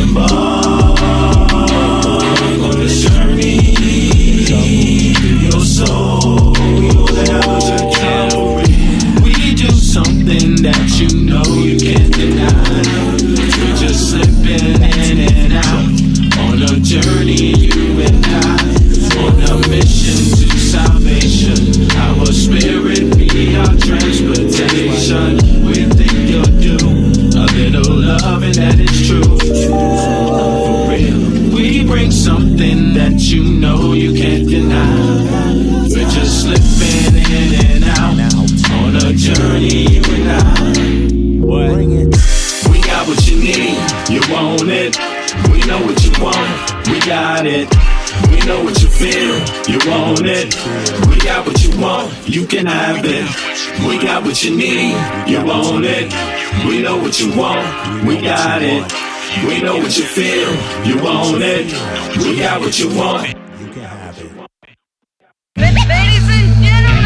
embark on this journey through your soul. We wanna have a good time. We do something that you know you can't deny. We're just slipping in and out on a journey, you and I, on a mission to salvation. Our spirit be our transportation. We think you'll do a little love and that is true. For real, we bring something that you know you can't deny. We're just slipping in and out on a journey, you and I. Bring it. We got what you need, you want it. We know what you want, we got it. We know what you feel, you want it. We got what you want, you can have it. We got what you need, you want it. We know what you want, we got it. We know what you feel, you want it. We got what you want, you can have it. Ladies and gentlemen.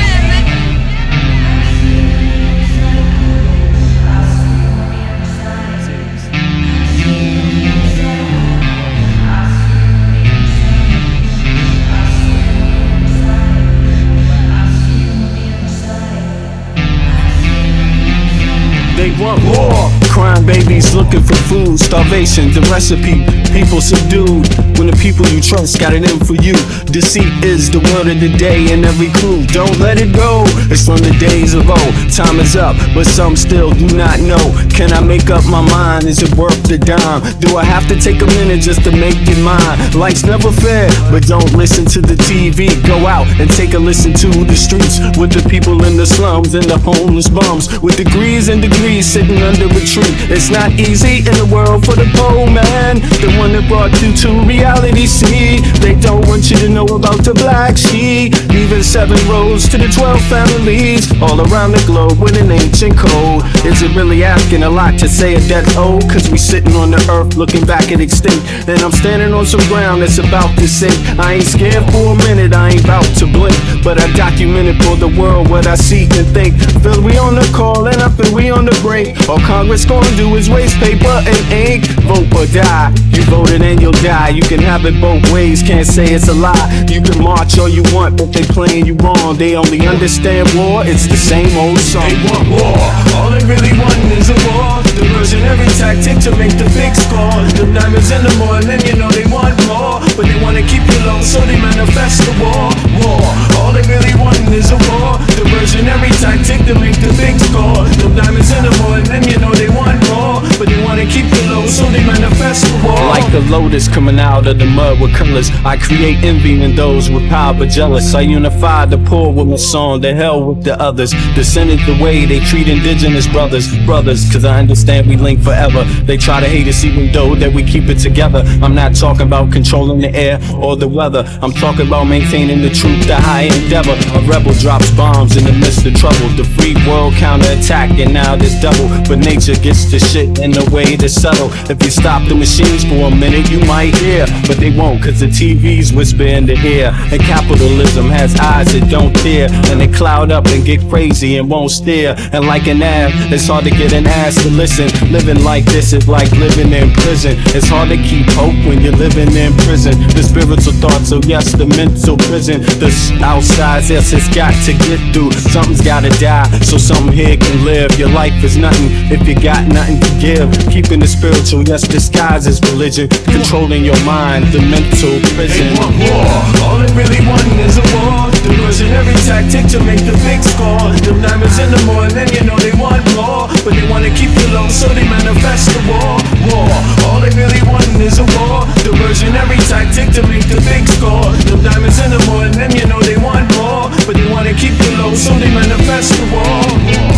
They want war. Crime babies looking for food. Starvation, the recipe. People subdued when the people you trust got it in for you. Deceit is the word of the day in every clue. Don't let it go. It's from the days of old. Time is up, but some still do not know. Can I make up my mind? Is it worth the dime? Do I have to take a minute just to make it mine? Life's never fair, but don't listen to the TV. Go out and take a listen to the streets with the people in the slums and the homeless bums with degrees and degrees sitting under a tree. It's not easy in the world for the poor man, the one that brought you to reality. See, they don't want you to know about the black sheep. Even 7 roads to the 12 families all around the globe with an ancient code. Is it really asking a lot to say a death old? Cause we sitting on the earth looking back at extinct. Then I'm standing on some ground that's about to sink. I ain't scared for a minute, I ain't about to blink, but I documented for the world what I see and think. Feel we on the call and up and we on the break. All Congress gonna do is waste paper and ink. Vote or die. You voted and you'll die. You can have it both ways, can't say it's a lie. You can march all you want, but they playing you wrong. They only understand war, it's the same old song. They want war, all they really want is a war. Diversionary tactic to make the big score. The diamonds in the morning, you know they want more, but they wanna keep you low, so they manifest the war. War, all they really want is a war. Diversionary tactic to make the big score. The diamonds in the morning, you know they want more, but they wanna keep you low, so they manifest the war. Like like a lotus coming out of the mud with colors. I create envy in those with power but jealous. I unify the poor with my song, the hell with the others. Descended the way they treat indigenous brothers. Cause I understand we link forever. They try to hate us even though that we keep it together. I'm not talking about controlling the air or the weather. I'm talking about maintaining the truth, the high endeavor. A rebel drops bombs in the midst of trouble. The free world counterattack and now there's double. But nature gets the shit in a way to settle. If you stop the machines for a minute you might hear, but they won't cause the TV's whisper in the ear. And capitalism has eyes that don't tear, and they cloud up and get crazy and won't steer. And like an ab, it's hard to get an ass to listen. Living like this is like living in prison. It's hard to keep hope when you're living in prison. The spiritual thoughts, so yes, the mental prison. The outside, yes, it's got to get through. Something's gotta die, so something here can live. Your life is nothing if you got nothing to give. Keeping the spiritual, yes, disguised as religion. Controlling your mind, the mental prison. They want war, all they really want is a war. Diversion every tactic to make the big score. Them diamonds in the morning, then you know they want more. But they wanna keep you low, so they manifest the war. All they really want is a war. Diversionary tactic to make the big score. Them diamonds in the morning, then you know they want more. But they wanna keep you low, so they manifest the war.